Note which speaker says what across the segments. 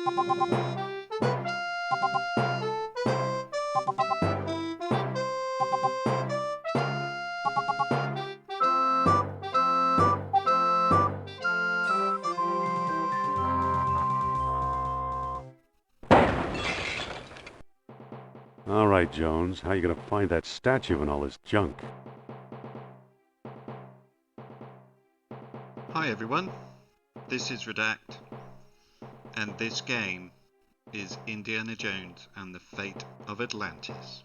Speaker 1: All right, Jones, how you gonna find that statue and all this junk?
Speaker 2: Hi everyone, this is Redact, and this game is Indiana Jones and the Fate of Atlantis.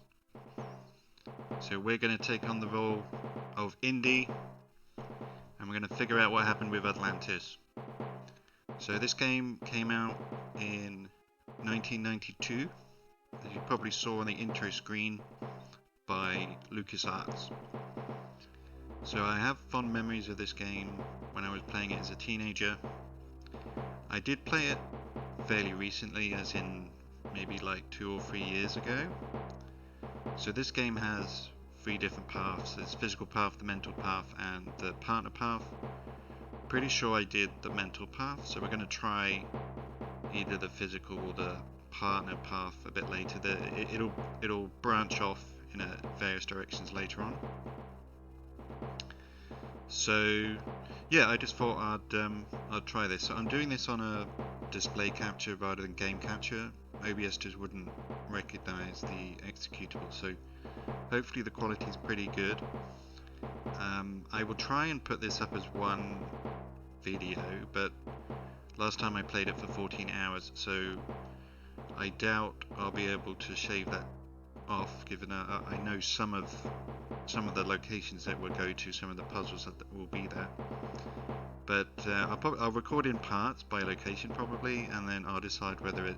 Speaker 2: So we're going to take on the role of Indy, and we're going to figure out what happened with Atlantis. So this game came out in 1992, as you probably saw on the intro screen, by LucasArts. So I have fond memories of this game when I was playing it as a teenager. I did play it fairly recently, as in maybe like 2 or 3 years ago. So this game has 3 different paths. There's physical path, the mental path, and the partner path. Pretty sure I did the mental path, so we're going to try either the physical or the partner path a bit later. It'll branch off in various directions later on. So yeah, I just thought I'd try this. So I'm doing this on a display capture rather than game capture. OBS just wouldn't recognize the executable, so hopefully the quality is pretty good. I will try and put this up as one video, but last time I played it for 14 hours, so I doubt I'll be able to shave that off, given I know some of the locations that we'll go to, some of the puzzles that will be there. But I'll record in parts by location probably, and then I'll decide whether it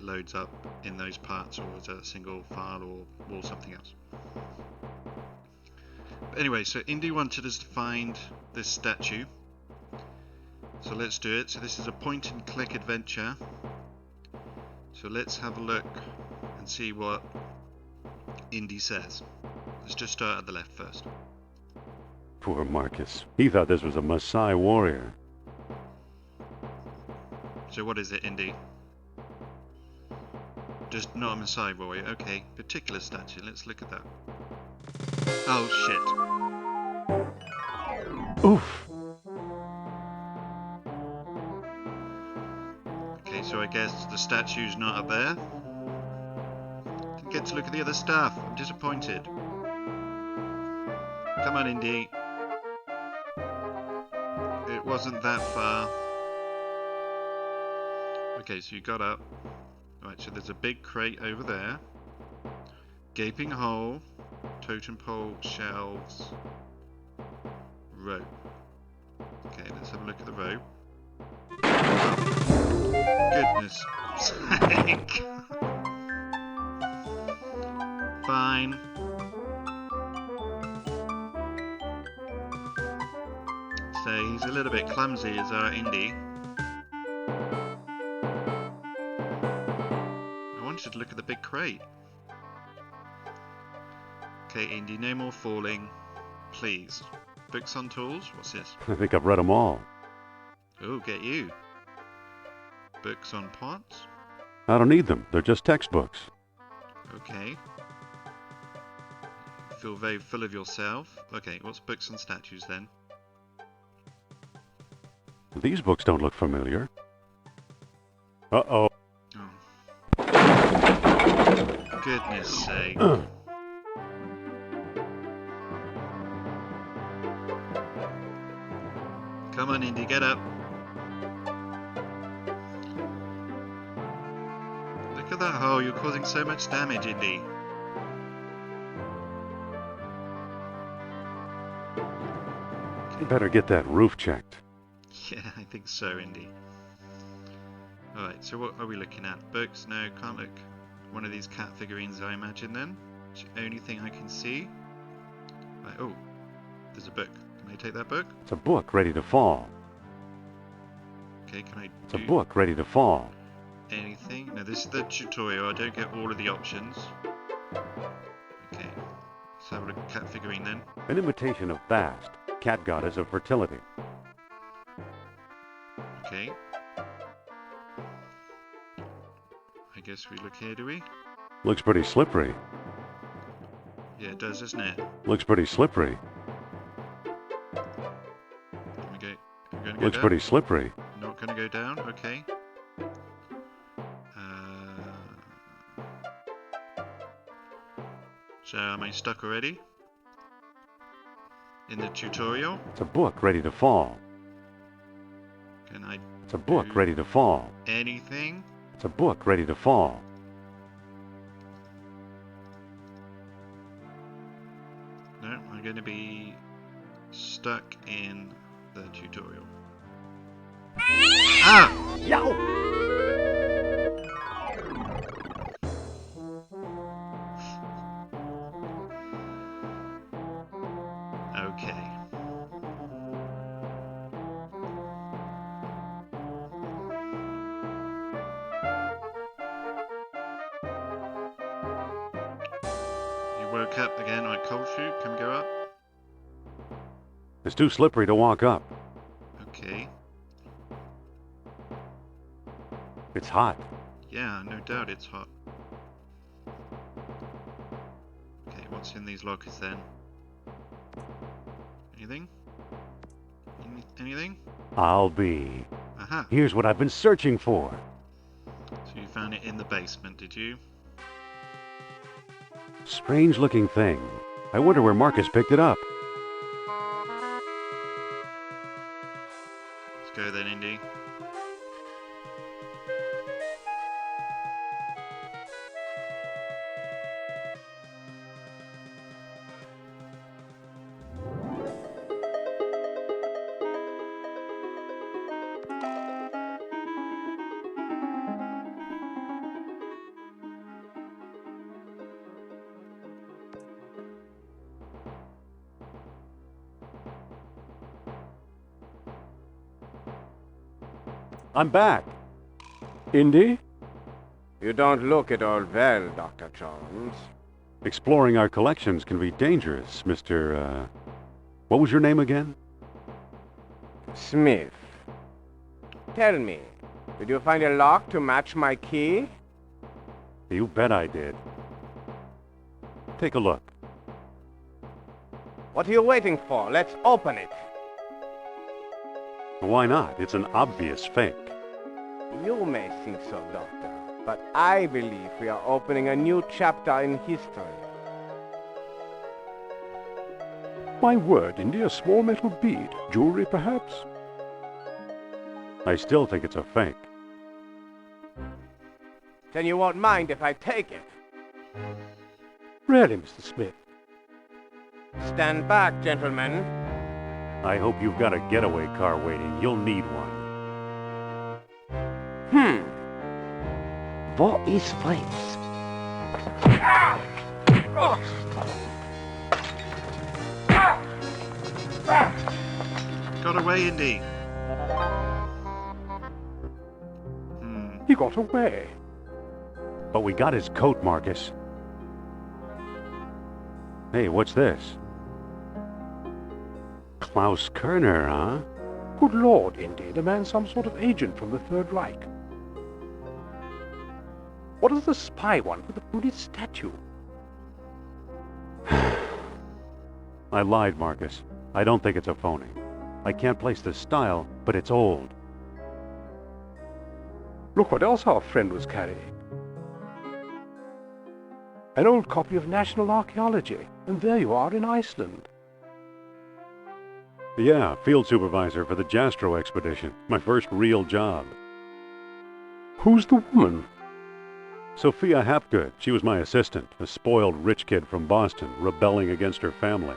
Speaker 2: loads up in those parts or as a single file or something else. But anyway, so Indy wanted us to find this statue, so let's do it. So this is a point and click adventure, so let's have a look and see what Indy says. Let's just start at the left first.
Speaker 1: Poor Marcus. He thought this was a Maasai warrior.
Speaker 2: So what is it, Indy? Just not a Maasai warrior. Okay, particular statue. Let's look at that. Oh shit.
Speaker 1: Oof!
Speaker 2: Okay, so I guess the statue's not up there. Didn't get to look at the other stuff. I'm disappointed. Come on, Indy. It wasn't that far. Okay, so you got up. Right, so there's a big crate over there. Gaping hole. Totem pole, shelves. Rope. Okay, let's have a look at the rope. Goodness sake. Fine. So he's a little bit clumsy, is our Indy. I wanted to look at the big crate. Okay, Indy, no more falling. Please. Books on tools? What's this?
Speaker 1: I think I've read them all.
Speaker 2: Oh, get you. Books on pots?
Speaker 1: I don't need them. They're just textbooks.
Speaker 2: Okay. Feel very full of yourself. Okay, what's books on statues then?
Speaker 1: These books don't look familiar. Uh-oh.
Speaker 2: Oh. Goodness sake. Come on, Indy, get up. Look at that hole. You're causing so much damage, Indy.
Speaker 1: You better get that roof checked.
Speaker 2: Yeah, I think so, Indy. Alright, so what are we looking at? Books? No, can't look. One of these cat figurines, I imagine, then. It's the only thing I can see. Right, oh, there's a book. Can I take that book?
Speaker 1: It's a book ready to fall.
Speaker 2: Okay, can I
Speaker 1: It's a book ready to fall.
Speaker 2: anything? No, this is the tutorial. I don't get all of the options. Okay, let's have a look at cat figurine then.
Speaker 1: An imitation of Bast, cat goddess of fertility.
Speaker 2: Okay. guess we look here, do we?
Speaker 1: Looks pretty slippery.
Speaker 2: Yeah, it does, doesn't it?
Speaker 1: Looks pretty slippery.
Speaker 2: Can we go? We're gonna go
Speaker 1: Looks
Speaker 2: down?
Speaker 1: pretty slippery.
Speaker 2: Not gonna go down. Okay. So am I stuck already? In the tutorial?
Speaker 1: It's a book ready to fall.
Speaker 2: Can I
Speaker 1: It's a book ready to fall.
Speaker 2: anything?
Speaker 1: It's a book ready to fall.
Speaker 2: No, I'm gonna be stuck in the tutorial. Ah! Okay. You woke up again on a cold shoot. Can we go up?
Speaker 1: It's too slippery to walk up.
Speaker 2: Okay.
Speaker 1: It's hot.
Speaker 2: Yeah, no doubt it's hot. Okay, what's in these lockers then? Anything? Anything?
Speaker 1: I'll be.
Speaker 2: Aha!
Speaker 1: Here's what I've been searching for.
Speaker 2: So you found it in the basement, did you?
Speaker 1: Strange looking thing. I wonder where Marcus picked it up.
Speaker 2: Let's go then, Indy.
Speaker 1: I'm back.
Speaker 3: Indy? You don't look at all well, Dr. Jones.
Speaker 1: Exploring our collections can be dangerous, Mr. What was your name again?
Speaker 3: Smith. Tell me, did you find a lock to match my key?
Speaker 1: You bet I did. Take a look.
Speaker 3: What are you waiting for? Let's open it.
Speaker 1: Why not? It's an obvious fake.
Speaker 3: You may think so, Doctor, but I believe we are opening a new chapter in history.
Speaker 4: My word, Indy, a small metal bead. Jewelry, perhaps?
Speaker 1: I still think it's a fake.
Speaker 3: Then you won't mind if I take it.
Speaker 4: Really, Mr. Smith?
Speaker 3: Stand back, gentlemen.
Speaker 1: I hope you've got a getaway car waiting. You'll need one.
Speaker 4: What is face?
Speaker 2: Got away, Indy.
Speaker 4: He got away.
Speaker 1: But we got his coat, Marcus. Hey, what's this? Klaus Kerner, huh?
Speaker 4: Good Lord, Indy, the man's some sort of agent from the Third Reich. What does the spy want with the Buddhist statue?
Speaker 1: I lied, Marcus. I don't think it's a phony. I can't place the style, but it's old.
Speaker 4: Look what else our friend was carrying. An old copy of National Archaeology, and there you are in Iceland.
Speaker 1: Yeah, field supervisor for the Jastro expedition. My first real job.
Speaker 4: Who's the woman?
Speaker 1: Sophia Hapgood. She was my assistant, a spoiled rich kid from Boston, rebelling against her family.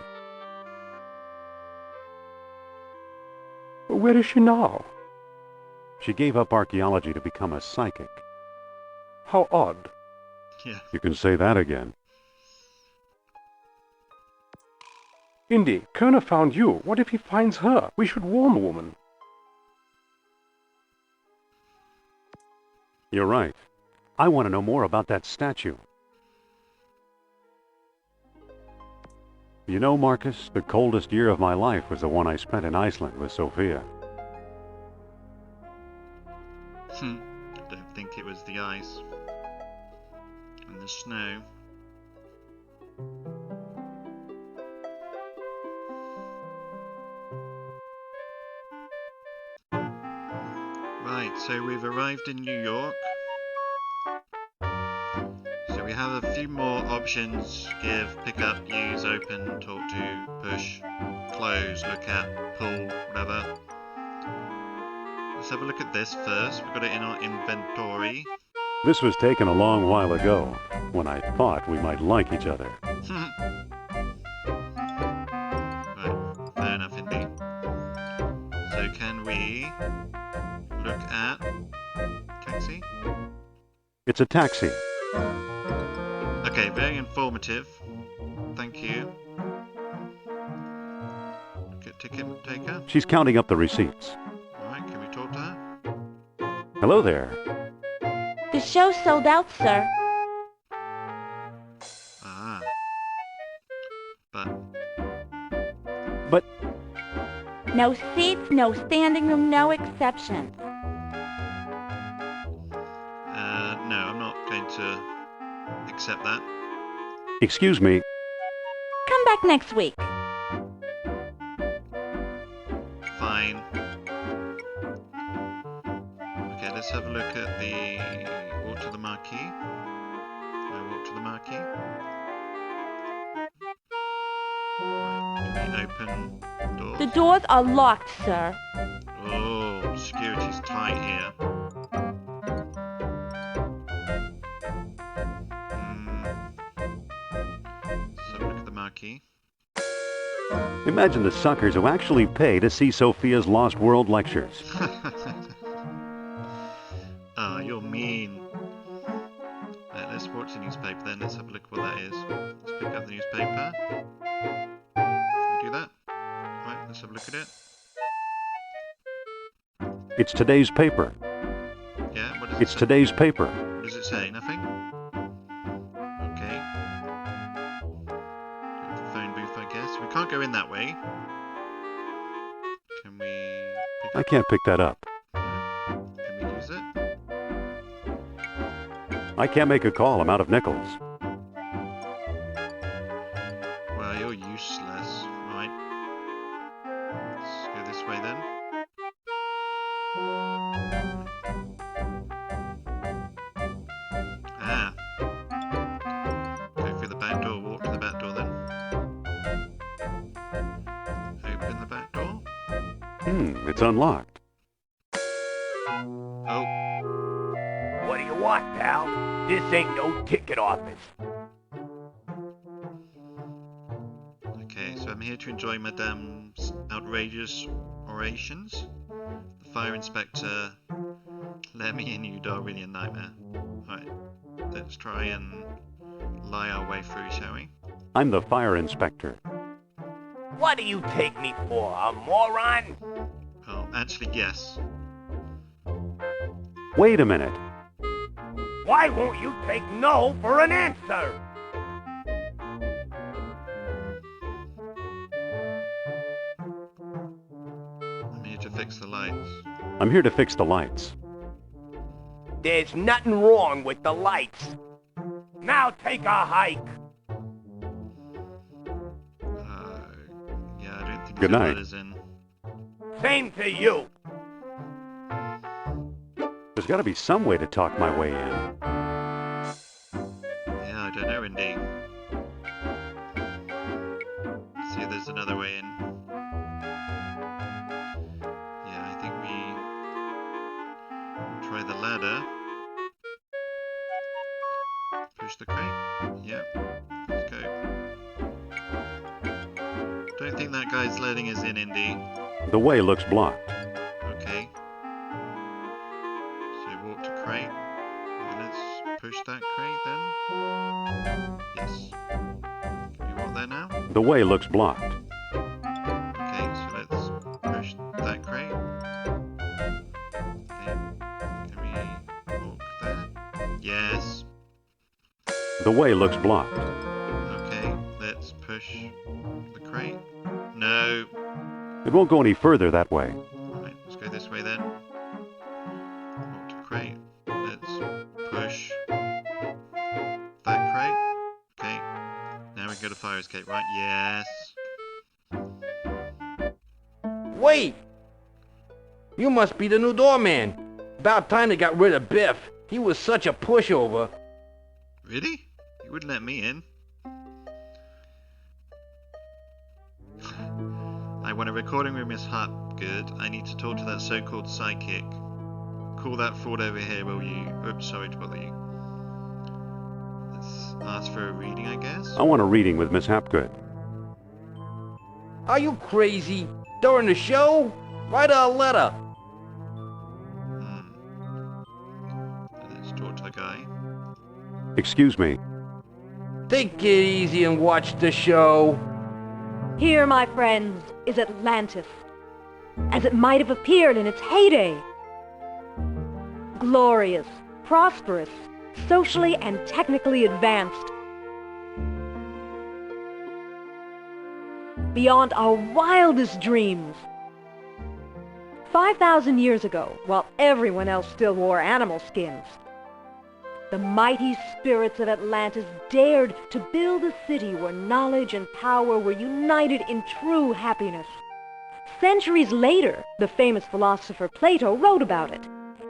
Speaker 4: Where is she now?
Speaker 1: She gave up archaeology to become a psychic.
Speaker 4: How odd.
Speaker 2: Yeah.
Speaker 1: You can say that again.
Speaker 4: Indy, Kerner found you. What if he finds her? We should warn the woman.
Speaker 1: You're right. I want to know more about that statue. You know, Marcus, the coldest year of my life was the one I spent in Iceland with Sophia.
Speaker 2: Don't think it was the ice. And the snow. Right, so we've arrived in New York. So we have a few more options. Give, pick up, use, open, talk to, push, close, look at, pull, whatever. Let's have a look at this first. We've got it in our inventory.
Speaker 1: This was taken a long while ago, when I thought we might like each other.
Speaker 2: Right, fair enough indeed. So can we look at taxi?
Speaker 1: It's a taxi.
Speaker 2: Okay, very informative. Thank you. Look at ticket taker.
Speaker 1: She's counting up the receipts.
Speaker 2: Alright, can we talk to her?
Speaker 1: Hello there.
Speaker 5: The show sold out, sir.
Speaker 2: Ah. But,
Speaker 1: But
Speaker 5: No seats, no standing room, no exceptions.
Speaker 2: no, I'm not going to accept that.
Speaker 1: excuse me,
Speaker 5: Come back next week.
Speaker 2: Fine. Okay, let's have a look at the walk to the marquee. Walk to the marquee. Right, can we open doors?
Speaker 5: The doors are locked, sir.
Speaker 2: Oh, security's tight here. Let's have a look at the marquee.
Speaker 1: imagine the suckers who actually pay to see Sophia's Lost World lectures.
Speaker 2: Ah, you're mean. Right, let's watch the newspaper then. Let's have a look at what that is. Let's pick up the newspaper. Can we do that? Right, let's have a look at it.
Speaker 1: It's today's paper.
Speaker 2: Yeah, what does it
Speaker 1: It's
Speaker 2: say?
Speaker 1: today's paper.
Speaker 2: What does it say? Nothing? Okay. Go to the phone booth, I guess. We can't go in that way. Can we pick
Speaker 1: I
Speaker 2: up?
Speaker 1: can't pick that up.
Speaker 2: Can we use it?
Speaker 1: I can't make a call. I'm out of nickels.
Speaker 2: Well, you're useless. Right. Let's go this way then. Ah. Go through the back door, walk to the back door then. Open the back door.
Speaker 1: It's unlocked.
Speaker 2: Oh,
Speaker 3: What do you want, pal? This ain't no ticket office.
Speaker 2: okay, so I'm here to enjoy Madame's outrageous orations. The fire inspector let me in, you Darwinian nightmare. Alright, let's try and lie our way through, shall we?
Speaker 1: I'm the fire inspector.
Speaker 3: What do you take me for, a moron?
Speaker 2: Oh, actually, yes.
Speaker 1: Wait a minute.
Speaker 3: Why won't you take no for an answer?
Speaker 2: I'm here to fix the lights.
Speaker 1: I'm here to fix the lights.
Speaker 3: There's nothing wrong with the lights. Now take a hike.
Speaker 2: Yeah, I don't think
Speaker 1: Good
Speaker 2: the
Speaker 1: night.
Speaker 2: letter's in.
Speaker 3: Same to you.
Speaker 1: There's got to be some way to talk my way in.
Speaker 2: Yeah, I don't know, indeed. See if there's another way in. Yeah, I think we try the ladder. Push the crate. Yep. Let's go. Don't think that guy's letting us in, Indy.
Speaker 1: The way looks blocked.
Speaker 2: Okay. So walk to crate. And let's push that crate then. Yes. Can we walk there now?
Speaker 1: The way looks blocked.
Speaker 2: Okay, so let's push that crate. Okay. Can we walk there? Yes.
Speaker 1: The way looks blocked.
Speaker 2: Okay, let's push the crate. No.
Speaker 1: It won't go any further that way.
Speaker 2: Right, let's go this way then. Walk to crate. Let's push that fire escape, right? Yes.
Speaker 3: Wait! You must be the new doorman. About time they got rid of Biff. He was such a pushover.
Speaker 2: Really? You wouldn't let me in? I want a recording room is Hopgood. I need to talk to that so-called psychic. Call that fraud over here, will you? Oops, sorry to bother you. Let's ask for a reading, I guess?
Speaker 1: I want a reading with Miss Hapgood.
Speaker 3: Are you crazy? During the show? Write her a letter.
Speaker 2: Let's talk to the guy.
Speaker 1: Excuse me.
Speaker 3: Take it easy and watch the show.
Speaker 6: Here, my friends, is Atlantis, as it might have appeared in its heyday. Glorious, prosperous, socially and technically advanced. Beyond our wildest dreams. 5,000 years ago, while everyone else still wore animal skins, the mighty spirits of Atlantis dared to build a city where knowledge and power were united in true happiness. Centuries later, the famous philosopher Plato wrote about it.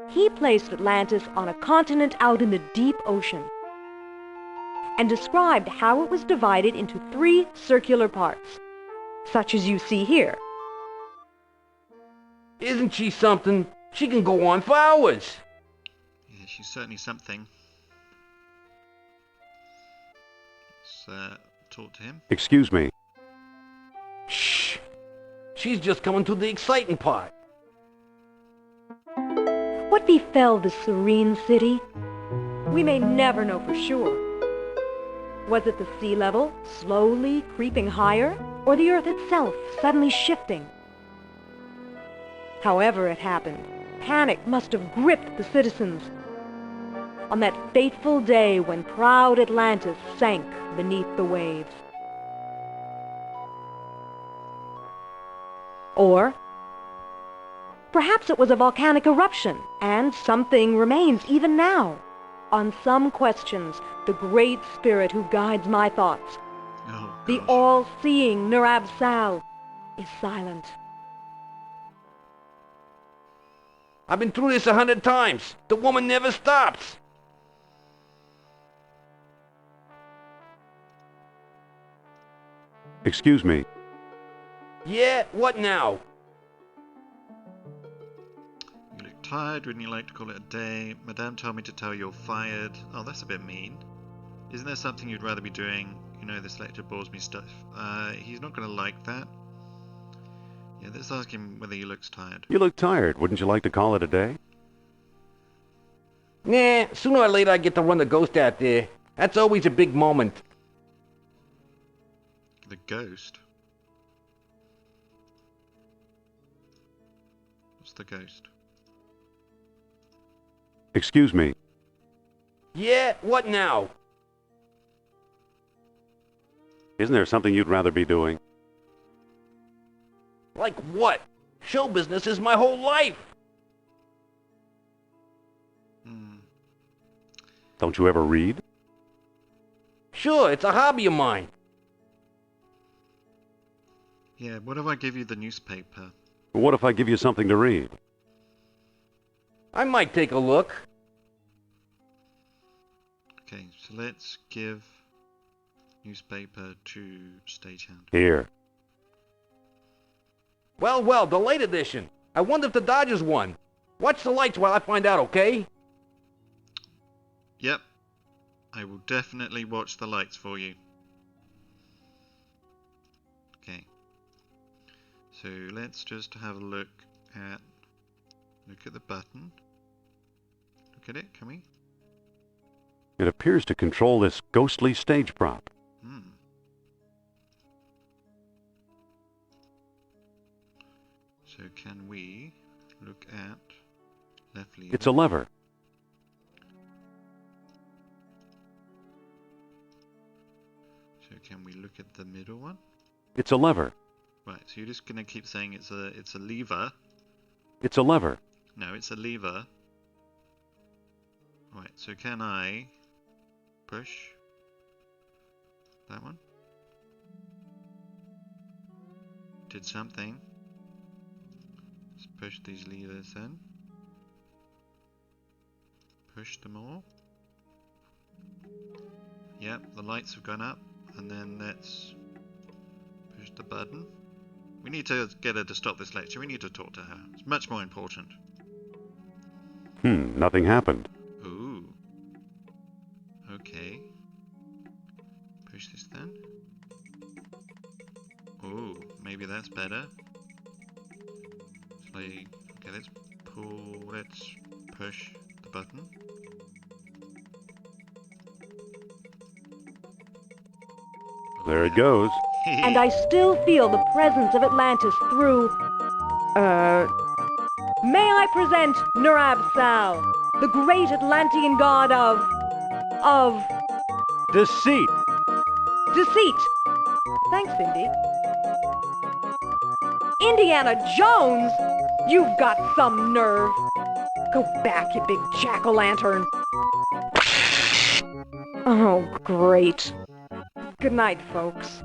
Speaker 6: He placed Atlantis on a continent out in the deep ocean and described how it was divided into 3 circular parts, such as you see here.
Speaker 3: Isn't she something? She can go on for hours.
Speaker 2: Yeah, she's certainly something. Let's talk to him.
Speaker 1: Excuse me.
Speaker 3: Shh. She's just coming to the exciting part.
Speaker 6: What befell this serene city? We may never know for sure. Was it the sea level slowly creeping higher, or the earth itself suddenly shifting? However it happened, panic must have gripped the citizens on that fateful day when proud Atlantis sank beneath the waves. Or perhaps it was a volcanic eruption, and something remains even now. On some questions, the great spirit who guides my thoughts,
Speaker 2: Oh,
Speaker 6: the
Speaker 2: gosh.
Speaker 6: all-seeing Nurab Sal, is silent.
Speaker 3: I've been through this 100 times. The woman never stops.
Speaker 1: Excuse me.
Speaker 3: Yeah, what now?
Speaker 2: You look tired. Wouldn't you like to call it a day? Madame told me to tell you're fired. Oh, that's a bit mean. Isn't there something you'd rather be doing? You know, this lecture bores me stuff. He's not going to like that. Yeah, let's ask him whether he looks tired.
Speaker 1: You look tired. Wouldn't you like to call it a day?
Speaker 3: Nah, sooner or later I get to run the ghost out there. That's always a big moment.
Speaker 2: The ghost? What's the ghost?
Speaker 1: Excuse me.
Speaker 3: Yeah, what now?
Speaker 1: Isn't there something you'd rather be doing?
Speaker 3: Like what? Show business is my whole life.
Speaker 1: Don't you ever read?
Speaker 3: Sure, it's a hobby of mine.
Speaker 2: Yeah, what if I give you the newspaper?
Speaker 1: What if I give you something to read?
Speaker 3: I might take a look.
Speaker 2: Okay, so let's give newspaper to stagehand.
Speaker 1: Here.
Speaker 3: Well, the late edition. I wonder if the Dodgers won. Watch the lights while I find out, okay?
Speaker 2: Yep, I will definitely watch the lights for you. Okay, so let's just have a look at the button. Look at it, can we?
Speaker 1: It appears to control this ghostly stage prop.
Speaker 2: So can we look at left lever?
Speaker 1: It's a lever.
Speaker 2: So can we look at the middle one?
Speaker 1: It's a lever.
Speaker 2: Right, so you're just gonna keep saying it's a lever.
Speaker 1: It's a lever.
Speaker 2: No, it's a lever. Right, so can I push that one? did something. Let's push these levers then. Push them all. Yep, the lights have gone up. And then let's push the button. We need to get her to stop this lecture. We need to talk to her. It's much more important.
Speaker 1: Nothing happened.
Speaker 2: Ooh. Okay. Push this then. Ooh, maybe that's better. Okay, let's push the button.
Speaker 1: There it goes.
Speaker 6: And I still feel the presence of Atlantis through... May I present Nur-Ab-Sal, the great Atlantean god of
Speaker 1: Deceit!
Speaker 6: deceit. Thanks, Indy. Indiana Jones? You've got some nerve. Go back, you big jack-o'-lantern. Oh, great. Good night, folks.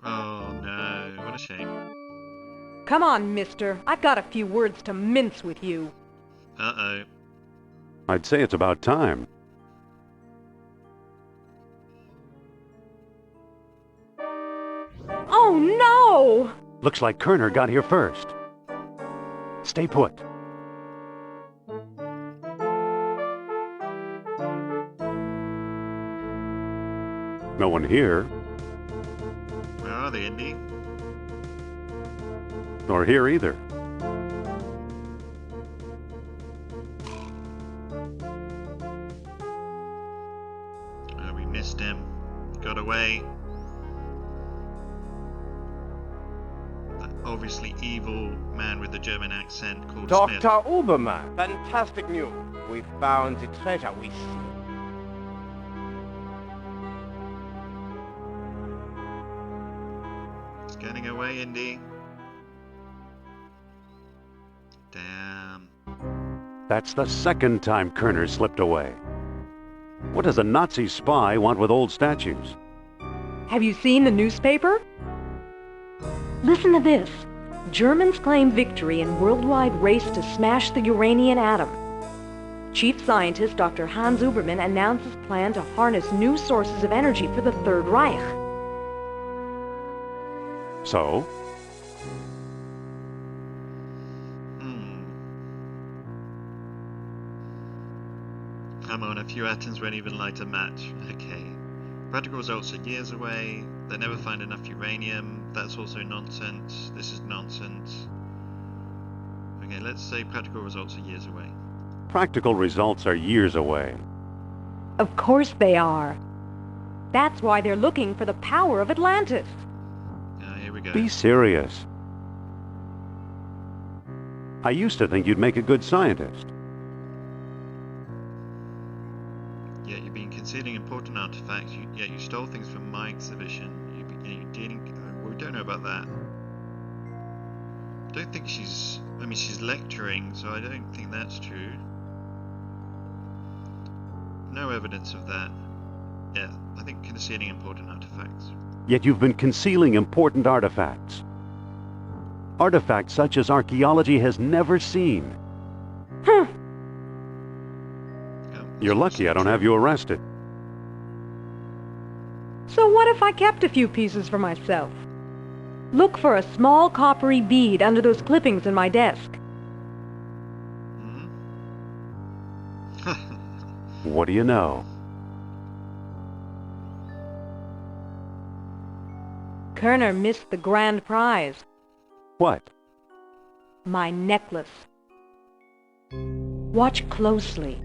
Speaker 2: Oh no, what a shame.
Speaker 6: Come on, mister. I've got a few words to mince with you.
Speaker 2: Uh-oh.
Speaker 1: I'd say it's about time.
Speaker 6: Oh, no!
Speaker 1: Looks like Kerner got here first. Stay put. No one here,
Speaker 2: Where are they, Indy?
Speaker 1: nor here either.
Speaker 2: Oh, we missed him. Got away. That obviously evil man with the German accent called Smith.
Speaker 7: Dr. Uberman, fantastic news. We found the treasure we seek.
Speaker 2: It's getting away, Indy. Damn.
Speaker 1: That's the second time Kerner slipped away. What does a Nazi spy want with old statues?
Speaker 6: Have you seen the newspaper? Listen to this. Germans claim victory in worldwide race to smash the Uranian atom. Chief scientist Dr. Hans Uberman announces plan to harness new sources of energy for the Third Reich.
Speaker 1: So?
Speaker 2: Come on, a few atoms won't even light a match. Okay. Practical results are years away. They never find enough uranium. That's also nonsense. This is nonsense. Okay, let's say practical results are years away.
Speaker 1: Practical results are years away.
Speaker 6: Of course they are. That's why they're looking for the power of Atlantis.
Speaker 2: Here we go.
Speaker 1: Be serious. I used to think you'd make a good scientist.
Speaker 2: Yet you've been concealing important artifacts, yet you stole things from my exhibition. You're dealing... we don't know about that. I don't think she's... I mean, she's lecturing, so I don't think that's true. No evidence of that. Yeah, I think concealing important artifacts.
Speaker 1: Yet you've been concealing important artifacts. Artifacts such as archaeology has never seen.
Speaker 6: Huh.
Speaker 1: You're lucky I don't have you arrested.
Speaker 6: So what if I kept a few pieces for myself? Look for a small coppery bead under those clippings in my desk.
Speaker 1: What do you know?
Speaker 6: Kerner missed the grand prize.
Speaker 1: What?
Speaker 6: My necklace. Watch closely.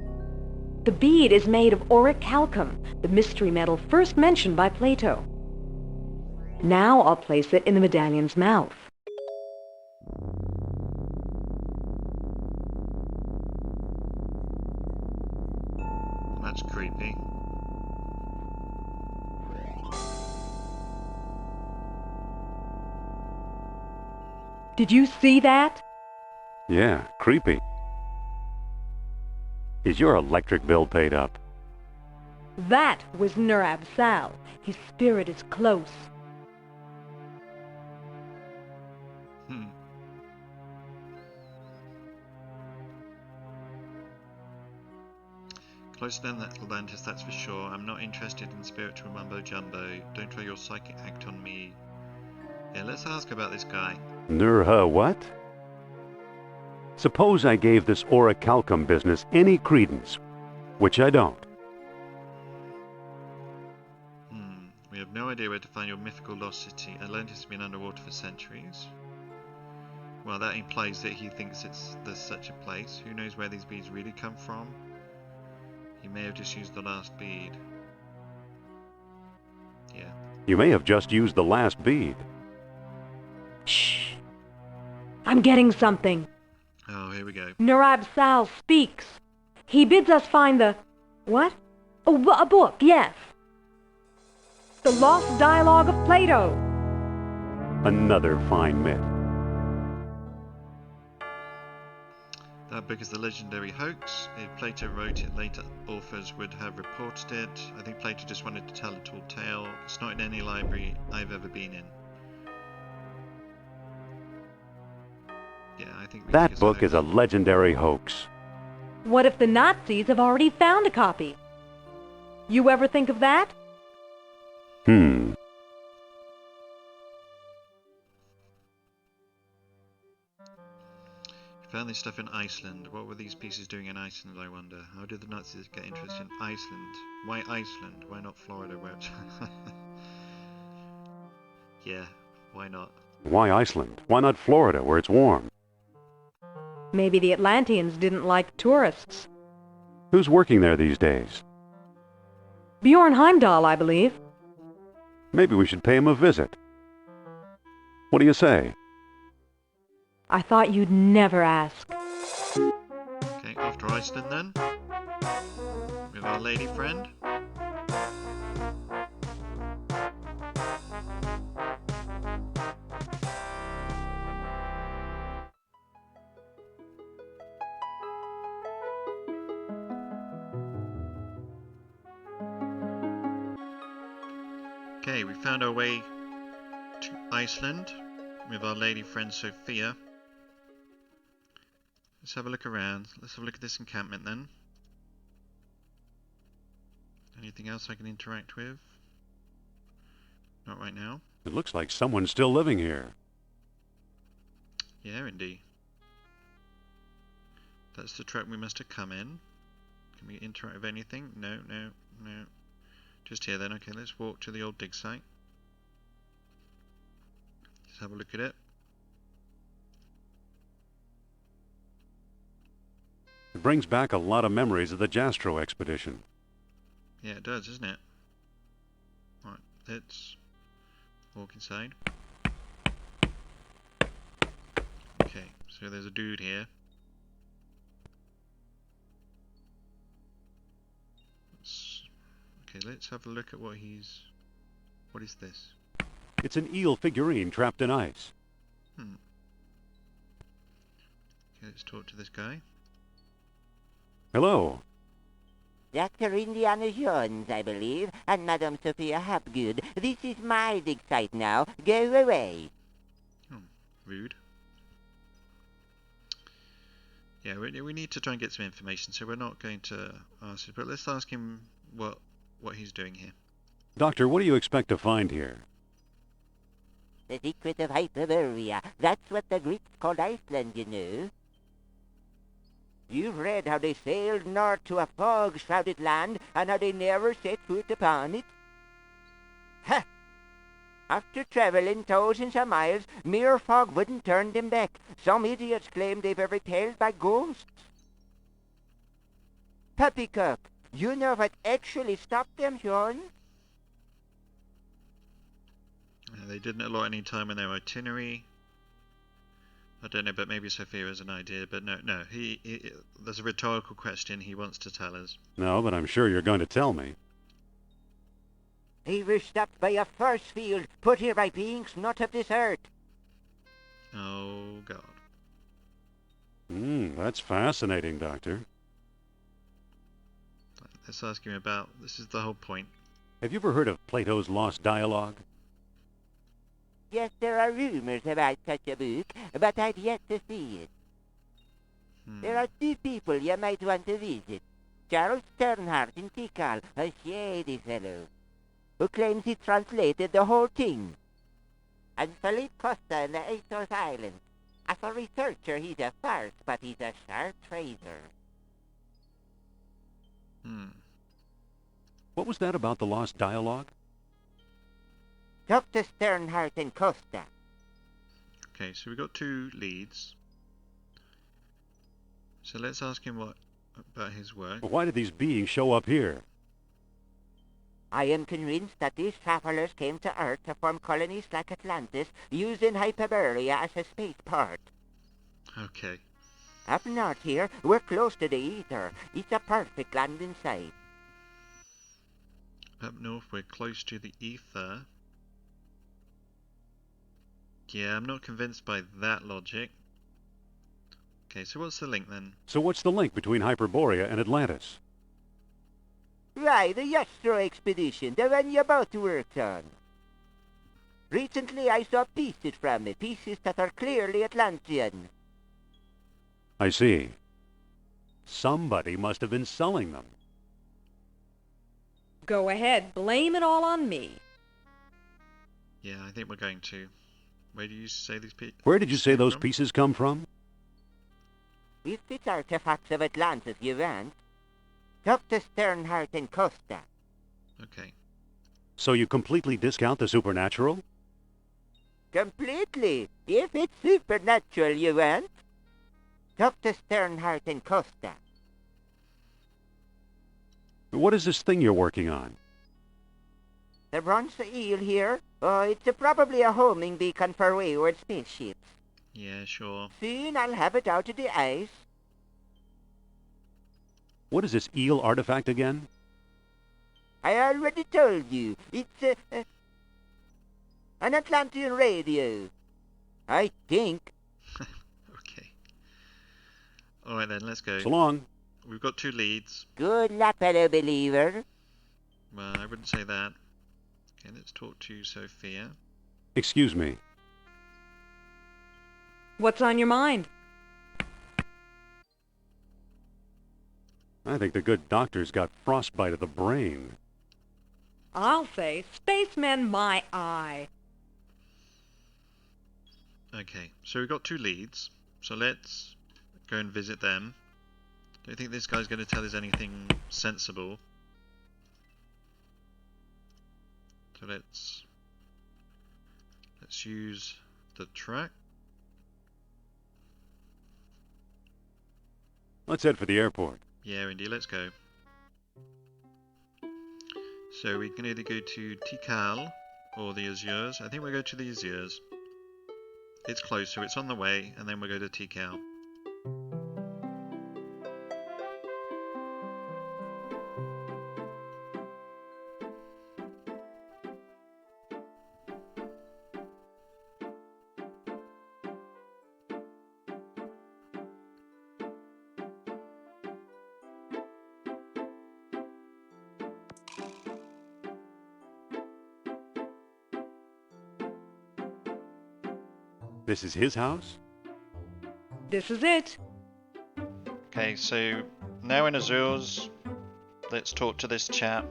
Speaker 6: The bead is made of orichalcum, the mystery metal first mentioned by Plato. Now I'll place it in the medallion's mouth.
Speaker 2: That's creepy.
Speaker 6: Did you see that?
Speaker 1: Yeah, creepy. Is your electric bill paid up?
Speaker 6: That was Nur-Ab-Sal. His spirit is close.
Speaker 2: Closer than Atlantis, that's for sure. I'm not interested in spiritual mumbo jumbo. Don't try your psychic act on me. Yeah, let's ask about this guy.
Speaker 1: What? Suppose I gave this orichalcum business any credence, which I don't.
Speaker 2: We have no idea where to find your mythical lost city. Atlantis has been underwater for centuries. Well, that implies that he thinks there's such a place. Who knows where these beads really come from? He may have just used the last bead. Yeah.
Speaker 1: You may have just used the last bead.
Speaker 6: Shh. I'm getting something.
Speaker 2: Oh, here we go.
Speaker 6: Nurab Sal speaks. He bids us find the... What? Oh, a book, yes. The Lost Dialogue of Plato.
Speaker 1: Another fine myth.
Speaker 2: That book is the legendary hoax. If Plato wrote it, later authors would have reported it. I think Plato just wanted to tell a tall tale. It's not in any library I've ever been in. Yeah, I think
Speaker 1: that book is a legendary hoax.
Speaker 6: What if the Nazis have already found a copy? You ever think of that?
Speaker 1: Hmm.
Speaker 2: Found this stuff in Iceland. What were these pieces doing in Iceland, I wonder? How did the Nazis get interested in Iceland? Why Iceland? Why not Florida, where it's... Yeah, why not?
Speaker 1: Why Iceland? Why not Florida, where it's warm?
Speaker 6: Maybe the Atlanteans didn't like tourists.
Speaker 1: Who's working there these days?
Speaker 6: Bjorn Heimdall, I believe.
Speaker 1: Maybe we should pay him a visit. What do you say?
Speaker 6: I thought you'd never ask.
Speaker 2: Okay, off to Iceland then. With our lady friend. Okay, we found our way to Iceland with our lady friend Sophia. Let's have a look around. Let's have a look at this encampment then. Anything else I can interact with? Not right now.
Speaker 1: It looks like someone's still living here.
Speaker 2: Yeah, indeed. That's the truck we must have come in. Can we interact with anything? No, no, no. Just here then. Okay, let's walk to the old dig site. Let's have a look at it.
Speaker 1: It brings back a lot of memories of the Jastro expedition.
Speaker 2: Yeah, it does, doesn't it? Right, let's walk inside. Okay, so there's a dude here. Let's have a look at what he's... What is this?
Speaker 1: It's an eel figurine trapped in ice.
Speaker 2: Okay, let's talk to this guy.
Speaker 1: Hello.
Speaker 8: Dr. Indiana Jones, I believe, and Madame Sophia Hapgood. This is my dig site now. Go away.
Speaker 2: Oh, rude. Yeah, we need to try and get some information, so we're not going to ask him, but let's ask him what he's doing here.
Speaker 1: Doctor, what do you expect to find here?
Speaker 8: The secret of Hyperborea. That's what the Greeks called Iceland, you know. You've read how they sailed north to a fog-shrouded land, and how they never set foot upon it? Ha! After travelling thousands of miles, mere fog wouldn't turn them back. Some idiots claim they were repelled by ghosts. Poppycock, you know what actually stopped them, Sean?
Speaker 2: They didn't allot any time in their itinerary. I don't know, but maybe Sophia has an idea. But no, there's a rhetorical question he wants to tell us.
Speaker 1: No, but I'm sure you're going to tell me.
Speaker 8: They were stopped by a force field put here by beings not of this earth.
Speaker 2: Oh, God.
Speaker 1: That's fascinating, Doctor.
Speaker 2: Let's ask him about... This is the whole point.
Speaker 1: Have you ever heard of Plato's Lost Dialogue?
Speaker 8: Yes, there are rumors about such a book, but I've yet to see it. There are two people you might want to visit. Charles Sternhardt in Tikal, a shady fellow, who claims he translated the whole thing. And Philippe Costa in the Azores Islands. As a researcher, he's a farce, but he's a sharp trader.
Speaker 1: What was that about the lost dialogue?
Speaker 8: Dr. Sternhardt and Costa.
Speaker 2: Okay, so we've got 2 leads. So let's ask him what about his work.
Speaker 1: Why did these beings show up here?
Speaker 8: I am convinced that these travelers came to Earth to form colonies like Atlantis, using Hyperborea as a spaceport.
Speaker 2: Okay.
Speaker 8: Up north here, we're close to the ether. It's a perfect landing site.
Speaker 2: Up north, we're close to the ether. Yeah, I'm not convinced by that logic. Okay, so what's the link then?
Speaker 1: So what's the link between Hyperborea and Atlantis?
Speaker 8: Right, the Yastro expedition, the one you both worked on. Recently I saw pieces from it, pieces that are clearly Atlantean.
Speaker 1: I see. Somebody must have been selling them.
Speaker 6: Go ahead, blame it all on me.
Speaker 2: Yeah, I think we're going to. Where do you say these pieces?
Speaker 1: Where did you say those pieces come from?
Speaker 8: If it's artifacts of Atlantis you want, Dr. Sternhardt and Costa.
Speaker 2: Okay.
Speaker 1: So you completely discount the supernatural?
Speaker 8: Completely. If it's supernatural you want, Dr. Sternhardt and Costa.
Speaker 1: What is this thing you're working on?
Speaker 8: The bronze eel here? Oh, it's probably a homing beacon for wayward spaceships.
Speaker 2: Yeah, sure.
Speaker 8: Soon I'll have it out of the ice.
Speaker 1: What is this eel artifact again?
Speaker 8: I already told you. It's an Atlantean radio. I think.
Speaker 2: Okay. Alright then, let's go.
Speaker 1: So long.
Speaker 2: We've got 2 leads.
Speaker 8: Good luck, fellow believer.
Speaker 2: Well, I wouldn't say that. Okay, let's talk to Sophia.
Speaker 1: Excuse me.
Speaker 6: What's on your mind?
Speaker 1: I think the good doctor's got frostbite of the brain.
Speaker 6: I'll say, spacemen my eye.
Speaker 2: Okay, so we've got 2 leads. So let's go and visit them. Don't think this guy's going to tell us anything sensible. So let's use the track.
Speaker 1: Let's head for the airport.
Speaker 2: Yeah, indeed, let's go. So we can either go to Tikal or the Azures. I think we'll go to the Azures. It's closer, it's on the way, and then we'll go to Tikal.
Speaker 1: This is his house?
Speaker 6: This is it.
Speaker 2: Okay, so now in Azures, let's talk to this chap.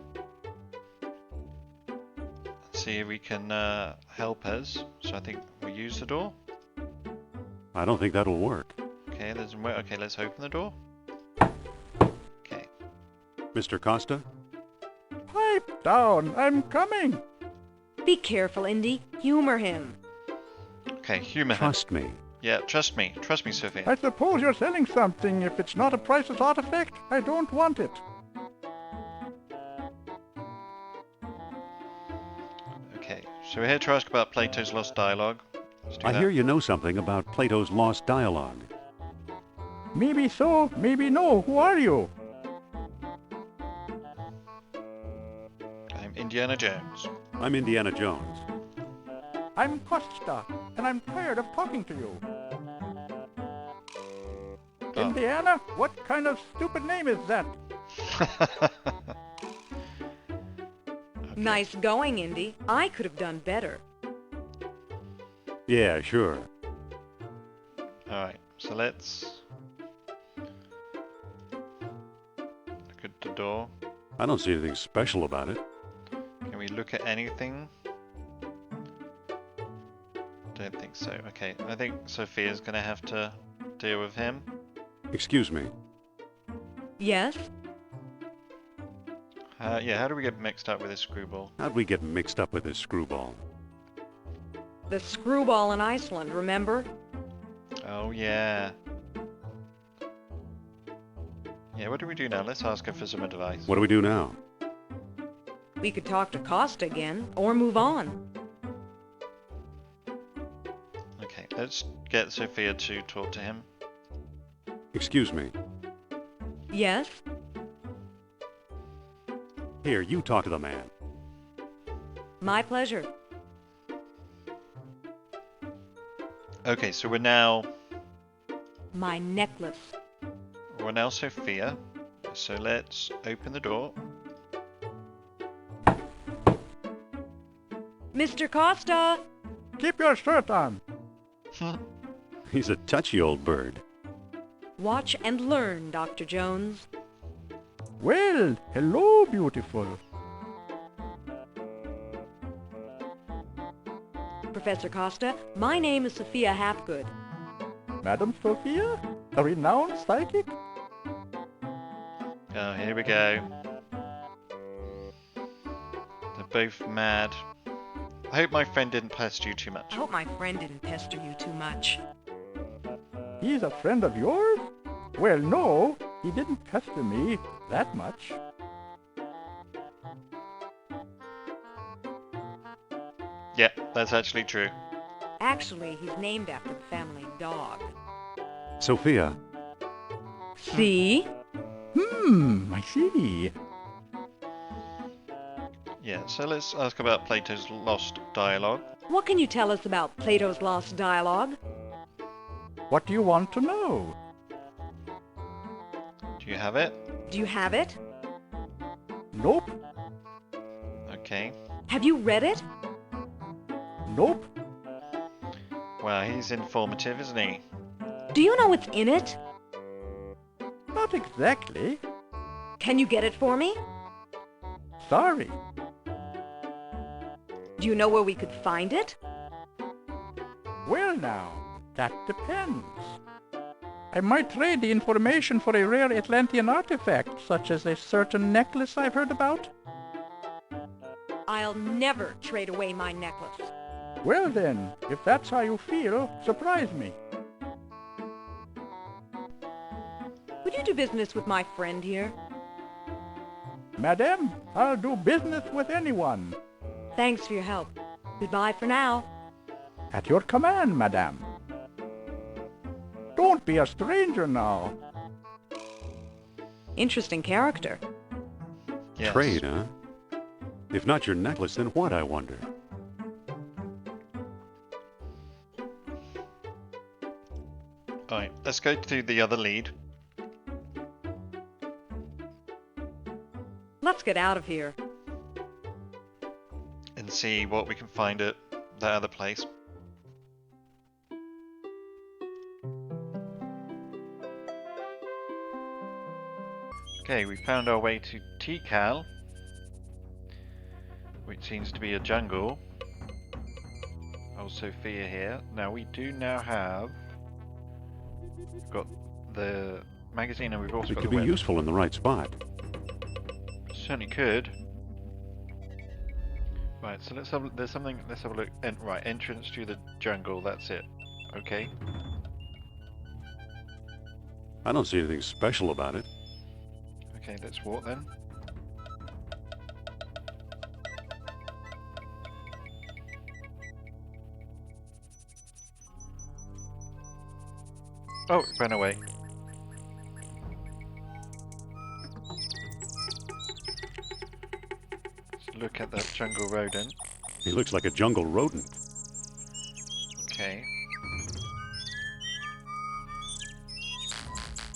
Speaker 2: See if we can help us. So I think we use the door.
Speaker 1: I don't think that'll work.
Speaker 2: Okay, okay, let's open the door. Okay.
Speaker 1: Mr. Costa?
Speaker 9: Pipe down, I'm coming.
Speaker 6: Be careful, Indy. Humor him.
Speaker 2: Okay, humour him.
Speaker 1: Trust me.
Speaker 2: Yeah, trust me, Sophia.
Speaker 9: I suppose you're selling something. If it's not a priceless artifact, I don't want it.
Speaker 2: Okay, so we're here to ask about Plato's Lost Dialogue. Let's do
Speaker 1: I
Speaker 2: that.
Speaker 1: hear you know something about Plato's lost dialogue.
Speaker 9: Maybe so, maybe no. Who are you?
Speaker 2: I'm Indiana Jones.
Speaker 1: I'm Indiana Jones.
Speaker 9: I'm Costa, and I'm tired of talking to you.
Speaker 2: Oh.
Speaker 9: Indiana? What kind of stupid name is that?
Speaker 6: Nice going, Indy. I could have done better.
Speaker 1: Yeah, sure.
Speaker 2: Alright, so let's... I could the door.
Speaker 1: I don't see anything special about it.
Speaker 2: Can we look at anything? Don't think so. Okay, I think Sophia's gonna have to deal with him.
Speaker 1: Excuse me.
Speaker 6: Yes?
Speaker 2: Yeah, how do we get mixed up with this screwball?
Speaker 1: How'd we get mixed up with this screwball?
Speaker 6: The screwball in Iceland, remember?
Speaker 2: Oh, yeah. Yeah, what do we do now? Let's ask her for some advice.
Speaker 1: What do we do now?
Speaker 6: We could talk to Costa again, or move on.
Speaker 2: Okay, let's get Sophia to talk to him.
Speaker 1: Excuse me.
Speaker 6: Yes?
Speaker 1: Here, you talk to the man.
Speaker 6: My pleasure.
Speaker 2: Okay, so we're now
Speaker 6: My necklace.
Speaker 2: Sophia. So let's open the door.
Speaker 6: Mr. Costa!
Speaker 9: Keep your shirt on.
Speaker 1: He's a touchy old bird.
Speaker 6: Watch and learn, Dr. Jones.
Speaker 9: Well, hello, beautiful.
Speaker 6: Professor Costa, my name is Sophia Hapgood.
Speaker 9: Madam Sophia, a renowned psychic?
Speaker 2: Oh, here we go. They're both mad. I hope my friend didn't pester you too
Speaker 6: I
Speaker 2: much.
Speaker 6: hope my friend didn't pester you too much.
Speaker 9: He's a friend of yours? Well, no, he didn't pester me that much.
Speaker 2: Yeah, that's actually true.
Speaker 6: Actually, he's named after the family dog.
Speaker 1: Sophia,
Speaker 6: See?
Speaker 9: I see.
Speaker 2: Yeah, so let's ask about Plato's Lost Dialogue.
Speaker 6: What can you tell us about Plato's Lost Dialogue?
Speaker 9: What do you want to know?
Speaker 2: Do you have it?
Speaker 6: Do you have it?
Speaker 9: Nope,
Speaker 2: Okay.
Speaker 6: Have you read it?
Speaker 9: nope.
Speaker 2: Well, he's informative, isn't he?
Speaker 6: Do you know what's in it?
Speaker 9: Not exactly.
Speaker 6: Can you get it for me?
Speaker 9: Sorry.
Speaker 6: Do you know where we could find it?
Speaker 9: Well now, that depends. I might trade the information for a rare Atlantean artifact, such as a certain necklace I've heard about.
Speaker 6: I'll never trade away my necklace.
Speaker 9: Well then, if that's how you feel, surprise me.
Speaker 6: Would you do business with my friend here?
Speaker 9: Madame, I'll do business with anyone.
Speaker 6: Thanks for your help. Goodbye for now.
Speaker 9: At your command, madame. Don't be a stranger now.
Speaker 6: Interesting character.
Speaker 2: Yes.
Speaker 1: trade, huh? If not your necklace, then what, I wonder?
Speaker 2: Alright, let's go to the other lead.
Speaker 6: Let's get out of here.
Speaker 2: And see what we can find at that other place. Okay, we found our way to Tikal, which seems to be a jungle. Oh, Sophia here. Now we do now have... We've got the magazine and we've also
Speaker 1: It
Speaker 2: got
Speaker 1: could
Speaker 2: the
Speaker 1: be
Speaker 2: web.
Speaker 1: useful in the right spot.
Speaker 2: Certainly could. Right, so let's have there's something. Let's have a look. Right, entrance to the jungle. That's it. Okay.
Speaker 1: I don't see anything special about it.
Speaker 2: Okay, let's walk then. Oh, it ran away. Let's look at that jungle rodent.
Speaker 1: He looks like a jungle rodent.
Speaker 2: Okay.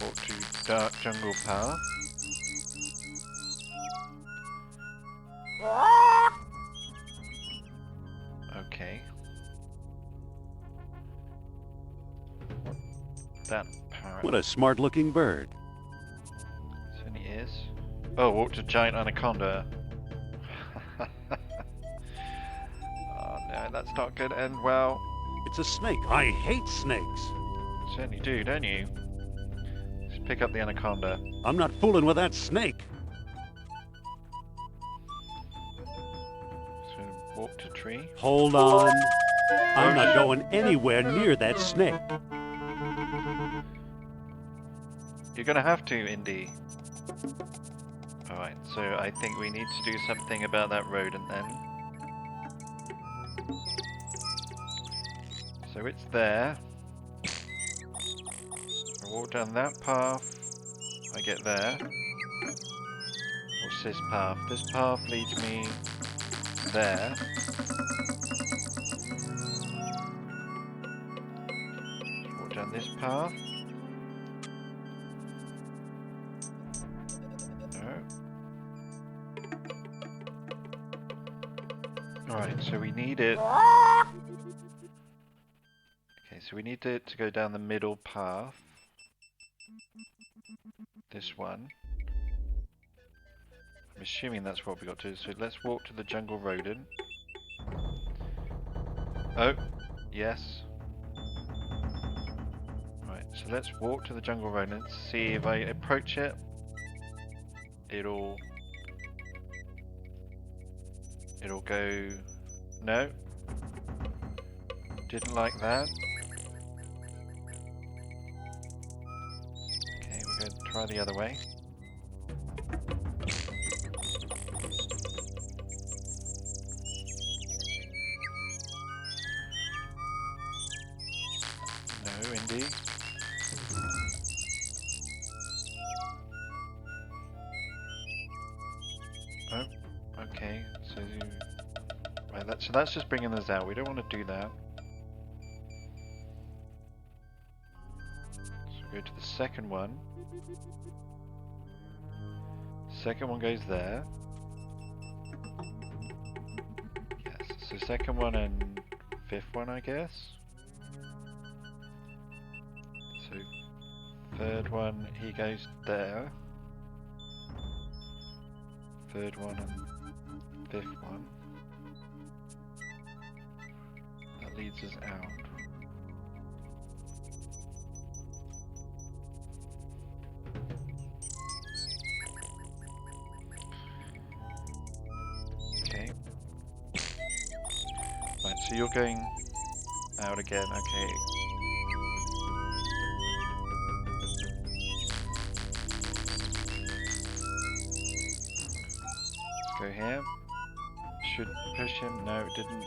Speaker 2: Walk to dark jungle path. Okay. That parrot.
Speaker 1: What a smart-looking bird.
Speaker 2: Certainly is. Oh, walked a giant anaconda. Oh no, that's not good. And well,
Speaker 1: It's a snake. I hate snakes.
Speaker 2: you certainly do, don't you? Just pick up the anaconda.
Speaker 1: I'm not fooling with that snake.
Speaker 2: So walk to tree.
Speaker 1: Hold on. I'm not going anywhere near that snake.
Speaker 2: You're gonna have to, Indy. Alright, so I think we need to do something about that rodent then. So it's there. I walk down that path. I get there. What's this path? This path leads me there. Walk down this path. Alright, so we need it. Okay, so we need it to go down the middle path. This one. I'm assuming that's what we got to do. So let's walk to the jungle rodent. Oh, yes. Right, so let's walk to the jungle rodent. See if I approach it. It'll go... No. Didn't like that. Okay, we're going to try the other way. No, Indy. Oh, okay, so right, that's just bringing us out. We don't want to do that. So go to the second one. Second one goes there. Yes, so second one and fifth one, I guess. So third one, he goes there. Third one and fifth one. That leads us out. Okay. Right, so you're going out again, okay. Go here. Should push him. No, it didn't.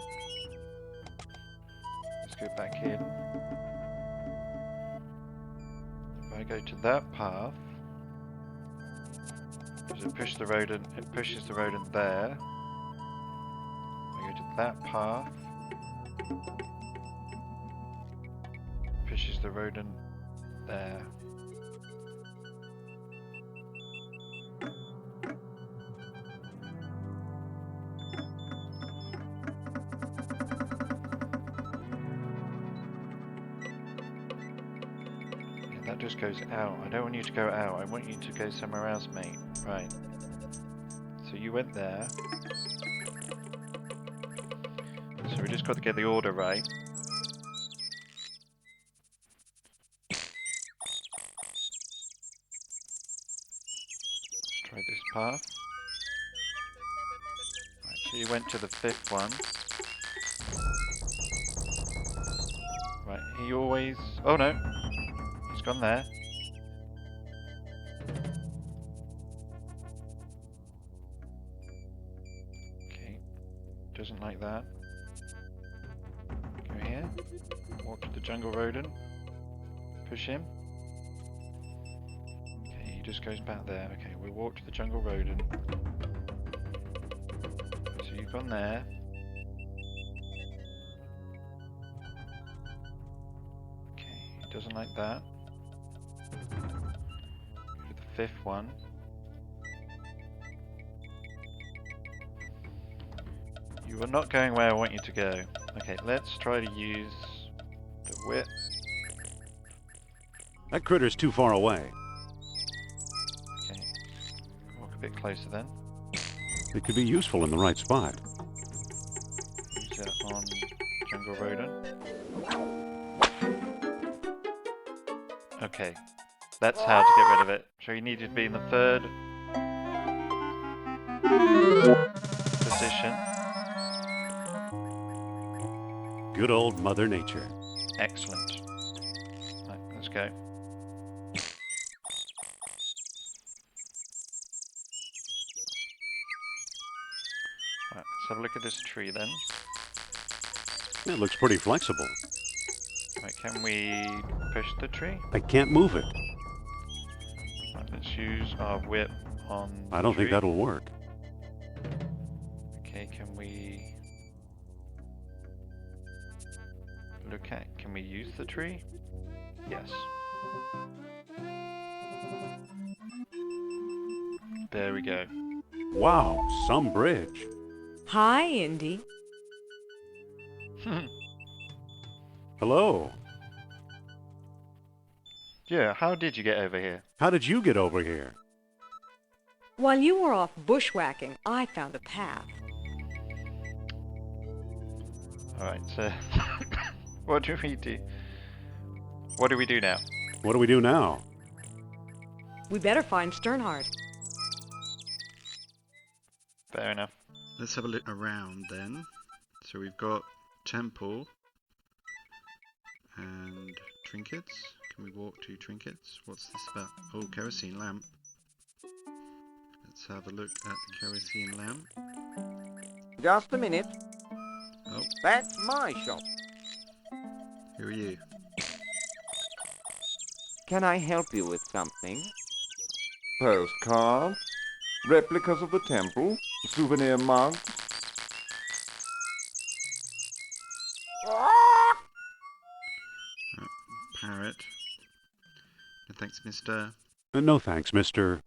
Speaker 2: Let's go back in. If I go to that path, does it push the rodent? It pushes the rodent there. I go to that path. Pushes the rodent there. That just goes out. I don't want you to go out. I want you to go somewhere else, mate. Right. So you went there. So we just got to get the order right. Let's try this path. Right, so you went to the fifth one. Right, he always... Oh no! He's gone there. Okay, doesn't like that. Go here. Walk to the jungle rodent. Push him. Okay, he just goes back there. Okay, we'll walk to the jungle rodent. So you've gone there. Okay, he doesn't like that. Go to the fifth one. You are not going where I want you to go. Okay, let's try to use the whip.
Speaker 1: That critter's too far away.
Speaker 2: Okay, walk a bit closer then.
Speaker 1: It could be useful in the right spot.
Speaker 2: Use it on jungle rodent. Okay, that's how to get rid of it. So you need to be in the third position.
Speaker 1: Good old Mother Nature.
Speaker 2: Excellent. Right, let's go. Right, let's have a look at this tree then.
Speaker 1: It looks pretty flexible.
Speaker 2: Right, can we push the tree?
Speaker 1: I can't move it.
Speaker 2: Right, let's use our whip on the
Speaker 1: I don't think
Speaker 2: tree.
Speaker 1: that'll work.
Speaker 2: Okay, can we look at, can we use the tree? Yes. There we go.
Speaker 1: Wow, some bridge.
Speaker 6: Hi, Indy.
Speaker 1: Hello.
Speaker 2: Yeah, how did you get over here?
Speaker 1: How did you get over here?
Speaker 6: While you were off bushwhacking, I found a path.
Speaker 2: Alright, so what do we do? What do we do now?
Speaker 1: What do we do now?
Speaker 6: We better find Sternhard.
Speaker 2: Fair enough. Let's have a look around then. So we've got temple and trinkets. Can we walk to trinkets? What's this about? Oh, kerosene lamp. Let's have a look at the kerosene lamp.
Speaker 8: Just a minute.
Speaker 2: Oh,
Speaker 8: That's my shop.
Speaker 2: who are you?
Speaker 8: Can I help you with something?
Speaker 10: Postcards, replicas of the temple, souvenir mugs.
Speaker 2: Parrot. No, thanks, Mr.
Speaker 1: No thanks, Mr.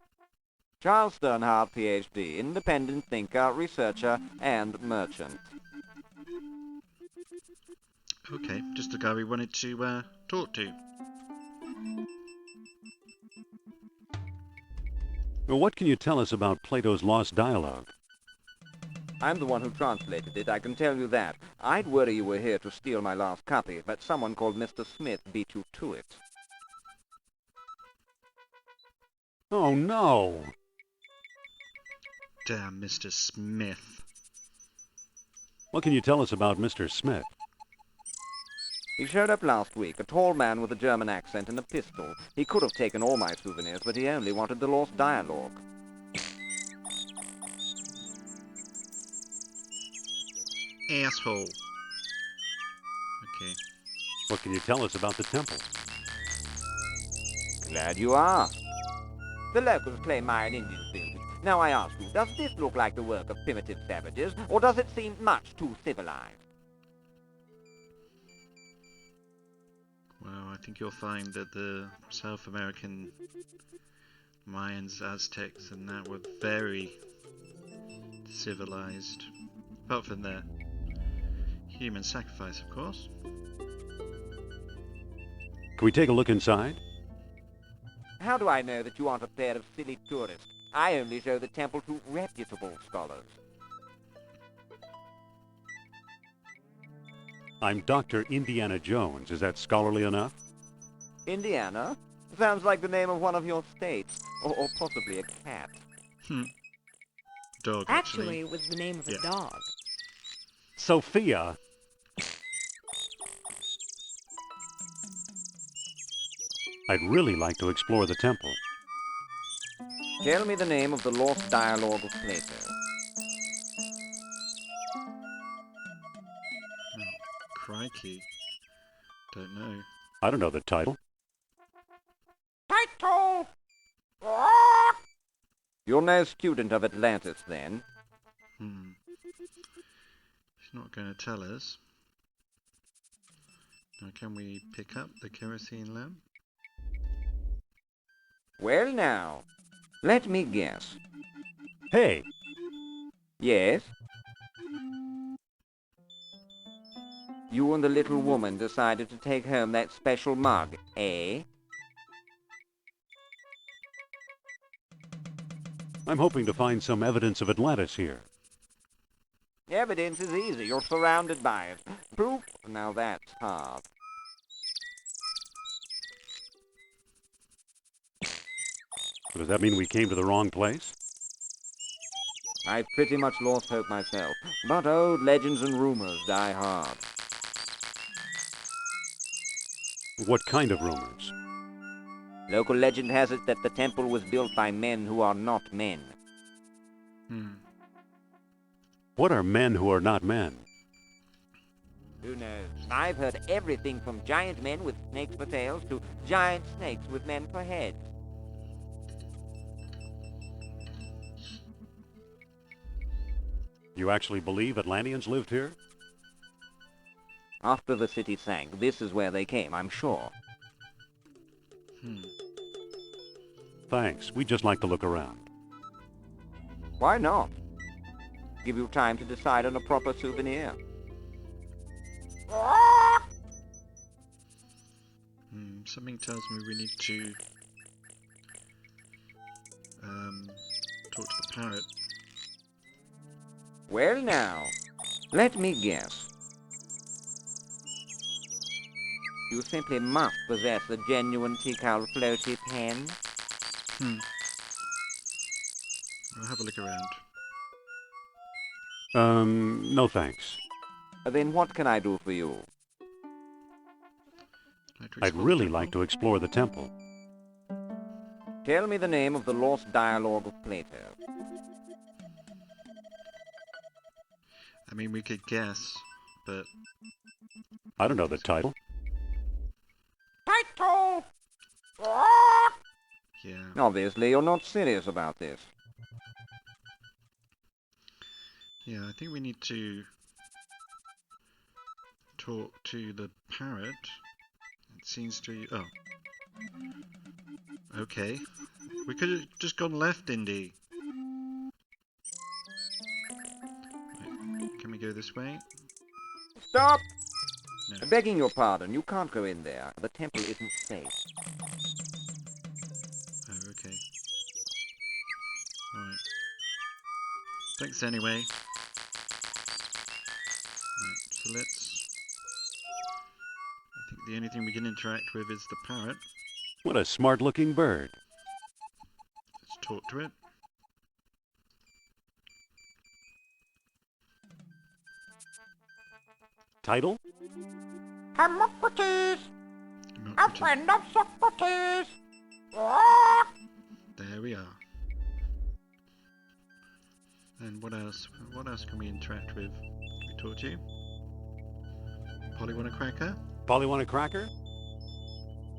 Speaker 8: Charles Sternhard, PhD, independent thinker, researcher, and merchant.
Speaker 2: Okay, just the guy we wanted to talk to.
Speaker 1: Well, what can you tell us about Plato's lost dialogue?
Speaker 8: I'm the one who translated it, I can tell you that. I'd worry you were here to steal my last copy, but someone called Mr. Smith beat you to it.
Speaker 1: Oh, no.
Speaker 2: Damn, Mr. Smith.
Speaker 1: What can you tell us about Mr. Smith?
Speaker 8: He showed up last week, a tall man with a German accent and a pistol. He could have taken all my souvenirs, but he only wanted the lost dialogue.
Speaker 2: Asshole. Okay.
Speaker 1: What can you tell us about the temple?
Speaker 8: Glad you asked. The locals claim Mayan Indians built it. Now I ask you, does this look like the work of primitive savages, or does it seem much too civilized?
Speaker 2: Well, I think you'll find that the South American Mayans, Aztecs, and that were very civilized. Apart from their human sacrifice, of course.
Speaker 1: Can we take a look inside?
Speaker 8: How do I know that you aren't a pair of silly tourists? I only show the temple to reputable scholars.
Speaker 1: I'm Dr. Indiana Jones. Is that scholarly enough?
Speaker 8: Indiana? Sounds like the name of one of your states. Or possibly a cat.
Speaker 2: Dog,
Speaker 6: Actually, it was the name of a dog.
Speaker 1: Sophia. I'd really like to explore the temple.
Speaker 8: Tell me the name of the lost dialogue of Plato.
Speaker 2: Oh, crikey. Don't know.
Speaker 1: I don't know the title.
Speaker 8: Title! You're no student of Atlantis, then?
Speaker 2: He's not going to tell us. Now, can we pick up the kerosene lamp?
Speaker 8: Well now, let me guess.
Speaker 1: Hey,
Speaker 8: Yes? You and the little woman decided to take home that special mug, eh?
Speaker 1: I'm hoping to find some evidence of Atlantis here.
Speaker 8: Evidence is easy. You're surrounded by it. Proof? Now that's hard.
Speaker 1: Does that mean we came to the wrong place?
Speaker 8: I've pretty much lost hope myself, but old legends and rumors die hard.
Speaker 1: What kind of rumors?
Speaker 8: Local legend has it that the temple was built by men who are not men.
Speaker 1: What are men who are not men?
Speaker 8: Who knows? I've heard everything from giant men with snakes for tails to giant snakes with men for heads.
Speaker 1: You actually believe Atlanteans lived here?
Speaker 8: After the city sank, this is where they came, I'm sure.
Speaker 1: Thanks. We'd just like to look around.
Speaker 8: Why not? Give you time to decide on a proper souvenir.
Speaker 2: Something tells me we need to talk to the parrot.
Speaker 8: Well now, let me guess. You simply must possess the genuine Tikal floaty pen.
Speaker 2: I'll have a look around.
Speaker 1: No thanks.
Speaker 8: Then what can I do for you?
Speaker 1: I'd really like to explore the temple.
Speaker 8: Tell me the name of the lost dialogue of Plato.
Speaker 2: I mean, we could guess, but...
Speaker 1: I don't know the title.
Speaker 8: Title!
Speaker 2: Yeah.
Speaker 8: Obviously, you're not serious about this.
Speaker 2: Yeah, I think we need to talk to the parrot. It seems to... Oh. Okay. We could have just gone left, Indy. Right. Can we go this way?
Speaker 8: Stop!
Speaker 2: No.
Speaker 8: Begging your pardon, you can't go in there. The temple isn't safe.
Speaker 2: Oh, okay. Alright. Thanks anyway. Right, so let's... I think the only thing we can interact with is the parrot.
Speaker 1: What a smart-looking bird.
Speaker 2: Let's talk to it.
Speaker 1: Title?
Speaker 8: Hippocrates! A friend of Socrates!
Speaker 2: There we are. And what else? What else can we interact with? Can we talk to you? Polly want a cracker?
Speaker 1: Polly want a cracker?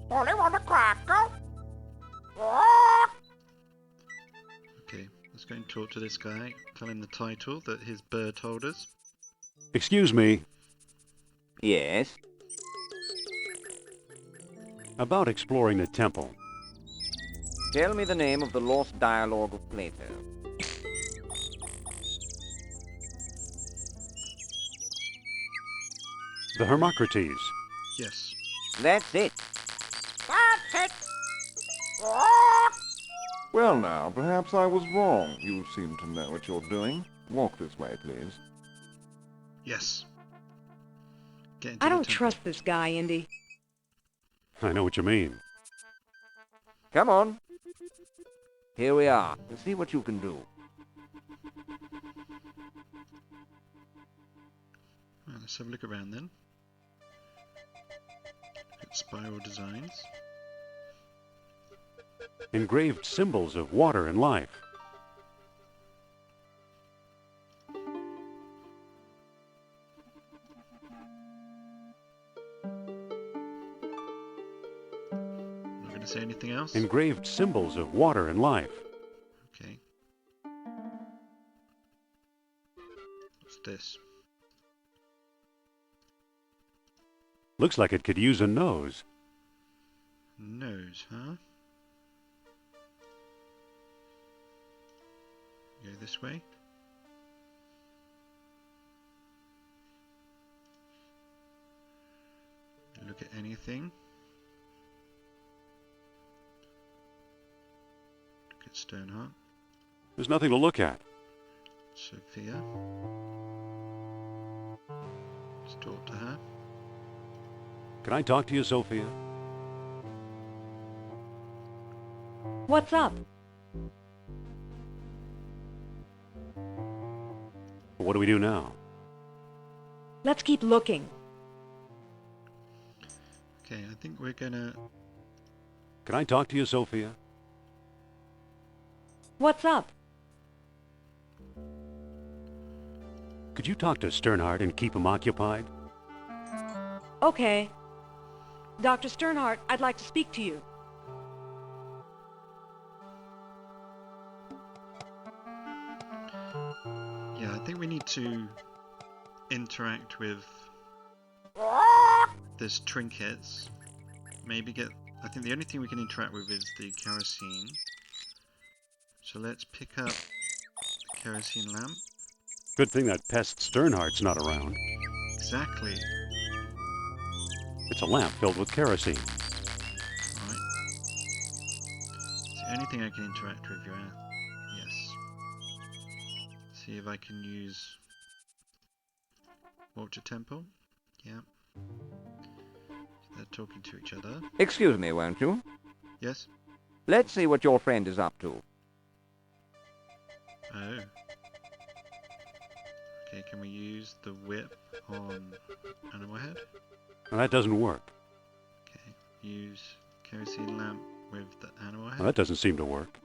Speaker 8: Polly want a cracker?
Speaker 2: Okay, let's go and talk to this guy. Tell him the title that his bird told us.
Speaker 1: Excuse me.
Speaker 8: Yes?
Speaker 1: About exploring the temple.
Speaker 8: Tell me the name of the lost dialogue of Plato.
Speaker 1: The Hermocrates.
Speaker 2: Yes.
Speaker 8: That's it. That's it!
Speaker 10: Well now, perhaps I was wrong. You seem to know what you're doing. Walk this way, please.
Speaker 2: Yes. Get into
Speaker 6: I
Speaker 2: the
Speaker 6: don't
Speaker 2: temple.
Speaker 6: trust this guy, Indy.
Speaker 1: I know what you mean.
Speaker 8: Come on. Here we are. See what you can do.
Speaker 2: Well, let's have a look around then. Look at spiral designs.
Speaker 1: Engraved symbols of water and life.
Speaker 2: Not going to say anything else?
Speaker 1: Engraved symbols of water and life.
Speaker 2: Okay. What's this?
Speaker 1: Looks like it could use a nose.
Speaker 2: Nose, huh? Go this way. Look at anything. Look at Stoneheart.
Speaker 1: There's nothing to look at.
Speaker 2: Sophia. Let's talk to her.
Speaker 1: Can I talk to you, Sophia?
Speaker 6: What's up?
Speaker 1: What do we do now?
Speaker 6: Let's keep looking.
Speaker 2: Okay, I think we're gonna...
Speaker 1: Can I talk to you, Sophia?
Speaker 6: What's up?
Speaker 1: Could you talk to Sternhardt and keep him occupied?
Speaker 6: Okay. Dr. Sternhardt, I'd like to speak to you.
Speaker 2: Yeah, I think we need to interact with this trinkets. Maybe get... I think the only thing we can interact with is the kerosene. So let's pick up the kerosene lamp.
Speaker 1: Good thing that pest Sternhardt's not around.
Speaker 2: Exactly.
Speaker 1: It's a lamp filled with kerosene.
Speaker 2: Right. It's the only thing I can interact with, Joanne. Yes. See if I can use Water Temple. Yeah. They're talking to each other.
Speaker 8: Excuse me, won't you?
Speaker 2: Yes?
Speaker 8: Let's see what your friend is up to.
Speaker 2: Oh. Okay, can we use the whip on Animal Head?
Speaker 1: Well, that doesn't work.
Speaker 2: Okay, use kerosene lamp with the Animal Head.
Speaker 1: Well, that doesn't seem to work.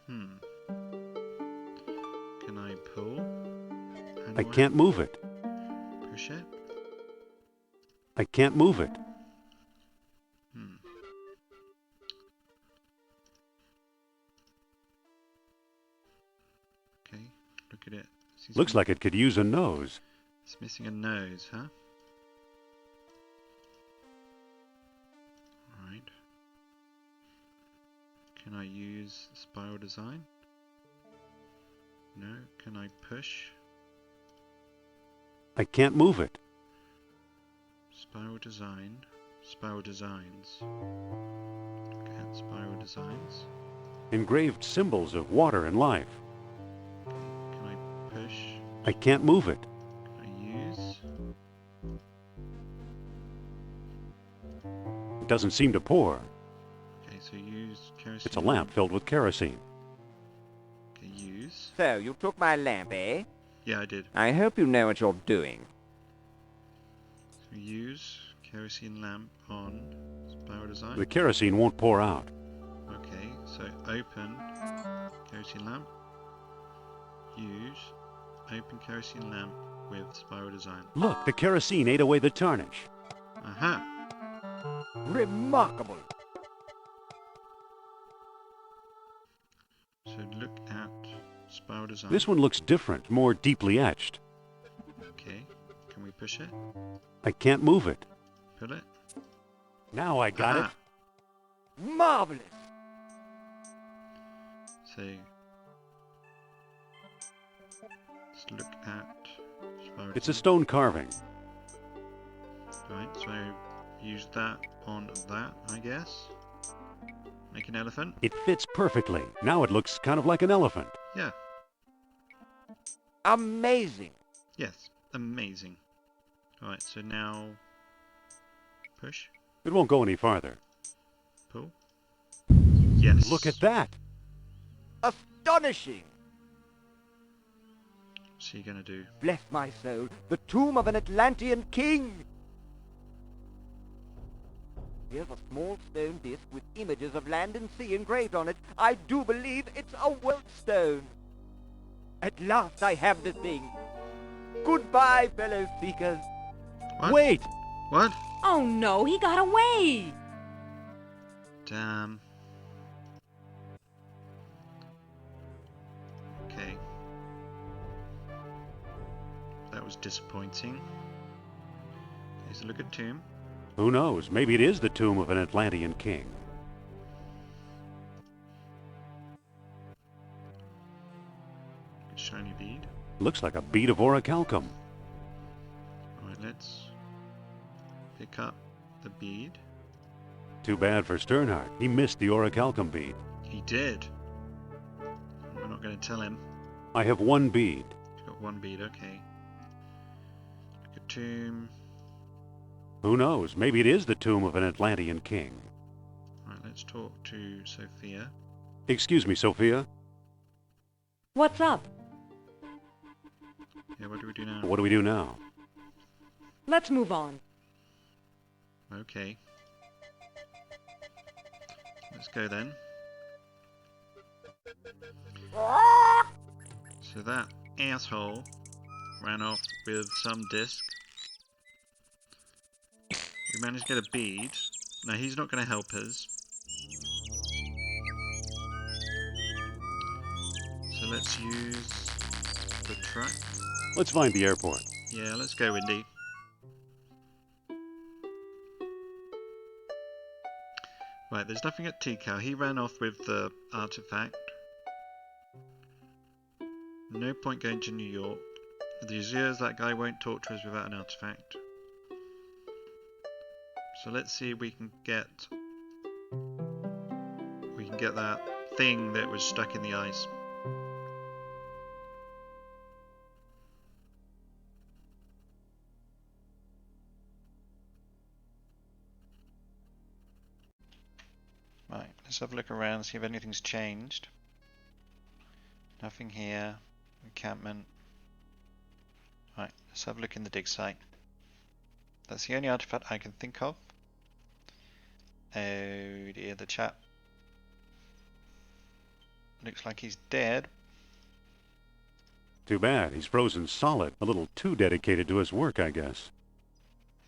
Speaker 2: Can I pull?
Speaker 1: I can't move it.
Speaker 2: Push it?
Speaker 1: I can't move it.
Speaker 2: Okay, look at it.
Speaker 1: Looks like it could use a nose.
Speaker 2: It's missing a nose, huh? Alright. Can I use spiral design? No. Can I push?
Speaker 1: I can't move it.
Speaker 2: Spiral design. Spiral designs. Look at spiral designs.
Speaker 1: Engraved symbols of water and life.
Speaker 2: Can I push?
Speaker 1: I can't move it.
Speaker 2: Can I use?
Speaker 1: It doesn't seem to pour.
Speaker 2: Okay, so use kerosene.
Speaker 1: It's a lamp filled with kerosene.
Speaker 2: Okay, use.
Speaker 8: So, you took my lamp, eh?
Speaker 2: Yeah, I did.
Speaker 8: I hope you know what you're doing.
Speaker 2: So use kerosene lamp on spiral design.
Speaker 1: The kerosene won't pour out.
Speaker 2: Okay, so open kerosene lamp. Use open kerosene lamp with spiral design.
Speaker 1: Look, the kerosene ate away the tarnish.
Speaker 2: Aha!
Speaker 8: Remarkable.
Speaker 2: So look at spiral design.
Speaker 1: This one looks different, more deeply etched.
Speaker 2: Okay, can we push it?
Speaker 1: I can't move it.
Speaker 2: Pull it?
Speaker 1: Now I got
Speaker 2: Aha.
Speaker 1: it.
Speaker 8: Marvelous.
Speaker 2: So let's look at spiral
Speaker 1: It's a
Speaker 2: design.
Speaker 1: stone carving.
Speaker 2: Right, so use that on that, I guess. Make an elephant?
Speaker 1: It fits perfectly. Now it looks kind of like an elephant.
Speaker 2: Yeah.
Speaker 8: Amazing.
Speaker 2: Yes. Amazing. Alright, so now push,
Speaker 1: It won't go any farther.
Speaker 2: pull. Yes.
Speaker 1: Look at that.
Speaker 8: Astonishing.
Speaker 2: What's he gonna do?
Speaker 8: Bless my soul, the tomb of an Atlantean king. Here's a small stone disc with images of land and sea engraved on it. I do believe it's a world stone. At last I have the thing. Goodbye, fellow seekers.
Speaker 2: What?
Speaker 1: Wait!
Speaker 2: What?
Speaker 5: Oh no, he got away!
Speaker 2: Damn. Okay. That was disappointing. Okay, so look at tomb.
Speaker 1: Who knows? Maybe it is the tomb of an Atlantean king.
Speaker 2: Shiny bead.
Speaker 1: Looks like a bead of orichalcum.
Speaker 2: Alright, let's pick up the bead.
Speaker 1: Too bad for Sternhardt. He missed the orichalcum bead.
Speaker 2: He did. not going to tell him.
Speaker 1: I have one bead.
Speaker 2: He's got one bead, okay. A tomb.
Speaker 1: Who knows? Maybe it is the tomb of an Atlantean king.
Speaker 2: Right, let's talk to Sophia.
Speaker 1: Excuse me, Sophia.
Speaker 6: What's up?
Speaker 2: Yeah, what do we do now?
Speaker 1: What do we do now?
Speaker 6: Let's move on.
Speaker 2: Okay. Let's go then. So that asshole ran off with some disc. We managed to get a bead. Now he's not going to help us. So let's use the truck.
Speaker 1: Let's find the airport.
Speaker 2: Yeah, let's go, Indy. Right, there's nothing at Tikal. He ran off with the artifact. No point going to New York. The Azures, that guy won't talk to us without an artifact. So let's see if we can get that thing that was stuck in the ice. Right, let's have a look around, see if anything's changed. Nothing here. Encampment. Right, let's have a look in the dig site. That's the only artifact I can think of. Oh dear, the chap. Looks like he's dead.
Speaker 1: Too bad. He's frozen solid. A little too dedicated to his work, I guess.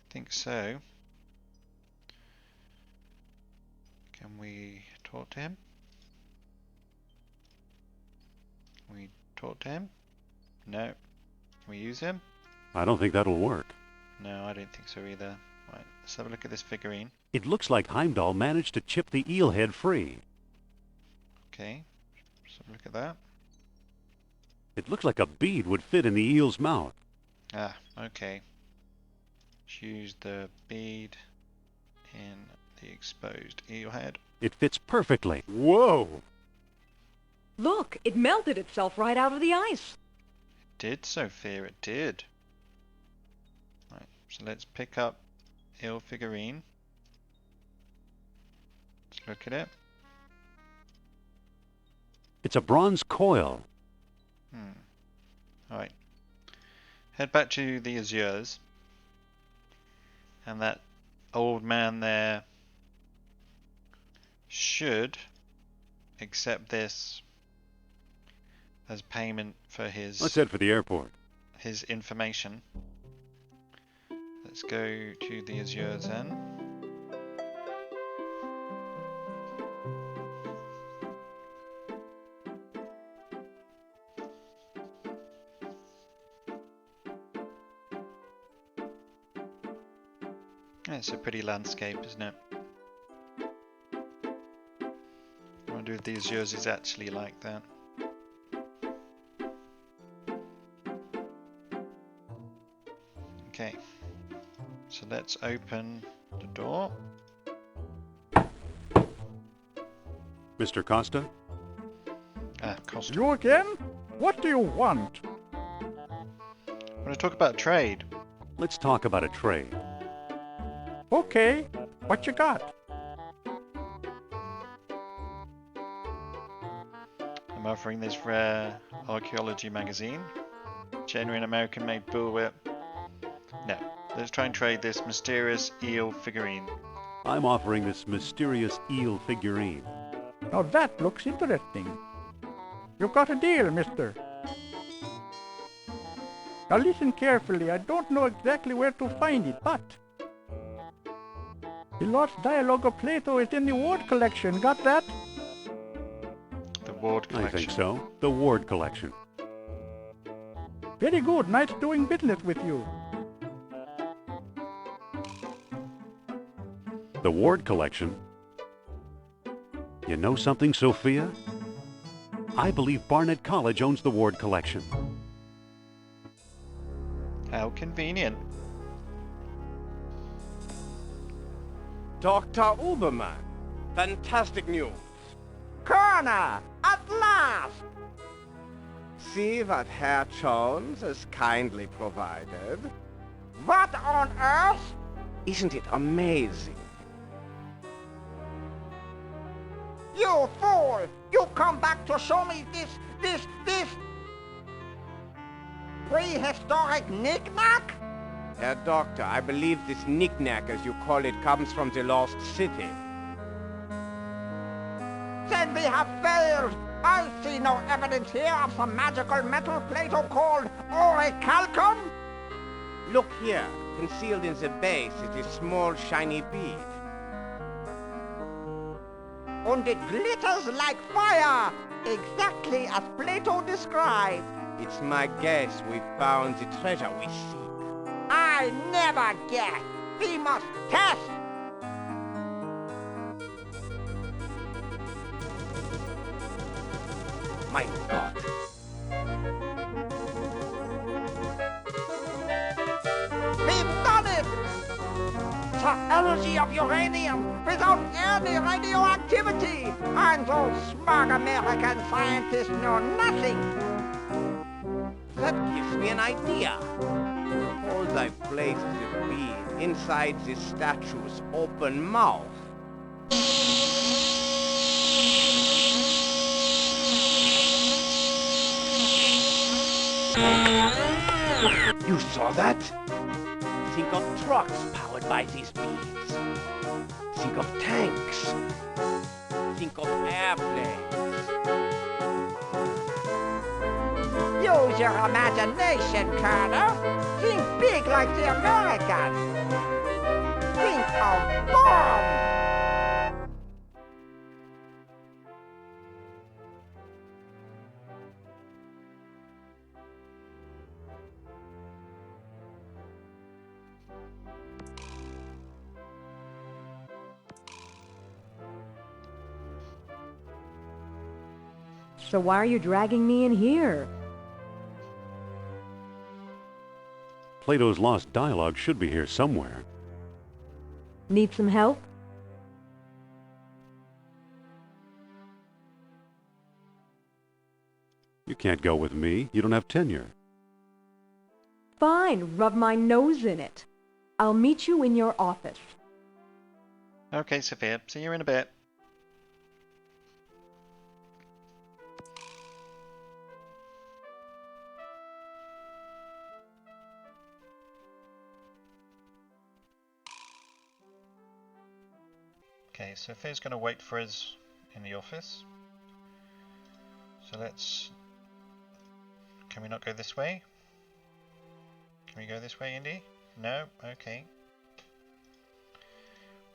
Speaker 2: I think so. Can we talk to him? Can we talk to him? No. Can we use him?
Speaker 1: I don't think that'll work.
Speaker 2: No, I don't think so either. Right, let's have a look at this figurine.
Speaker 1: It looks like Heimdall managed to chip the eel head free.
Speaker 2: Okay, let's have a look at that.
Speaker 1: It looks like a bead would fit in the eel's mouth.
Speaker 2: Ah, okay. Let's use the bead in the exposed eel head.
Speaker 1: It fits perfectly. Whoa!
Speaker 6: Look, it melted itself right out of the ice.
Speaker 2: It did, Sophia, it did. Right, so let's pick up eel figurine. Let's look at it.
Speaker 1: It's a bronze coil.
Speaker 2: Alright. Head back to the Azures. And that old man there should accept this as payment for his...
Speaker 1: Let's head for the airport.
Speaker 2: ...his information. Let's go to the Azures then. It's a pretty landscape, isn't it? I wonder if the Azures is actually like that. Okay, so let's open the door.
Speaker 1: Mr. Costa?
Speaker 2: Ah, Costa.
Speaker 9: You again? What do you want?
Speaker 2: I want to talk about trade.
Speaker 1: Let's talk about a trade.
Speaker 9: Okay, what you got?
Speaker 2: I'm offering this rare archaeology magazine. Genuine American-made bullwhip. No, let's try and trade this mysterious eel figurine.
Speaker 1: I'm offering this mysterious eel figurine.
Speaker 9: Now that looks interesting. You've got a deal, mister. Now listen carefully. I don't know exactly where to find it, but the lost dialogue of Plato is in the Ward collection. Got that?
Speaker 2: The Ward collection.
Speaker 1: I think so. The Ward collection.
Speaker 9: Very good. Nice doing business with you.
Speaker 1: The Ward collection? You know something, Sophia? I believe Barnet College owns the Ward collection.
Speaker 2: How convenient.
Speaker 7: Dr. Uberman, fantastic news.
Speaker 8: Colonel, at last!
Speaker 7: see what Herr Jones has kindly provided?
Speaker 8: What on earth?
Speaker 7: Isn't it amazing?
Speaker 8: You fool! You come back to show me this prehistoric knick-knack?
Speaker 7: Herr Doctor, I believe this knick-knack, as you call it, comes from the lost city.
Speaker 8: Then we have failed! I see no evidence here of some magical metal Plato called orichalcum!
Speaker 7: Look here, concealed in the base is a small shiny bead.
Speaker 8: And it glitters like fire, exactly as Plato described.
Speaker 7: It's my guess we found the treasure we seek.
Speaker 8: I never guess. We must test.
Speaker 7: My God.
Speaker 8: We've done it! The energy of uranium without any radioactivity! And those smug American scientists know nothing!
Speaker 7: That gives me an idea. Suppose I place the bead inside the statue's open mouth. You saw that? Think of trucks powered by these beads. Think of tanks. Think of airplanes.
Speaker 8: Use your imagination, Colonel. Think big like the Americans. Think of bombs.
Speaker 6: So why are you dragging me in here?
Speaker 1: Plato's lost dialogue should be here somewhere.
Speaker 6: Need some help?
Speaker 1: You can't go with me. You don't have tenure.
Speaker 6: Fine, rub my nose in it. I'll meet you in your office.
Speaker 2: Okay, Sophia. See you in a bit. Okay, Sophia's going to wait for us in the office. So let's... Can we not go this way? Can we go this way, Indy? No? Okay.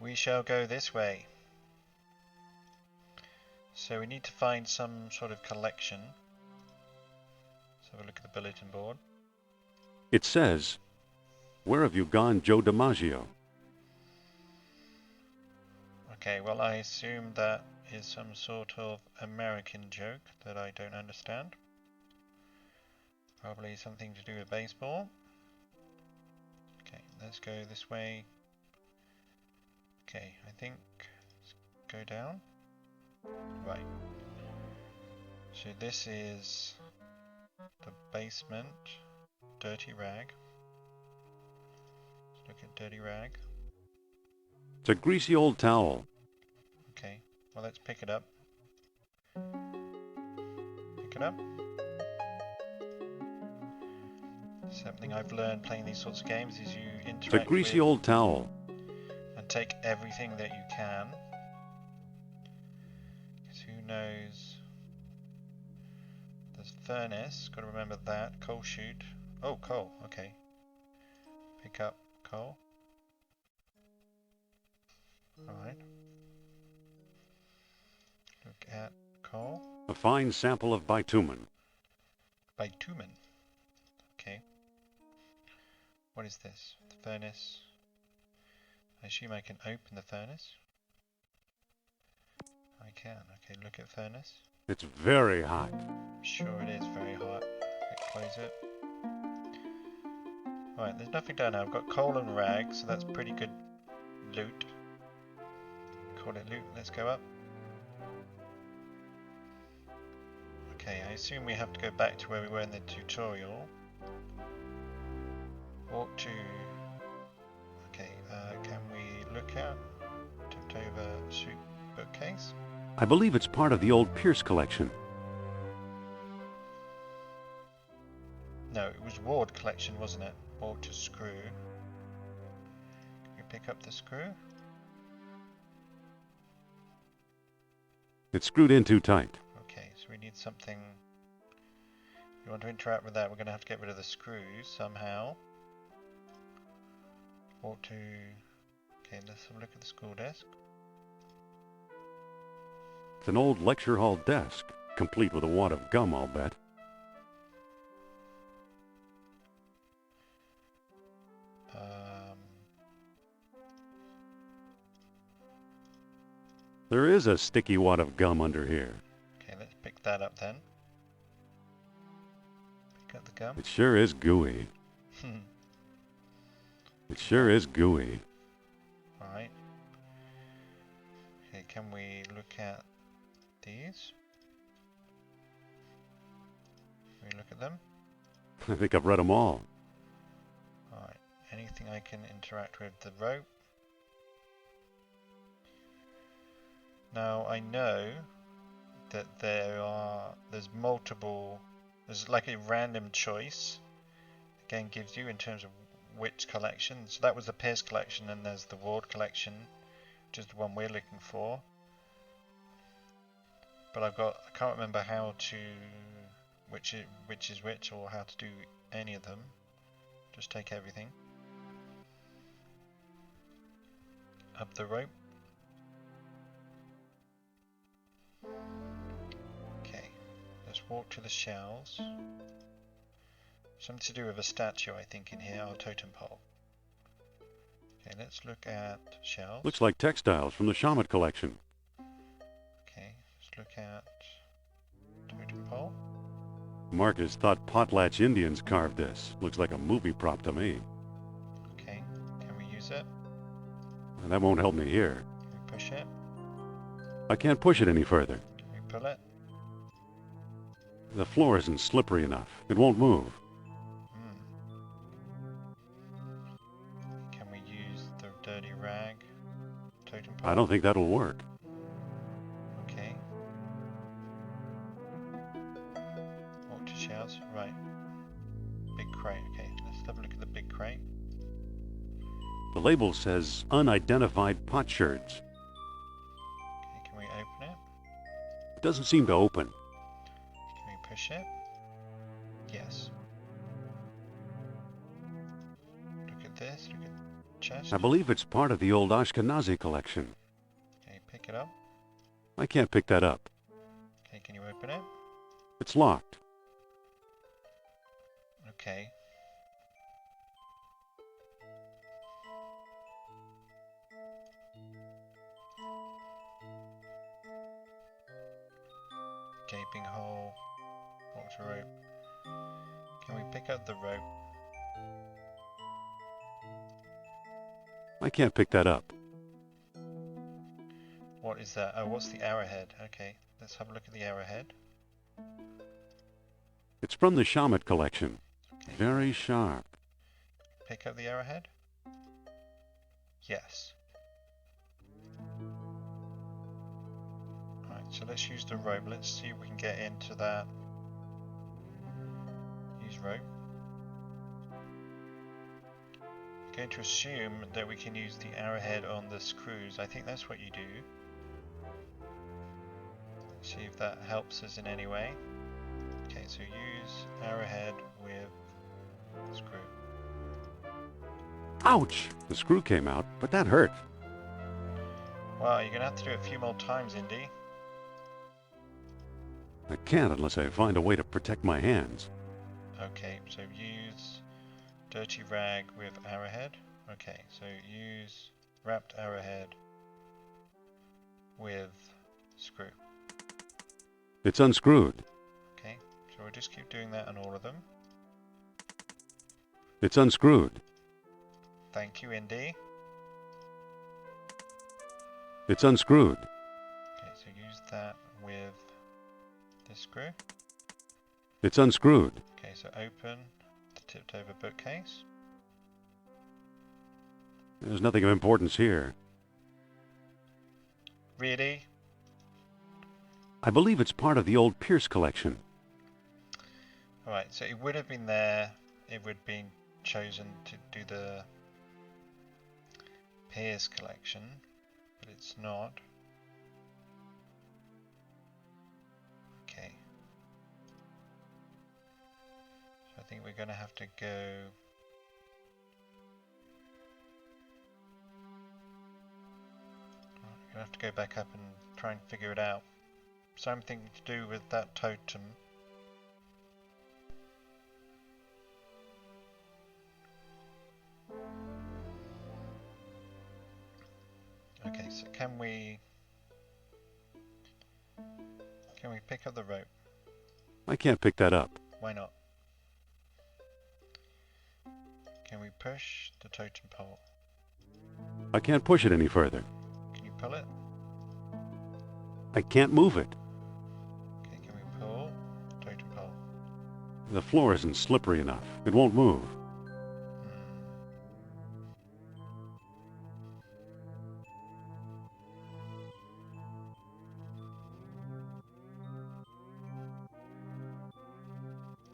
Speaker 2: We shall go this way. So we need to find some sort of collection. Let's have a look at the bulletin board.
Speaker 1: It says, "Where have you gone, Joe DiMaggio?"
Speaker 2: Okay, well I assume that is some sort of American joke that I don't understand. Probably something to do with baseball. Okay, let's go this way. Okay, I think let's go down. Right. So this is the basement. Dirty rag. Let's look at dirty rag.
Speaker 1: It's a greasy old towel.
Speaker 2: Okay, well let's pick it up. Pick it up. Something I've learned playing these sorts of games is you interact
Speaker 1: It's a greasy old towel.
Speaker 2: and take everything that you can. Because who knows? There's furnace, got to remember that. Coal chute. Oh, coal, okay. Pick up coal. Alright. Look at coal.
Speaker 1: A fine sample of bitumen.
Speaker 2: Bitumen. Okay. What is this? The furnace. I assume I can open the furnace. I can. Okay, look at furnace.
Speaker 1: It's very hot.
Speaker 2: I'm sure it is very hot. Let's close it. Right, there's nothing down now. I've got coal and rag, so that's pretty good loot. Call it loot. Let's go up. Okay, Okay, I assume we have to go back to where we were in the tutorial. Walk to... Okay, can we look at? Tipped over soup bookcase?
Speaker 1: I believe it's part of the old Pierce collection.
Speaker 2: No, it was Ward collection, wasn't it? Walk to screw. Can we pick up the screw?
Speaker 1: It's screwed in too tight.
Speaker 2: Okay, so we need something... If you want to interact with that, we're going to have to get rid of the screws somehow. Walk to... Okay, let's have a look at the school desk.
Speaker 1: It's an old lecture hall desk, complete with a wad of gum, I'll bet. There is a sticky wad of gum under here.
Speaker 2: Okay, let's pick that up then. Pick up the gum.
Speaker 1: It sure is gooey. It sure is gooey.
Speaker 2: Alright. Okay, can we look at these? Can we look at them?
Speaker 1: I think I've read them all.
Speaker 2: Alright, anything I can interact with? The rope? Now I know that there's multiple, there's like a random choice, again gives you in terms of which collection. So that was the Pierce collection, and there's the Ward collection, which is the one we're looking for. But I can't remember how to, which is which, or how to do any of them. Just take everything. Up the rope. Okay, let's walk to the shelves. Something to do with a statue, I think, in here, or totem pole. Okay, let's look at shelves.
Speaker 1: Looks like textiles from the Shaman collection.
Speaker 2: Okay, let's look at totem pole.
Speaker 1: Marcus thought Potlatch Indians carved this. Looks like a movie prop to me.
Speaker 2: Okay, can we use it?
Speaker 1: And that won't help me here.
Speaker 2: Can we push it?
Speaker 1: I can't push it any further.
Speaker 2: Can we pull it?
Speaker 1: The floor isn't slippery enough. It won't move.
Speaker 2: Can we use the dirty rag totem pole?
Speaker 1: I don't think that'll work.
Speaker 2: Okay. Walk to shelves. Right. Big crate. Okay, let's have a look at the big crate.
Speaker 1: The label says unidentified potsherds.
Speaker 2: Okay, can we open it?
Speaker 1: It doesn't seem to open.
Speaker 2: Can we push it? Yes. Look at this. Look at chest.
Speaker 1: I believe it's part of the old Ashkenazi collection.
Speaker 2: Okay, pick it up.
Speaker 1: I can't pick that up.
Speaker 2: Okay, can you open it?
Speaker 1: It's locked.
Speaker 2: Okay. Gaping hole. Water rope. Can we pick up the rope?
Speaker 1: I can't pick that up.
Speaker 2: What is that? Oh, what's the arrowhead? Okay, let's have a look at the arrowhead.
Speaker 1: It's from the Shaman collection.
Speaker 2: Okay.
Speaker 1: Very sharp.
Speaker 2: Pick up the arrowhead? Yes. Right, so let's use the rope. Let's see if we can get into that. Use rope. I'm going to assume that we can use the arrowhead on the screws. I think that's what you do. See if that helps us in any way. Okay, so use arrowhead with screw.
Speaker 1: Ouch! The screw came out, but that hurt.
Speaker 2: Wow, you're going to have to do it a few more times, Indy.
Speaker 1: I can't unless I find a way to protect my hands.
Speaker 2: Okay, so use dirty rag with arrowhead. Okay, so use wrapped arrowhead with screw.
Speaker 1: It's unscrewed.
Speaker 2: Okay, so we'll just keep doing that on all of them.
Speaker 1: It's unscrewed.
Speaker 2: Thank you, Indy.
Speaker 1: It's unscrewed.
Speaker 2: Okay, so use that with this screw.
Speaker 1: It's unscrewed.
Speaker 2: Okay, so open the tipped over bookcase.
Speaker 1: There's nothing of importance here.
Speaker 2: Really?
Speaker 1: I believe it's part of the old Pierce collection.
Speaker 2: Alright, so it would have been there. It would have been chosen to do the Pierce collection, but it's not. Okay. So I think we're going to have to go... We're going to have to go back up and try and figure it out. Something to do with that totem. Okay, so can we pick up the rope?
Speaker 1: I can't pick that up.
Speaker 2: Why not? Can we push the totem pole?
Speaker 1: I can't push it any further.
Speaker 2: Can you pull it?
Speaker 1: I can't move it.
Speaker 2: Okay, can we pull totem pole?
Speaker 1: The floor isn't slippery enough. It won't move.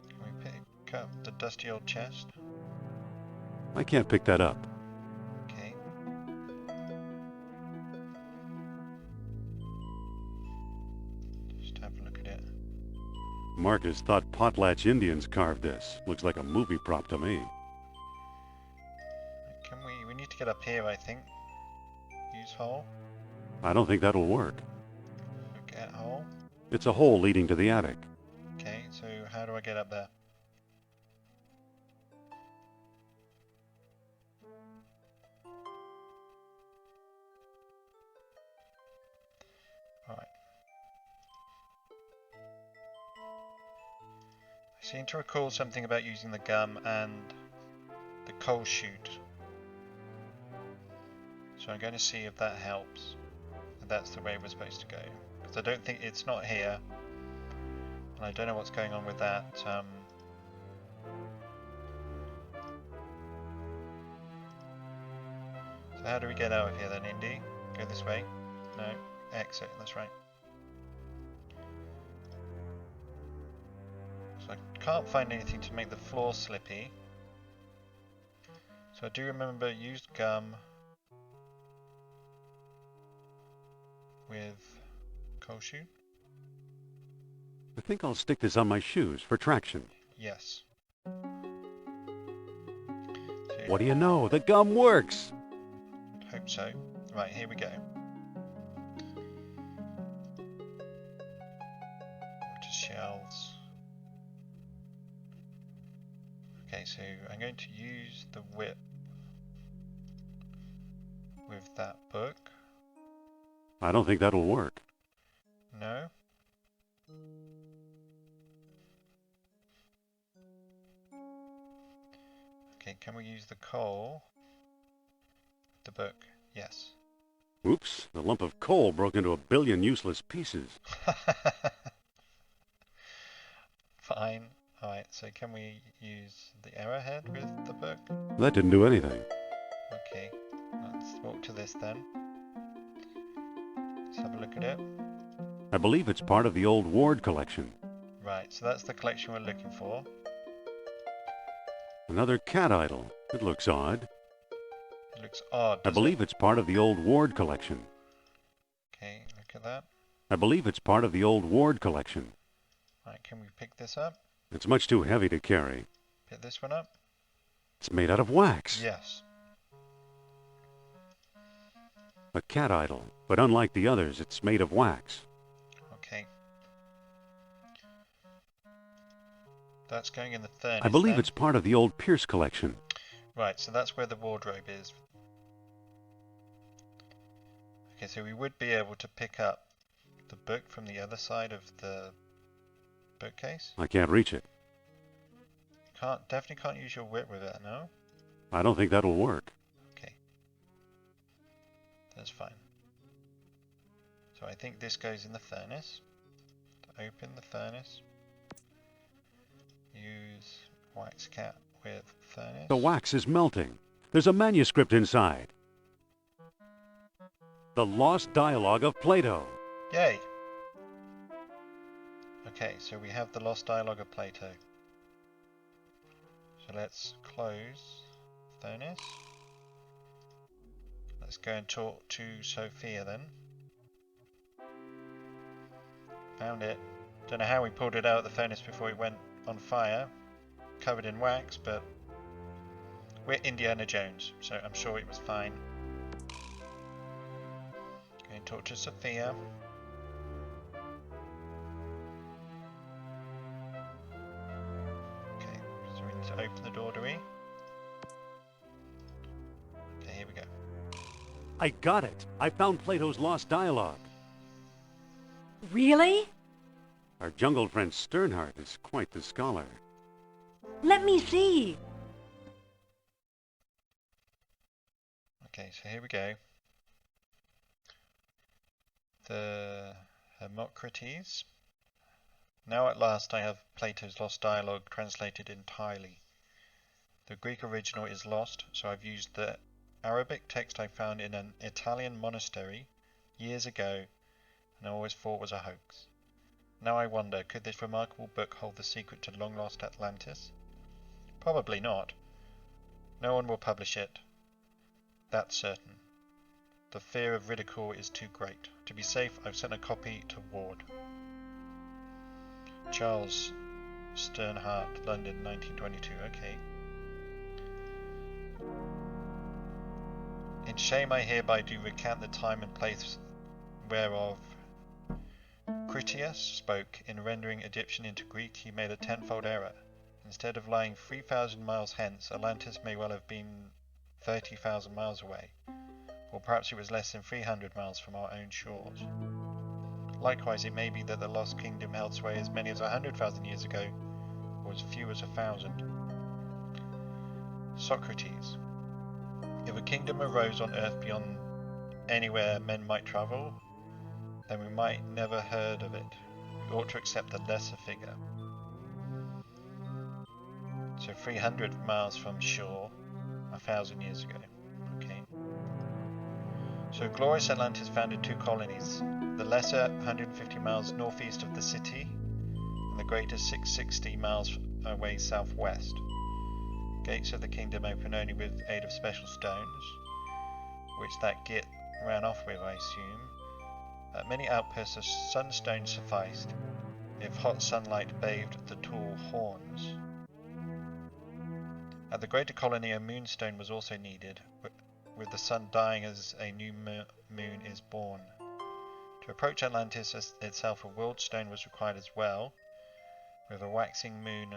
Speaker 2: Can we pick up the dusty old chest?
Speaker 1: I can't pick that up.
Speaker 2: Okay. Just have a look at it.
Speaker 1: Marcus thought Potlatch Indians carved this. Looks like a movie prop to me.
Speaker 2: Can we need to get up here, I think. Use hole.
Speaker 1: I don't think that'll work.
Speaker 2: Look at hole.
Speaker 1: It's a hole leading to the attic.
Speaker 2: Okay, so how do I get up there? Alright. I seem to recall something about using the gum and the coal chute. So I'm going to see if that helps. If that's the way we're supposed to go. Because I don't think it's not here. And I don't know what's going on with that. So how do we get out of here then, Indy? Go this way? No. Exit, that's right. So I can't find anything to make the floor slippy. So I do remember used gum with coal chute.
Speaker 1: I think I'll stick this on my shoes for traction.
Speaker 2: Yes.
Speaker 1: What do you know? The gum works!
Speaker 2: Hope so. Right, here we go. Water shelves. Okay, so I'm going to use the whip with that book.
Speaker 1: I don't think that'll work.
Speaker 2: No? Okay, can we use the coal? The book, yes.
Speaker 1: Oops, the lump of coal broke into a billion useless pieces.
Speaker 2: Fine. Alright, so can we use the arrowhead with the book?
Speaker 1: That didn't do anything.
Speaker 2: Okay, let's walk to this then. Let's have a look at it.
Speaker 1: I believe it's part of the old Ward collection.
Speaker 2: Right, so that's the collection we're looking for.
Speaker 1: Another cat idol. It looks odd.
Speaker 2: It looks odd.
Speaker 1: I believe it's part of the old Ward collection.
Speaker 2: Okay, look at that.
Speaker 1: I believe it's part of the old Ward collection.
Speaker 2: Right, can we pick this up?
Speaker 1: It's much too heavy to carry.
Speaker 2: Pick this one up?
Speaker 1: It's made out of wax.
Speaker 2: Yes.
Speaker 1: A cat idol, but unlike the others, it's made of wax.
Speaker 2: Okay. That's going in the furnace.
Speaker 1: I believe
Speaker 2: then.
Speaker 1: it's part of the old Pierce collection.
Speaker 2: Right, so that's where the wardrobe is. Okay, so we would be able to pick up the book from the other side of the bookcase.
Speaker 1: I can't reach it.
Speaker 2: Definitely can't use your whip with it, no?
Speaker 1: I don't think that'll work.
Speaker 2: Okay. That's fine. So I think this goes in the furnace. To open the furnace. wax cat with furnace.
Speaker 1: The wax is melting. There's a manuscript inside. The Lost Dialogue of Plato.
Speaker 2: Yay! Okay, so we have the Lost Dialogue of Plato. So let's close furnace. Let's go and talk to Sophia then. Found it. Don't know how we pulled it out of the furnace before it went on fire. Covered in wax, but we're Indiana Jones, so I'm sure it was fine. Go and talk to Sophia. Okay, so we need to open the door, do we? Okay, here we go.
Speaker 1: I got it. I found Plato's Lost Dialogue.
Speaker 6: Really?
Speaker 1: Our jungle friend Sternhardt is quite the scholar.
Speaker 6: Let me see.
Speaker 2: Okay, so here we go. The Hermocrates. Now at last I have Plato's Lost Dialogue translated entirely. The Greek original is lost, so I've used the Arabic text I found in an Italian monastery years ago and I always thought was a hoax. Now I wonder, could this remarkable book hold the secret to long-lost Atlantis? Probably not. No one will publish it. That's certain. The fear of ridicule is too great. To be safe, I've sent a copy to Ward. Charles Sternhardt, London, 1922. Okay. In shame I hereby do recant the time and place whereof Critias spoke. In rendering Egyptian into Greek, he made a tenfold error. Instead of lying 3,000 miles hence, Atlantis may well have been 30,000 miles away, or perhaps it was less than 300 miles from our own shores. Likewise, it may be that the lost kingdom held sway as many as 100,000 years ago, or as few as 1,000. Socrates. If a kingdom arose on earth beyond anywhere men might travel, then we might never heard of it. We ought to accept the lesser figure. So 300 miles from shore, 1,000 years ago. Okay. So glorious Atlantis founded two colonies, the lesser 150 miles northeast of the city, and the greater 660 miles away southwest. Gates of the kingdom open only with aid of special stones, which that git ran off with, I assume. At many outposts of sunstone sufficed, if hot sunlight bathed the tall horns. At the greater colony a moonstone was also needed, with the sun dying as a new moon is born. To approach Atlantis itself a world stone was required as well. With a waxing moon,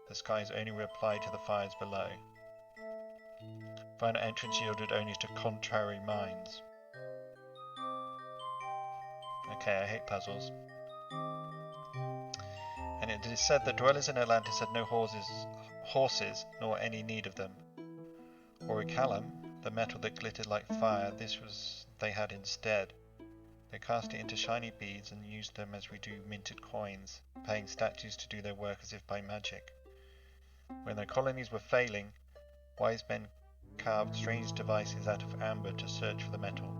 Speaker 2: the skies only replied to the fires below. Final entrance yielded only to contrary minds. Okay, I hate puzzles. And it is said that dwellers in Atlantis had no horses, nor any need of them. Orichalcum, the metal that glittered like fire, this was they had instead. They cast it into shiny beads and used them as we do minted coins, paying statues to do their work as if by magic. When their colonies were failing, wise men carved strange devices out of amber to search for the metal.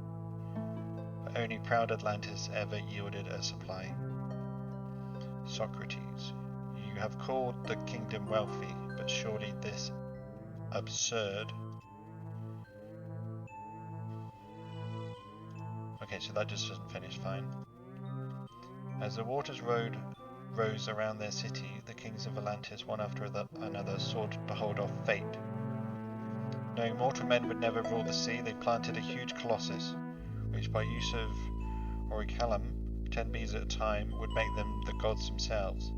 Speaker 2: But only proud Atlantis ever yielded a supply. Socrates, you have called the kingdom wealthy, but surely this absurd. Okay, so that just doesn't finish fine. As the waters rose around their city, the kings of Atlantis, one after another, sought to hold off fate. Knowing mortal men would never rule the sea, they planted a huge colossus, which by use of orichalcum, 10 bees at a time, would make them the gods themselves.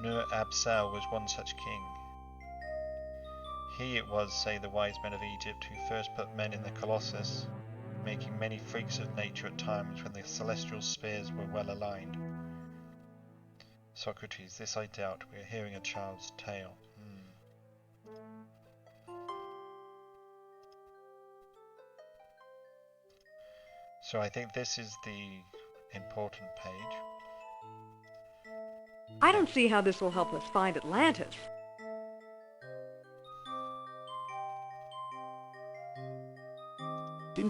Speaker 2: Nur-Absal was one such king. He it was, say the wise men of Egypt, who first put men in the colossus, making many freaks of nature at times when the celestial spheres were well aligned. Socrates, this I doubt, we are hearing a child's tale. So I think this is the important page.
Speaker 6: I don't see how this will help us find Atlantis.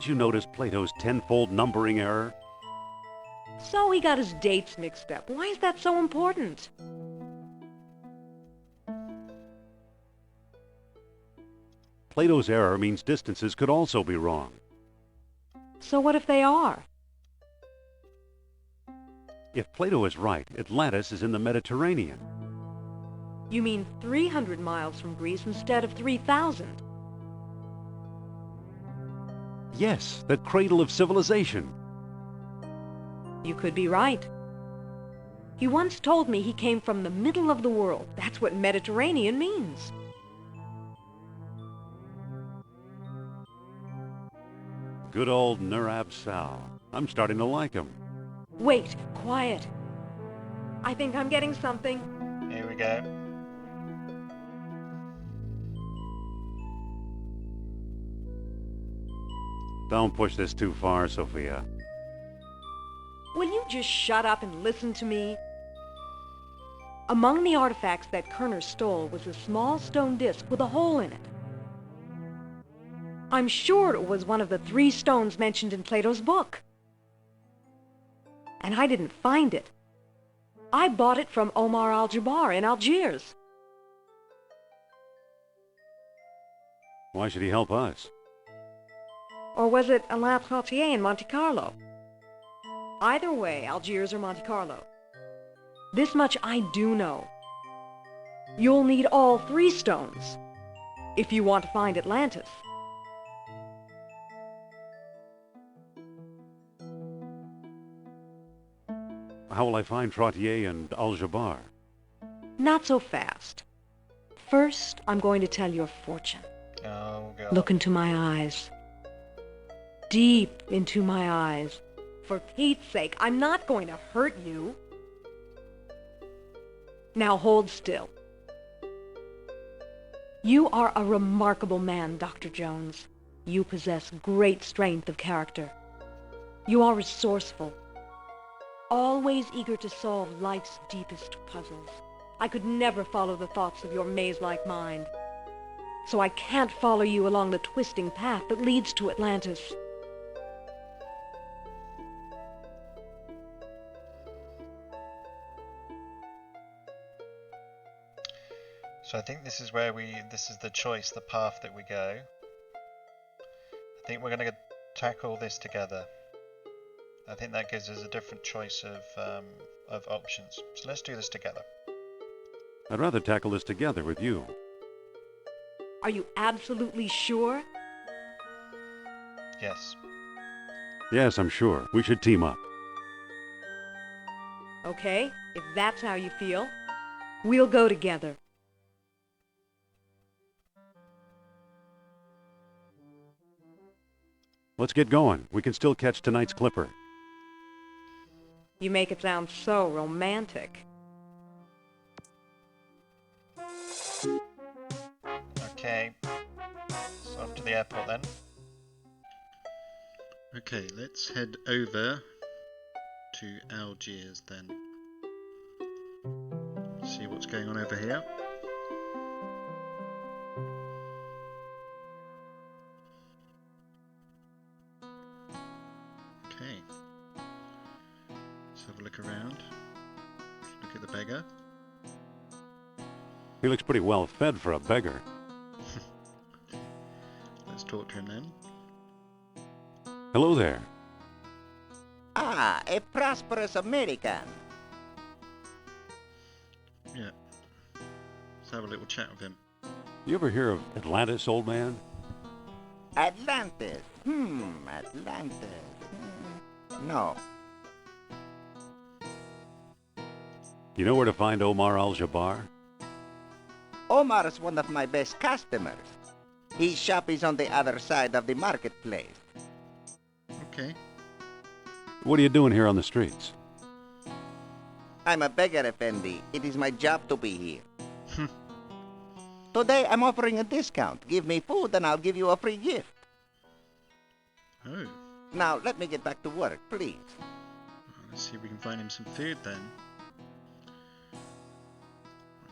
Speaker 1: Didn't you notice Plato's tenfold numbering error?
Speaker 6: So he got his dates mixed up. Why is that so important?
Speaker 1: Plato's error means distances could also be wrong.
Speaker 6: So what if they are?
Speaker 1: If Plato is right, Atlantis is in the Mediterranean.
Speaker 6: You mean 300 miles from Greece instead of 3,000?
Speaker 1: Yes, the cradle of civilization.
Speaker 6: You could be right. He once told me he came from the middle of the world. That's what Mediterranean means.
Speaker 1: Good old Nurab Sal. I'm starting to like him.
Speaker 6: Wait, quiet. I think I'm getting something.
Speaker 2: Here we go.
Speaker 1: Don't push this too far, Sophia.
Speaker 6: Will you just shut up and listen to me? Among the artifacts that Kerner stole was a small stone disc with a hole in it. I'm sure it was one of the 3 stones mentioned in Plato's book. And I didn't find it. I bought it from Omar al-Jabbar in Algiers.
Speaker 1: Why should he help us?
Speaker 6: Or was it Alain Trottier in Monte Carlo? Either way, Algiers or Monte Carlo. This much I do know. You'll need all 3 stones if you want to find Atlantis.
Speaker 1: How will I find Trottier and Al-Jabbar?
Speaker 6: Not so fast. First, I'm going to tell your fortune.
Speaker 2: Oh, God.
Speaker 6: Look into my eyes. Deep into my eyes. For Pete's sake, I'm not going to hurt you. Now hold still. You are a remarkable man, Dr. Jones. You possess great strength of character. You are resourceful, always eager to solve life's deepest puzzles. I could never follow the thoughts of your maze-like mind. So I can't follow you along the twisting path that leads to Atlantis.
Speaker 2: So I think this is where this is the choice, the path that we go. I think we're going to tackle this together. I think that gives us a different choice of options. So let's do this together.
Speaker 1: I'd rather tackle this together with you.
Speaker 6: Are you absolutely sure?
Speaker 2: Yes.
Speaker 1: Yes, I'm sure. We should team up.
Speaker 6: Okay, if that's how you feel, we'll go together.
Speaker 1: Let's get going. We can still catch tonight's clipper.
Speaker 6: You make it sound so romantic.
Speaker 2: Okay. So off to the airport then. Okay, let's head over to Algiers then. See what's going on over here. Okay. Let's have a look around. Look at the beggar.
Speaker 1: He looks pretty well fed for a beggar.
Speaker 2: Let's talk to him then.
Speaker 1: Hello there.
Speaker 8: Ah, a prosperous American.
Speaker 2: Yeah. Let's have a little chat with him.
Speaker 1: You ever hear of Atlantis, old man?
Speaker 8: Atlantis. Atlantis. No.
Speaker 1: You know where to find Omar Al-Jabbar?
Speaker 8: Omar is one of my best customers. His shop is on the other side of the marketplace.
Speaker 2: Okay.
Speaker 1: What are you doing here on the streets?
Speaker 8: I'm a beggar, Effendi. It is my job to be here. Today I'm offering a discount. Give me food and I'll give you a free gift.
Speaker 2: Oh.
Speaker 8: Now let me get back to work, please.
Speaker 2: Let's see if we can find him some food then.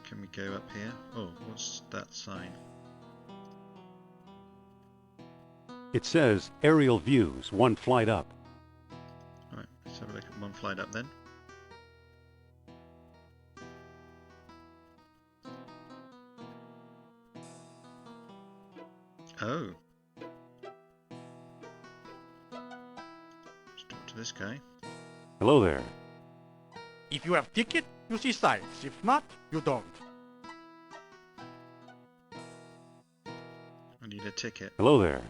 Speaker 2: Can we go up here? Oh, what's that sign?
Speaker 1: It says aerial views, 1 flight up.
Speaker 2: Right, let's have a look at 1 flight up then. Oh. Let's talk to this guy.
Speaker 1: Hello there.
Speaker 9: If you have ticket, you see sights. If not, you don't.
Speaker 2: I need a ticket.
Speaker 1: Hello there.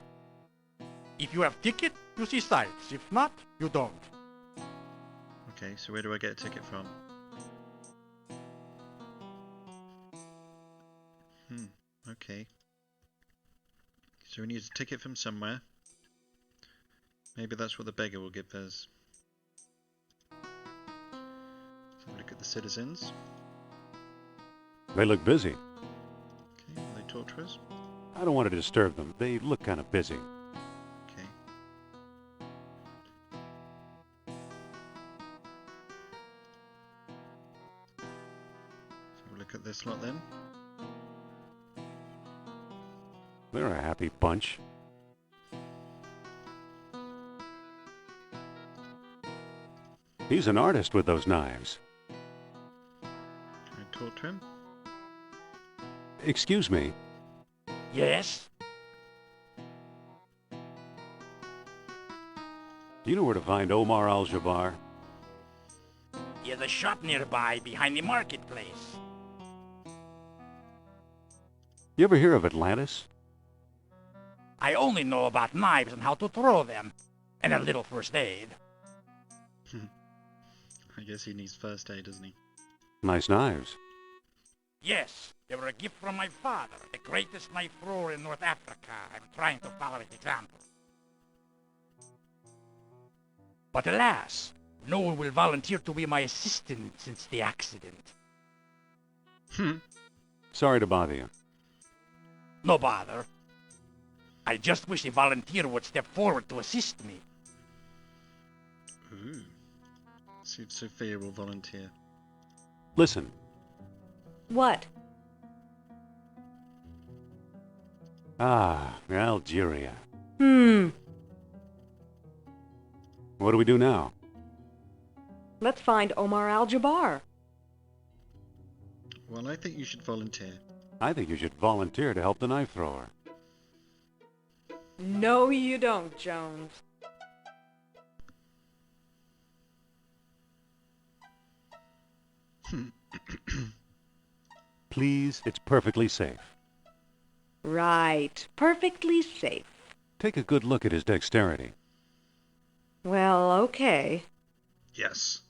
Speaker 9: If you have ticket, you see sights. If not, you don't.
Speaker 2: Okay, so where do I get a ticket from? Okay. So we need a ticket from somewhere. Maybe that's what the beggar will give us. Let's have a look at the citizens.
Speaker 1: They look busy.
Speaker 2: Okay, will they talk to us?
Speaker 1: I don't want to disturb them. They look kind of busy.
Speaker 2: Okay. So we'll look at this lot then.
Speaker 1: They're a happy bunch. He's an artist with those knives.
Speaker 2: Can I talk to him?
Speaker 1: Excuse me.
Speaker 9: Yes?
Speaker 1: Do you know where to find Omar Al-Jabbar?
Speaker 9: He has a shop nearby behind the marketplace.
Speaker 1: You ever hear of Atlantis?
Speaker 9: I only know about knives and how to throw them, and a little first aid.
Speaker 2: I guess he needs first aid, doesn't he?
Speaker 1: Nice knives.
Speaker 9: Yes, they were a gift from my father, the greatest knife thrower in North Africa. I'm trying to follow his example. But alas, no one will volunteer to be my assistant since the accident.
Speaker 1: Sorry to bother you.
Speaker 9: No bother. I just wish a volunteer would step forward to assist me.
Speaker 2: Ooh. See if Sophia will volunteer.
Speaker 1: Listen,
Speaker 6: What?
Speaker 1: Algeria.
Speaker 6: Hmm.
Speaker 1: What do we do now?
Speaker 6: Let's find Omar Al-Jabbar.
Speaker 2: Well, I think you should volunteer.
Speaker 1: I think you should volunteer to help the knife thrower.
Speaker 6: No, you don't, Jones.
Speaker 1: Please, it's perfectly safe.
Speaker 6: Right. Perfectly safe.
Speaker 1: Take a good look at his dexterity.
Speaker 6: Well, okay.
Speaker 2: Yes.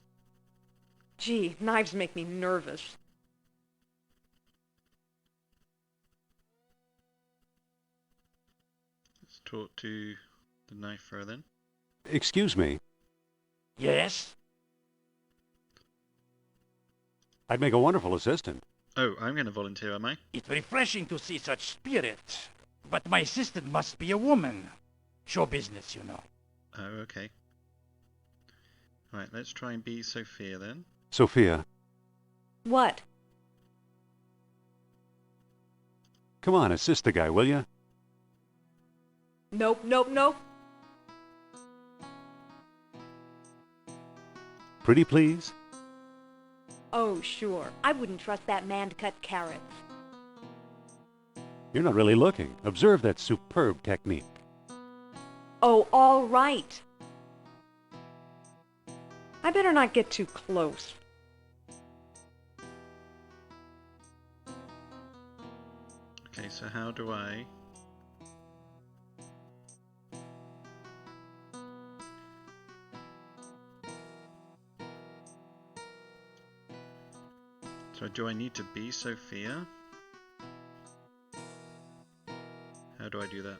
Speaker 6: Gee, knives make me nervous.
Speaker 2: Let's talk to the knife thrower then.
Speaker 1: Excuse me.
Speaker 9: Yes?
Speaker 1: I'd make a wonderful assistant.
Speaker 2: Oh, I'm going to volunteer, am I?
Speaker 9: It's refreshing to see such spirit. But my assistant must be a woman. Show business, you know.
Speaker 2: Oh, okay. Right, let's try and be Sophia then.
Speaker 1: Sophia,
Speaker 6: What?
Speaker 1: come on, assist the guy, will you?
Speaker 6: Nope, nope, nope.
Speaker 1: Pretty please?
Speaker 6: Oh, sure. I wouldn't trust that man to cut carrots.
Speaker 1: You're not really looking. Observe that superb technique.
Speaker 6: Oh, all right. I better not get too close.
Speaker 2: Okay, so how do I... So do I need to be Sophia? How do I do that?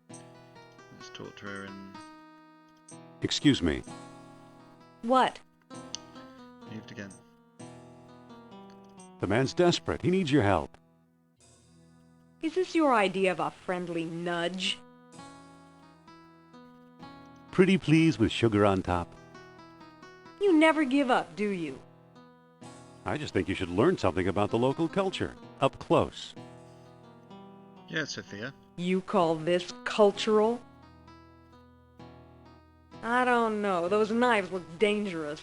Speaker 2: Let's talk to her and...
Speaker 1: Excuse me.
Speaker 6: What?
Speaker 2: moved again.
Speaker 1: The man's desperate. He needs your help.
Speaker 6: Is this your idea of a friendly nudge?
Speaker 1: Pretty please with sugar on top.
Speaker 6: You never give up, do you?
Speaker 1: I just think you should learn something about the local culture. Up close.
Speaker 2: Yeah, Sophia.
Speaker 6: You call this cultural? I don't know. Those knives look dangerous.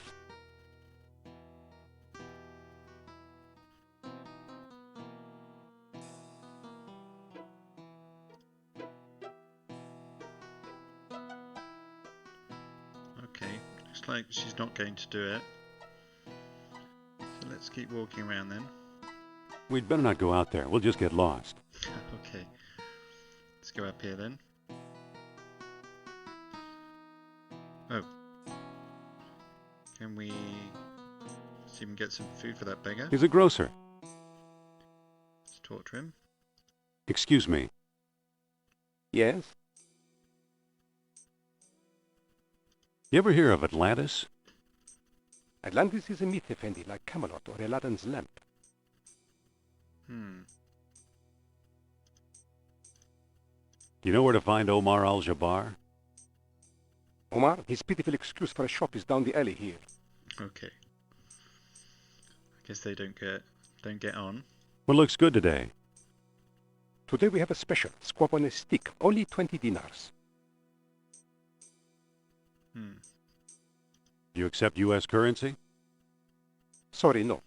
Speaker 2: Okay, looks like she's not going to do it. So let's keep walking around then.
Speaker 1: We'd better not go out there. We'll just get lost.
Speaker 2: Okay, let's go up here then. Oh. Can we see if we can get some food for that beggar?
Speaker 1: He's a grocer.
Speaker 2: Let's talk to him.
Speaker 1: Excuse me.
Speaker 3: Yes?
Speaker 1: You ever hear of Atlantis?
Speaker 4: Atlantis is a myth, Effendi, like Camelot or Aladdin's lamp.
Speaker 1: You know where to find Omar al-Jabbar?
Speaker 4: Omar, his pitiful excuse for a shop is down the alley here.
Speaker 2: Okay. I guess they don't get on.
Speaker 1: What looks good today?
Speaker 4: Today we have a special, squab on a stick, only 20 dinars.
Speaker 1: Do you accept U.S. currency?
Speaker 4: Sorry, no.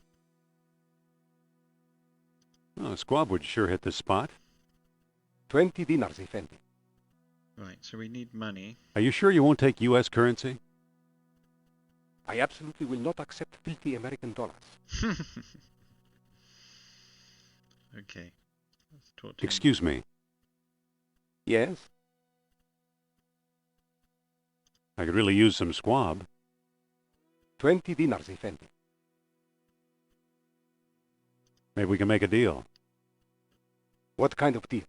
Speaker 1: Oh, a squab would sure hit the spot.
Speaker 4: 20 dinars, Effendi.
Speaker 2: Right, so we need money.
Speaker 1: Are you sure you won't take U.S. currency?
Speaker 4: I absolutely will not accept filthy American dollars.
Speaker 2: Okay. Let's talk to him.
Speaker 1: Excuse me.
Speaker 3: Yes?
Speaker 1: I could really use some squab.
Speaker 4: 20 dinars, Effendi.
Speaker 1: Maybe we can make a deal.
Speaker 4: What kind of deal?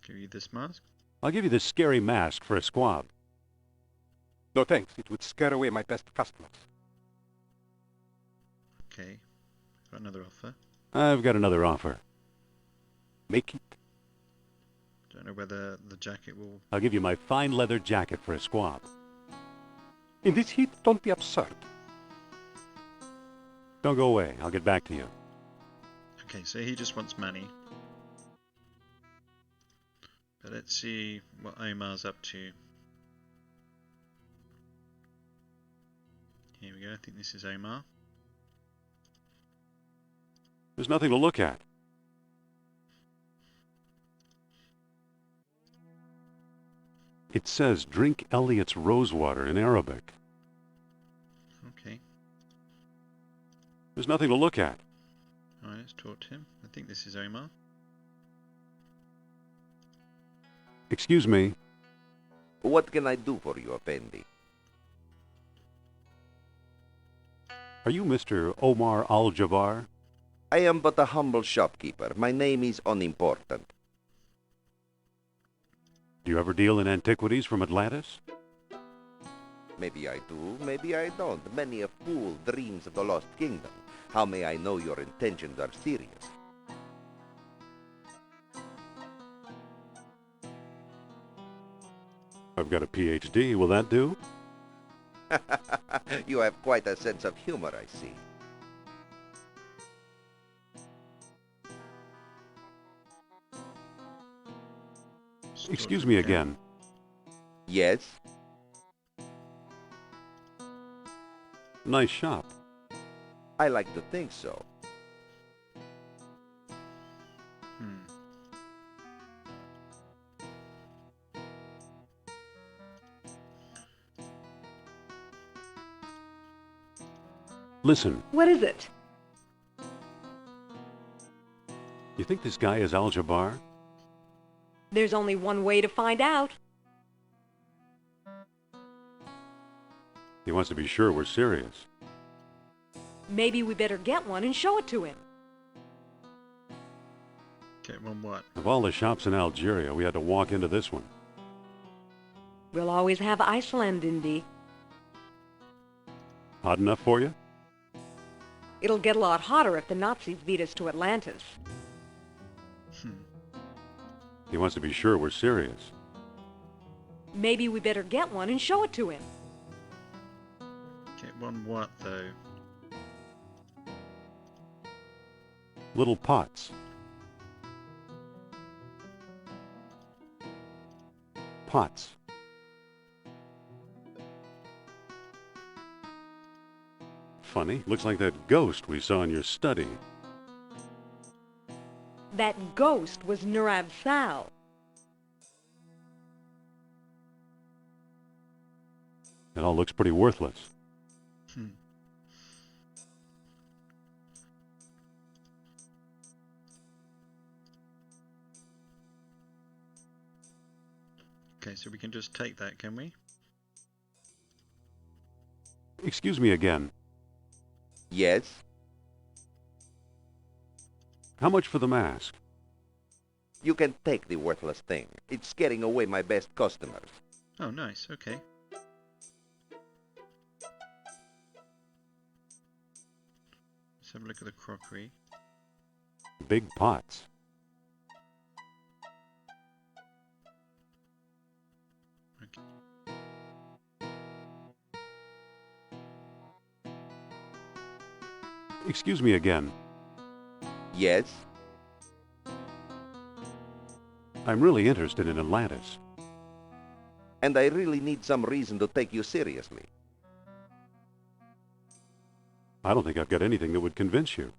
Speaker 2: Give you this mask?
Speaker 1: I'll give you this scary mask for a squab.
Speaker 4: No thanks, it would scare away my best customers.
Speaker 2: Okay. Got another offer.
Speaker 1: I've got another offer.
Speaker 4: Make it.
Speaker 2: Don't know whether the jacket will...
Speaker 1: I'll give you my fine leather jacket for a squab.
Speaker 4: In this heat, don't be absurd.
Speaker 1: Don't go away. I'll get back to you.
Speaker 2: Okay, so he just wants money. But let's see what Omar's up to. Here we go, I think this is Omar.
Speaker 1: There's nothing to look at. It says, drink Elliot's rosewater in Arabic.
Speaker 2: Okay.
Speaker 1: There's nothing to look at.
Speaker 2: Alright, let's talk to him. I think this is Omar.
Speaker 1: Excuse me.
Speaker 7: What can I do for you, Effendi?
Speaker 1: Are you Mr. Omar al-Jabbar?
Speaker 7: I am but a humble shopkeeper. My name is unimportant.
Speaker 1: Do you ever deal in antiquities from Atlantis?
Speaker 7: Maybe I do, maybe I don't. Many a fool dreams of the lost kingdom. How may I know your intentions are serious?
Speaker 1: I've got a PhD. Will that do?
Speaker 7: You have quite a sense of humor, I see.
Speaker 1: Excuse me again.
Speaker 7: Yes?
Speaker 1: Nice shop.
Speaker 7: I like to think so.
Speaker 1: Listen,
Speaker 6: What is it?
Speaker 1: you think this guy is al-Jabbar?
Speaker 6: There's only one way to find out.
Speaker 1: He wants to be sure we're serious.
Speaker 6: Maybe we better get one and show it to him.
Speaker 2: Get one what?
Speaker 1: Of all the shops in Algeria, we had to walk into this one.
Speaker 6: We'll always have Iceland, Indy.
Speaker 1: Hot enough for you?
Speaker 6: It'll get a lot hotter if the Nazis beat us to Atlantis.
Speaker 1: He wants to be sure we're serious.
Speaker 6: Maybe we better get one and show it to him.
Speaker 2: Get one what, though?
Speaker 1: Little pots. pots. Funny, looks like that ghost we saw in your study.
Speaker 6: That ghost was Nurab Sal.
Speaker 1: It all looks pretty worthless.
Speaker 2: Okay, so we can just take that, can we?
Speaker 1: Excuse me again.
Speaker 3: Yes?
Speaker 1: How much for the mask?
Speaker 3: You can take the worthless thing. It's scaring away my best customers.
Speaker 2: Oh, nice. Okay. Let's have a look at the crockery.
Speaker 1: Big pots.
Speaker 2: Okay.
Speaker 1: Excuse me again.
Speaker 3: Yes?
Speaker 1: I'm really interested in Atlantis.
Speaker 3: And I really need some reason to take you seriously.
Speaker 1: I don't think I've got anything that would convince you.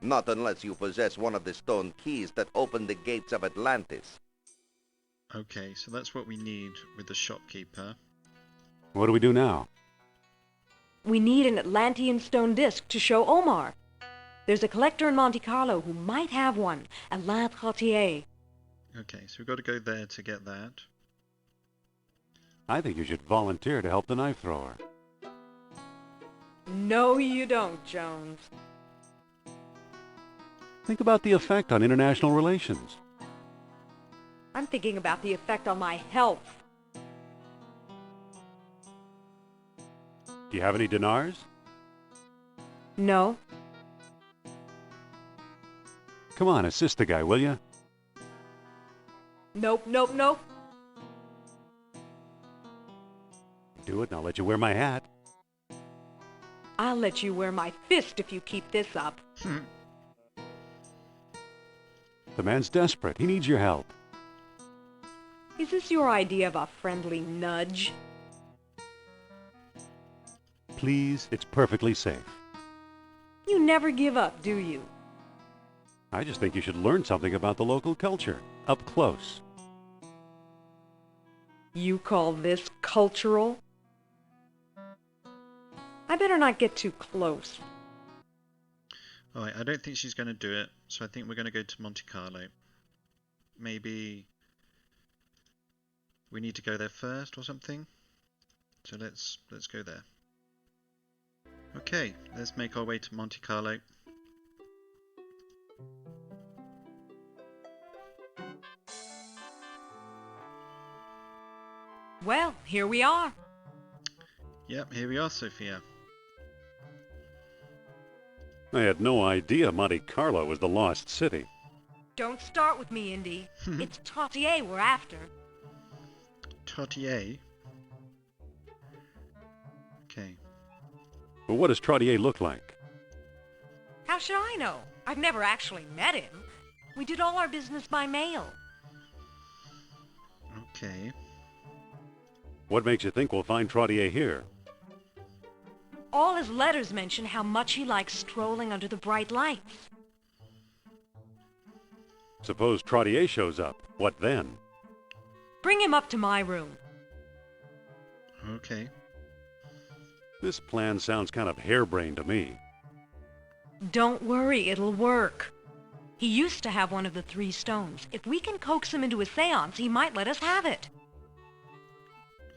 Speaker 3: Not unless you possess one of the stone keys that open the gates of Atlantis.
Speaker 2: Okay, so that's what we need with the shopkeeper.
Speaker 1: What do we do now?
Speaker 6: We need an Atlantean stone disc to show Omar. There's a collector in Monte Carlo who might have one, Alain Trottier.
Speaker 2: Okay, so we've got to go there to get that.
Speaker 1: I think you should volunteer to help the knife thrower.
Speaker 6: No, you don't, Jones.
Speaker 1: Think about the effect on international relations.
Speaker 6: I'm thinking about the effect on my health.
Speaker 1: Do you have any dinars?
Speaker 6: No.
Speaker 1: Come on, assist the guy, will you?
Speaker 6: Nope, nope, nope.
Speaker 1: Do it and I'll let you wear my hat.
Speaker 6: I'll let you wear my fist if you keep this up.
Speaker 1: The man's desperate. He needs your help.
Speaker 6: Is this your idea of a friendly nudge?
Speaker 1: Please, it's perfectly safe.
Speaker 6: You never give up, do you?
Speaker 1: I just think you should learn something about the local culture, up close.
Speaker 6: You call this cultural? I better not get too close.
Speaker 2: Alright, I don't think she's going to do it, so I think we're going to go to Monte Carlo. Maybe we need to go there first or something. So let's go there. Okay, let's make our way to Monte Carlo.
Speaker 6: Well, here we are.
Speaker 2: Yep, here we are, Sophia.
Speaker 1: I had no idea Monte Carlo was the lost city.
Speaker 6: Don't start with me, Indy. It's Trottier we're after.
Speaker 2: Trottier? Okay.
Speaker 1: But what does Trottier look like?
Speaker 6: How should I know? I've never actually met him. We did all our business by mail.
Speaker 2: Okay.
Speaker 1: What makes you think we'll find Trottier here?
Speaker 6: All his letters mention how much he likes strolling under the bright lights.
Speaker 1: Suppose Trottier shows up. What then?
Speaker 6: Bring him up to my room.
Speaker 2: Okay.
Speaker 1: This plan sounds kind of harebrained to me.
Speaker 6: Don't worry, it'll work. He used to have one of the 3 stones. If we can coax him into a seance, he might let us have it.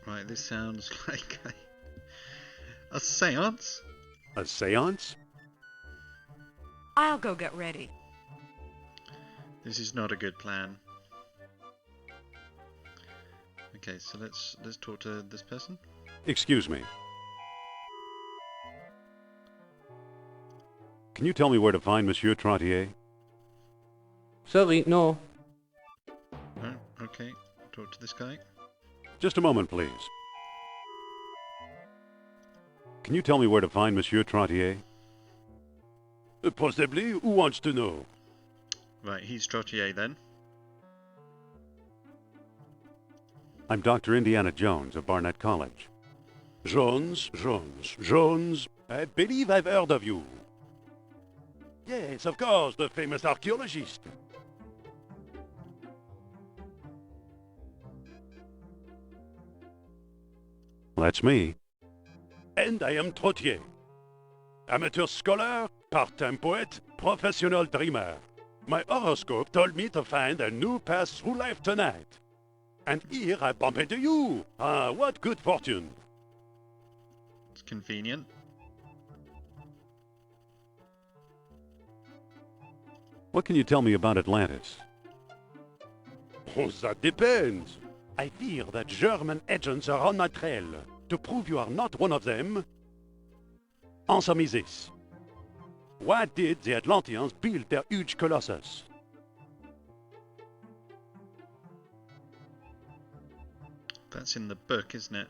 Speaker 2: Right, this sounds like a seance?
Speaker 1: A seance?
Speaker 6: I'll go get ready.
Speaker 2: This is not a good plan. Okay, so let's talk to this person.
Speaker 1: Excuse me. Can you tell me where to find Monsieur Trottier?
Speaker 3: Sorry, no.
Speaker 2: Oh, okay, talk to this guy.
Speaker 1: Just a moment, please. Can you tell me where to find Monsieur Trottier? Possibly. Who wants to know?
Speaker 2: Right, he's Trottier then.
Speaker 1: I'm Dr. Indiana Jones of Barnett College. Jones. I believe I've heard of you. Yes, of course, the famous archaeologist. That's me. And I am Trottier. Amateur scholar, part-time poet, professional dreamer. My horoscope told me to find a new path through life tonight. And here I bump into you. Ah, what good fortune.
Speaker 2: It's convenient.
Speaker 1: What can you tell me about Atlantis? Oh, that depends. I fear that German agents are on my trail. To prove you are not one of them, answer me this. Why did the Atlanteans build their huge colossus?
Speaker 2: That's in the book, isn't it?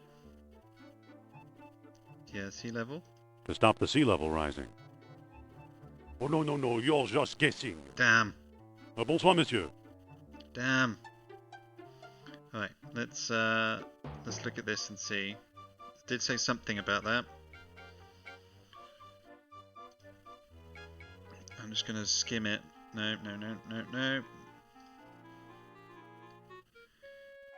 Speaker 2: Yeah, sea level.
Speaker 1: To stop the sea level rising. Oh, no, you're just guessing.
Speaker 2: Damn.
Speaker 1: Bonsoir, monsieur.
Speaker 2: Damn. Alright, let's look at this and see. It did say something about that. I'm just gonna skim it. No.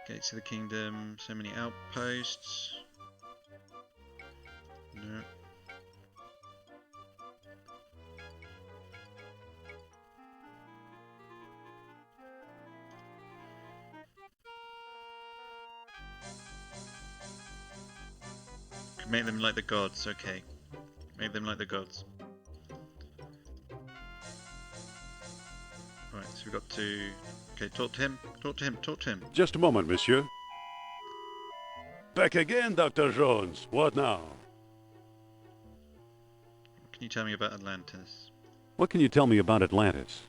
Speaker 2: Gates of the Kingdom, so many outposts. No. Make them like the gods, okay. Make them like the gods. Right, so we've got to... Okay, talk to him.
Speaker 1: Just a moment, monsieur. Back again, Dr. Jones. What now?
Speaker 2: What can you tell me about Atlantis?
Speaker 1: What can you tell me about Atlantis?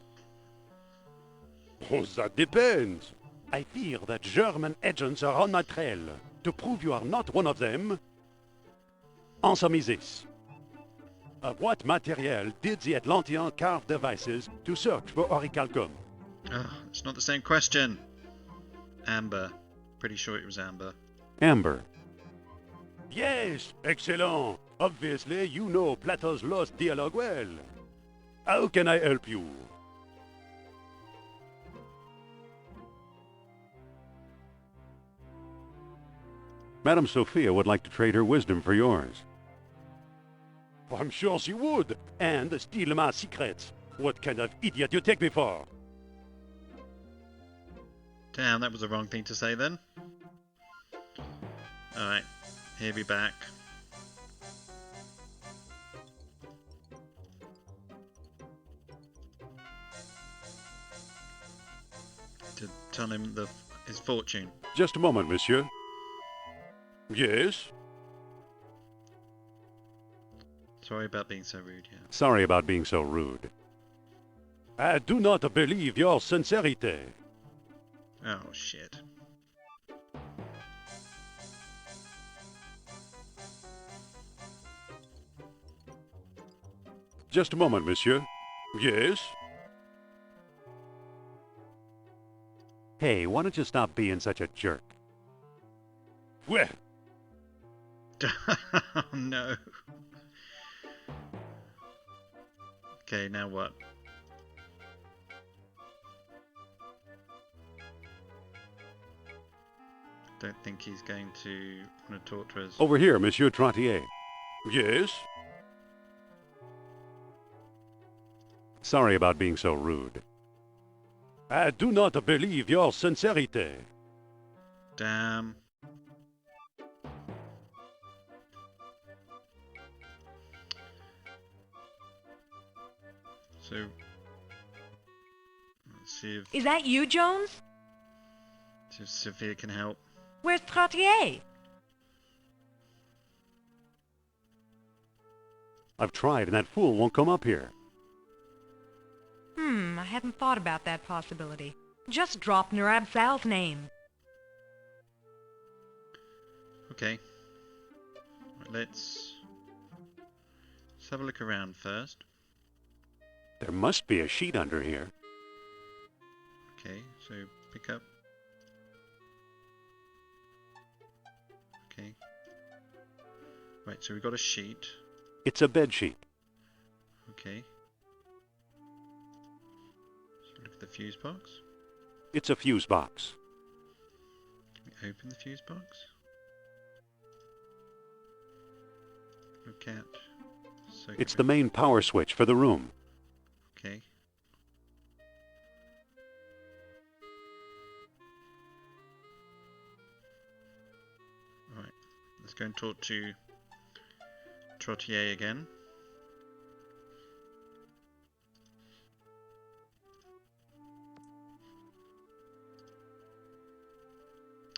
Speaker 1: Oh, that depends. I fear that German agents are on my trail. To prove you are not one of them, answer me this. Of what material did the Atlanteans carve devices to search for orichalcum?
Speaker 2: Oh, it's not the same question. Amber. Pretty sure it was amber.
Speaker 1: Amber. Yes, excellent. Obviously, you know Plato's Lost Dialogue well. How can I help you? Madame Sophia would like to trade her wisdom for yours. I'm sure she would. And steal my secrets. What kind of idiot you take me for?
Speaker 2: Damn, that was the wrong thing to say then. Alright, he'll be back. To tell him his fortune.
Speaker 1: Just a moment, monsieur. Yes?
Speaker 2: Sorry about being so rude, yeah.
Speaker 1: Sorry about being so rude. I do not believe your sincerity.
Speaker 2: Oh, shit.
Speaker 1: Just a moment, monsieur. Yes? Hey, why don't you stop being such a jerk? Well...
Speaker 2: Oh, no. Okay, now what? Don't think he's going to want to talk to us.
Speaker 1: Over here, Monsieur Trottier. Yes? Sorry about being so rude. I do not believe your sincerity.
Speaker 2: Damn. So, let's see
Speaker 6: Is that you, Jones?
Speaker 2: if Sophia can help.
Speaker 6: Where's Trottier?
Speaker 1: I've tried, and that fool won't come up here.
Speaker 6: I hadn't thought about that possibility. Just drop Nurab Sal's name.
Speaker 2: Okay. Right, let's have a look around first.
Speaker 1: There must be a sheet under here.
Speaker 2: Okay, so pick up. Okay. Right, so we've got a sheet.
Speaker 1: It's a bed sheet.
Speaker 2: Okay. So look at the fuse box.
Speaker 1: It's a fuse box.
Speaker 2: Can we open the fuse box? Look at...
Speaker 1: It's the main power switch for the room.
Speaker 2: Okay. Right, let's go and talk to Trottier again.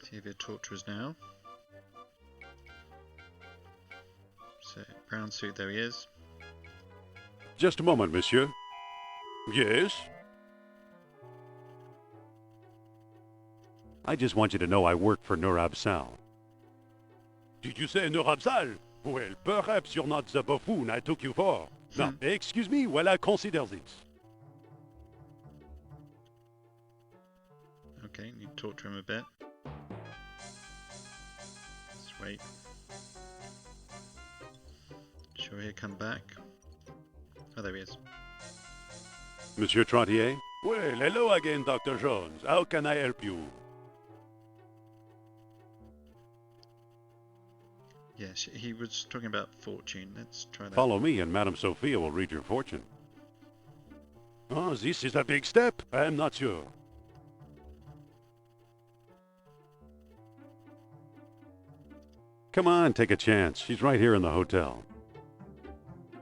Speaker 2: See if he'll talk to us now. So, brown suit, there he is.
Speaker 1: Just a moment, monsieur. Yes? I just want you to know I work for Nur Absal. Did you say Nur Absal? Well, perhaps you're not the buffoon I took you for. No, excuse me while I consider this.
Speaker 2: Okay, need to talk to him a bit. Let's wait. Sure he'll come back. Oh, there he is.
Speaker 1: Monsieur Trottier? Well, hello again, Dr. Jones. How can I help you?
Speaker 2: Yes, he was talking about fortune. Let's try that.
Speaker 1: Follow me and Madame Sophia will read your fortune. Oh, this is a big step. I'm not sure. Come on, take a chance. She's right here in the hotel.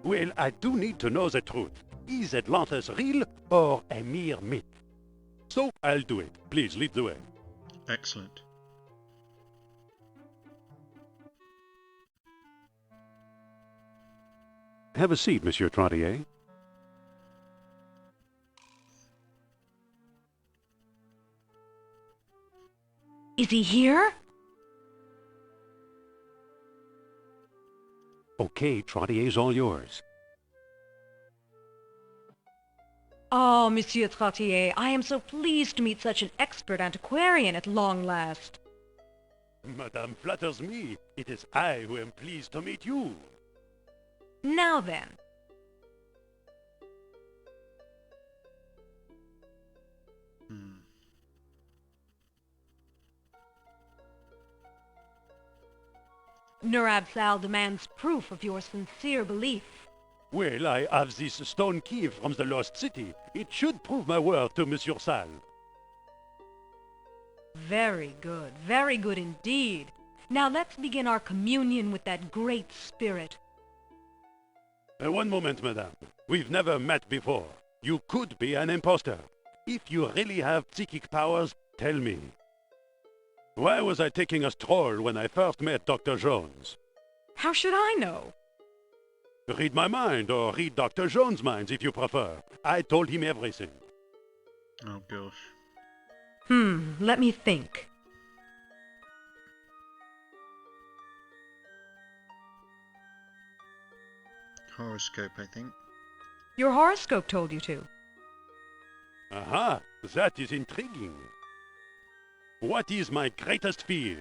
Speaker 1: Well, I do need to know the truth. Is Atlantis real or a mere myth? So, I'll do it. Please, lead the way.
Speaker 2: Excellent.
Speaker 1: Have a seat, Monsieur Trottier.
Speaker 6: Is he here?
Speaker 1: Okay, Trottier's all yours.
Speaker 6: Oh, Monsieur Trottier, I am so pleased to meet such an expert antiquarian at long last.
Speaker 1: Madame flatters me. It is I who am pleased to meet you.
Speaker 6: Now then. Nur Absal demands proof of your sincere belief.
Speaker 1: Well, I have this stone key from the lost city. It should prove my worth to Monsieur Sal.
Speaker 6: Very good indeed. Now let's begin our communion with that great spirit.
Speaker 1: One moment, madame. We've never met before. You could be an impostor. If you really have psychic powers, tell me. Why was I taking a stroll when I first met Dr. Jones?
Speaker 6: How should I know?
Speaker 1: Read my mind, or read Dr. Jones' minds if you prefer. I told him everything.
Speaker 2: Oh gosh.
Speaker 6: Let me think.
Speaker 2: Horoscope, I think.
Speaker 6: Your horoscope told you to.
Speaker 1: Aha, that is intriguing. What is my greatest fear?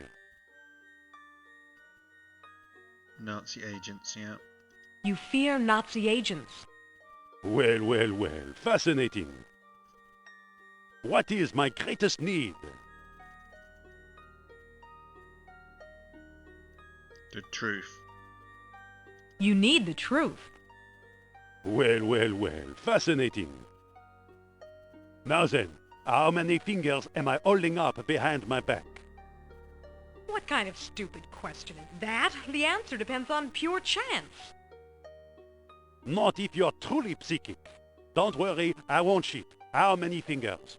Speaker 2: Nazi agents, yeah.
Speaker 6: You fear Nazi agents.
Speaker 1: Well, fascinating. What is my greatest need?
Speaker 2: The truth.
Speaker 6: You need the truth.
Speaker 1: Well, fascinating. Now then, how many fingers am I holding up behind my back?
Speaker 6: What kind of stupid question is that? The answer depends on pure chance.
Speaker 1: Not if you're truly psychic. Don't worry, I won't cheat. How many fingers?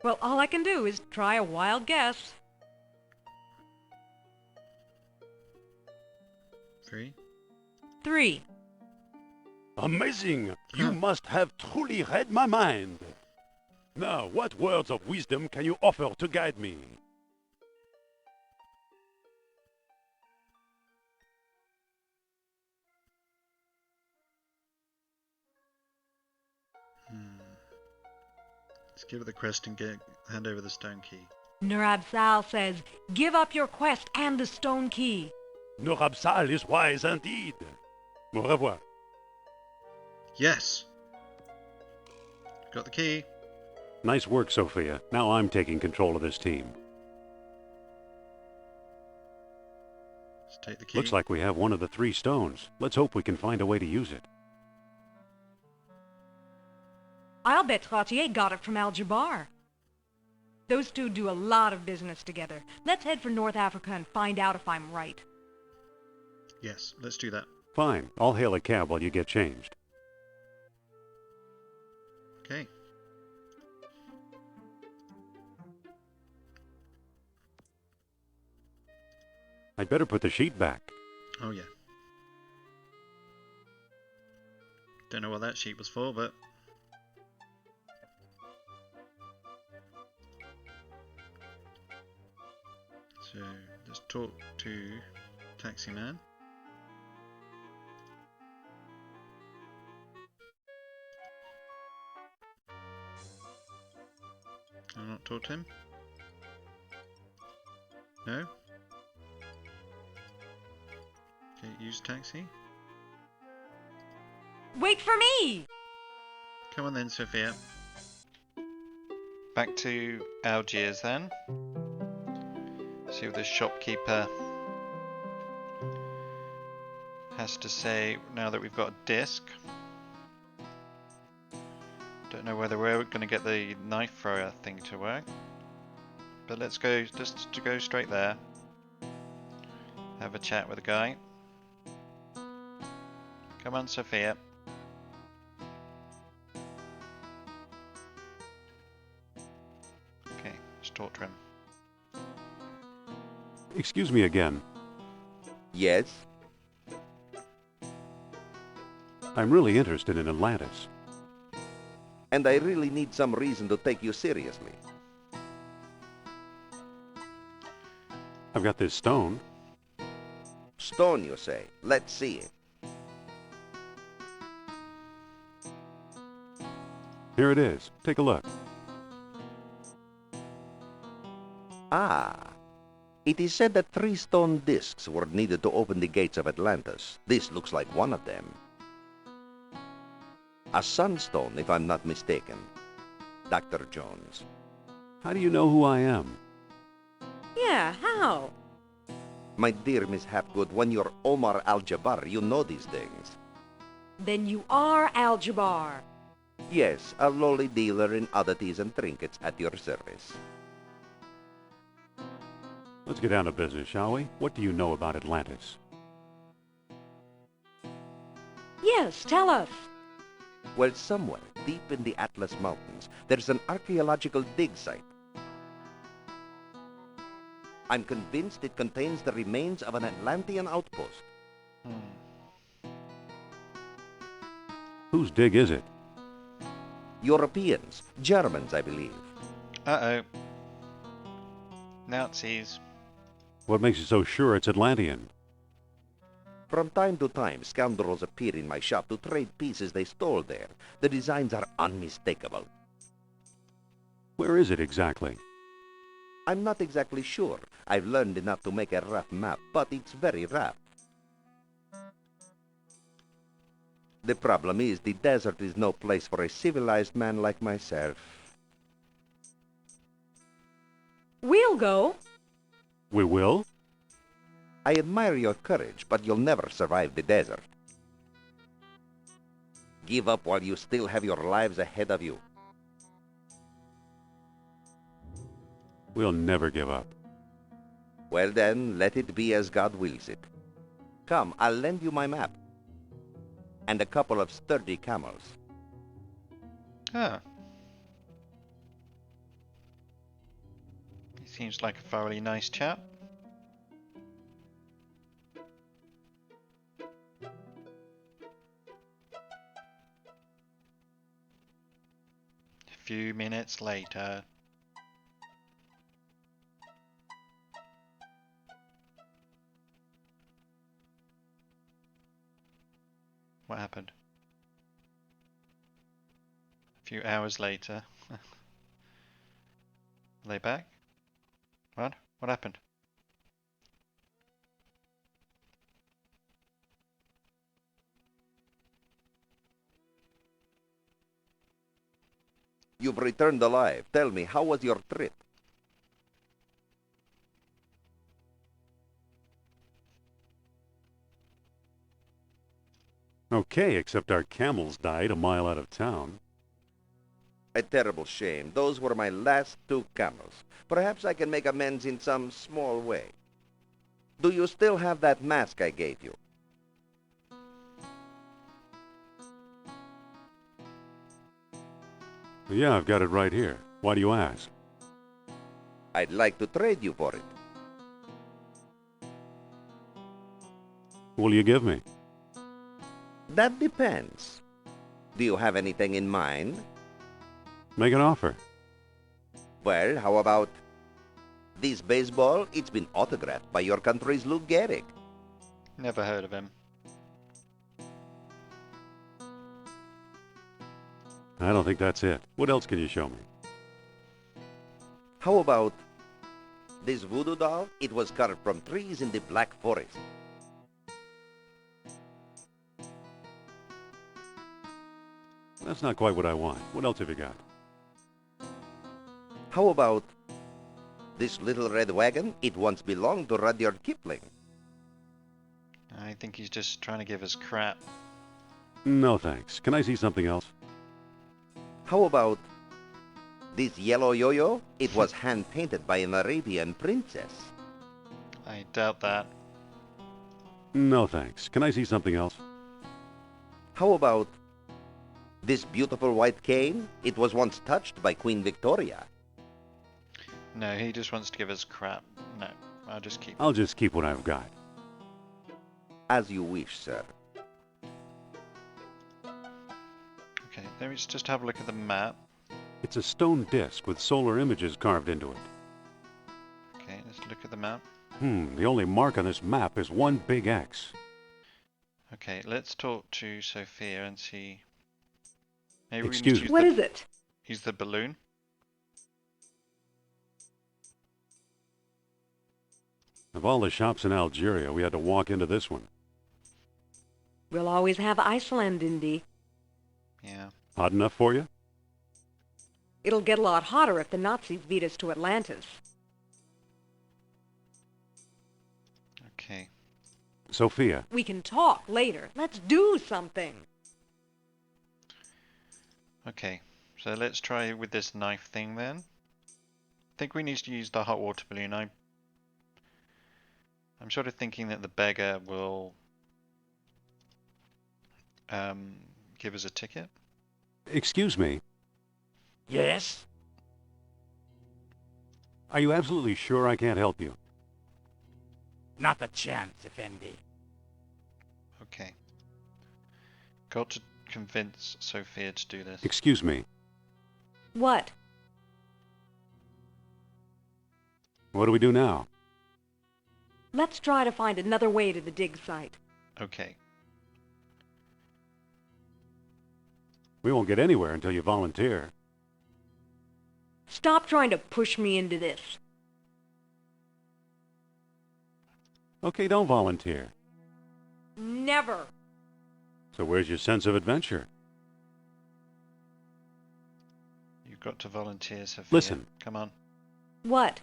Speaker 6: Well, all I can do is try a wild guess.
Speaker 2: 3.
Speaker 6: 3.
Speaker 1: Amazing! You must have truly read my mind. Now, what words of wisdom can you offer to guide me?
Speaker 2: Let's give it the quest and hand over the stone key.
Speaker 6: Nur-Absal says, give up your quest and the stone key.
Speaker 1: Nur-Absal is wise indeed. Au revoir.
Speaker 2: Yes. Got the key.
Speaker 1: Nice work, Sophia. Now I'm taking control of this team.
Speaker 2: Let's take the key.
Speaker 1: Looks like we have one of the 3 stones. Let's hope we can find a way to use it.
Speaker 6: I'll bet Trottier got it from Al-Jabbar. Those two do a lot of business together. Let's head for North Africa and find out if I'm right.
Speaker 2: Yes, let's do that.
Speaker 1: Fine. I'll hail a cab while you get changed.
Speaker 2: Okay.
Speaker 1: I'd better put the sheet back.
Speaker 2: Oh yeah. Don't know what that sheet was for, but... So, let's talk to Taxi Man. I'll not talk to him. No? Okay, use taxi.
Speaker 6: Wait for me!
Speaker 2: Come on then, Sophia. Back to Algiers then. See what the shopkeeper has to say now that we've got a disc. Don't know whether we're going to get the knife thrower thing to work. But let's go, just to go straight there. Have a chat with the guy. Come on, Sophia. Okay, let's talk to him.
Speaker 1: Excuse me again.
Speaker 7: Yes?
Speaker 1: I'm really interested in Atlantis.
Speaker 7: And I really need some reason to take you seriously.
Speaker 1: I've got this stone.
Speaker 7: Stone, you say? Let's see it.
Speaker 1: Here it is. Take a look.
Speaker 7: Ah. It is said that 3 stone discs were needed to open the gates of Atlantis. This looks like one of them. A sunstone, if I'm not mistaken. Dr. Jones.
Speaker 1: How do you know who I am?
Speaker 6: Yeah, how?
Speaker 7: My dear Miss Hapgood, when you're Omar Al-Jabbar, you know these things.
Speaker 6: Then you are Al-Jabbar.
Speaker 7: Yes, a lowly dealer in oddities and trinkets at your service.
Speaker 1: Let's get down to business, shall we? What do you know about Atlantis?
Speaker 6: Yes, tell us.
Speaker 7: Well, somewhere deep in the Atlas Mountains, there's an archaeological dig site. I'm convinced it contains the remains of an Atlantean outpost.
Speaker 1: Whose dig is it?
Speaker 7: Europeans, Germans, I believe.
Speaker 2: Uh-oh. Nazis.
Speaker 1: What makes you so sure it's Atlantean?
Speaker 7: From time to time, scoundrels appear in my shop to trade pieces they stole there. The designs are unmistakable.
Speaker 1: Where is it exactly?
Speaker 7: I'm not exactly sure. I've learned enough to make a rough map, but it's very rough. The problem is the desert is no place for a civilized man like myself.
Speaker 6: We'll go.
Speaker 1: We will?
Speaker 7: I admire your courage, but you'll never survive the desert. Give up while you still have your lives ahead of you.
Speaker 1: We'll never give up.
Speaker 7: Well then, let it be as God wills it. Come, I'll lend you my map. And a couple of sturdy camels.
Speaker 2: Ah. He seems like a thoroughly nice chap. A few minutes later. What happened? A few hours later. Are they back? What? What happened?
Speaker 7: You've returned alive. Tell me, how was your trip?
Speaker 1: Okay, except our camels died a mile out of town.
Speaker 7: A terrible shame. Those were my last 2 camels. Perhaps I can make amends in some small way. Do you still have that mask I gave you?
Speaker 1: Yeah, I've got it right here. Why do you ask?
Speaker 7: I'd like to trade you for it.
Speaker 1: What'll you give me?
Speaker 7: That depends. Do you have anything in mind?
Speaker 1: Make an offer.
Speaker 7: Well, how about this baseball? It's been autographed by your country's Lou Gehrig.
Speaker 2: Never heard of him.
Speaker 1: I don't think that's it. What else can you show me?
Speaker 7: How about this voodoo doll? It was carved from trees in the Black Forest.
Speaker 1: That's not quite what I want. What else have you got?
Speaker 7: How about this little red wagon? It once belonged to Rudyard Kipling.
Speaker 2: I think he's just trying to give us crap.
Speaker 1: No thanks. Can I see something else?
Speaker 7: How about this yellow yo-yo? It was hand-painted by an Arabian princess.
Speaker 2: I doubt that.
Speaker 1: No thanks. Can I see something else?
Speaker 7: How about this beautiful white cane? It was once touched by Queen Victoria.
Speaker 2: No, he just wants to give us crap. No, I'll just keep
Speaker 1: I'll just keep what I've got.
Speaker 7: As you wish, sir.
Speaker 2: Okay, let me just have a look at the map.
Speaker 1: It's a stone disc with solar images carved into it.
Speaker 2: Okay, let's look at the map.
Speaker 1: The only mark on this map is one big X.
Speaker 2: Okay, let's talk to Sophia and see. Maybe
Speaker 1: Excuse
Speaker 2: we
Speaker 1: me.
Speaker 6: What is it?
Speaker 2: Use the balloon.
Speaker 1: Of all the shops in Algeria, we had to walk into this one.
Speaker 6: We'll always have Iceland, Indy.
Speaker 2: Yeah.
Speaker 1: Hot enough for you?
Speaker 6: It'll get a lot hotter if the Nazis beat us to Atlantis.
Speaker 2: Okay.
Speaker 1: Sophia.
Speaker 6: We can talk later. Let's do something.
Speaker 2: Okay, so let's try with this knife thing then. I think we need to use the hot water balloon. I'm sort of thinking that the beggar will give us a ticket.
Speaker 1: Excuse me.
Speaker 11: Yes?
Speaker 1: Are you absolutely sure I can't help you?
Speaker 11: Not a chance, Effendi.
Speaker 2: Okay. Got to convince Sophia to do this.
Speaker 1: Excuse me.
Speaker 6: What?
Speaker 1: What do we do now?
Speaker 6: Let's try to find another way to the dig site.
Speaker 2: Okay.
Speaker 1: We won't get anywhere until you volunteer.
Speaker 6: Stop trying to push me into this.
Speaker 1: Okay, don't volunteer.
Speaker 6: Never.
Speaker 1: So where's your sense of adventure?
Speaker 2: You've got to volunteer, Sophia.
Speaker 1: Listen.
Speaker 2: Come on.
Speaker 6: What?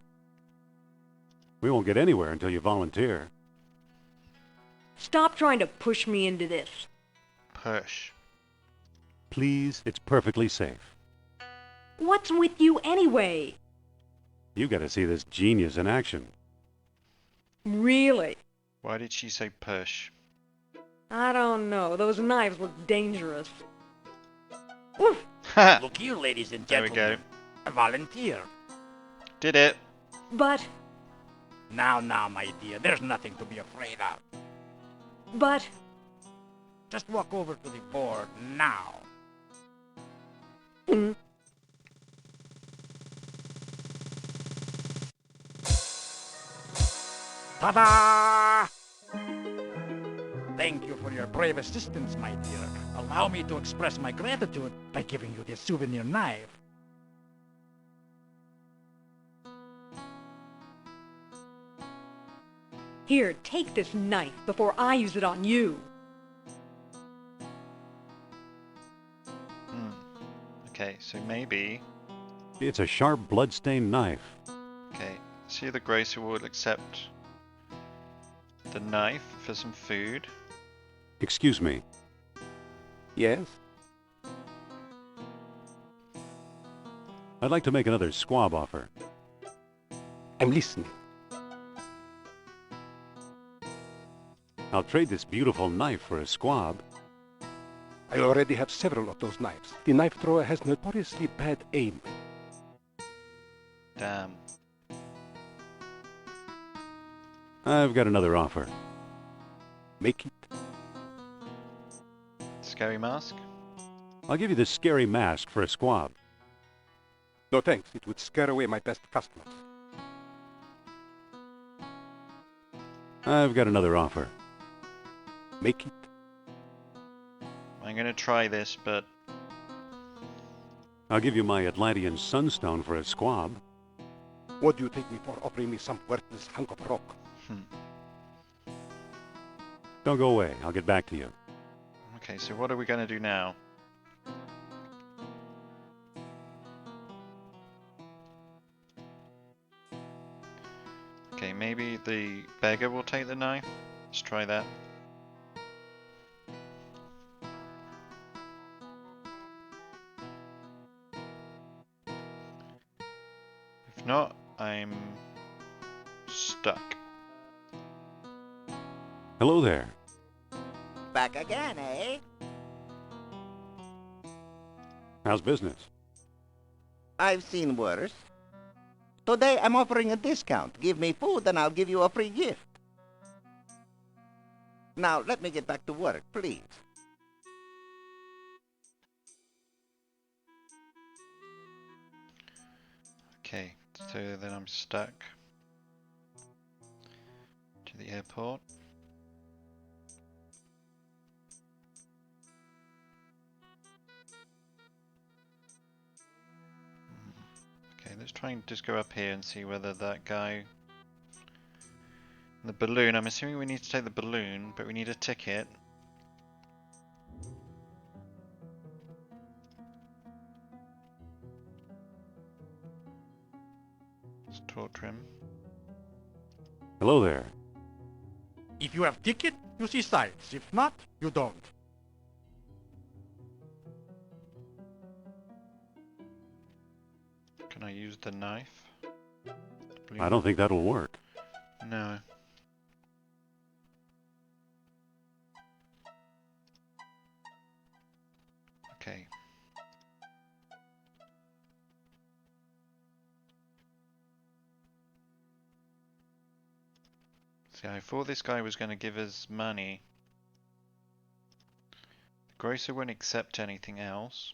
Speaker 1: We won't get anywhere until you volunteer.
Speaker 6: Stop trying to push me into this.
Speaker 2: Push.
Speaker 1: Please, it's perfectly safe.
Speaker 6: What's with you anyway?
Speaker 1: You gotta see this genius in action.
Speaker 6: Really?
Speaker 2: Why did she say push?
Speaker 6: I don't know. Those knives look dangerous. Oof.
Speaker 11: Look here, ladies and
Speaker 2: There we
Speaker 11: gentlemen.
Speaker 2: go.
Speaker 11: I volunteer.
Speaker 2: Did it.
Speaker 6: But...
Speaker 11: Now, my dear, there's nothing to be afraid of.
Speaker 6: But...
Speaker 11: Just walk over to the board now. Ta-da! Thank you for your brave assistance, my dear. Allow me to express my gratitude by giving you this souvenir knife.
Speaker 6: Here, take this knife before I use it on you.
Speaker 2: Okay, so maybe...
Speaker 1: It's a sharp, blood-stained knife.
Speaker 2: Okay, see the grocer will accept the knife for some food.
Speaker 1: Excuse me.
Speaker 4: Yes?
Speaker 1: I'd like to make another squab offer.
Speaker 4: I'm listening.
Speaker 1: I'll trade this beautiful knife for a squab.
Speaker 4: I already have several of those knives. The knife thrower has notoriously bad aim.
Speaker 2: Damn.
Speaker 1: I've got another offer.
Speaker 4: Make it.
Speaker 2: Scary mask?
Speaker 1: I'll give you this scary mask for a squab.
Speaker 4: No thanks, it would scare away my best customers.
Speaker 1: I've got another offer.
Speaker 4: Make it.
Speaker 2: I'm gonna try this, but...
Speaker 1: I'll give you my Atlantean sunstone for a squab.
Speaker 4: What do you take me for, offering me some worthless hunk of rock?
Speaker 1: Don't go away. I'll get back to you.
Speaker 2: Okay, so what are we gonna do now? Okay, maybe the beggar will take the knife. Let's try that. If not, I'm stuck.
Speaker 1: Hello there.
Speaker 8: Back again, eh?
Speaker 1: How's business?
Speaker 8: I've seen worse. Today I'm offering a discount. Give me food and I'll give you a free gift. Now let me get back to work, please.
Speaker 2: Okay, so then I'm stuck to the airport. Okay, let's try and just go up here and see whether that guy... The balloon, I'm assuming we need to take the balloon, but we need a ticket. Let's torture him.
Speaker 1: Hello there.
Speaker 11: If you have ticket, you see sights. If not, you don't.
Speaker 2: Can I use the knife?
Speaker 1: I don't think that'll work.
Speaker 2: No. Okay. See, I thought this guy was going to give us money. The grocer won't accept anything else.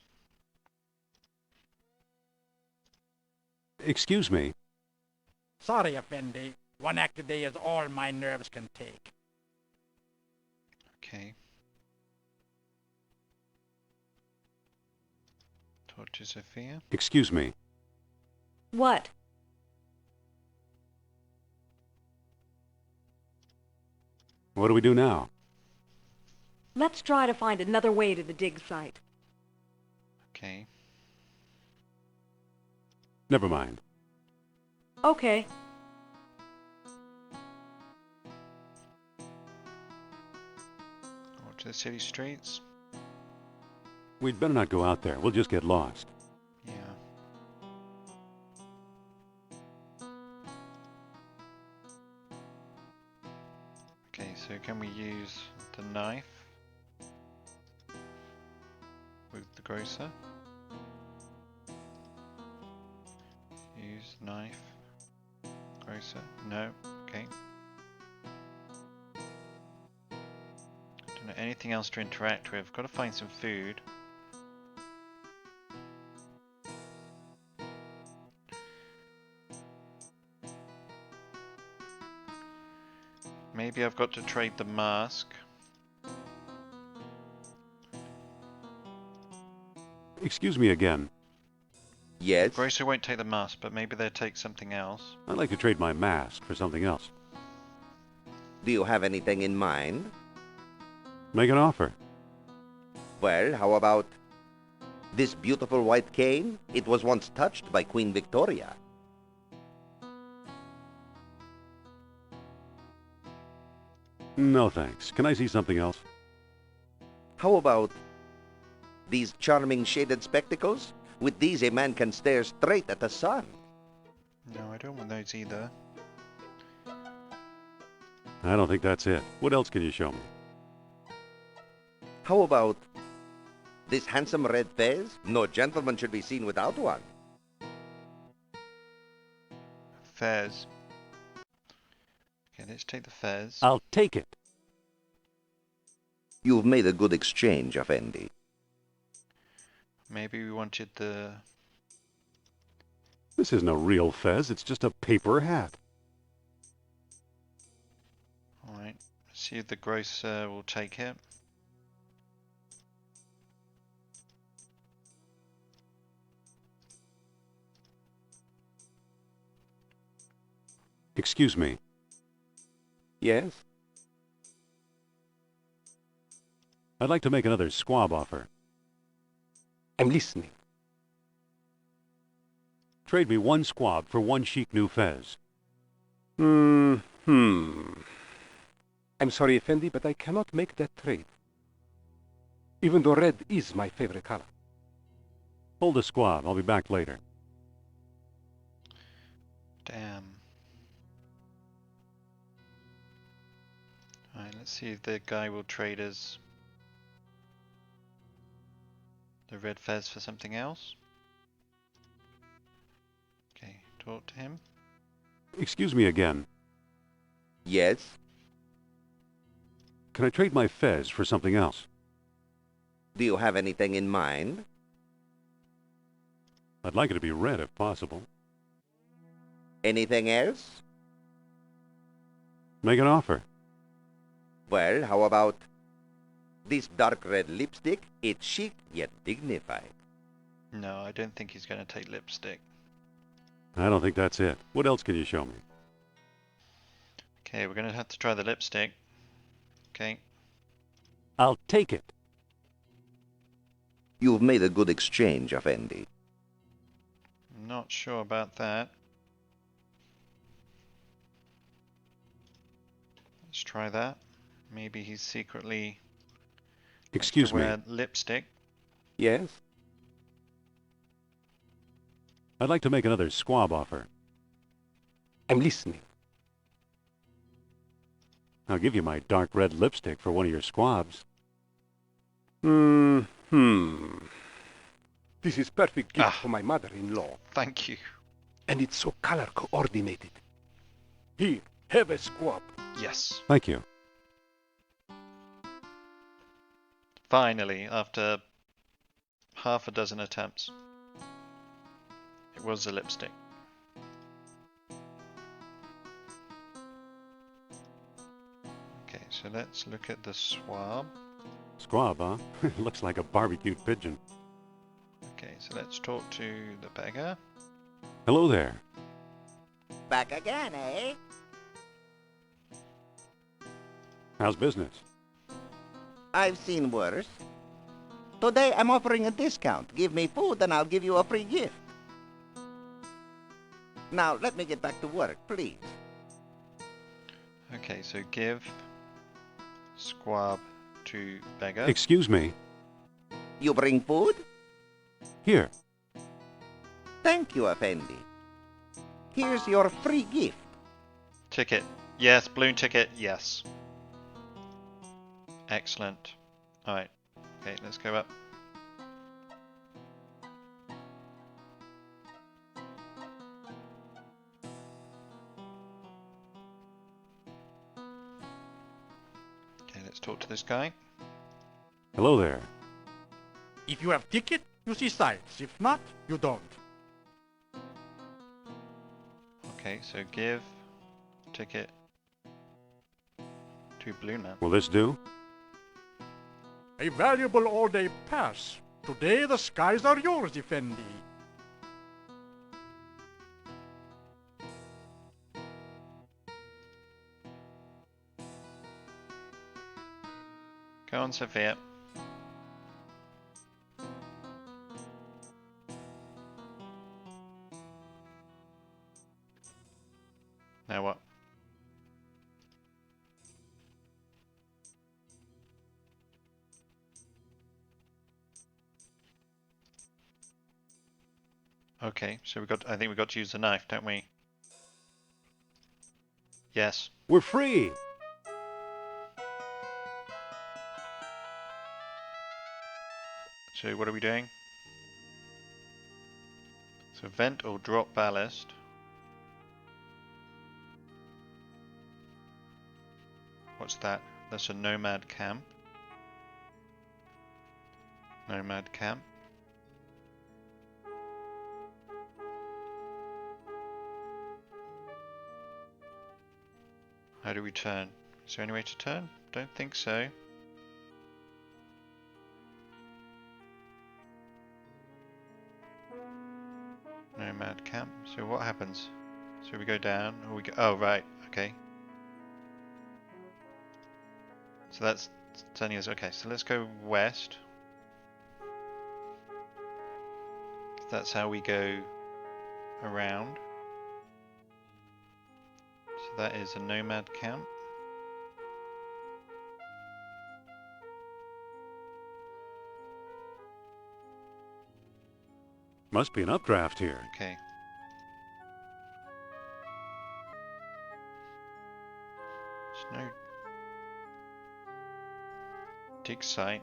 Speaker 1: Excuse me.
Speaker 11: Sorry, Effendi. One act a day is all my nerves can take.
Speaker 2: Okay. Torture Sophia.
Speaker 1: Excuse me.
Speaker 6: What?
Speaker 1: What do we do now?
Speaker 6: Let's try to find another way to the dig site.
Speaker 2: Okay.
Speaker 1: Never mind.
Speaker 6: Okay.
Speaker 2: Or to the city streets.
Speaker 1: We'd better not go out there. We'll just get lost.
Speaker 2: Yeah. Okay, so can we use the knife with the grocer? Use knife. Grocer. No. Okay. Don't know anything else to interact with. Got to find some food. Maybe I've got to trade the mask.
Speaker 1: Excuse me again.
Speaker 7: Yes?
Speaker 2: Grocer won't take the mask, but maybe they'll take something else.
Speaker 1: I'd like to trade my mask for something else.
Speaker 7: Do you have anything in mind?
Speaker 1: Make an offer.
Speaker 7: Well, how about this beautiful white cane? It was once touched by Queen Victoria.
Speaker 1: No thanks. Can I see something else?
Speaker 7: How about these charming shaded spectacles? With these, a man can stare straight at the sun.
Speaker 2: No, I don't want those either.
Speaker 1: I don't think that's it. What else can you show me?
Speaker 7: How about this handsome red fez? No gentleman should be seen without one.
Speaker 2: Fez. Okay, let's take the fez.
Speaker 1: I'll take it.
Speaker 7: You've made a good exchange, Effendi.
Speaker 2: Maybe we wanted the...
Speaker 1: This isn't a real fez. It's just a paper hat.
Speaker 2: Alright, see if the grocer will take it.
Speaker 1: Excuse me.
Speaker 4: Yes?
Speaker 1: I'd like to make another squab offer.
Speaker 4: I'm listening.
Speaker 1: Trade me one squab for one chic new fez.
Speaker 4: I'm sorry, Effendi, but I cannot make that trade. Even though red is my favorite color.
Speaker 1: Hold the squab. I'll be back later.
Speaker 2: Damn. Alright, let's see if the guy will trade us the red fez for something else. Okay, talk to him.
Speaker 1: Excuse me again.
Speaker 7: Yes?
Speaker 1: Can I trade my fez for something else?
Speaker 7: Do you have anything in mind?
Speaker 1: I'd like it to be red if possible.
Speaker 7: Anything else?
Speaker 1: Make an offer.
Speaker 7: Well, how about this dark red lipstick? It's chic yet dignified.
Speaker 2: No, I don't think he's going to take lipstick.
Speaker 1: I don't think that's it. What else can you show me?
Speaker 2: Okay, we're going to have to try the lipstick. Okay.
Speaker 1: I'll take it.
Speaker 7: You've made a good exchange, Effendi.
Speaker 2: Not sure about that. Let's try that. Maybe he's secretly
Speaker 1: Excuse me.
Speaker 2: wear lipstick.
Speaker 4: Yes?
Speaker 1: I'd like to make another squab offer.
Speaker 4: I'm listening.
Speaker 1: I'll give you my dark red lipstick for one of your squabs.
Speaker 4: This is perfect gift
Speaker 2: Ah.
Speaker 4: for my mother-in-law.
Speaker 2: Thank you.
Speaker 4: And it's so color coordinated. Here, have a squab.
Speaker 2: Yes.
Speaker 1: Thank you.
Speaker 2: Finally, after half a dozen attempts, it was a lipstick. Okay, so let's look at the swab.
Speaker 1: Squab, huh? Looks like a barbecued pigeon.
Speaker 2: Okay, so let's talk to the beggar.
Speaker 1: Hello there.
Speaker 8: Back again, eh?
Speaker 1: How's business?
Speaker 8: I've seen worse. Today I'm offering a discount. Give me food and I'll give you a free gift. Now, let me get back to work, please.
Speaker 2: Okay, so give squab to beggar.
Speaker 1: Excuse me.
Speaker 8: You bring food?
Speaker 1: Here.
Speaker 8: Thank you, Effendi. Here's your free gift.
Speaker 2: Ticket. Yes, balloon ticket. Yes. Excellent. Alright. Okay, let's go up. Okay, let's talk to this guy.
Speaker 1: Hello there.
Speaker 11: If you have ticket, you see sights. If not, you don't.
Speaker 2: Okay, so give ticket to Balloon Man.
Speaker 1: Will this do?
Speaker 11: A valuable all-day pass. Today the skies are yours, Effendi.
Speaker 2: on, Sophia. Now what? Okay, so I think we got to use the knife, don't we? Yes.
Speaker 1: We're free!
Speaker 2: So what are we doing? So vent or drop ballast. What's that? That's a nomad camp. Nomad camp. How do we turn? Is there any way to turn? Don't think so. Nomad camp. So what happens? So we go down, or we go... Oh, right. Okay. So that's turning us... Okay, so let's go west. That's how we go around. So that is a nomad camp.
Speaker 1: Must be an updraft here.
Speaker 2: Okay. There's no dig site.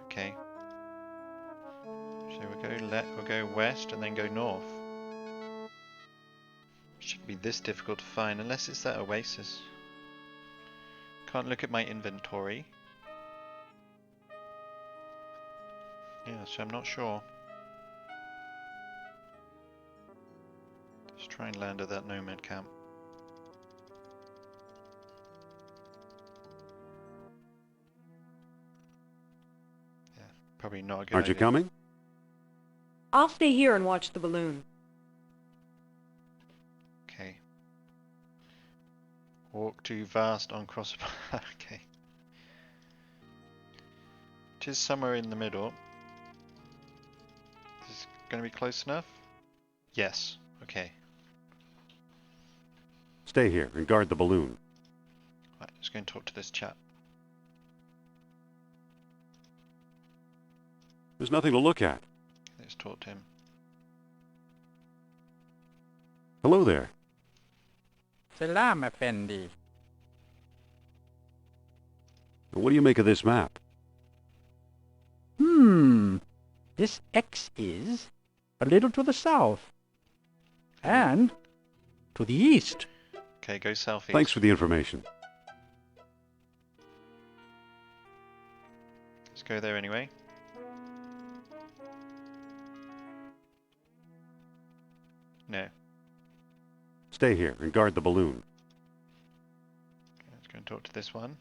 Speaker 2: Okay. So we'll go west and then go north. Shouldn't be this difficult to find unless it's that oasis. Can't look at my inventory. Yeah, so I'm not sure. Let's try and land at that nomad camp. Yeah, probably not a good
Speaker 1: Aren't you
Speaker 2: idea.
Speaker 1: coming?
Speaker 6: I'll stay here and watch the balloon.
Speaker 2: Okay. Walk too fast on crossbar. Okay. It is somewhere in the middle. Is this going to be close enough? Yes. Okay.
Speaker 1: Stay here and guard the balloon.
Speaker 2: Right, let's go and talk to this chap.
Speaker 1: There's nothing to look at.
Speaker 2: Let's talk to him.
Speaker 1: Hello there.
Speaker 11: Salam, Effendi.
Speaker 1: What do you make of this map?
Speaker 11: This X is a little to the south. And to the east.
Speaker 2: Okay, go southeast.
Speaker 1: Thanks for the information.
Speaker 2: Let's go there anyway. No.
Speaker 1: Stay here and guard the balloon.
Speaker 2: Okay, let's go and talk to this one.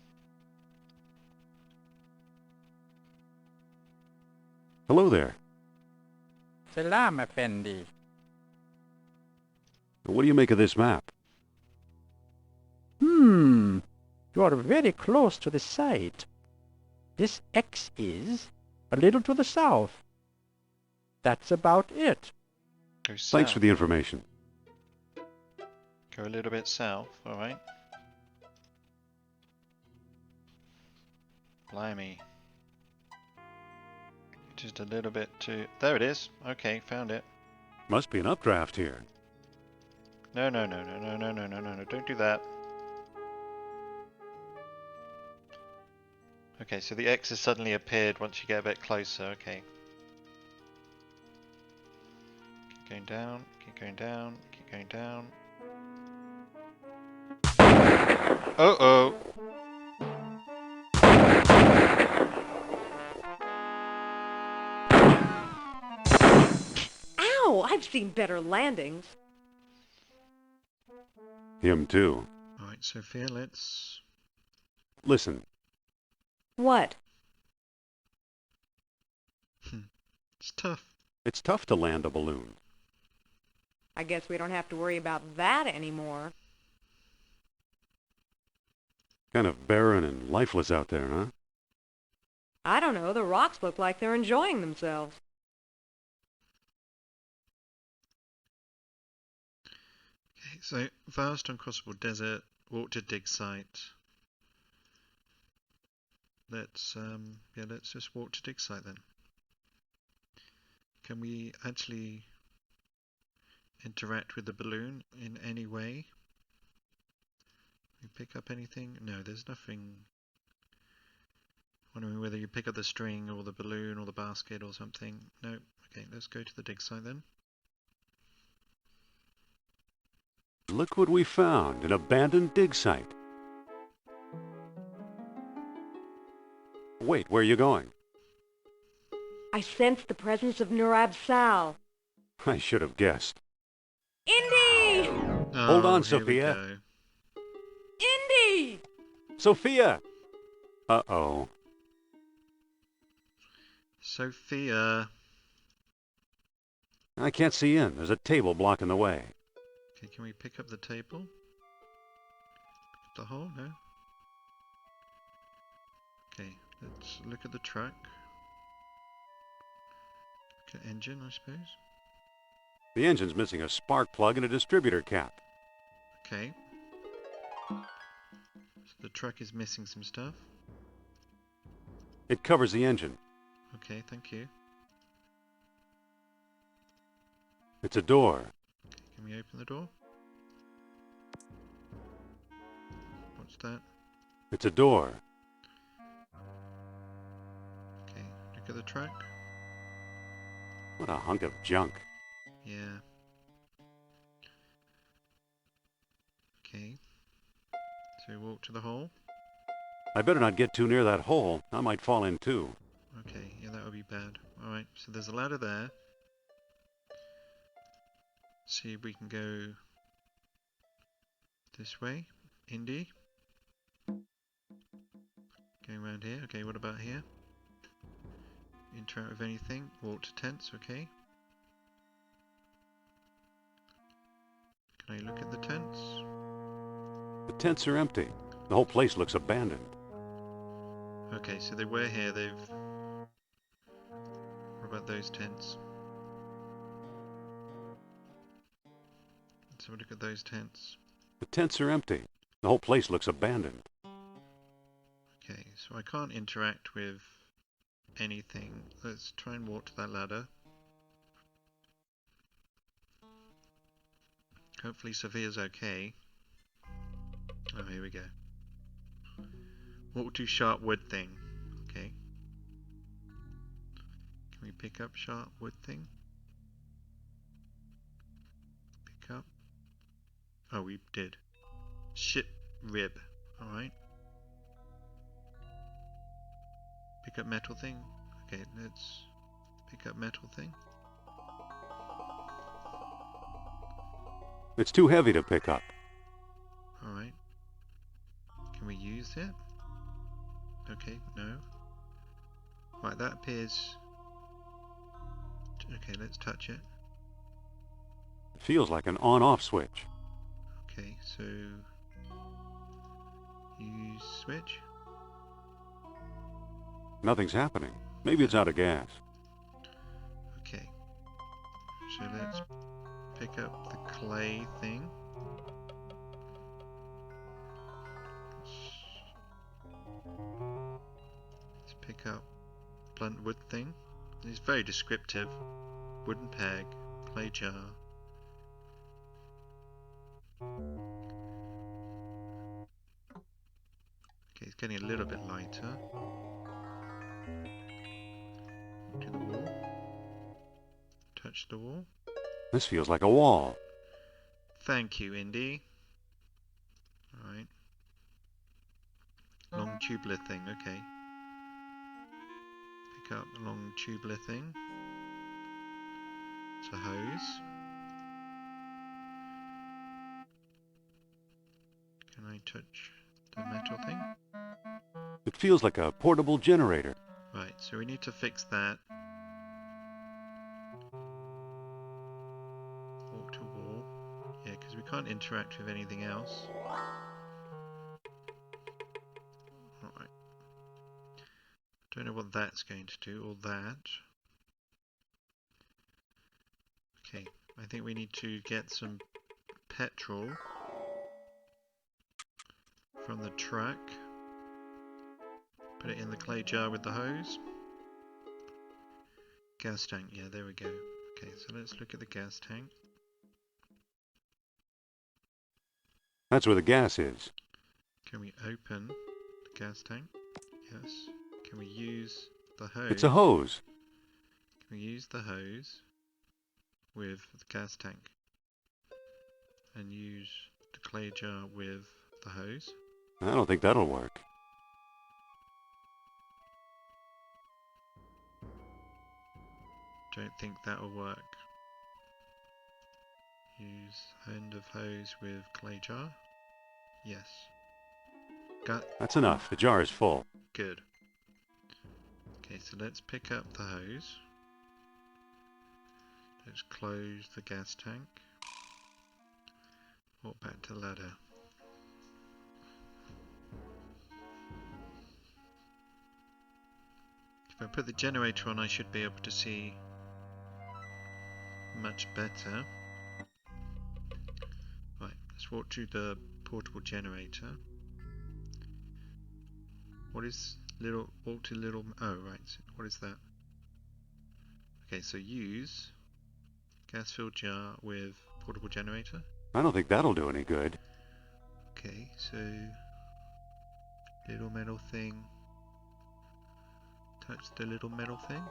Speaker 1: Hello there.
Speaker 11: Salam, Effendi.
Speaker 1: What do you make of this map?
Speaker 11: You are very close to the site. This X is a little to the south. That's about it.
Speaker 2: Go south.
Speaker 1: Thanks for the information.
Speaker 2: Go a little bit south, alright. Blimey. Just a little bit too... There it is. Okay, found it.
Speaker 1: Must be an updraft here.
Speaker 2: No, don't do that. Okay, so the X has suddenly appeared once you get a bit closer, okay. Keep going down, keep going down, keep going down. Uh-oh!
Speaker 6: Ow! I've seen better landings.
Speaker 1: Him too.
Speaker 2: Alright, Sophia, let's...
Speaker 1: Listen,
Speaker 6: What?
Speaker 2: It's tough.
Speaker 1: it's tough to land a balloon.
Speaker 6: I guess we don't have to worry about that anymore.
Speaker 1: Kind of barren and lifeless out there, huh?
Speaker 6: I don't know, the rocks look like they're enjoying themselves.
Speaker 2: Okay, so vast uncrossable desert, walk to dig site. Let's just walk to dig site then. Can we actually interact with the balloon in any way? You pick up anything? No, there's nothing. Wondering whether you pick up the string or the balloon or the basket or something. No. Okay, let's go to the dig site then.
Speaker 1: Look what we found, an abandoned dig site. Wait, where are you going?
Speaker 6: I sense the presence of Nurab Sal.
Speaker 1: I should have guessed.
Speaker 6: Indy!
Speaker 1: Hold on,
Speaker 2: here we
Speaker 1: Sophia.
Speaker 2: go.
Speaker 6: Indy!
Speaker 1: Sophia! Uh-oh.
Speaker 2: Sophia.
Speaker 1: I can't see in. There's a table blocking the way.
Speaker 2: Okay, can we pick up the table? Pick up the hole? No? Okay, let's look at the truck. Look at engine, I suppose.
Speaker 1: The engine's missing a spark plug and a distributor cap.
Speaker 2: Okay. So the truck is missing some stuff.
Speaker 1: It covers the engine.
Speaker 2: Okay, thank you.
Speaker 1: It's a door.
Speaker 2: Can we open the door? What's that?
Speaker 1: It's a door.
Speaker 2: Okay, look at the truck.
Speaker 1: What a hunk of junk.
Speaker 2: Yeah. Okay. So we walk to the hole.
Speaker 1: I better not get too near that hole. I might fall in too.
Speaker 2: Okay, yeah, that would be bad. Alright, so there's a ladder there. See if we can go this way. Indy. Going around here. Okay, what about here? Interact with anything. Walk to tents, okay. Can I look at the tents?
Speaker 1: The tents are empty. The whole place looks abandoned.
Speaker 2: Okay, so they were here, they've... What about those tents? Let's have a look at those tents.
Speaker 1: The tents are empty. The whole place looks abandoned.
Speaker 2: Okay, so I can't interact with anything. Let's try and walk to that ladder. Hopefully Sophia's okay. Oh, here we go. Walk to sharp wood thing. Okay. Can we pick up sharp wood thing? Pick up. Oh, we did. Ship rib. Alright. Pick up metal thing. Okay, let's pick up metal thing.
Speaker 1: It's too heavy to pick up.
Speaker 2: Alright. Can we use it? Okay, no. Right, that appears... Okay, let's touch it.
Speaker 1: It feels like an on-off switch.
Speaker 2: Okay, so... Use switch.
Speaker 1: Nothing's happening. Maybe it's out of gas.
Speaker 2: Okay. So let's pick up the clay thing. Let's pick up blunt wood thing. It's very descriptive. Wooden peg, clay jar. Okay, it's getting a little bit lighter. To the wall. Touch the wall.
Speaker 1: This feels like a wall.
Speaker 2: Thank you, Indy. Alright. Long tubular thing, okay. Pick up the long tubular thing. It's a hose. Can I touch the metal thing?
Speaker 1: It feels like a portable generator.
Speaker 2: Right, so we need to fix that. Walk to wall. Yeah, because we can't interact with anything else. Alright. Don't know what that's going to do, or that. Okay, I think we need to get some petrol from the truck. Put it in the clay jar with the hose. Gas tank, yeah, there we go. Okay, so let's look at the gas tank.
Speaker 1: That's where the gas is.
Speaker 2: Can we open the gas tank? Yes. Can we use the hose?
Speaker 1: It's a hose.
Speaker 2: Can we use the hose with the gas tank? And use the clay jar with the hose?
Speaker 1: I don't think that'll work.
Speaker 2: Don't think that'll work. Use end of hose with clay jar? Yes.
Speaker 1: That's enough. The jar is full.
Speaker 2: Good. Okay, so let's pick up the hose. Let's close the gas tank. Walk back to the ladder. If I put the generator on, I should be able to see much better. Right, let's walk to the portable generator. What is walk to little, oh right, what is that? Okay, so use gas filled jar with portable generator.
Speaker 1: I don't think that'll do any good.
Speaker 2: Okay, so little metal thing. Touch the little metal thing.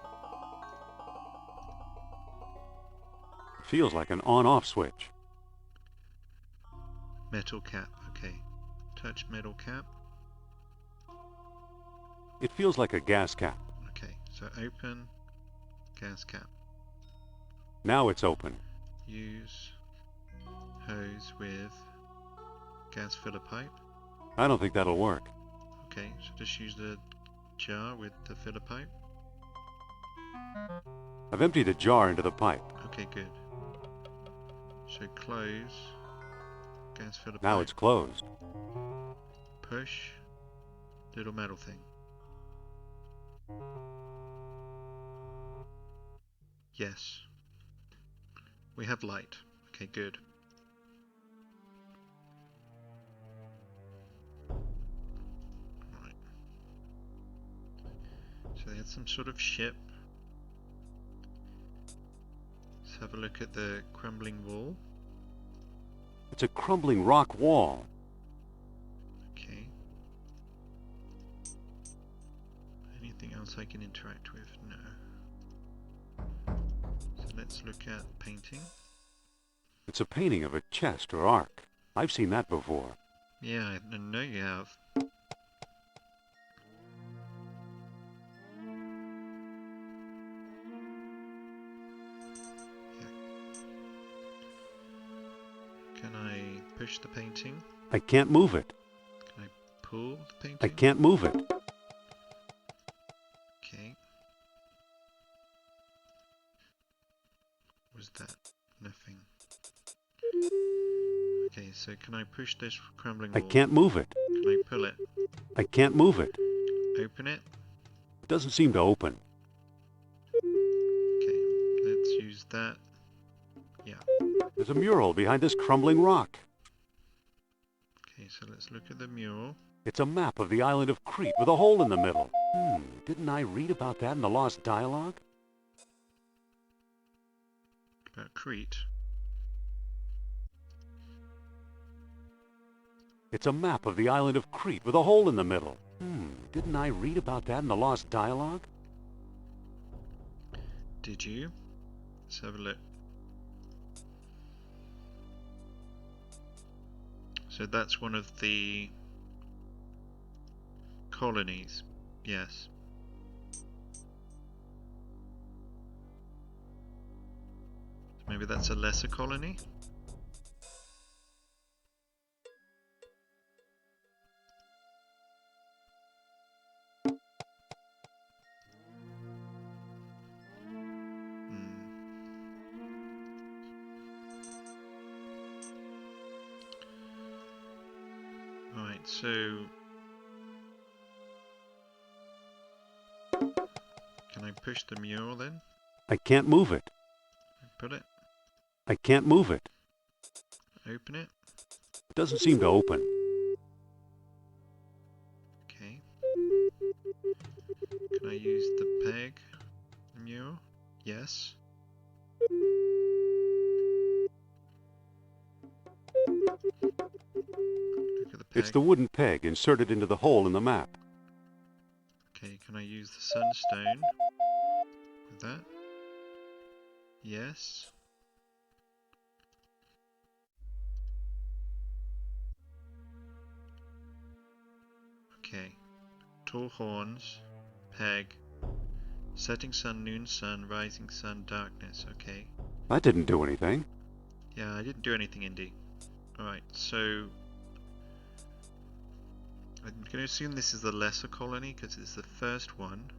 Speaker 1: Feels like an on-off switch.
Speaker 2: Metal cap, okay. Touch metal cap.
Speaker 1: It feels like a gas cap.
Speaker 2: Okay, so open gas cap.
Speaker 1: Now it's open.
Speaker 2: Use hose with gas filler pipe.
Speaker 1: I don't think that'll work.
Speaker 2: Okay, so just use the jar with the filler pipe.
Speaker 1: I've emptied the jar into the pipe.
Speaker 2: Okay, good. So close gas filler pipe.
Speaker 1: Now it's closed.
Speaker 2: Push little metal thing. Yes. We have light. Okay, good. Right. So they had some sort of ship. Let's have a look at the crumbling wall.
Speaker 1: It's a crumbling rock wall.
Speaker 2: Okay. Anything else I can interact with? No. So let's look at painting.
Speaker 1: It's a painting of a chest or ark. I've seen that before.
Speaker 2: Yeah, I know you have. Can I push the painting?
Speaker 1: I can't move it.
Speaker 2: Can I pull the painting?
Speaker 1: I can't move it.
Speaker 2: Okay. What was that? Nothing. Okay, so can I push this crumbling wall?
Speaker 1: I can't move it.
Speaker 2: Can I pull it?
Speaker 1: I can't move it.
Speaker 2: Open it?
Speaker 1: It doesn't seem to open.
Speaker 2: Okay, let's use that. Yeah.
Speaker 1: There's a mural behind this crumbling rock.
Speaker 2: Okay, so let's look at the mural.
Speaker 1: It's a map of the island of Crete with a hole in the middle. Didn't I read about that in the Lost Dialogue?
Speaker 2: About Crete.
Speaker 1: It's a map of the island of Crete with a hole in the middle. Didn't I read about that in the Lost Dialogue?
Speaker 2: Did you? Let's have a look. So that's one of the colonies. Yes. Maybe that's a lesser colony? So Can I push the mural then?
Speaker 1: I can't move it.
Speaker 2: Put it.
Speaker 1: I can't move it.
Speaker 2: Open it.
Speaker 1: It doesn't seem to open.
Speaker 2: Okay. Can I use the peg? The mural? Yes. Look at the peg.
Speaker 1: It's the wooden peg inserted into the hole in the map.
Speaker 2: Okay, can I use the sunstone with that? Yes. Okay. Tall horns, peg, setting sun, noon sun, rising sun, darkness. Okay.
Speaker 1: That didn't do anything.
Speaker 2: Yeah, I didn't do anything, Indy. Alright, so I'm going to assume this is the lesser colony because it's the first one.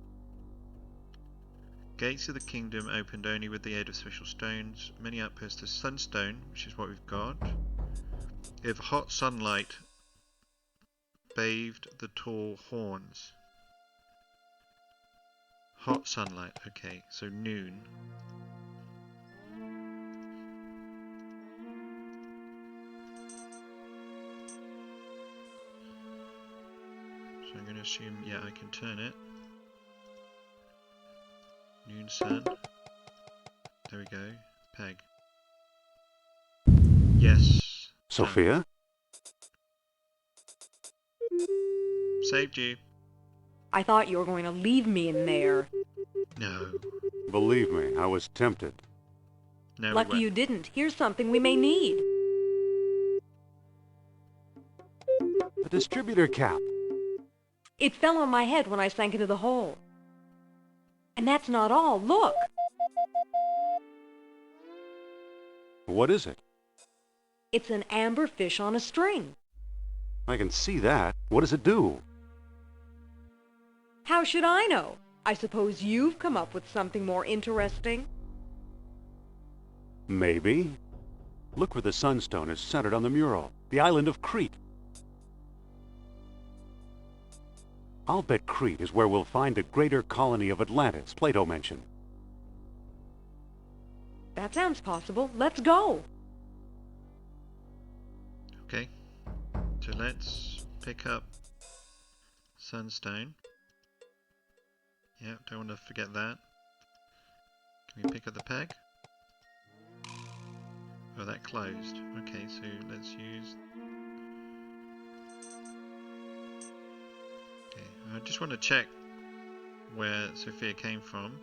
Speaker 2: Gates of the kingdom opened only with the aid of special stones. Many outposts of sunstone, which is what we've got. If hot sunlight bathed the tall horns. Hot sunlight, okay, so noon. So I'm going to assume, yeah, I can turn it. Noon sun. There we go. Peg. Yes.
Speaker 1: Sophia?
Speaker 2: Saved you.
Speaker 6: I thought you were going to leave me in there.
Speaker 2: No.
Speaker 1: Believe me, I was tempted.
Speaker 2: No,
Speaker 6: Lucky you didn't. Here's something we may need.
Speaker 1: A distributor cap.
Speaker 6: It fell on my head when I sank into the hole. And that's not all. Look!
Speaker 1: What is it?
Speaker 6: It's an amber fish on a string.
Speaker 1: I can see that. What does it do?
Speaker 6: How should I know? I suppose you've come up with something more interesting.
Speaker 1: Maybe. Look where the sunstone is centered on the mural. The island of Crete. I'll bet Crete is where we'll find the greater colony of Atlantis Plato mentioned.
Speaker 6: That sounds possible. Let's go.
Speaker 2: Okay. So let's pick up sunstone. Yeah, don't want to forget that. Can we pick up the peg? Oh, that closed. Okay, so let's use... Okay, I just want to check where Sophia came from.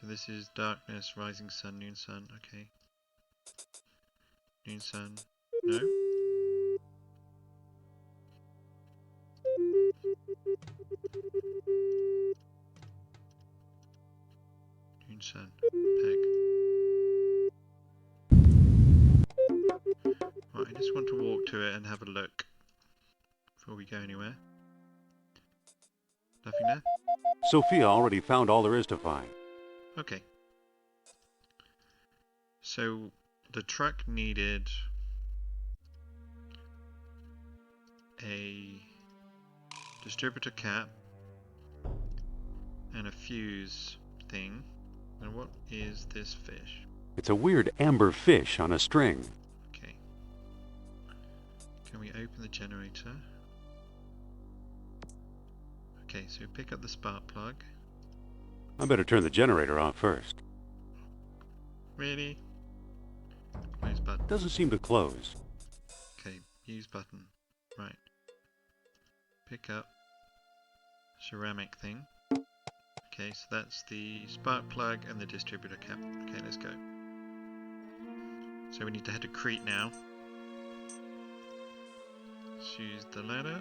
Speaker 2: So this is darkness, rising sun, noon sun, okay. Noon sun, no. Noon sun, peg. Right, I just want to walk to it and have a look before we go anywhere. Nothing there?
Speaker 1: Sophia already found all there is to find.
Speaker 2: Okay. So the truck needed a distributor cap and a fuse thing. And what is this fish?
Speaker 1: It's a weird amber fish on a string.
Speaker 2: Okay. Can we open the generator? Okay, so pick up the spark plug.
Speaker 1: I better turn the generator off first.
Speaker 2: Really? Close button.
Speaker 1: Doesn't seem to close.
Speaker 2: Okay, use button. Right. Pick up ceramic thing. Okay, so that's the spark plug and the distributor cap. Okay, let's go. So we need to head to Crete now. Let's use the ladder.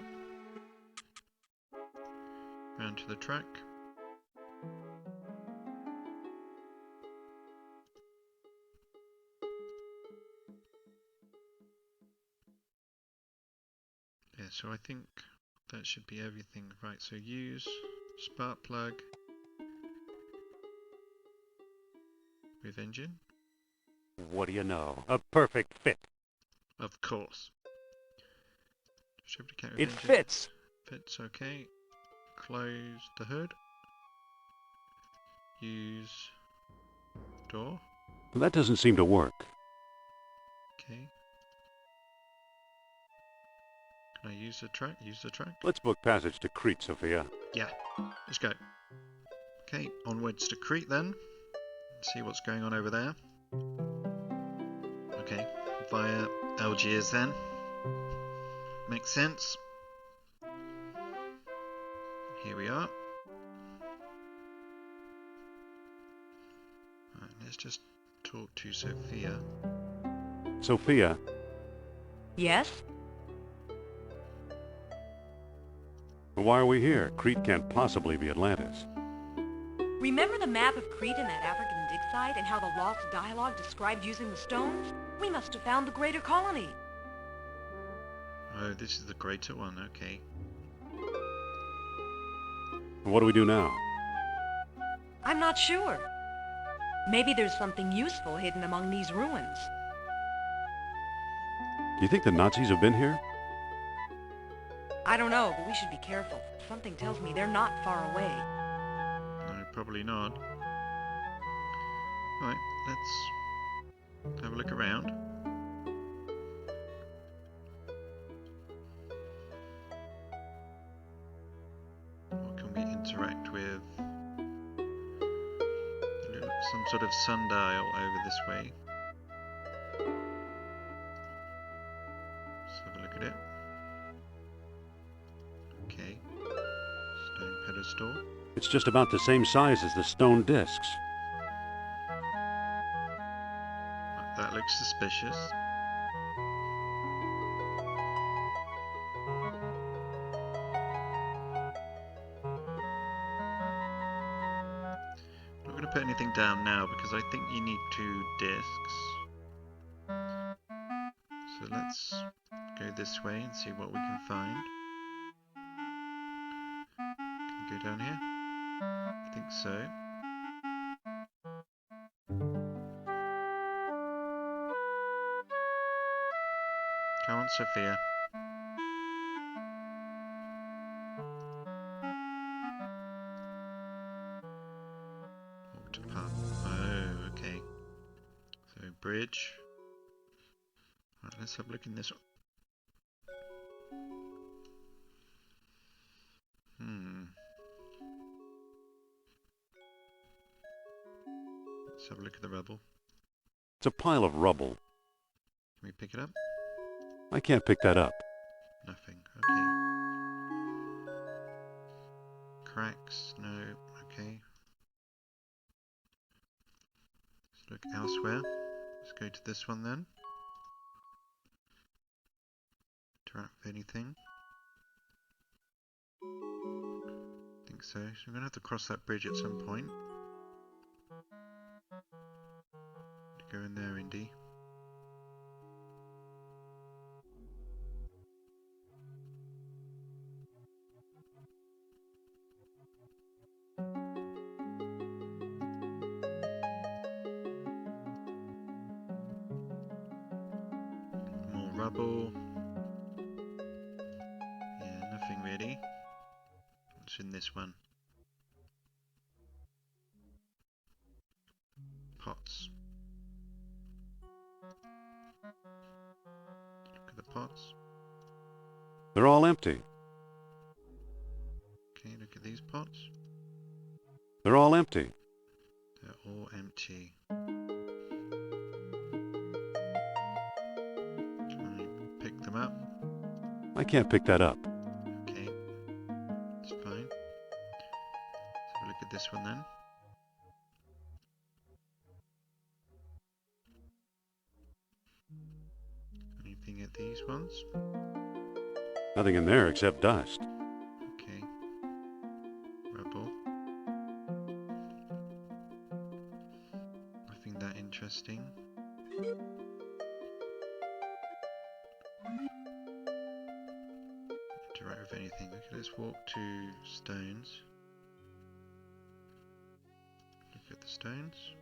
Speaker 2: Round to the truck. Yeah, so I think that should be everything. Right, so use spark plug with engine. What do you know?
Speaker 1: A perfect fit.
Speaker 2: Of course.
Speaker 3: It fits.
Speaker 2: Fits, okay. Close the hood. Use door.
Speaker 1: Well, that doesn't seem to work.
Speaker 2: Okay. Can I use the truck? Use the truck?
Speaker 1: Let's book passage to Crete, Sophia.
Speaker 2: Yeah. Let's go. Okay, onwards to Crete then. See what's going on over there. Okay, via Algiers then. Makes sense. Here we are. Right, let's just talk to Sophia.
Speaker 1: Sophia,
Speaker 6: Yes?
Speaker 1: why are we here? Crete can't possibly be Atlantis.
Speaker 6: Remember the map of Crete and that African dig site and how the lost dialogue described using the stones? We must have found the greater colony.
Speaker 2: Oh, this is the greater one, okay.
Speaker 1: What do we do now?
Speaker 6: I'm not sure. Maybe there's something useful hidden among these ruins.
Speaker 1: Do you think the Nazis have been here?
Speaker 6: I don't know, but we should be careful. Something tells me they're not far away.
Speaker 2: No, probably not. Right, let's have a look around. What can we interact with? Some sort of sundial over this way. Let's have a look at it. Okay. Stone pedestal.
Speaker 1: It's just about the same size as the stone discs.
Speaker 2: That looks suspicious. I'm not going to put anything down now because I think you need 2 discs. So let's go this way and see what we can find. Can we go down here? I think so. Come on, Sophia. Walked apart. Oh, okay. So, bridge. Right, let's have a look in this one. Let's have a look at the rubble.
Speaker 1: It's a pile of rubble.
Speaker 2: Can we pick it up?
Speaker 1: I can't pick that up.
Speaker 2: Nothing. Okay. Cracks? No. Okay. Let's look elsewhere. Let's go to this one then. Interact with anything? I think so. So we're going to have to cross that bridge at some point. Go in there, Indy. More rubble. Yeah, nothing really. What's in this one? Pots. Look at the pots.
Speaker 1: They're all empty.
Speaker 2: Okay, look at these pots.
Speaker 1: They're all empty.
Speaker 2: They're all empty. Can I pick them up?
Speaker 1: I can't pick that up.
Speaker 2: Okay, it's fine. Let's have a look at this one then. Anything at these ones?
Speaker 1: Nothing in there except dust.
Speaker 2: Okay. Rubble. Nothing that interesting. Interact with anything. Okay, let's walk to stones. Look at the stones.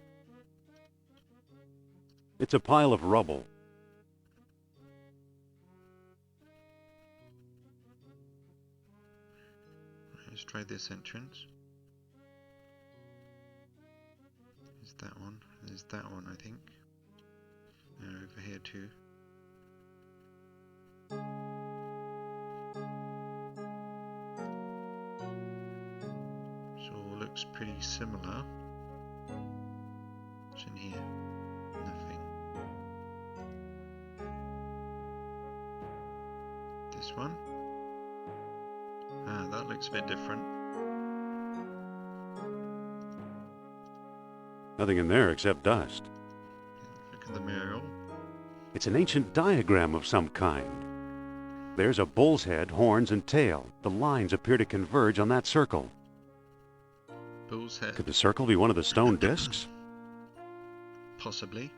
Speaker 1: It's a pile of rubble.
Speaker 2: Let's try this entrance. There's that one. There's that one, I think. And over here too. So all looks pretty similar. What's in here? Nothing. This one. Ah, that looks a bit different.
Speaker 1: Nothing in there except dust.
Speaker 2: Look at the mural.
Speaker 1: It's an ancient diagram of some kind. There's a bull's head, horns, and tail. The lines appear to converge on that circle.
Speaker 2: Bull's head.
Speaker 1: Could the circle be one of the stone discs?
Speaker 2: Possibly.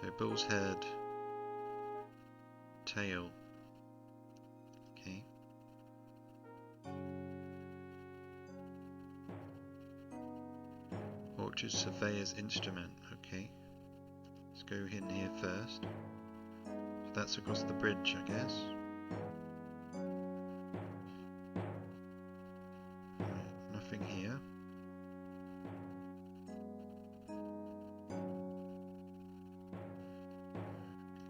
Speaker 2: So bull's head, tail. Okay. Orchard surveyor's instrument. Okay. Let's go in here first. So that's across the bridge, I guess. Right, nothing here.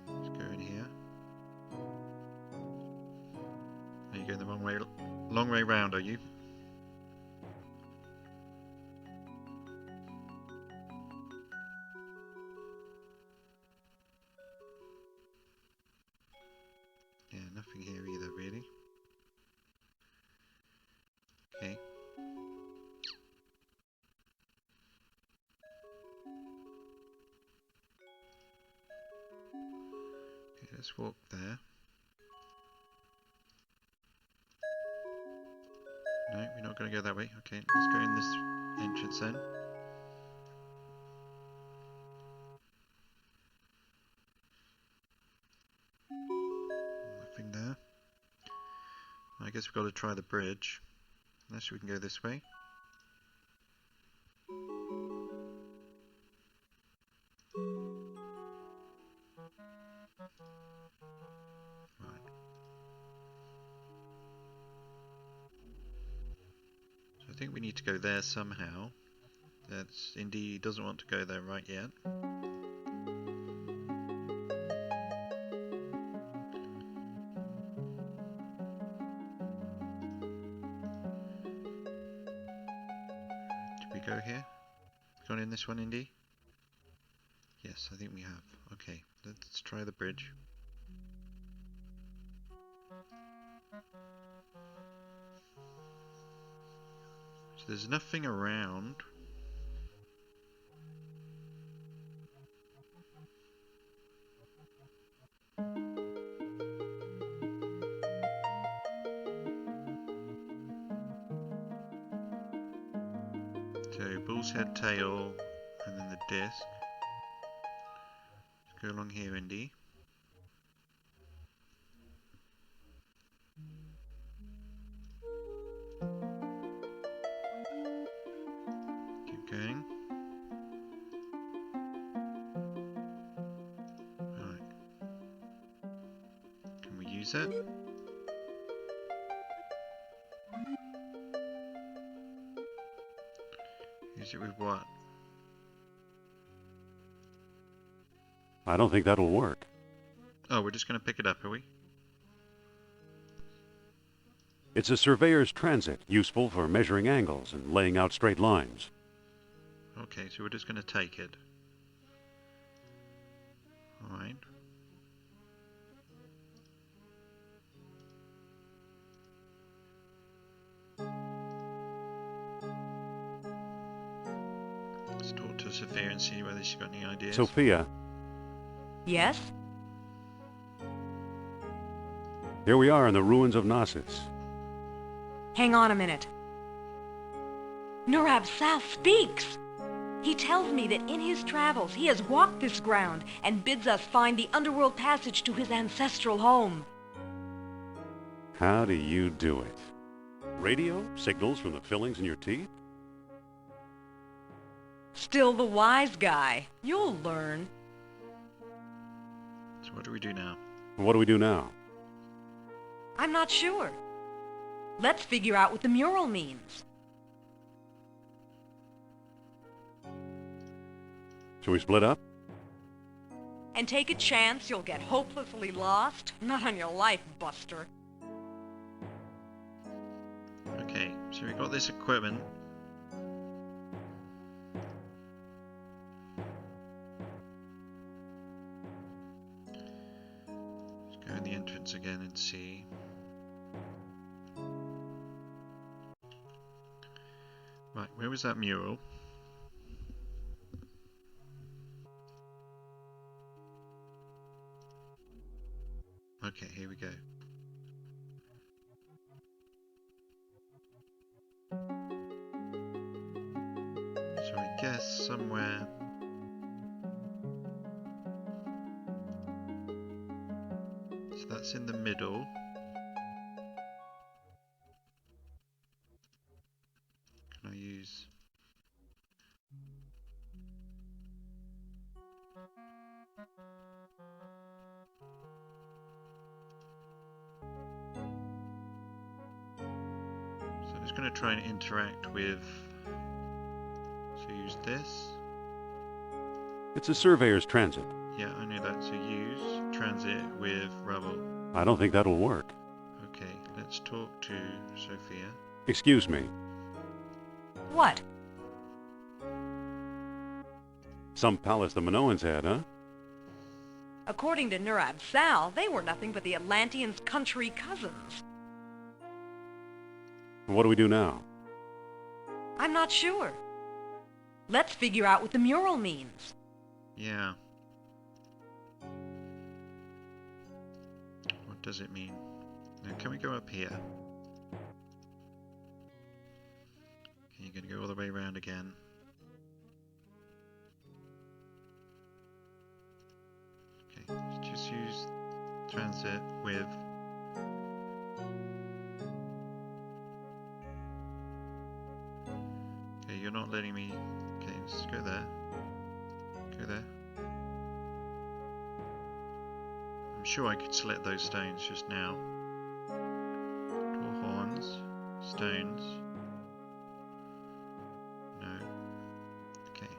Speaker 2: Let's go in here. Are you going the wrong way? Long way round, are you? Yeah, nothing here either, really. Okay. Okay, let's walk there. No, we're not going to go that way. Okay, let's go in this entrance then. Nothing there. I guess we've got to try the bridge. Unless we can go this way. Right. So I think we need to go there somehow. That's Indy doesn't want to go there right yet. Did we go here? Gone in this one, Indy? Yes, I think we have. Okay, let's try the bridge. So there's nothing around. So bull's head, tail, and then the disc. Let's go along here, Indy. Keep going. Right. Can we use it? Use it with what?
Speaker 1: I don't think that'll work.
Speaker 2: Oh, we're just going to pick it up, are we?
Speaker 1: It's a surveyor's transit, useful for measuring angles and laying out straight lines.
Speaker 2: Okay, so we're just going to take it. Alright. Let's talk to Sophia and see whether she's got any ideas.
Speaker 1: Sophia,
Speaker 6: Yes?
Speaker 1: here we are in the ruins of Knossos.
Speaker 6: Hang on a minute. Nurab Saf speaks! He tells me that in his travels he has walked this ground and bids us find the underworld passage to his ancestral home.
Speaker 1: How do you do it? Radio? Signals from the fillings in your teeth?
Speaker 6: Still the wise guy. You'll learn.
Speaker 2: So what do we do now?
Speaker 1: What do we do now?
Speaker 6: I'm not sure. Let's figure out what the mural means.
Speaker 1: Shall we split up?
Speaker 6: And take a chance you'll get hopelessly lost? Not on your life, Buster.
Speaker 2: Okay, so we got this equipment. Let's go in the entrance again and see. Right, where was that mural? Okay, here we go. So I guess somewhere... So that's in the middle. Can I use... So I'm just going to try and interact with... So use this.
Speaker 1: It's a surveyor's transit.
Speaker 2: Yeah, I know that. So use transit with rubble.
Speaker 1: I don't think that'll work.
Speaker 2: Okay, let's talk to Sophia.
Speaker 1: Excuse me.
Speaker 6: What?
Speaker 1: Some palace the Minoans had, huh?
Speaker 6: According to Nurab Sal, they were nothing but the Atlanteans' country cousins.
Speaker 1: What do we do now?
Speaker 6: I'm not sure. Let's figure out what the mural means.
Speaker 2: Yeah. What does it mean? Now, can we go up here? Okay, you're going to go all the way around again. Okay, let's just use transit with... Okay, you're not letting me... Okay, let's go there. Go there. I'm sure I could select those stones just now. Draw horns, stones. No. Okay.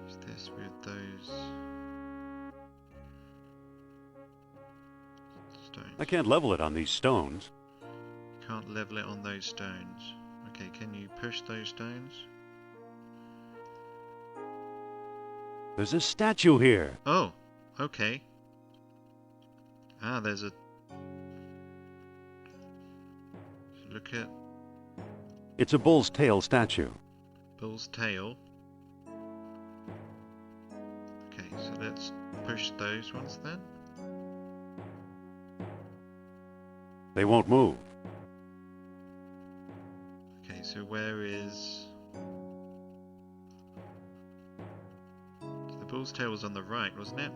Speaker 2: Is this with those stones?
Speaker 1: I can't level it on these stones.
Speaker 2: You can't level it on those stones. Okay, can you push those stones?
Speaker 1: There's a statue here.
Speaker 2: Oh, okay. Ah, there's a... Look at...
Speaker 1: It's a bull's tail statue.
Speaker 2: Bull's tail. Okay, so let's push those ones then.
Speaker 1: They won't move.
Speaker 2: Okay, so where is... So the bull's tail was on the right, wasn't it?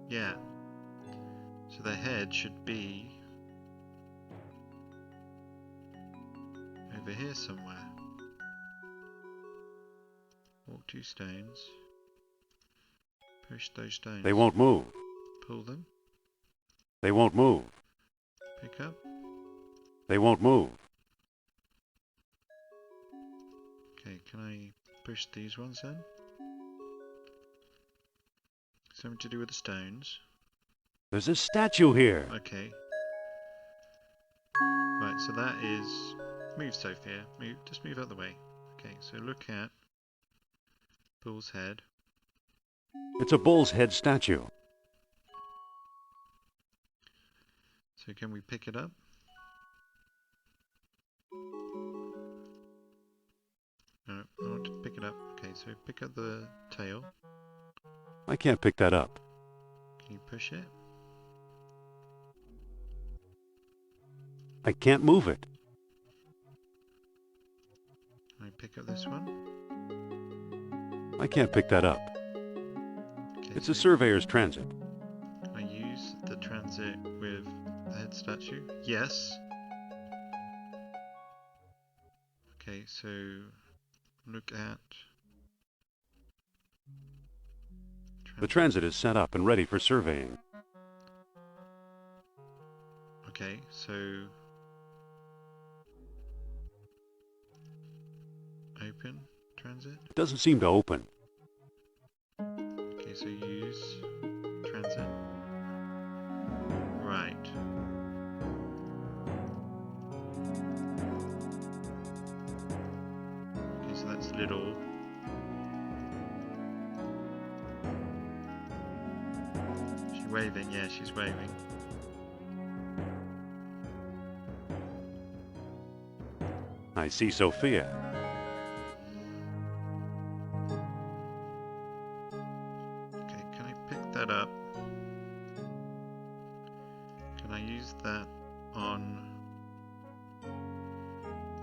Speaker 2: Yeah. So the head should be... over here somewhere. Walk 2 stones. Push those stones.
Speaker 1: They won't move.
Speaker 2: Pull them.
Speaker 1: They won't move.
Speaker 2: Pick up.
Speaker 1: They won't move.
Speaker 2: Okay, can I push these ones then? Something to do with the stones.
Speaker 1: There's a statue here.
Speaker 2: Okay. Right, so that is... Move, Sophia. Move. Just move out the way. Okay, so look at bull's head.
Speaker 1: It's a bull's head statue.
Speaker 2: So can we pick it up? No, I want to pick it up. Okay, so pick up the tail.
Speaker 1: I can't pick that up.
Speaker 2: Can you push it?
Speaker 1: I can't move it.
Speaker 2: Can I pick up this one?
Speaker 1: I can't pick that up.
Speaker 2: Okay,
Speaker 1: It's
Speaker 2: so
Speaker 1: a surveyor's transit.
Speaker 2: can I use the transit with the head statue? Yes. Okay, so look at...
Speaker 1: The transit is set up and ready for surveying.
Speaker 2: Okay, so open transit.
Speaker 1: It doesn't seem to open.
Speaker 2: Okay, so use transit. Right. Okay, so that's little. She's waving, yeah, she's waving.
Speaker 1: I see Sophia.
Speaker 2: Okay, can I pick that up? Can I use that on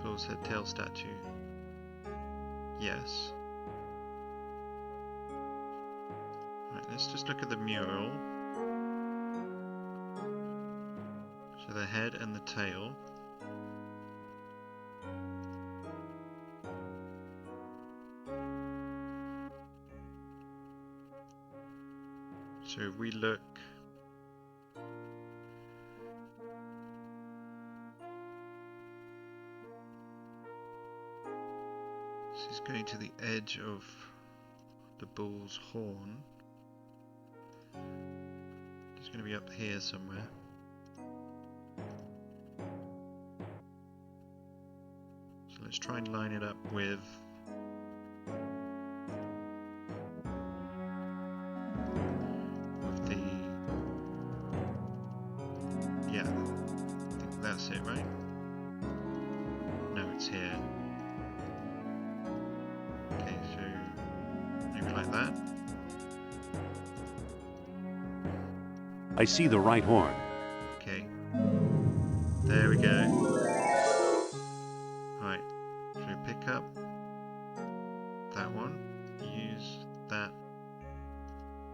Speaker 2: Bull's head tail statue? Yes. Right, let's just look at the mural. So the head and the tail. So if we look she's going to the edge of the bull's horn. It's going to be up here somewhere. So let's try and line it up with the, yeah, I think that's it, right? No, it's here. Okay, so maybe like that.
Speaker 1: I see the right horn.
Speaker 2: Okay. There we go. Right. So pick up that one. Use that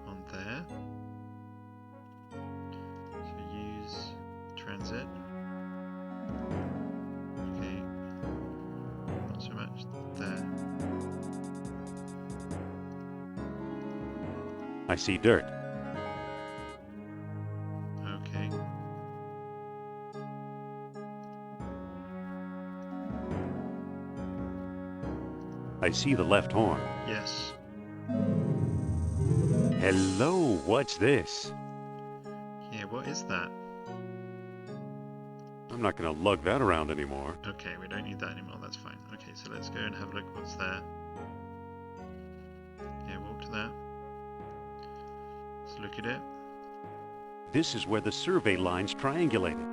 Speaker 2: on there. So use transit. Okay. Not so much there.
Speaker 1: I see dirt.
Speaker 2: Okay.
Speaker 1: I see the left horn.
Speaker 2: Yes.
Speaker 1: Hello, what's this?
Speaker 2: Yeah, what is that?
Speaker 1: I'm not going to lug that around anymore.
Speaker 2: Okay, we don't need that anymore, that's fine. Okay, so let's go and have a look what's there. Yeah, walk to that. Let's look at it.
Speaker 1: This is where the survey line's triangulated.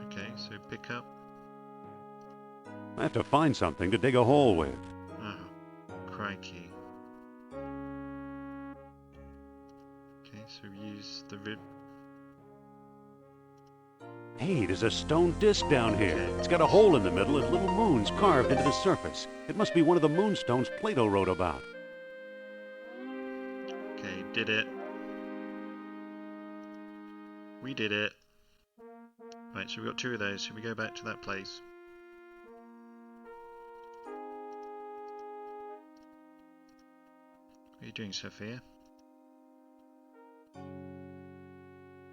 Speaker 2: Okay, so pick up.
Speaker 1: I have to find something to dig a hole with.
Speaker 2: Oh, crikey. Okay, so use the rib.
Speaker 1: Hey, there's a stone disc down here.
Speaker 2: Okay.
Speaker 1: It's got a hole in the middle and little moons carved into the surface. It must be one of the moonstones Plato wrote about.
Speaker 2: Okay, did it. We did it. Right, so we've got two of those. Should we go back to that place? What are you doing, Sophia?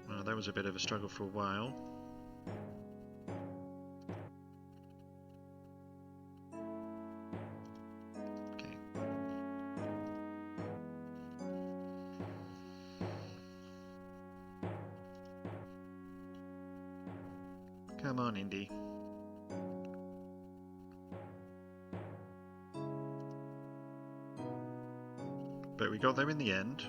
Speaker 2: Well, that was a bit of a struggle for a while. Okay. Come on, Indy. But we got there in the end.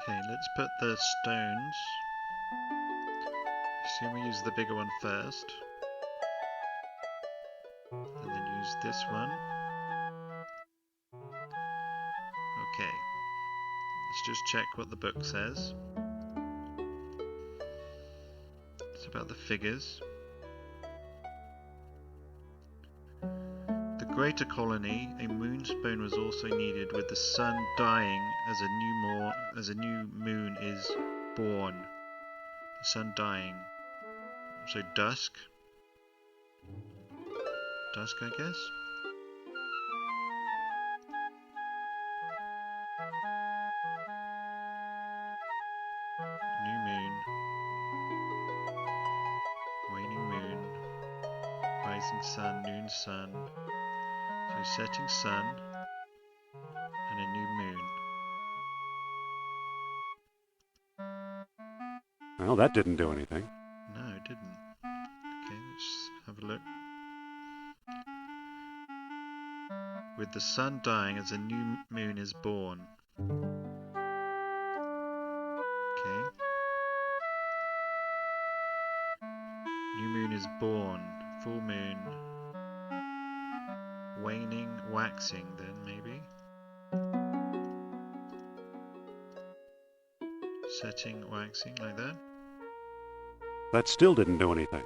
Speaker 2: Okay, let's put the stones. Assume we use the bigger one first. And then use this one. Okay. Let's just check what the book says. It's about the figures. The greater colony, a moonstone was also needed, with the sun dying as a new moon is born. The sun dying. So dusk. Dusk, I guess. New moon. Waning moon. Rising sun, noon sun. So setting sun and a new moon.
Speaker 1: Well, that didn't do anything.
Speaker 2: No, it didn't. Okay, let's have a look. With the sun dying as a new moon is born. Okay. New moon is born. Full moon. Waning, waxing then maybe. Setting, waxing, like that.
Speaker 1: That still didn't do anything.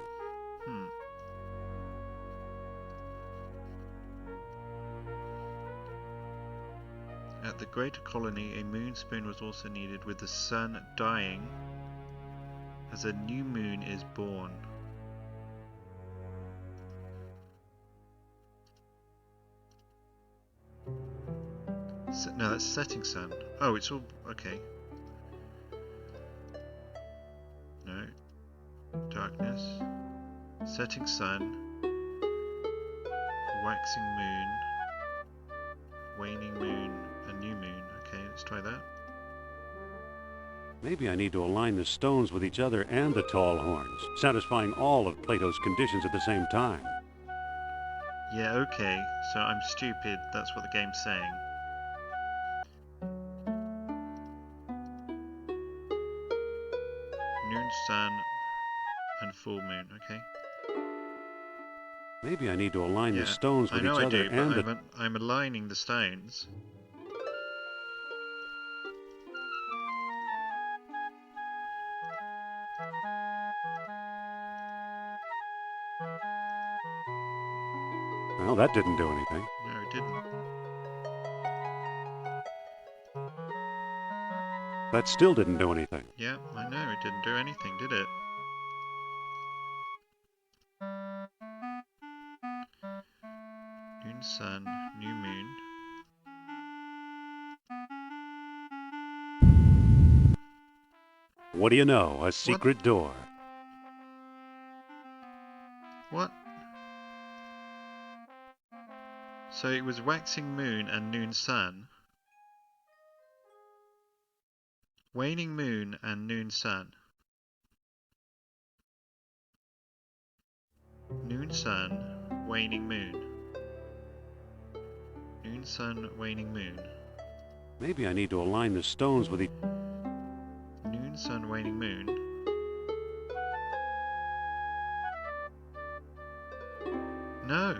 Speaker 2: At the greater colony, a moonspoon was also needed, with the sun dying as a new moon is born. No, that's setting sun. Oh, it's all okay. No. Darkness. Setting sun. Waxing moon. Waning moon. A new moon. Okay, let's try that.
Speaker 1: Maybe I need to align the stones with each other and the tall horns, satisfying all of Plato's conditions at the same time.
Speaker 2: Yeah, okay. So I'm stupid. That's what the game's saying. Noon, sun, and full moon. Okay.
Speaker 1: Maybe I need to align the stones with each other and the...
Speaker 2: I'm aligning the stones.
Speaker 1: Well, that didn't do anything.
Speaker 2: No, it didn't.
Speaker 1: That still didn't do anything.
Speaker 2: Yeah, I know, it didn't do anything, did it? Noon, sun, new moon.
Speaker 1: What do you know? A secret door.
Speaker 2: What? So it was waxing moon and noon sun. Waning moon and noon sun. Noon sun, waning moon. Noon sun, waning moon.
Speaker 1: Maybe I need to align the stones with each...
Speaker 2: Noon sun, waning moon. No!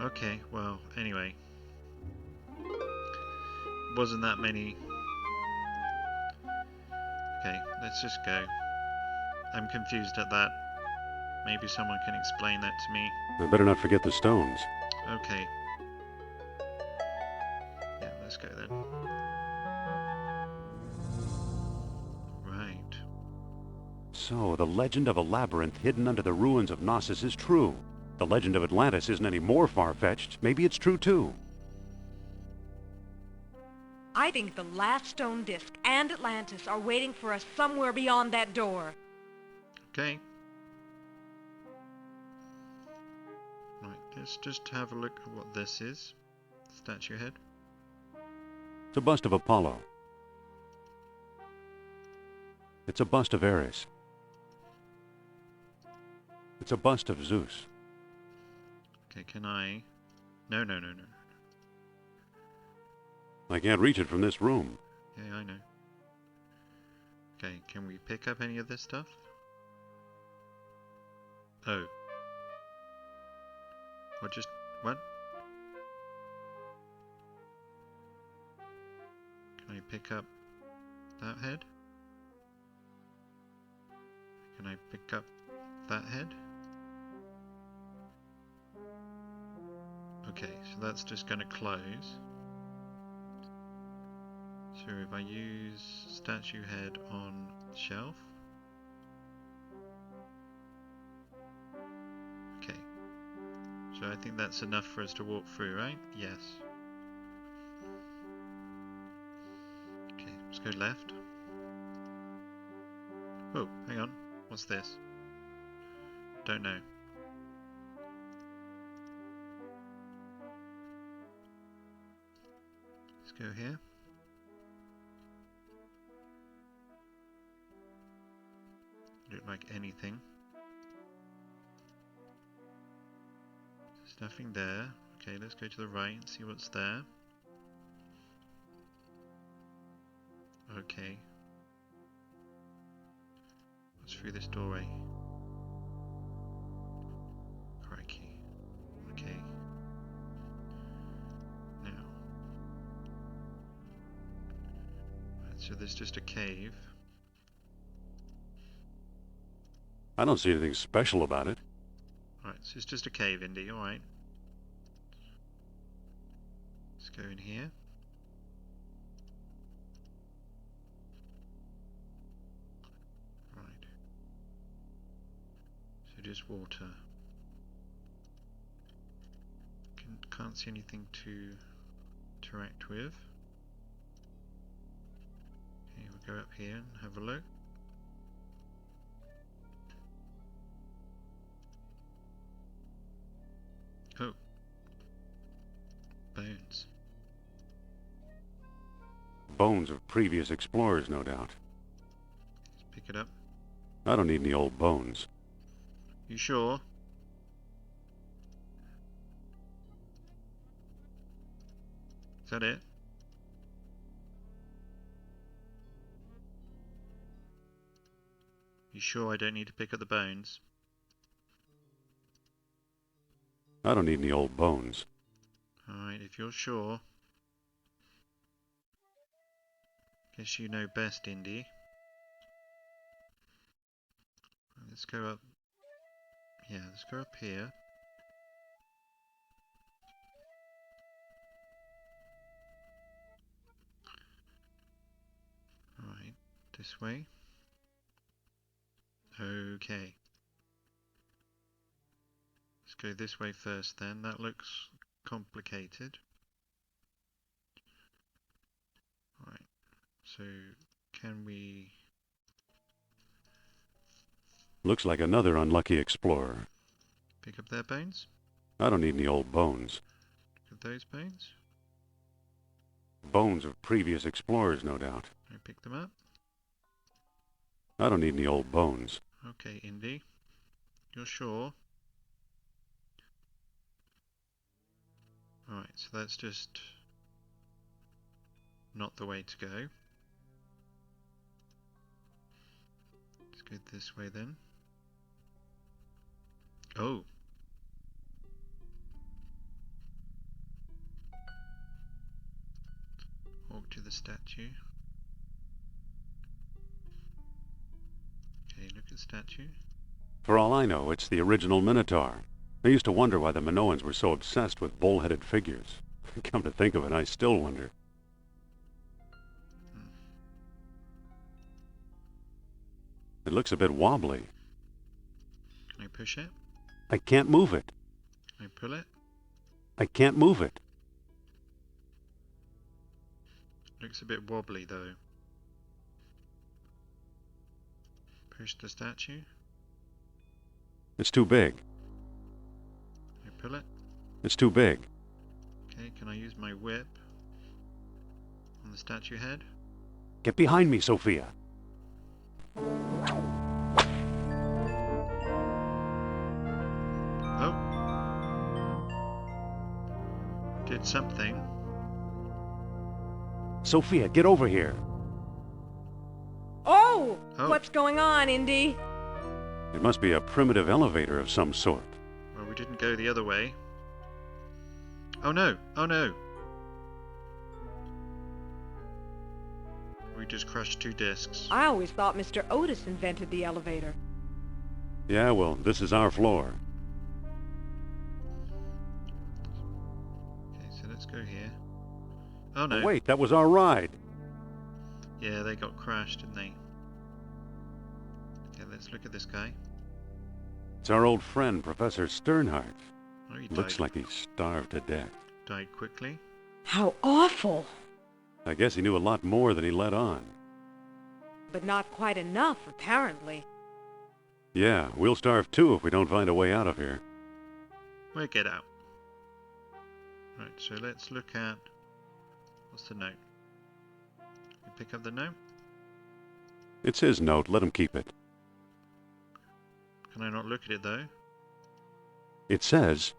Speaker 2: Okay, well, anyway. Wasn't that many. Okay, let's just go. I'm confused at that. Maybe someone can explain that to me.
Speaker 1: I better not forget the stones.
Speaker 2: Okay. Yeah, let's go then. Right.
Speaker 1: So, the legend of a labyrinth hidden under the ruins of Knossos is true. The legend of Atlantis isn't any more far-fetched. Maybe it's true too.
Speaker 6: I think the last stone disc and Atlantis are waiting for us somewhere beyond that door.
Speaker 2: Okay. Right, let's just have a look at what this is. Statue head.
Speaker 1: It's a bust of Apollo. It's a bust of Ares. It's a bust of Zeus.
Speaker 2: Okay, can I... No.
Speaker 1: I can't reach it from this room.
Speaker 2: Yeah, I know. Okay, can we pick up any of this stuff? Oh. What? Can I pick up that head? Can I pick up that head? Okay, so that's just going to close. So if I use statue head on shelf. Okay. So I think that's enough for us to walk through, right? Yes. Okay, let's go left. Oh, hang on. What's this? Don't know. Let's go here. Look like anything. There's nothing there. Okay, let's go to the right and see what's there. Okay. What's through this doorway? Crikey. Okay. Now. Right, so there's just a cave.
Speaker 1: I don't see anything special about it.
Speaker 2: Alright, so it's just a cave, Indy, alright. Let's go in here. Right. So just water. Can't see anything to interact with. Okay, we'll go up here and have a look. Oh. Bones.
Speaker 1: Bones of previous explorers, no doubt.
Speaker 2: Let's pick it up.
Speaker 1: I don't need any old bones.
Speaker 2: You sure? Is that it? You sure I don't need to pick up the bones?
Speaker 1: I don't need any old bones.
Speaker 2: Alright, if you're sure. Guess you know best, Indy. Let's go up. Yeah, let's go up here. Alright, this way. Okay. Let's go this way first then. That looks complicated. Right. So can we...
Speaker 1: Looks like another unlucky explorer.
Speaker 2: pick up their bones?
Speaker 1: I don't need any old bones.
Speaker 2: Look at those bones.
Speaker 1: Bones of previous explorers, no doubt.
Speaker 2: I pick them up.
Speaker 1: I don't need any old bones.
Speaker 2: Okay, Indy. You're sure? Alright, so that's just not the way to go. Let's go this way then. Oh! Walk to the statue. Okay, look at the statue.
Speaker 1: For all I know, it's the original Minotaur. I used to wonder why the Minoans were so obsessed with bull-headed figures. Come to think of it, I still wonder. It looks a bit wobbly.
Speaker 2: Can I push it?
Speaker 1: I can't move it.
Speaker 2: Can I pull it?
Speaker 1: I can't move it.
Speaker 2: Looks a bit wobbly though. Push the statue.
Speaker 1: It's too big.
Speaker 2: Can I pull it?
Speaker 1: It's too big.
Speaker 2: Okay, can I use my whip on the statue head?
Speaker 1: Get behind me, Sophia.
Speaker 2: Oh! Did something.
Speaker 1: Sophia, get over here.
Speaker 6: Oh!
Speaker 2: Oh.
Speaker 6: What's going on, Indy?
Speaker 1: It must be a primitive elevator of some sort.
Speaker 2: Well, we didn't go the other way. Oh no! Oh no! We just crushed 2 discs.
Speaker 6: I always thought Mr. Otis invented the elevator.
Speaker 1: Yeah, well, this is our floor.
Speaker 2: let's go here. Oh no.
Speaker 1: Oh, wait, that was our ride.
Speaker 2: Yeah, they got crashed, didn't they? Okay, let's look at this guy.
Speaker 1: It's our old friend, Professor Sternhardt.
Speaker 2: Oh, he
Speaker 1: Looks
Speaker 2: died.
Speaker 1: like he's starved to death.
Speaker 2: Died quickly.
Speaker 6: How awful!
Speaker 1: I guess he knew a lot more than he let on.
Speaker 6: But not quite enough, apparently.
Speaker 1: Yeah, we'll starve too if we don't find a way out of here.
Speaker 2: We'll get out. Right, so let's look at... What's the note? You pick up the note?
Speaker 1: It's his note, let him keep it.
Speaker 2: Can I not look at it though?
Speaker 1: It says,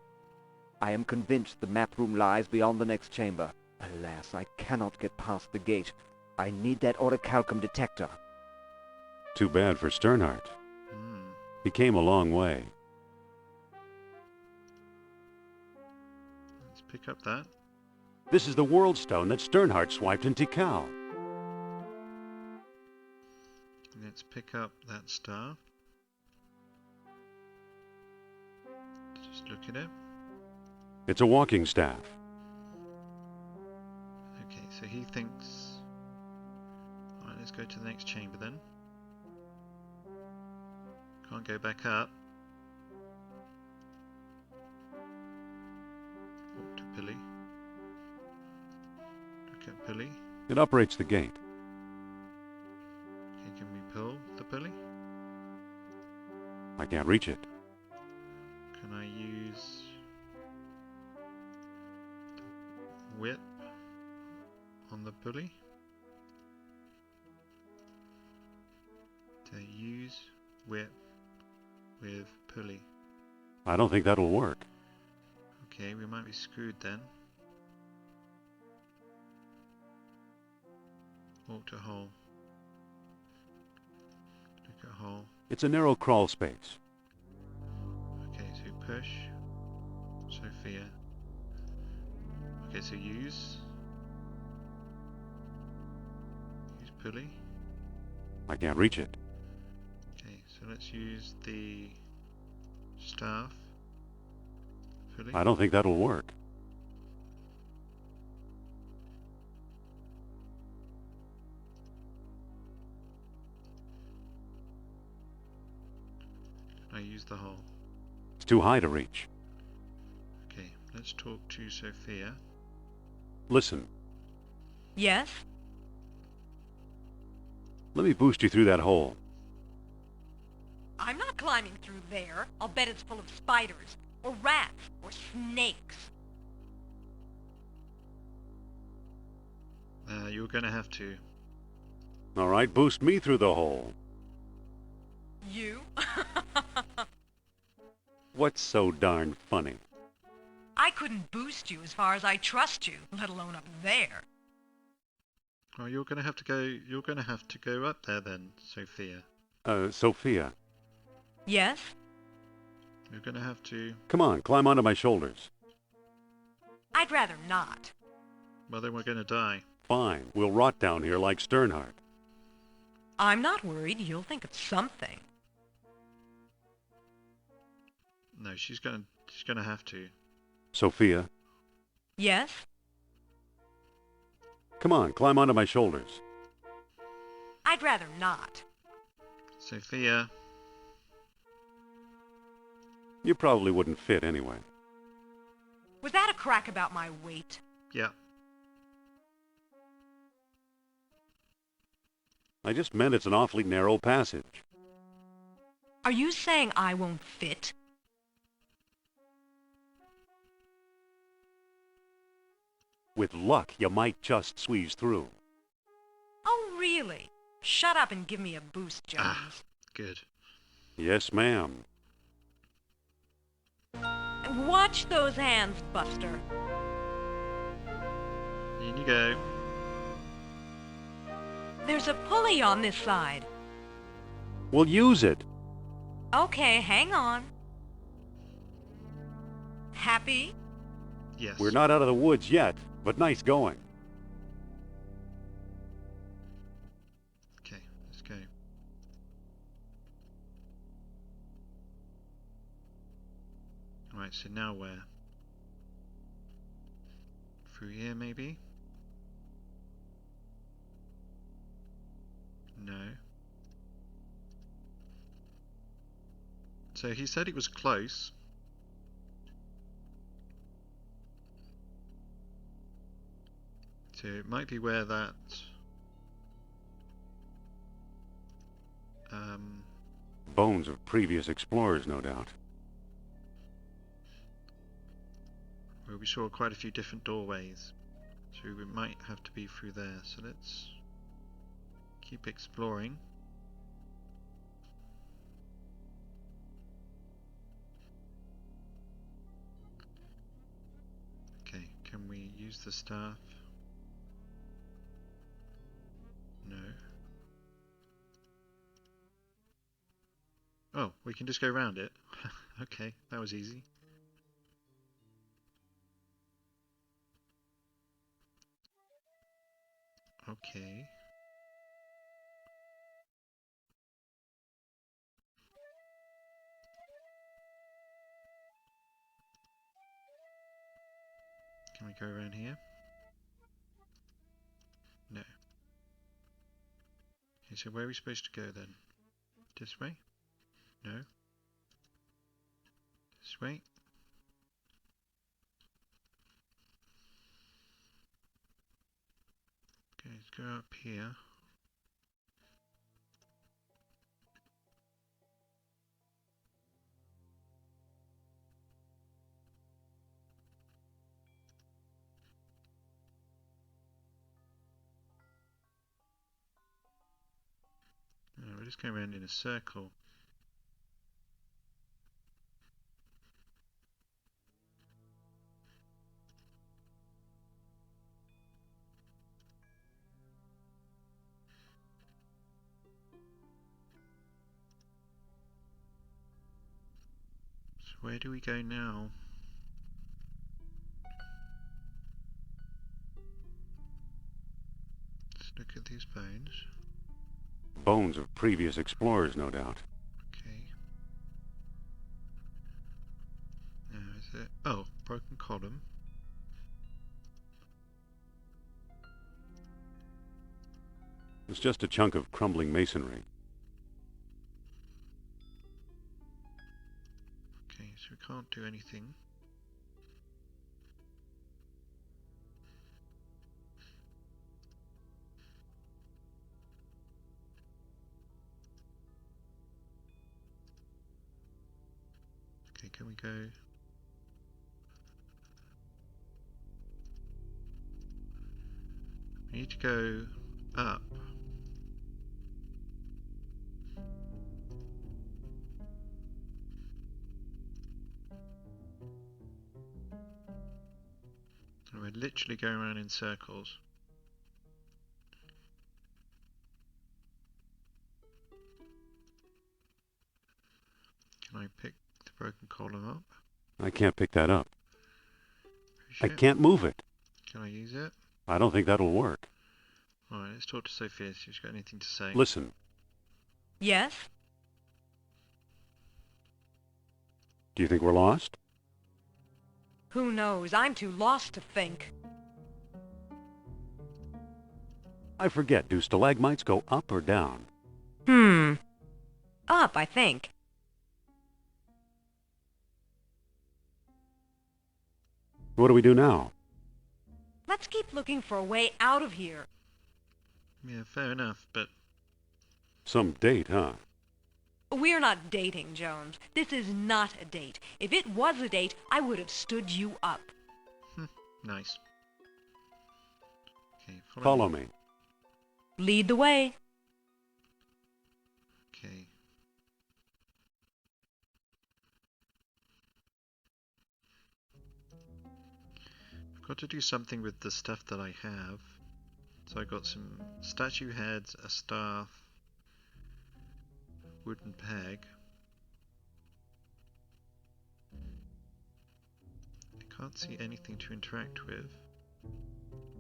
Speaker 12: I am convinced the map room lies beyond the next chamber. Alas, I cannot get past the gate. I need that orichalcum detector.
Speaker 1: too bad for Sternhardt.
Speaker 2: Hmm.
Speaker 1: He came a long way.
Speaker 2: Let's pick up that.
Speaker 1: This is the world stone that Sternhardt swiped in Tikal.
Speaker 2: Let's pick up that staff. Just look at it.
Speaker 1: It's a walking staff.
Speaker 2: Okay, so he thinks... Alright, let's go to the next chamber then. Can't go back up. Walk to Pilly. Look at Pilly.
Speaker 1: It operates the gate.
Speaker 2: Okay, can we pull the Pilly?
Speaker 1: I can't reach it.
Speaker 2: Can I use... whip on the pulley? To use whip with pulley.
Speaker 1: I don't think that'll work.
Speaker 2: Okay, we might be screwed then. Walk to hole. Look at hole.
Speaker 1: It's a narrow crawl space.
Speaker 2: Okay, so push. Sophia. Okay, so use pulley.
Speaker 1: I can't reach it.
Speaker 2: Okay, so let's use the staff pulley.
Speaker 1: I don't think that'll work.
Speaker 2: I use the hole.
Speaker 1: It's too high to reach.
Speaker 2: Okay, let's talk to Sophia.
Speaker 1: Listen,
Speaker 6: Yes?
Speaker 1: let me boost you through that hole.
Speaker 6: I'm not climbing through there. I'll bet it's full of spiders, or rats, or snakes.
Speaker 2: You're gonna have to.
Speaker 1: All right, boost me through the hole.
Speaker 6: You?
Speaker 1: What's so darn funny?
Speaker 6: I couldn't boost you as far as I trust you, let alone up there.
Speaker 2: Oh, you're gonna have to go. You're gonna have to go up there then, Sophia.
Speaker 1: Sophia,
Speaker 6: Yes?
Speaker 2: You're gonna have to.
Speaker 1: come on, climb onto my shoulders.
Speaker 6: I'd rather not.
Speaker 2: Well, then we're gonna die.
Speaker 1: Fine, we'll rot down here like Sternhardt.
Speaker 6: I'm not worried. You'll think of something.
Speaker 2: No, she's gonna have to.
Speaker 1: Sophia,
Speaker 6: Yes?
Speaker 1: come on, climb onto my shoulders.
Speaker 6: I'd rather not.
Speaker 2: Sophia.
Speaker 1: You probably wouldn't fit anyway.
Speaker 6: Was that a crack about my weight?
Speaker 2: Yeah.
Speaker 1: I just meant it's an awfully narrow passage.
Speaker 6: Are you saying I won't fit?
Speaker 1: With luck, you might just squeeze through.
Speaker 6: Oh, really? Shut up and give me a boost, Jones.
Speaker 2: Ah, good.
Speaker 1: Yes, ma'am.
Speaker 6: And watch those hands, Buster.
Speaker 2: In you go.
Speaker 6: There's a pulley on this side.
Speaker 1: We'll use it.
Speaker 6: Okay, hang on. Happy?
Speaker 2: Yes.
Speaker 1: We're not out of the woods yet, but nice going.
Speaker 2: Okay, let's go. Right, so now where? Through here, maybe? No. So he said it was close. So it might be where that
Speaker 1: Bones of previous explorers, no doubt.
Speaker 2: where we saw quite a few different doorways. So we might have to be through there. So let's keep exploring. Okay, can we use the staff? No. Oh, we can just go around it. Okay, that was easy. Okay. Can we go around here? No. Okay, so where are we supposed to go then? This way? No. This way? Okay, let's go up here. No, we're just going around in a circle. So where do we go now? Let's look at these bones.
Speaker 1: Bones of previous explorers, no doubt.
Speaker 2: Okay. Now is it? Oh, broken column.
Speaker 1: It's just a chunk of crumbling masonry.
Speaker 2: Okay, so we can't do anything. Okay, can we go? We need to go up. And we're literally going around in circles. Can I pick the broken column up?
Speaker 1: I can't pick that up.
Speaker 2: Push
Speaker 1: I
Speaker 2: it.
Speaker 1: can't move it.
Speaker 2: Can I use it?
Speaker 1: I don't think that'll work.
Speaker 2: Alright, let's talk to Sophia, see if she's got anything to say.
Speaker 1: Listen,
Speaker 6: Yes?
Speaker 1: do you think we're lost?
Speaker 6: Who knows? I'm too lost to think.
Speaker 1: I forget, do stalagmites go up or down?
Speaker 6: Up, I think.
Speaker 1: What do we do now?
Speaker 6: Let's keep looking for a way out of here.
Speaker 2: Yeah, fair enough, but
Speaker 1: Some date, huh?
Speaker 6: We're not dating, Jones. This is not a date. If it was a date, I would have stood you up.
Speaker 2: nice. Okay,
Speaker 1: Follow me.
Speaker 6: Lead the way.
Speaker 2: Okay. I've got to do something with the stuff that I have. So I got some statue heads, a staff, wooden peg. I can't see anything to interact with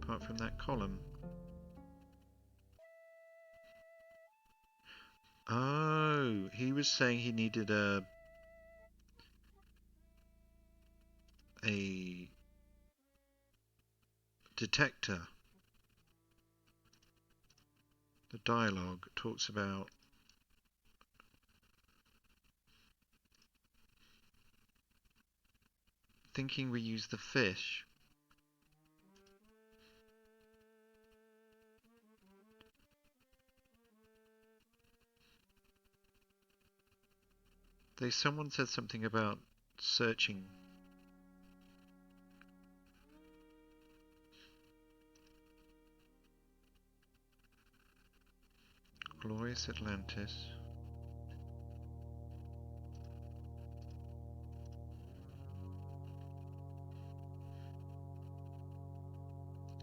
Speaker 2: apart from that column. Oh, he was saying he needed a detector. The dialogue talks about thinking we use the fish. Someone said something about searching. Glorious Atlantis.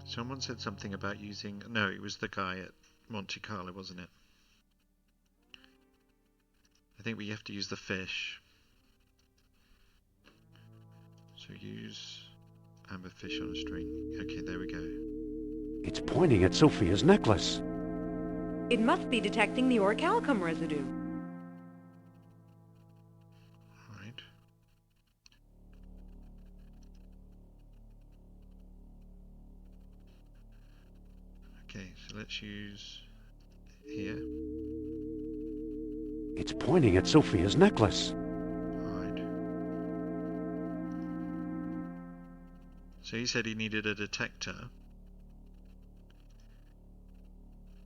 Speaker 2: Someone said something about using... No, it was the guy at Monte Carlo, wasn't it? I think we have to use the fish. So use amberfish on a string. Okay, there we go.
Speaker 1: It's pointing at Sophia's necklace.
Speaker 6: It must be detecting the orichalcum residue.
Speaker 2: Right. Okay, so let's use here.
Speaker 1: It's pointing at Sophia's necklace.
Speaker 2: Right. So he said he needed a detector.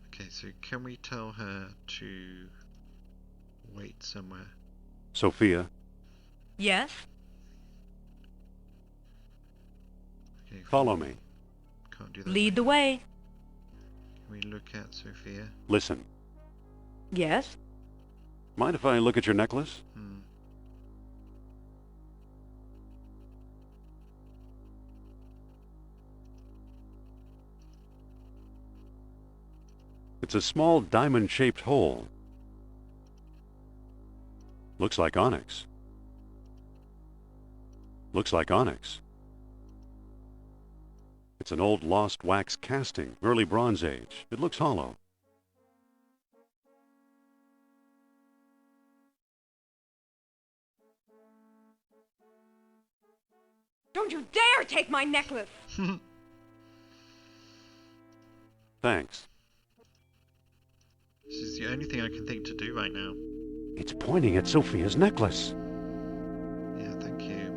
Speaker 2: Okay, so can we tell her to wait somewhere?
Speaker 1: Sophia,
Speaker 6: Yes?
Speaker 2: Okay,
Speaker 1: follow me.
Speaker 2: can't do that.
Speaker 6: Lead the way.
Speaker 2: Can we look at Sophia?
Speaker 1: Listen.
Speaker 6: Yes?
Speaker 1: Mind if I look at your necklace? It's a small diamond-shaped hole. Looks like onyx. Looks like onyx. It's an old lost wax casting, early Bronze Age. It looks hollow.
Speaker 6: Don't you dare take my necklace!
Speaker 1: Thanks.
Speaker 2: This is the only thing I can think to do right now.
Speaker 1: It's pointing at Sophia's necklace.
Speaker 2: Yeah, thank you.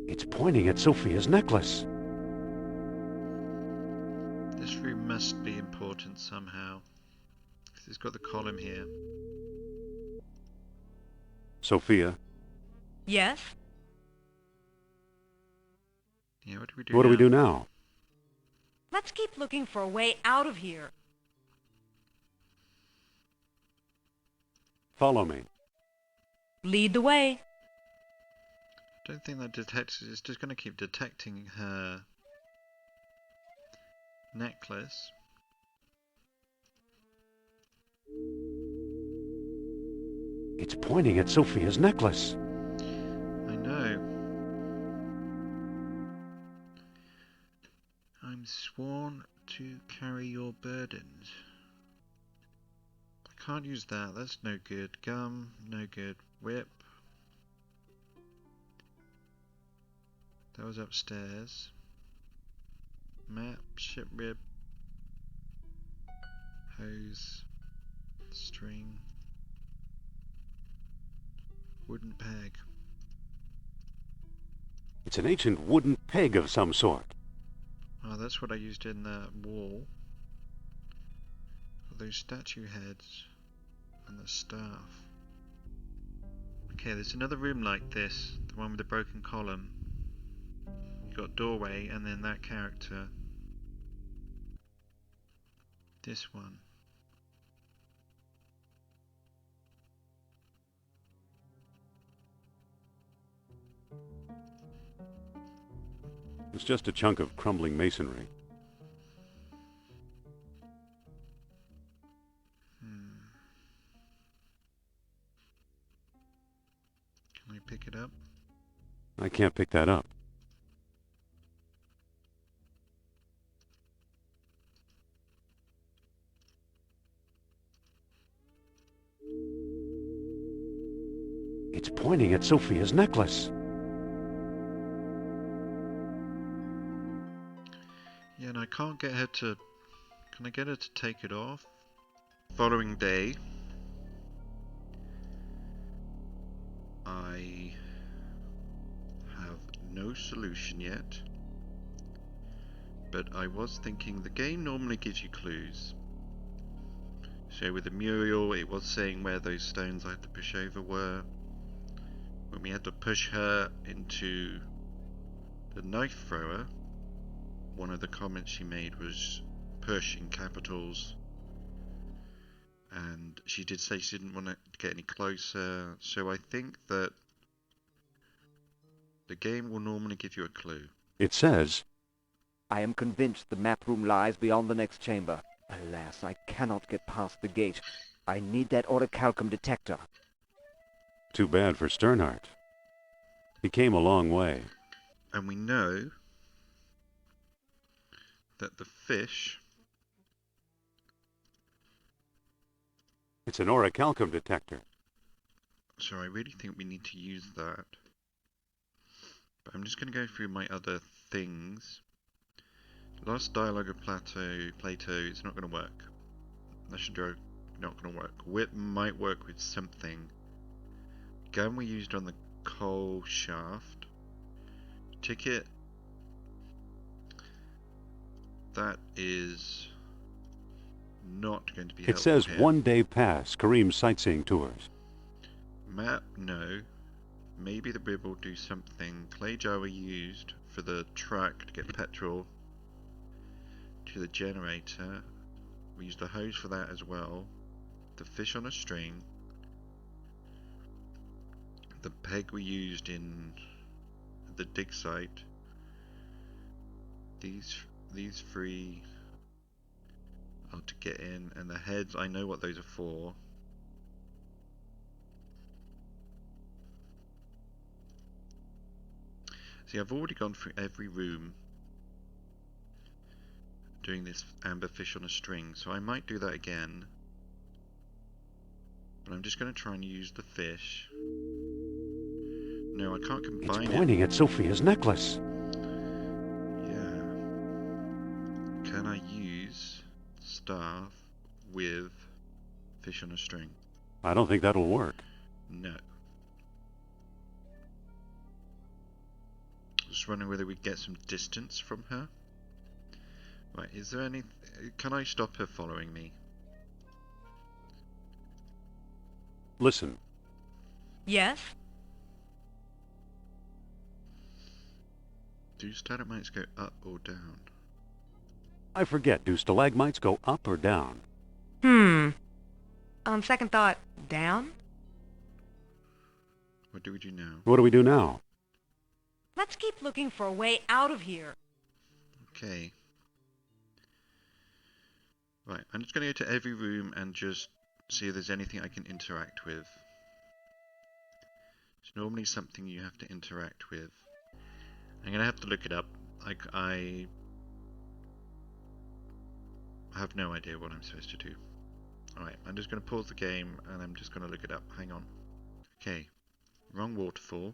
Speaker 1: It's pointing at Sophia's necklace.
Speaker 2: This room must be important somehow. Because it's got the column here.
Speaker 1: Sophia,
Speaker 6: Yes?
Speaker 2: Yeah, what do we do
Speaker 1: what do we
Speaker 2: now?
Speaker 1: do now?
Speaker 6: Let's keep looking for a way out of here.
Speaker 1: Follow me.
Speaker 6: Lead the way.
Speaker 2: I don't think that detects. It's just going to keep detecting her necklace.
Speaker 1: It's pointing at Sophia's necklace.
Speaker 2: I know. I'm sworn to carry your burdens. I can't use that. That's no good. Gum, no good. Whip. That was upstairs. Map, ship rib. Hose. String. Wooden peg.
Speaker 1: It's an ancient wooden peg of some sort.
Speaker 2: Oh, that's what I used in the wall. Those statue heads and the staff. Okay, there's another room like this, the one with the broken column. You got doorway and then that character. This one.
Speaker 1: It's just a chunk of crumbling masonry.
Speaker 2: Can I pick it up?
Speaker 1: I can't pick that up. It's pointing at Sophia's necklace.
Speaker 2: Yeah, and I can't get her to... Can I get her to take it off? Following day, I have no solution yet, but I was thinking the game normally gives you clues. So with the Muriel, it was saying where those stones I had to push over were. When we had to push her into the knife thrower, one of the comments she made was push in capitals, and she did say she didn't want to get any closer, so I think that the game will normally give you a clue.
Speaker 1: It says,
Speaker 12: I am convinced the map room lies beyond the next chamber. Alas, I cannot get past the gate. I need that orichalcum detector.
Speaker 1: too bad for Sternhardt. He came a long way.
Speaker 2: And we know that the fish...
Speaker 1: It's an orichalcum detector.
Speaker 2: So I really think we need to use that. But I'm just going to go through my other things. Lost dialogue of Plato is not going to work. Legendary not going to work. Whip might work with something. Gun we used on the coal shaft. Ticket. That is not going to be helpful.
Speaker 1: It says
Speaker 2: here.
Speaker 1: 1 day pass, Kareem's sightseeing tours.
Speaker 2: Map, no. Maybe the rib will do something. Clay jar we used for the truck to get petrol to the generator. We used the hose for that as well. The fish on a string. The peg we used in the dig site. These three are to get in, and the heads, I know what those are for. See, I've already gone through every room doing this amber fish on a string, so I might do that again. But I'm just going to try and use the fish. No, I can't combine it.
Speaker 1: It's pointing at Sophia's necklace.
Speaker 2: Yeah. Can I use staff with fish on a string?
Speaker 1: I don't think that'll work.
Speaker 2: No. Just wondering whether we get some distance from her. Right, is there any... Can I stop her following me?
Speaker 1: Listen.
Speaker 6: Yes?
Speaker 2: Do stalagmites go up or down?
Speaker 1: I forget, do stalagmites go up or down?
Speaker 6: On second thought, down?
Speaker 2: What do we do now?
Speaker 1: What do we do now?
Speaker 6: Let's keep looking for a way out of here.
Speaker 2: Okay. Right, I'm just going to go to every room and just see if there's anything I can interact with. It's normally something you have to interact with. I'm going to have to look it up. I have no idea what I'm supposed to do. Alright, I'm just going to pause the game and I'm just going to look it up. Hang on. Okay, wrong waterfall.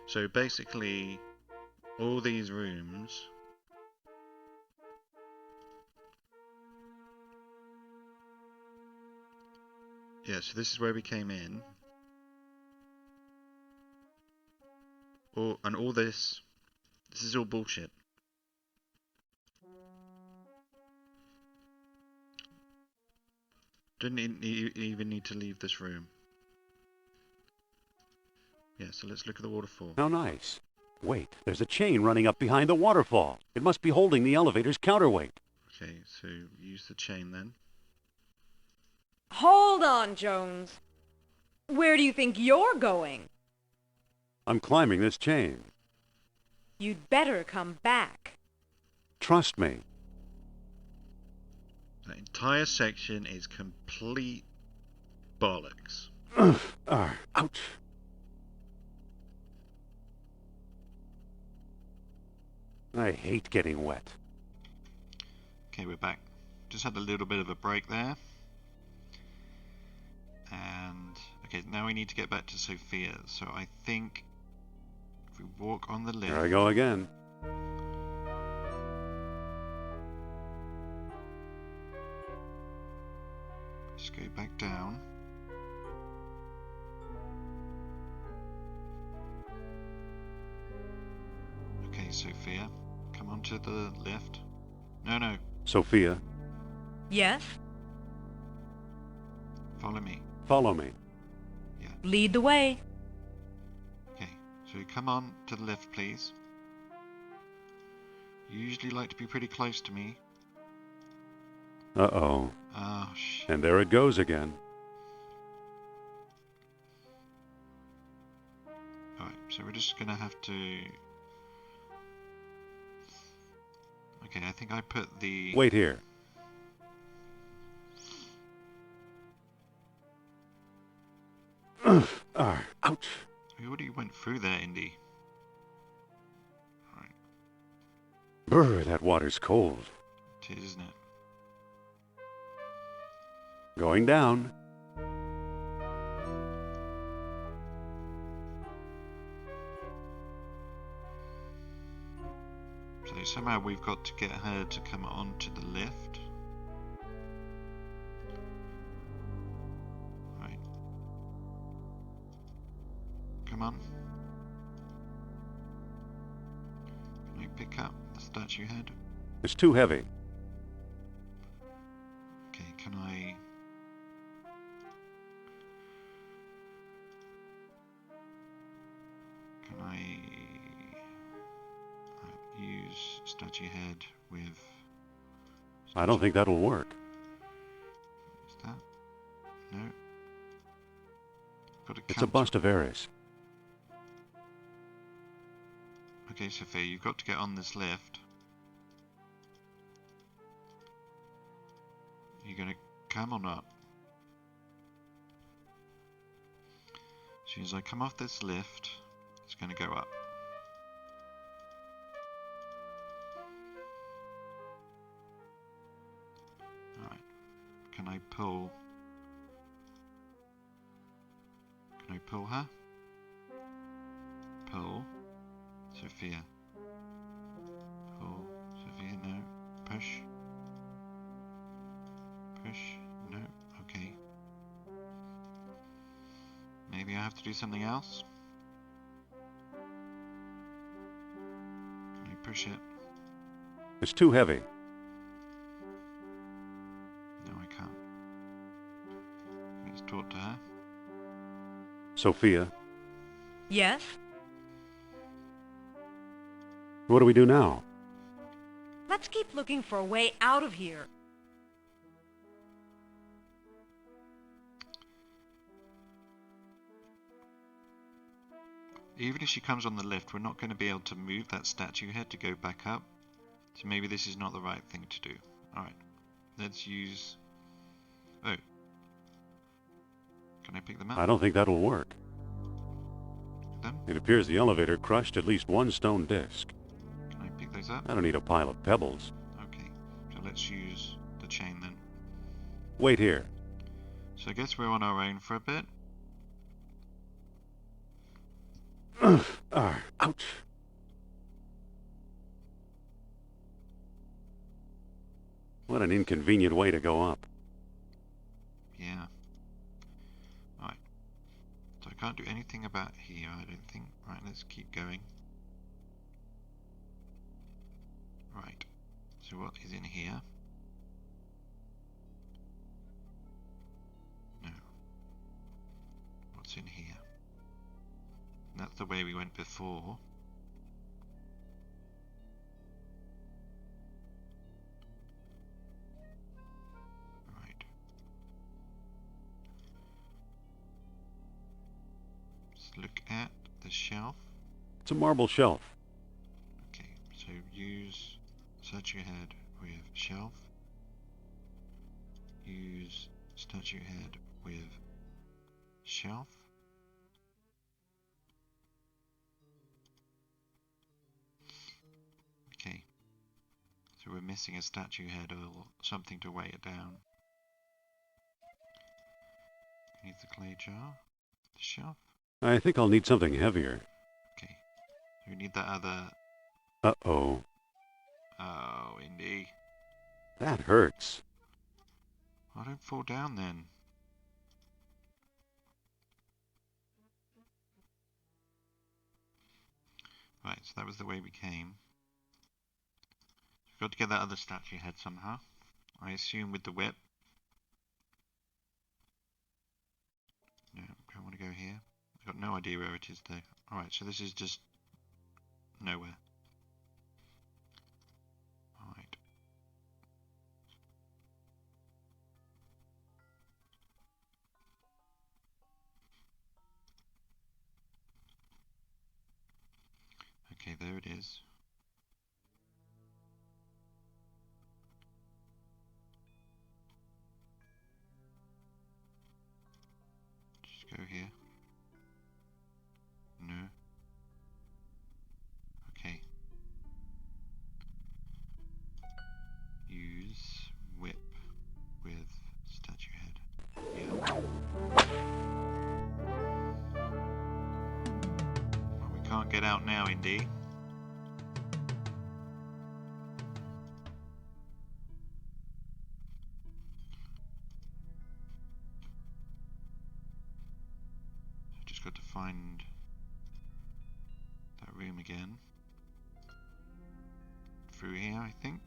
Speaker 2: So basically, all these rooms yeah, so this is where we came in. And all this is all bullshit. Didn't even need to leave this room. Yeah, so let's look at the waterfall.
Speaker 1: How nice. Wait, there's a chain running up behind the waterfall. It must be holding the elevator's counterweight.
Speaker 2: Okay, so use the chain then.
Speaker 6: Hold on, Jones. Where do you think you're going?
Speaker 1: I'm climbing this chain.
Speaker 6: You'd better come back.
Speaker 1: Trust me.
Speaker 2: That entire section is complete bollocks.
Speaker 1: Ouch. I hate getting wet.
Speaker 2: Okay, we're back. Just had a little bit of a break there. And okay, now we need to get back to Sophia. So I think if we walk on the left.
Speaker 1: Here I go again.
Speaker 2: Let's go back down. Okay, Sophia, come on to the left. No.
Speaker 1: Sophia,
Speaker 6: Yes?
Speaker 2: Follow me.
Speaker 1: follow me.
Speaker 6: Lead the way.
Speaker 2: Okay, so come on to the left, please. You usually like to be pretty close to me.
Speaker 1: Uh-oh.
Speaker 2: Oh, shit.
Speaker 1: And there it goes again.
Speaker 2: Alright, so we're just gonna have to... Okay, I think I put the...
Speaker 1: Wait here. Ouch.
Speaker 2: We already went through there, Indy. Alright,
Speaker 1: Brr, that water's cold.
Speaker 2: it is, isn't it?
Speaker 1: Going down.
Speaker 2: So somehow we've got to get her to come on to the left. Right. Come on. Can I pick up the statue head?
Speaker 1: It's too heavy.
Speaker 2: Okay, can I... use statue head with...
Speaker 1: I don't think that'll work.
Speaker 2: Is that? No. Got to
Speaker 1: It's a bust of Eris.
Speaker 2: Okay, Sophia, you've got to get on this lift. You gonna come or not? As soon as I come off this lift, it's gonna go up. Alright. Can I pull? Can I pull her? Pull. Sophia. Pull. Sophia, no. Push. Push. No. Okay. Maybe I have to do something else? Can I push it?
Speaker 1: It's too heavy.
Speaker 2: No, I can't. Let's talk to her.
Speaker 1: Sophia,
Speaker 6: Yes?
Speaker 1: what do we do now?
Speaker 6: Let's keep looking for a way out of here.
Speaker 2: Even if she comes on the lift, we're not going to be able to move that statue head to go back up. So maybe this is not the right thing to do. Alright, let's use... Oh. Can I pick them up?
Speaker 1: I don't think that'll work.
Speaker 2: Them?
Speaker 1: It appears the elevator crushed at least one stone disc.
Speaker 2: Can I pick those up?
Speaker 1: I don't need a pile of pebbles.
Speaker 2: Okay, so let's use the chain then.
Speaker 1: Wait here.
Speaker 2: So I guess we're on our own for a bit.
Speaker 1: Ouch. What an inconvenient way to go up.
Speaker 2: Yeah. Alright. So I can't do anything about here, I don't think. Right, let's keep going. Right. So what is in here? No. What's in here? That's the way we went before. Right. Let's look at the shelf.
Speaker 1: It's a marble shelf.
Speaker 2: Okay, so use statue head with shelf. Use statue head with shelf. Okay, so we're missing a statue head or something to weigh it down. Needs the clay jar. The shelf.
Speaker 1: I think I'll need something heavier.
Speaker 2: Okay. We need that other...
Speaker 1: Uh-oh.
Speaker 2: Oh, Indy.
Speaker 1: That hurts.
Speaker 2: I don't fall down then. Right, so that was the way we came. We've got to get that other statue head somehow. I assume with the whip. No, I want to go here. I've got no idea where it is though. Alright, so this is just nowhere. Alright. Okay, there it is. Just go here. No. Okay. Use whip with statue head. Yeah. Well, we can't get out now, Indy. Just got to find that room again. Through here, I think.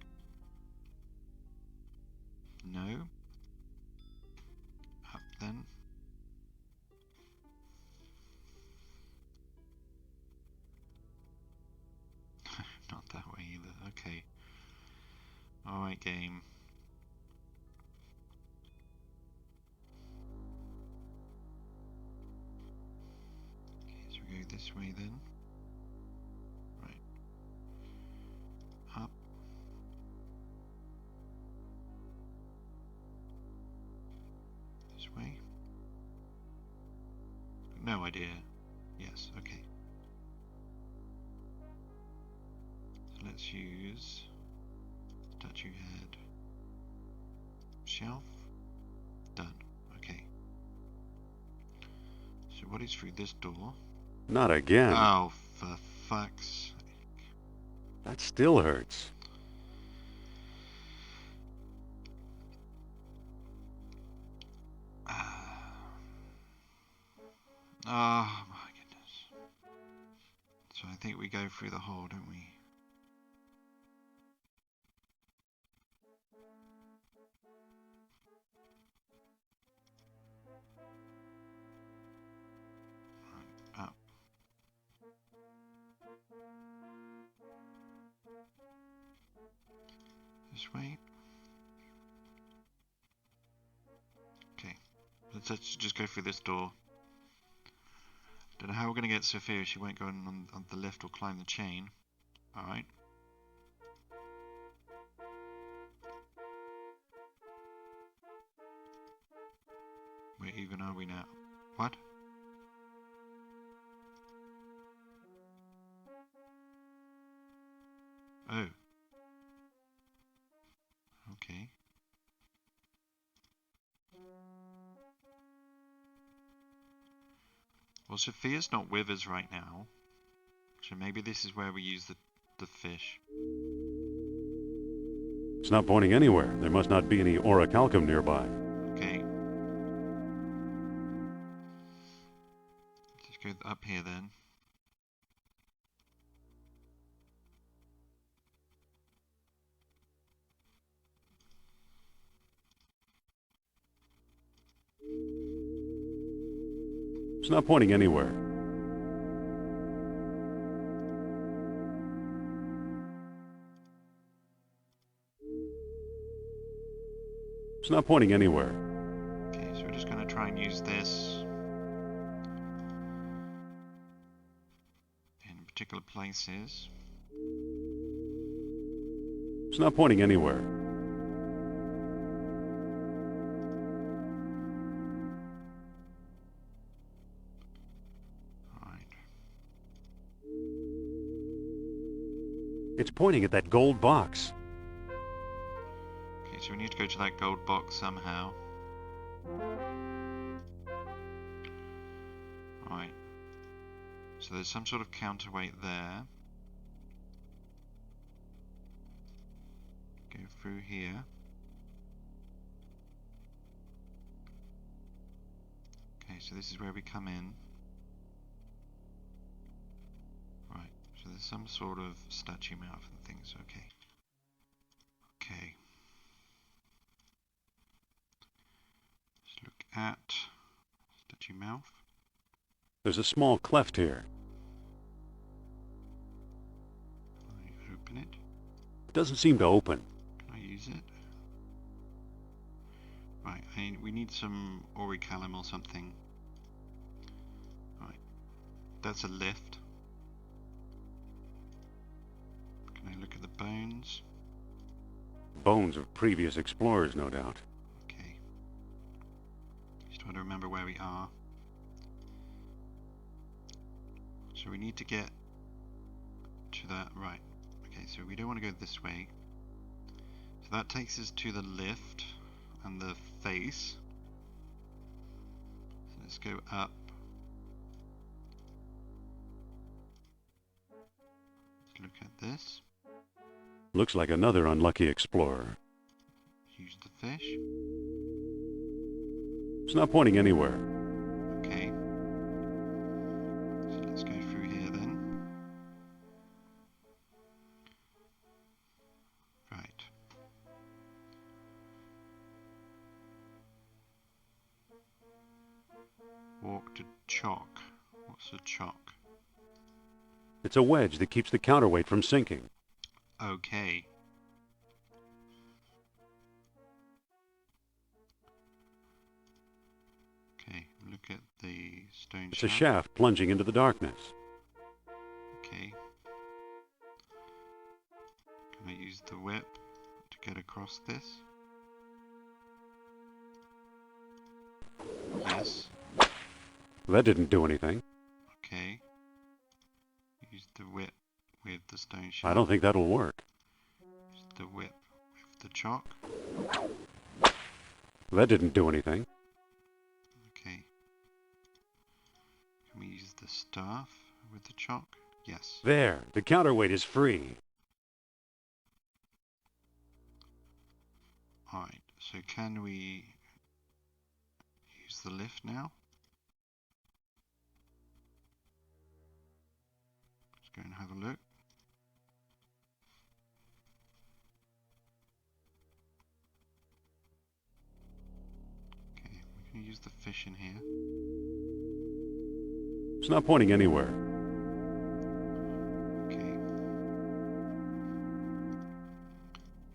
Speaker 2: No. Up then. Not that way either. Okay. Alright, game. Okay, so we go this way then. Right. Up. This way. No idea. Yes, okay. So let's use statue head. Shelf. Done. Okay. So what is through this door?
Speaker 1: Not again.
Speaker 2: Oh, for fuck's sake.
Speaker 1: That still hurts.
Speaker 2: Oh my goodness. So I think we go through the hole, don't we? Right, up. This way. Okay. Let's just go through this door. Don't know how we're going to get Sophia. She won't go on the lift or climb the chain. Alright. Where even are we now? What? Oh. Okay. Well, Sophia's not with us right now, so maybe this is where we use the fish.
Speaker 1: It's not pointing anywhere. There must not be any orichalcum nearby.
Speaker 2: Okay. Let's go up here then.
Speaker 1: It's not pointing anywhere. It's not pointing anywhere.
Speaker 2: Okay, so we're just going to try and use this in particular places.
Speaker 1: It's not pointing anywhere. It's pointing at that gold box.
Speaker 2: Okay, so we need to go to that gold box somehow. Right. So there's some sort of counterweight there. Go through here. Okay, so this is where we come in. Right, so there's some sort of statue mouth and things, okay. Okay. Let's look at statue mouth.
Speaker 1: There's a small cleft here.
Speaker 2: Can I open it?
Speaker 1: It doesn't seem to open.
Speaker 2: Can I use it? Right, we need some orichalcum or something. Right, that's a lift. Can I look at the bones?
Speaker 1: Bones of previous explorers, no doubt.
Speaker 2: Okay. Just trying to remember where we are. So we need to get to that, right. Okay, so we don't want to go this way. So that takes us to the lift and the face. So let's go up. Let's look at this.
Speaker 1: Looks like another unlucky explorer.
Speaker 2: Use the fish.
Speaker 1: It's not pointing anywhere.
Speaker 2: Okay. So let's go through here then. Right. Walk to chalk. What's a chalk?
Speaker 1: It's a wedge that keeps the counterweight from sinking.
Speaker 2: Okay. Okay, look at the stone
Speaker 1: It's
Speaker 2: shaft.
Speaker 1: a shaft plunging into the darkness.
Speaker 2: Okay. Can I use the whip to get across this? Yes.
Speaker 1: That didn't do anything.
Speaker 2: Okay. Use the whip with the stone shaft.
Speaker 1: I don't think that'll work.
Speaker 2: Use the whip with the chalk.
Speaker 1: That didn't do anything.
Speaker 2: Okay. Can we use the staff with the chalk? Yes.
Speaker 1: There, the counterweight is free.
Speaker 2: Alright, so can we use the lift now? Let's go and have a look. Okay, we can use the fish in here.
Speaker 1: It's not pointing anywhere.
Speaker 2: Okay.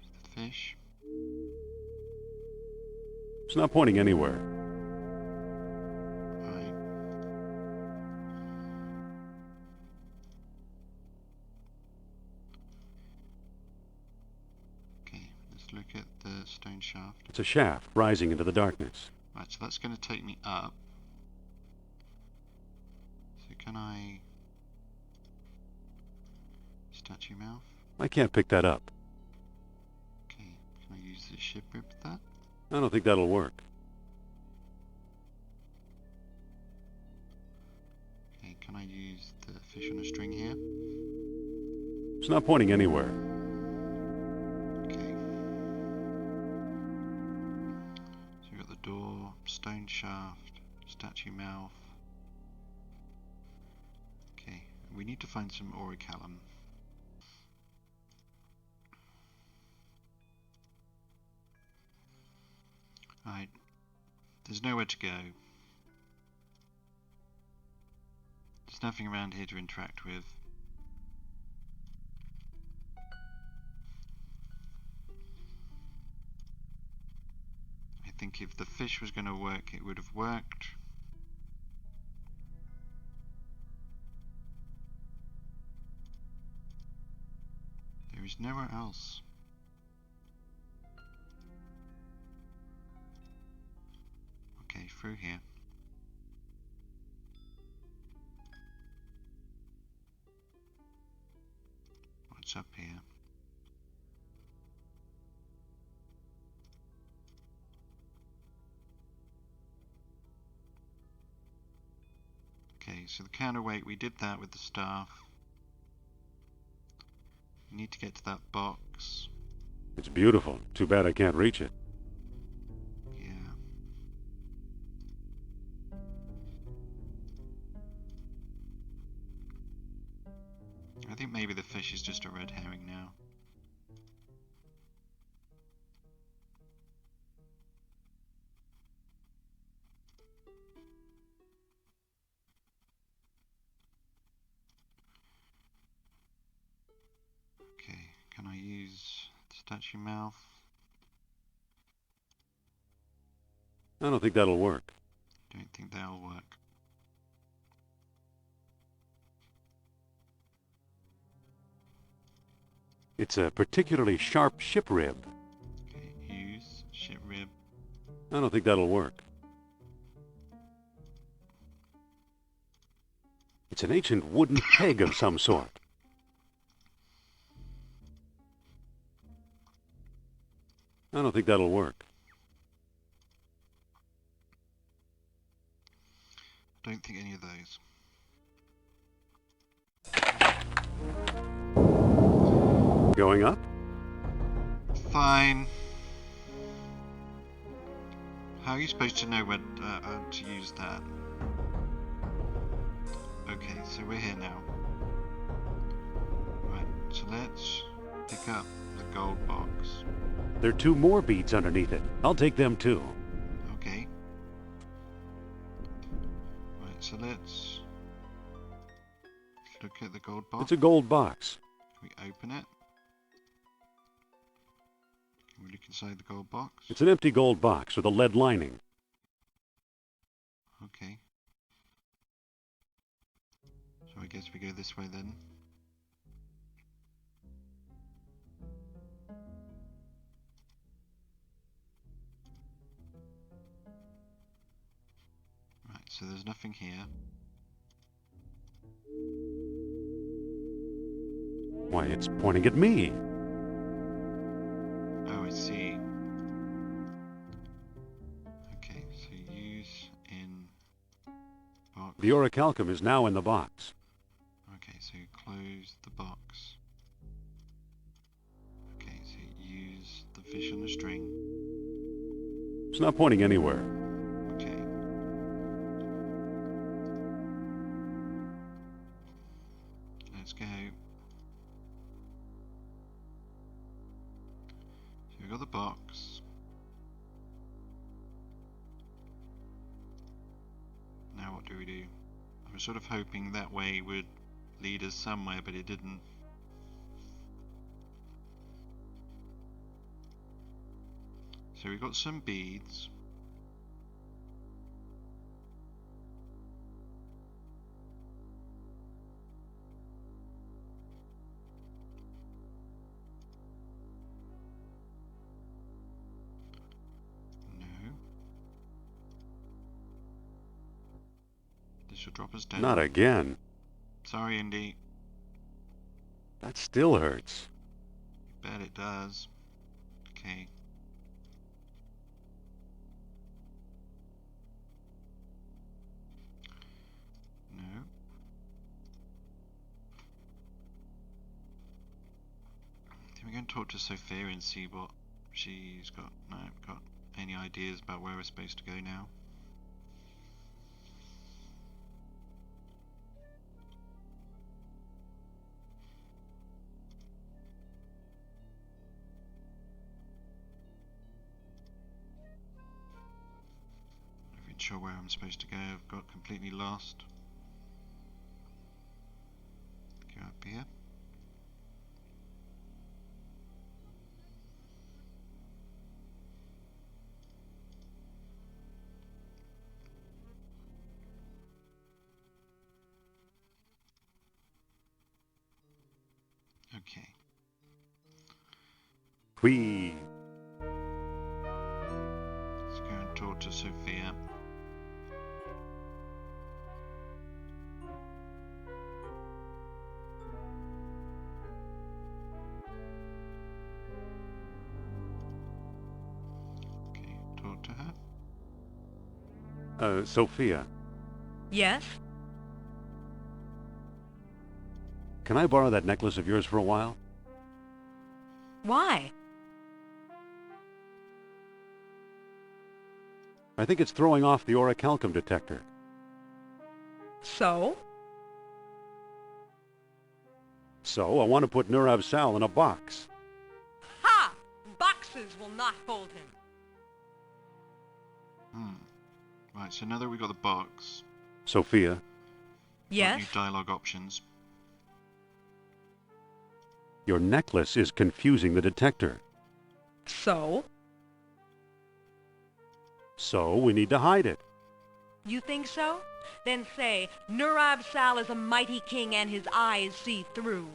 Speaker 2: Use the fish.
Speaker 1: It's not pointing anywhere.
Speaker 2: Right. Okay, let's look at the stone shaft.
Speaker 1: It's a shaft rising into the darkness.
Speaker 2: Right, so that's going to take me up. So can I... Statue mouth?
Speaker 1: I can't pick that up.
Speaker 2: Okay, can I use the ship with that?
Speaker 1: I don't think that'll work.
Speaker 2: Okay, can I use the fish on a string here?
Speaker 1: It's not pointing anywhere.
Speaker 2: Okay. So we've got the door, stone shaft, statue mouth. Okay, we need to find some orichalcum. Right, there's nowhere to go. There's nothing around here to interact with. I think if the fish was going to work, it would have worked. There is nowhere else. Okay, through here. What's up here? Okay, so the counterweight, we did that with the staff. We need to get to that box.
Speaker 1: It's beautiful. Too bad I can't reach it.
Speaker 2: Yeah. I think maybe the fish is just a red herring now. Okay, can I use the statue mouth?
Speaker 1: I don't think that'll work.
Speaker 2: Don't think that'll work.
Speaker 1: It's a particularly sharp ship rib.
Speaker 2: Okay, use ship rib.
Speaker 1: I don't think that'll work. It's an ancient wooden peg of some sort. I don't think that'll work.
Speaker 2: Don't think any of those.
Speaker 1: Going up?
Speaker 2: Fine. How are you supposed to know when to use that? Okay, so we're here now. Right, so let's pick up the gold box.
Speaker 1: There are 2 more beads underneath it. I'll take them too.
Speaker 2: Okay. Right, so let's look at the gold box.
Speaker 1: It's a gold box.
Speaker 2: Can we open it? Can we look inside the gold box?
Speaker 1: It's an empty gold box with a lead lining.
Speaker 2: Okay. So I guess we go this way then. Right, so there's nothing here.
Speaker 1: Why, it's pointing at me.
Speaker 2: Oh, I see. Okay, so use in box.
Speaker 1: The orichalcum is now in the box.
Speaker 2: Okay, so close the box. Okay, so use the fish on the string.
Speaker 1: It's not pointing anywhere.
Speaker 2: Okay. Let's go. So we've got the box. Now what do we do? I was sort of hoping that way would lead us somewhere, but it didn't. So we've got some beads. No. This should drop us down.
Speaker 1: Not again.
Speaker 2: Sorry, Indy.
Speaker 1: That still hurts.
Speaker 2: Bet it does. Okay. No. I think we're going to talk to Sophia and see what she's got any ideas about where we're supposed to go now. Sure where I'm supposed to go. I've got completely lost. Go up here. Okay.
Speaker 1: Whee!
Speaker 2: Let's go and talk to Sophia.
Speaker 1: Sophia.
Speaker 6: Yes?
Speaker 1: Can I borrow that necklace of yours for a while?
Speaker 6: Why?
Speaker 1: I think it's throwing off the orichalcum detector.
Speaker 6: So?
Speaker 1: So, I want to put Nurab Sal in a box.
Speaker 6: Ha! Boxes will not hold him.
Speaker 2: Right, so now that we've got the box...
Speaker 1: Sophia?
Speaker 6: Yes?
Speaker 2: New dialogue options.
Speaker 1: Your necklace is confusing the detector.
Speaker 6: So?
Speaker 1: So, we need to hide it.
Speaker 6: You think so? Then say, Nurab Sal is a mighty king and his eyes see through.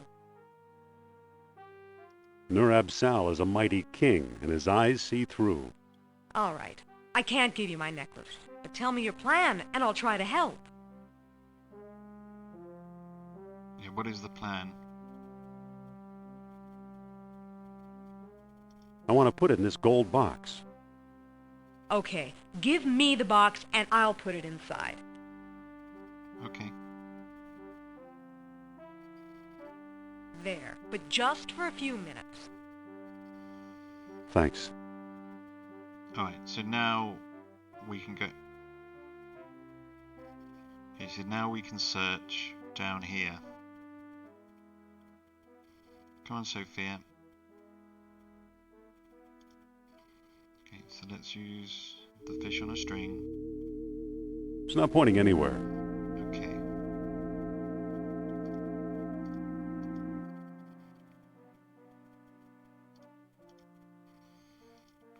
Speaker 1: Nurab Sal is a mighty king, and his eyes see through.
Speaker 6: All right. I can't give you my necklace, but tell me your plan, and I'll try to help.
Speaker 2: Yeah, what is the plan?
Speaker 1: I want to put it in this gold box.
Speaker 6: Okay, give me the box, and I'll put it inside.
Speaker 2: Okay.
Speaker 6: There, but just for a few minutes.
Speaker 1: Thanks.
Speaker 2: Alright, so now we can go... Okay, so now we can search down here. Come on, Sophia. Okay, so let's use the fish on a string.
Speaker 1: It's not pointing anywhere.
Speaker 2: Okay.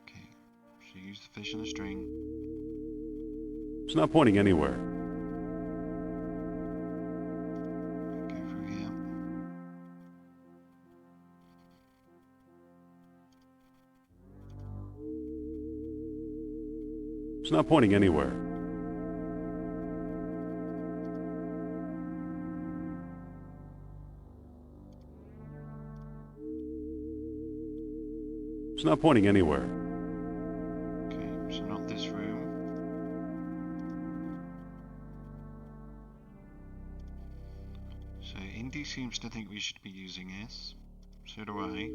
Speaker 2: Okay, so use the fish on a string.
Speaker 1: It's not pointing anywhere.
Speaker 2: Go through here.
Speaker 1: It's not pointing anywhere. It's not pointing anywhere.
Speaker 2: Okay, so not this room. So Indy seems to think we should be using this. So do I.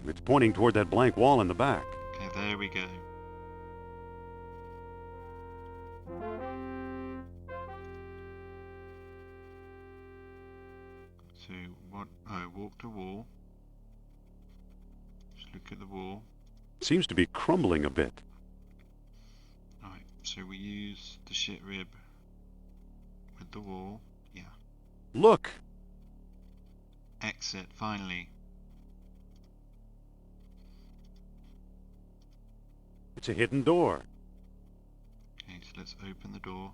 Speaker 1: It's pointing toward that blank wall in the back.
Speaker 2: Okay, there we go. So what? Oh, walk to wall. Just look at the wall.
Speaker 1: It seems to be crumbling a bit.
Speaker 2: Alright, so we use the shit rib with the wall. Yeah.
Speaker 1: Look!
Speaker 2: Exit, finally.
Speaker 1: It's a hidden door.
Speaker 2: Okay, so let's open the door.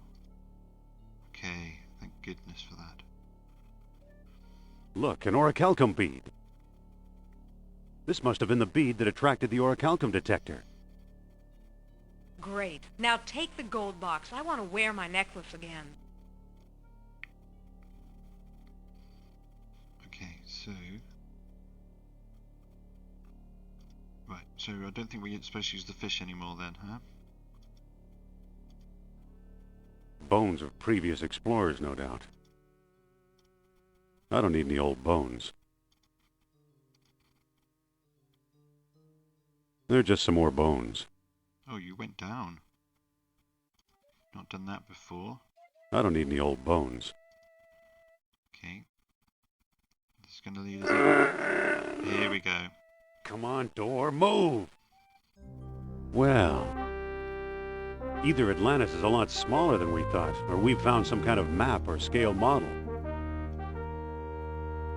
Speaker 2: Okay, thank goodness for that.
Speaker 1: Look, an orichalcum bead. This must have been the bead that attracted the orichalcum detector.
Speaker 6: Great. Now take the gold box. I want to wear my necklace again.
Speaker 2: Okay, so... Right, so I don't think we're supposed to use the fish anymore then, huh?
Speaker 1: Bones of previous explorers, no doubt. I don't need any old bones. They're just some more bones.
Speaker 2: Oh, you went down. Not done that before.
Speaker 1: I don't need any old bones.
Speaker 2: Okay. This is gonna lead us... Here we go.
Speaker 1: Come on, door, move! Well... either Atlantis is a lot smaller than we thought, or we've found some kind of map or scale model.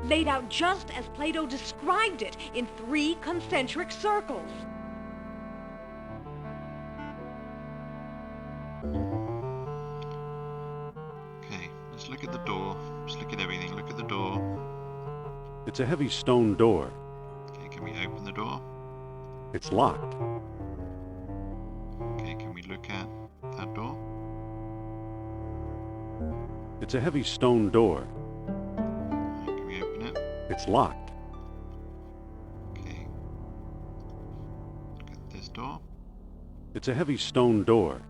Speaker 6: Laid out just as Plato described it, in 3 concentric circles.
Speaker 2: Okay, let's look at the door. Just look at everything. Look at the door.
Speaker 1: It's a heavy stone door.
Speaker 2: Okay, can we open the door?
Speaker 1: It's locked.
Speaker 2: Okay, can we look at that door?
Speaker 1: It's a heavy stone door.
Speaker 2: Can we open it?
Speaker 1: It's locked.
Speaker 2: Okay. Look at this door.
Speaker 1: It's a heavy stone door.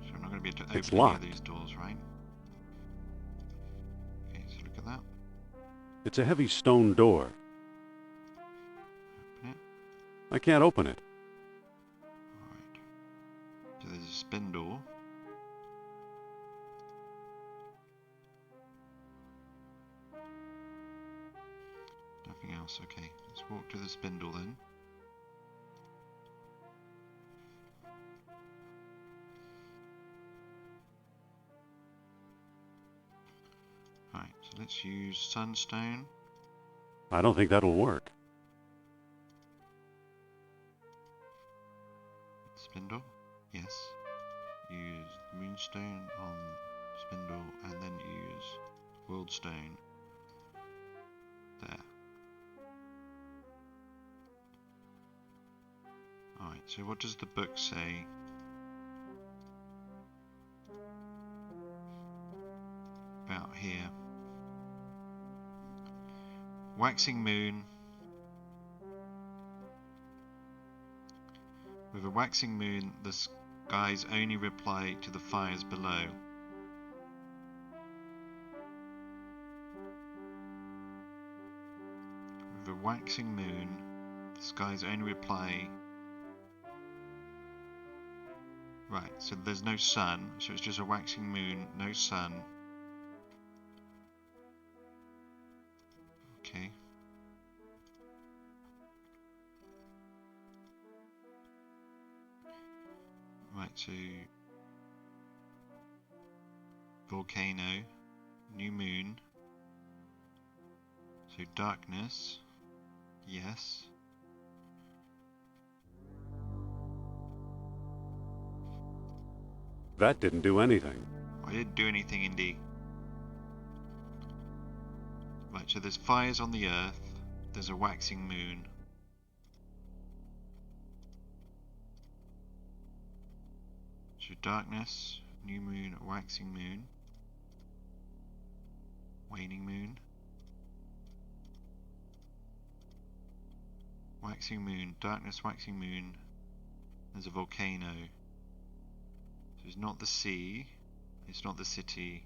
Speaker 2: So we're not going to be able to
Speaker 1: It's
Speaker 2: open any
Speaker 1: locked.
Speaker 2: of these doors, right?
Speaker 1: It's a heavy stone door.
Speaker 2: Open it.
Speaker 1: I can't open it.
Speaker 2: Alright. So there's a spindle. Nothing else, okay. Let's walk to the spindle then. Right, so let's use sunstone.
Speaker 1: I don't think that'll work.
Speaker 2: Spindle, yes. Use moonstone on spindle and then use worldstone there. Alright, so what does the book say? About here. Waxing moon. With a waxing moon, the skies only reply to the fires below. With a waxing moon, the skies only reply. Right, so there's no sun, so it's just a waxing moon, no sun. Okay. Right, so volcano, new moon, so darkness, yes.
Speaker 1: That didn't do anything.
Speaker 2: I didn't do anything indeed. Right, so there's fires on the earth, there's a waxing moon. So darkness, new moon, waxing moon, waning moon, waxing moon, darkness, waxing moon, there's a volcano. So it's not the sea, it's not the city,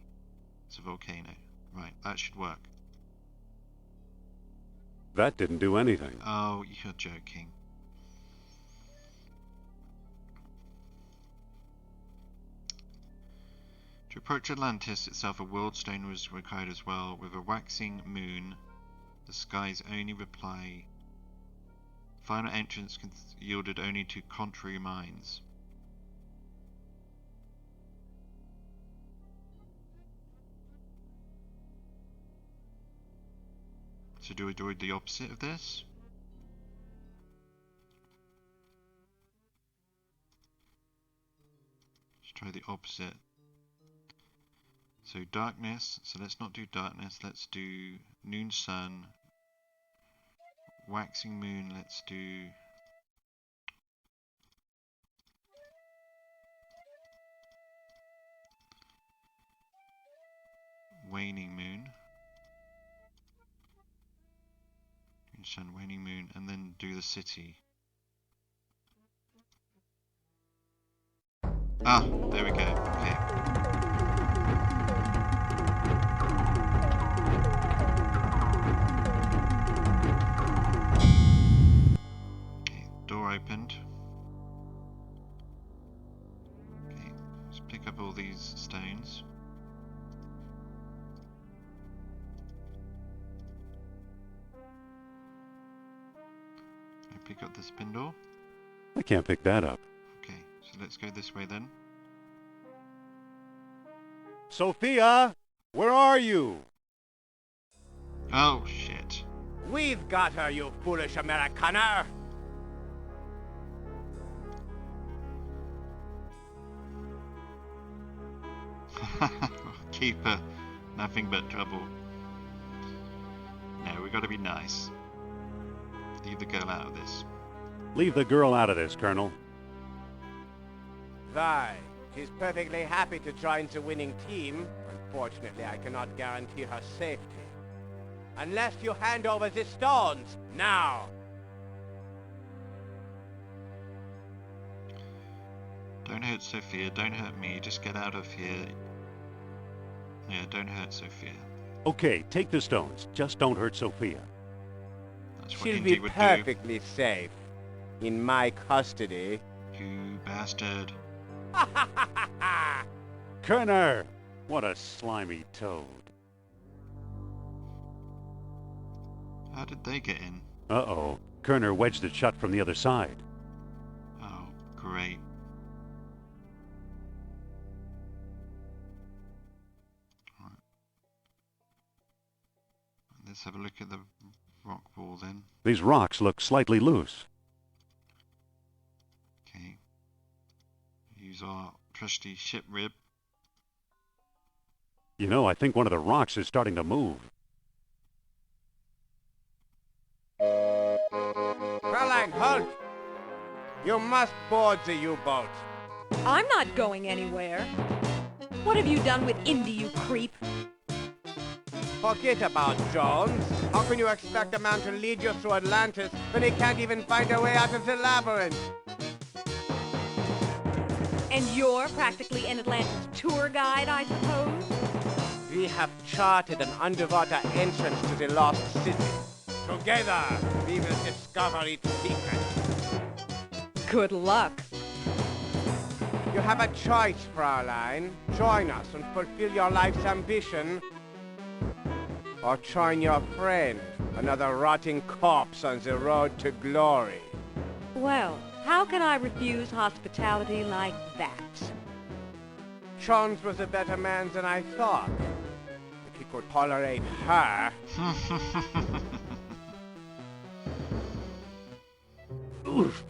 Speaker 2: it's a volcano. Right, that should work.
Speaker 1: That didn't do anything.
Speaker 2: Oh, you're joking. To approach Atlantis itself, a worldstone was required as well. With a waxing moon, the skies only reply. Final entrance yielded only to contrary minds. So do we do the opposite of this? Let's try the opposite. So darkness, so let's not do darkness, let's do noon sun. Waxing moon, let's do waning moon. Noon sun, waning moon, and then do the city. Ah, there we go, okay. Door opened. Okay, let's pick up all these stones. I pick up the spindle.
Speaker 1: I can't pick that up.
Speaker 2: Okay, so let's go this way then.
Speaker 13: Sophia, where are you?
Speaker 2: Oh shit.
Speaker 13: We've got her, you foolish Americaner!
Speaker 2: Keep her. Nothing but trouble. No, we gotta be nice. Leave the girl out of this.
Speaker 1: Leave the girl out of this, Colonel.
Speaker 13: Why, she's perfectly happy to join the winning team. Unfortunately, I cannot guarantee her safety. Unless you hand over the stones, now!
Speaker 2: Don't hurt Sophia, don't hurt me, just get out of here. Yeah, don't hurt Sophia.
Speaker 1: Okay, take the stones. Just don't hurt Sophia.
Speaker 2: That's what
Speaker 13: She'll
Speaker 2: Indy
Speaker 13: be
Speaker 2: would
Speaker 13: perfectly safe. In my custody.
Speaker 2: do. You bastard.
Speaker 1: Kerner! What a slimy toad.
Speaker 2: How did they get in?
Speaker 1: Uh-oh. Kerner wedged it shut from the other side.
Speaker 2: Oh, great. Right. Let's have a look at the rock wall then.
Speaker 1: These rocks look slightly loose.
Speaker 2: Okay. Use our trusty ship rib.
Speaker 1: You know, I think one of the rocks is starting to move.
Speaker 13: Fräulein, halt! You must board the U-boat.
Speaker 6: I'm not going anywhere. What have you done with Indy, you creep?
Speaker 13: Forget about Jones. How can you expect a man to lead you through Atlantis when he can't even find a way out of the labyrinth?
Speaker 6: And you're practically an Atlantis tour guide, I suppose?
Speaker 13: We have charted an underwater entrance to the lost city. Together, we will discover its secret.
Speaker 6: Good luck.
Speaker 13: You have a choice, Fräulein. Join us and fulfill your life's ambition. Or join your friend, another rotting corpse on the road to glory.
Speaker 6: Well, how can I refuse hospitality like that?
Speaker 13: Jones was a better man than I thought. If he could tolerate her.
Speaker 1: Oof.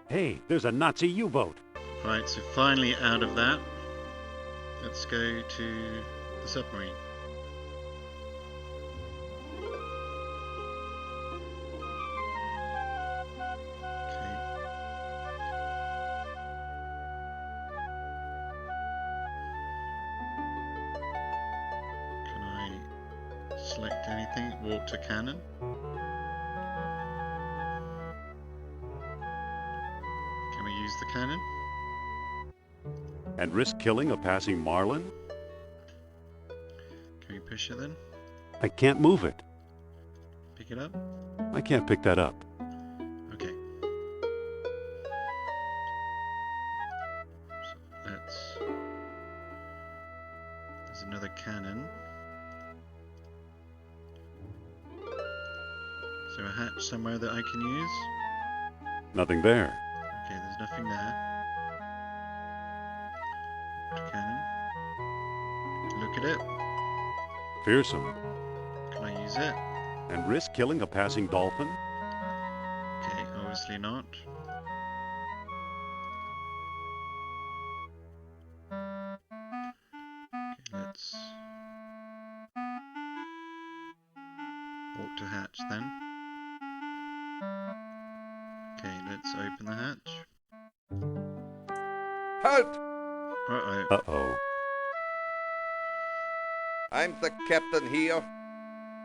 Speaker 1: Hey, there's a Nazi U-boat.
Speaker 2: Right, so finally out of that, let's go to the submarine. Okay. Can I select anything? Walk to cannon? Can we use the cannon?
Speaker 1: And risk killing a passing Marlin?
Speaker 2: Can we push it then?
Speaker 1: I can't move it.
Speaker 2: Pick it up?
Speaker 1: I can't pick that up.
Speaker 2: Okay. So let's... There's another cannon. Is there a hatch somewhere that I can use?
Speaker 1: Nothing there.
Speaker 2: Okay, there's nothing there. Cannon. Look at it.
Speaker 1: Fearsome.
Speaker 2: Can I use it?
Speaker 1: And risk killing a passing dolphin?
Speaker 2: Okay, obviously not. Okay, let's walk to hatch then. Okay, let's open the hatch.
Speaker 7: Halt!
Speaker 2: Uh-oh.
Speaker 1: Uh-oh.
Speaker 7: I'm the captain here,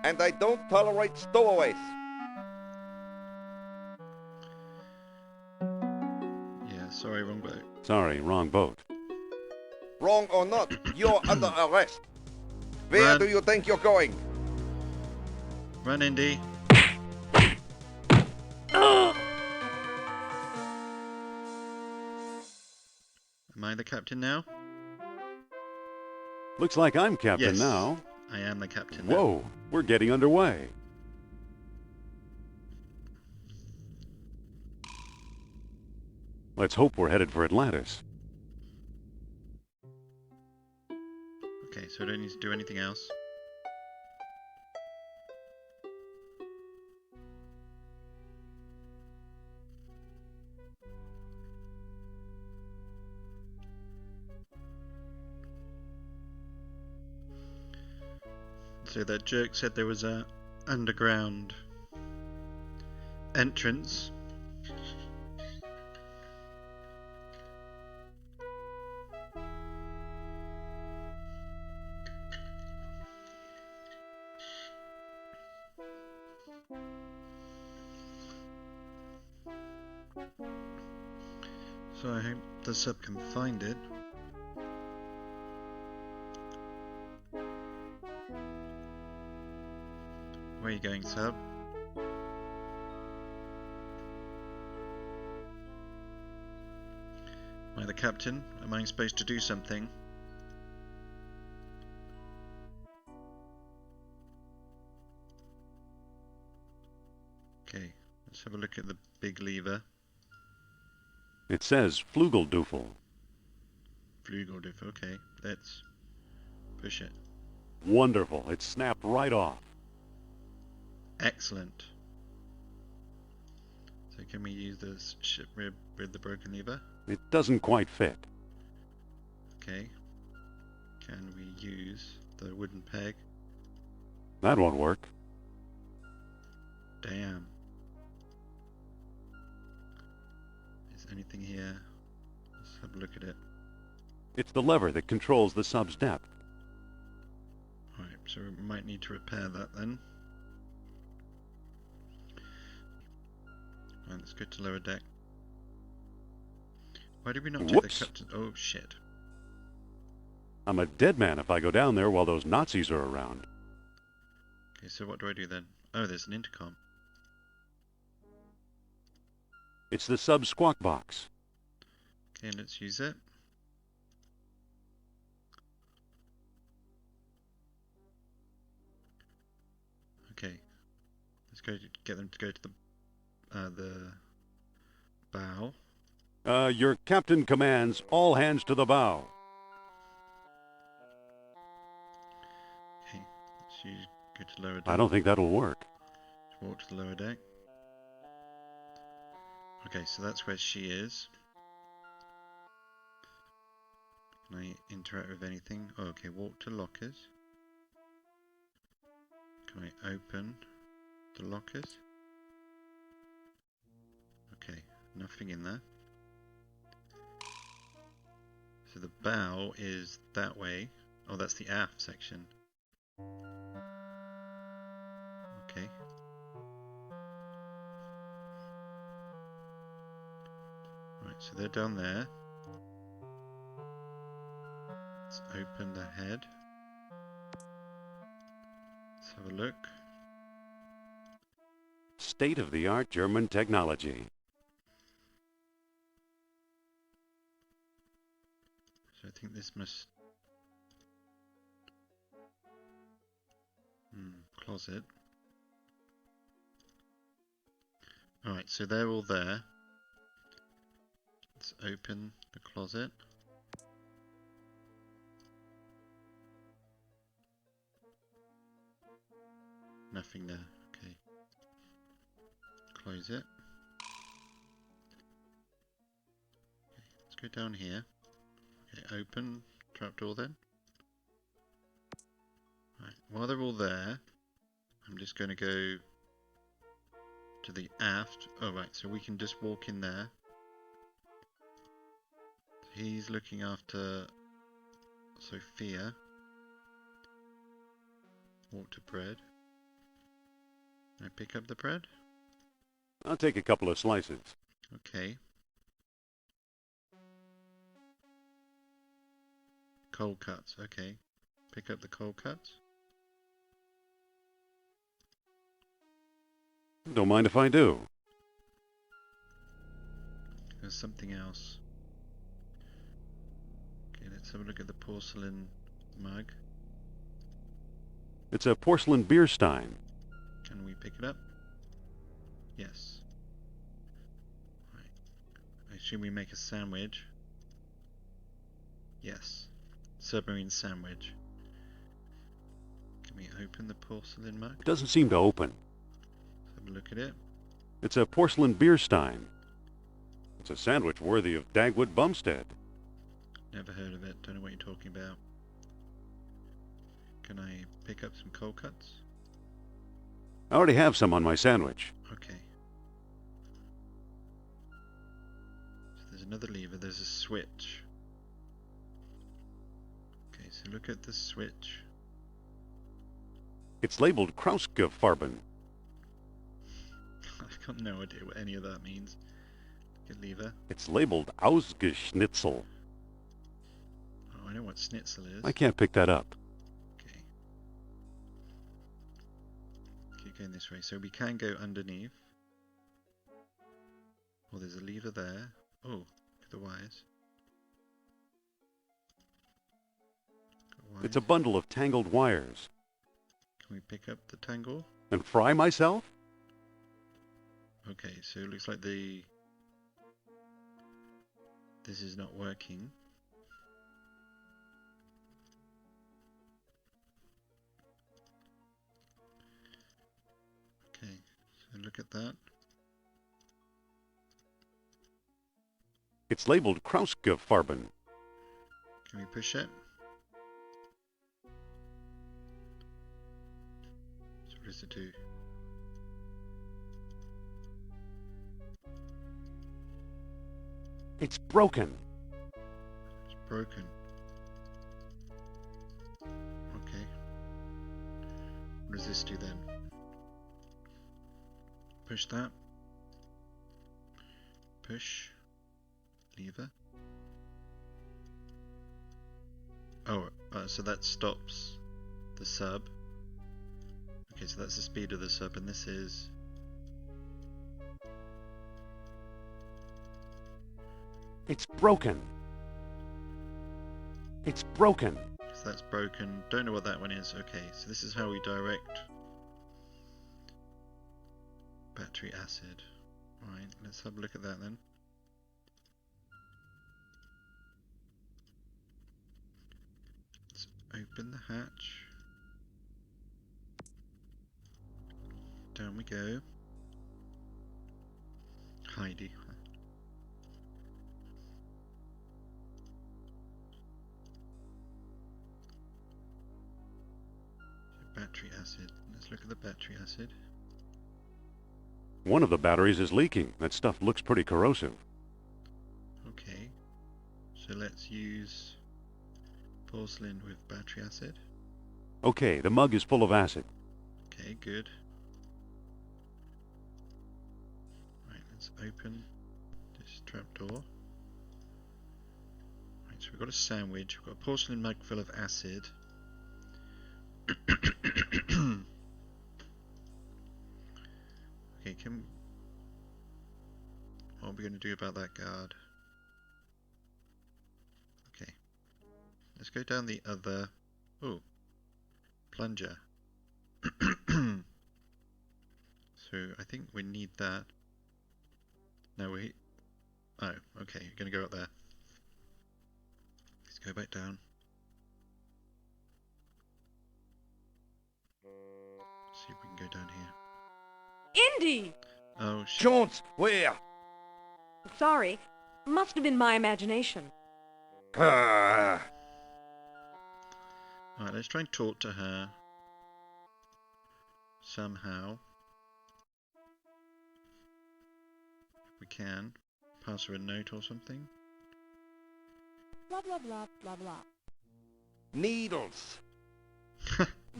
Speaker 7: and I don't tolerate stowaways.
Speaker 2: Yeah, sorry, wrong boat.
Speaker 1: Sorry, wrong boat.
Speaker 7: Wrong or not, you're under arrest. Where
Speaker 2: Run.
Speaker 7: do you think you're going?
Speaker 2: Run, Indy. Am I the captain now?
Speaker 1: Looks like I'm captain
Speaker 2: Yes.
Speaker 1: now.
Speaker 2: I am the captain now.
Speaker 1: Whoa, we're getting underway. Let's hope we're headed for Atlantis.
Speaker 2: Okay, so I don't need to do anything else. So that jerk said there was a underground entrance. So I hope the sub can find it. Where are you going, sub? Am I the captain? Am I supposed to do something? Okay, let's have a look at the big lever.
Speaker 1: It says Flugeldufel.
Speaker 2: Flugeldufel, okay, let's push it.
Speaker 1: Wonderful. It snapped right off.
Speaker 2: Excellent. So can we use the ship rib with the broken lever?
Speaker 1: It doesn't quite fit.
Speaker 2: Okay. Can we use the wooden peg?
Speaker 1: That won't work.
Speaker 2: Damn. Is anything here? Let's have a look at it.
Speaker 1: It's the lever that controls the sub's depth.
Speaker 2: Alright, so we might need to repair that then. Right, let's go to lower deck. Why did we not take the captain? Oh shit.
Speaker 1: I'm a dead man if I go down there while those Nazis are around.
Speaker 2: Okay, so what do I do then? Oh, there's an intercom.
Speaker 1: It's the sub squawk box.
Speaker 2: Okay, let's use it. Okay, let's go get them to go to the bow.
Speaker 1: Your captain commands all hands to the bow.
Speaker 2: Okay, let's go to lower deck.
Speaker 1: I don't think that'll work.
Speaker 2: Let's walk to the lower deck. Okay, so that's where she is. Can I interact with anything? Oh, okay, walk to lockers. Can I open the lockers? Okay, nothing in there. So the bow is that way. Oh, that's the aft section. Okay. Right, so they're down there. Let's open the head. Let's have a look.
Speaker 1: State-of-the-art German technology.
Speaker 2: So I think this must... closet. Alright, so they're all there. Let's open the closet. Nothing there. Okay. Close it. Okay, let's go down here. Okay, open trapdoor then. Right, while they're all there, I'm just going to go to the aft. Oh right, so we can just walk in there. He's looking after Sophia. Walk to bread. Can I pick up the bread?
Speaker 1: I'll take a couple of slices.
Speaker 2: Okay. Cold cuts, okay. Pick up the cold cuts.
Speaker 1: Don't mind if I do.
Speaker 2: There's something else. Okay, let's have a look at the porcelain mug.
Speaker 1: It's a porcelain beer stein.
Speaker 2: Can we pick it up? Yes. Right. I assume we make a sandwich. Yes. Submarine sandwich. Can we open the porcelain mug?
Speaker 1: It doesn't seem to open.
Speaker 2: Let's have a look at it.
Speaker 1: It's a porcelain beer stein. It's a sandwich worthy of Dagwood Bumstead.
Speaker 2: Never heard of it. Don't know what you're talking about. Can I pick up some cold cuts?
Speaker 1: I already have some on my sandwich.
Speaker 2: Okay. So there's another lever. There's a switch. Okay, so look at the switch.
Speaker 1: It's labeled Krausgefarben.
Speaker 2: I've got no idea what any of that means. Good lever.
Speaker 1: It's labeled Ausgeschnitzel.
Speaker 2: Oh, I know what schnitzel is.
Speaker 1: I can't pick that up.
Speaker 2: Okay. Keep going this way. So we can go underneath. Oh, there's a lever there. Oh, look at the wires.
Speaker 1: It's a bundle of tangled wires.
Speaker 2: Can we pick up the tangle?
Speaker 1: And fry myself?
Speaker 2: Okay, so it looks like this is not working. Okay, so look at that.
Speaker 1: It's labeled Krauske-Farben.
Speaker 2: Can we push it? So what does it do?
Speaker 1: It's broken.
Speaker 2: It's broken. Okay. What does this do then? Push that. Push. Lever. Oh, so that stops the sub. Okay, so that's the speed of the sub, and this is...
Speaker 1: It's broken. It's broken.
Speaker 2: So that's broken. Don't know what that one is. Okay, so this is how we direct battery acid. Alright, let's have a look at that then. Let's open the hatch. Down we go. Heidi. Battery acid. Let's look at the battery acid.
Speaker 1: One of the batteries is leaking. That stuff looks pretty corrosive.
Speaker 2: Okay. So let's use porcelain with battery acid.
Speaker 1: Okay, the mug is full of acid.
Speaker 2: Okay, good. Right, let's open this trapdoor. Right, so we've got a sandwich. We've got a porcelain mug full of acid. Okay, what are we going to do about that guard? Okay, let's go down the other... Oh, plunger. So I think we need that. No, we... Oh, okay, you're going to go up there. Let's go back down. See if we can go down here.
Speaker 6: Indy!
Speaker 2: Oh, shit.
Speaker 3: Jones, where?
Speaker 6: Sorry. Must have been my imagination.
Speaker 2: Alright, let's try and talk to her. Somehow. If we can. Pass her a note or something.
Speaker 6: Blah, blah, blah, blah, blah.
Speaker 7: Needles.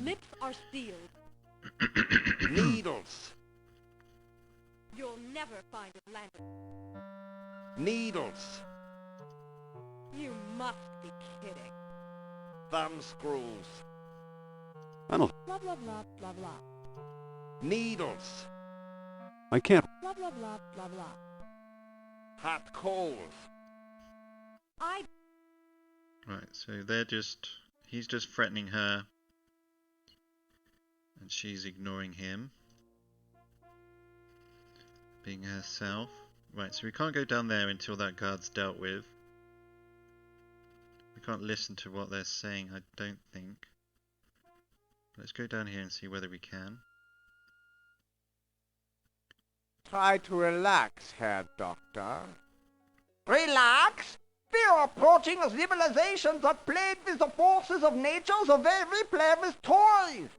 Speaker 6: Lips are sealed.
Speaker 7: Needles.
Speaker 6: You'll never find Atlantis.
Speaker 7: Needles.
Speaker 6: You must be kidding.
Speaker 7: Thumb screws.
Speaker 1: I don't...
Speaker 6: Blah, blah, blah, blah, blah.
Speaker 7: Needles.
Speaker 1: I can't...
Speaker 6: Blah, blah, blah, blah, blah.
Speaker 7: Hot coals.
Speaker 2: Right, so he's just threatening her. And she's ignoring him. Being herself. Right, so we can't go down there until that guard's dealt with. We can't listen to what they're saying, I don't think. Let's go down here and see whether we can.
Speaker 13: Try to relax, Herr Doctor.
Speaker 8: Relax? We are approaching a civilization that played with the forces of nature the way we play with toys.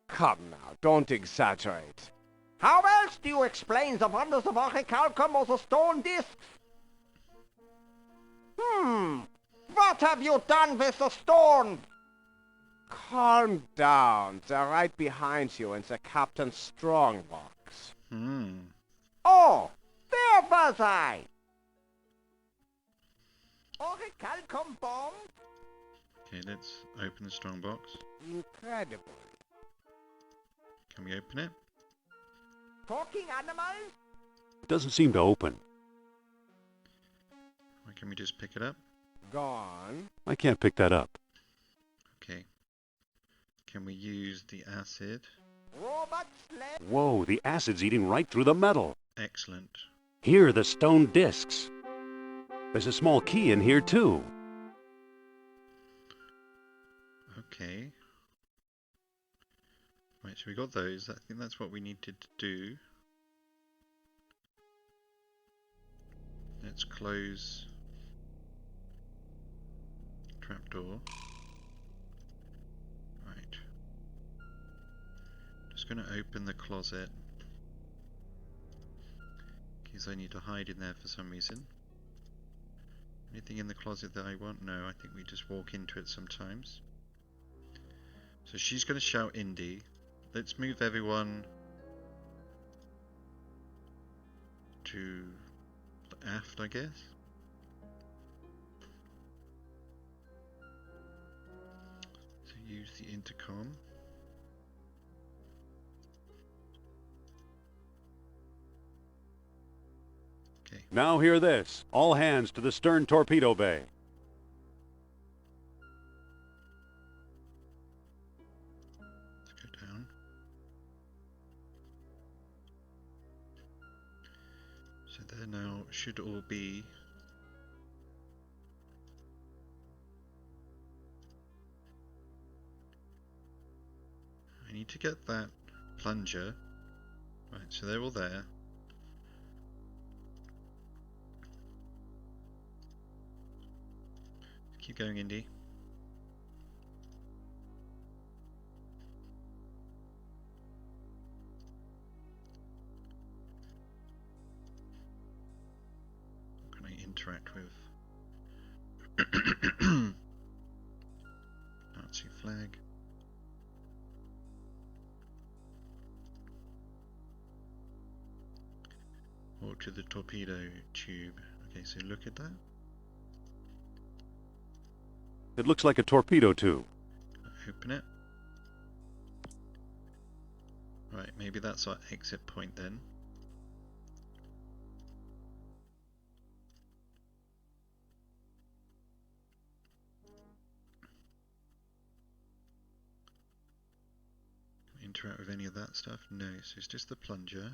Speaker 13: Come now, don't exaggerate.
Speaker 8: How else do you explain the wonders of orichalcum or the stone discs? What have you done with the stone?
Speaker 13: Calm down. They're right behind you in the captain's strongbox.
Speaker 8: Oh, where was I? Orichalcum bomb?
Speaker 2: Okay, let's open the strongbox.
Speaker 13: Incredible.
Speaker 2: Can we open it?
Speaker 8: Talking animals?
Speaker 1: It doesn't seem to open.
Speaker 2: Why can't we just pick it up?
Speaker 13: Gone.
Speaker 1: I can't pick that up.
Speaker 2: Okay. Can we use the acid?
Speaker 8: Robot sled?
Speaker 1: Whoa, the acid's eating right through the metal.
Speaker 2: Excellent.
Speaker 1: Here are the stone discs. There's a small key in here, too.
Speaker 2: Okay. Right, so we got those. I think that's what we needed to do. Let's close trapdoor. Right. Just going to open the closet. Because I need to hide in there for some reason. Anything in the closet that I won't know? I think we just walk into it sometimes. So she's going to shout Indy. Let's move everyone to aft, I guess. So use the intercom. Okay.
Speaker 1: Now hear this. All hands to the stern torpedo bay.
Speaker 2: Let's go down. So there now should all be I need to get that plunger. Right, so they're all there. Keep going, Indy. What can I interact with? Nazi flag. Walk to the torpedo tube. Okay, so look at that.
Speaker 1: It looks like a torpedo tube.
Speaker 2: Open it. Right, maybe that's our exit point then. Interact with any of that stuff? No, so it's just the plunger.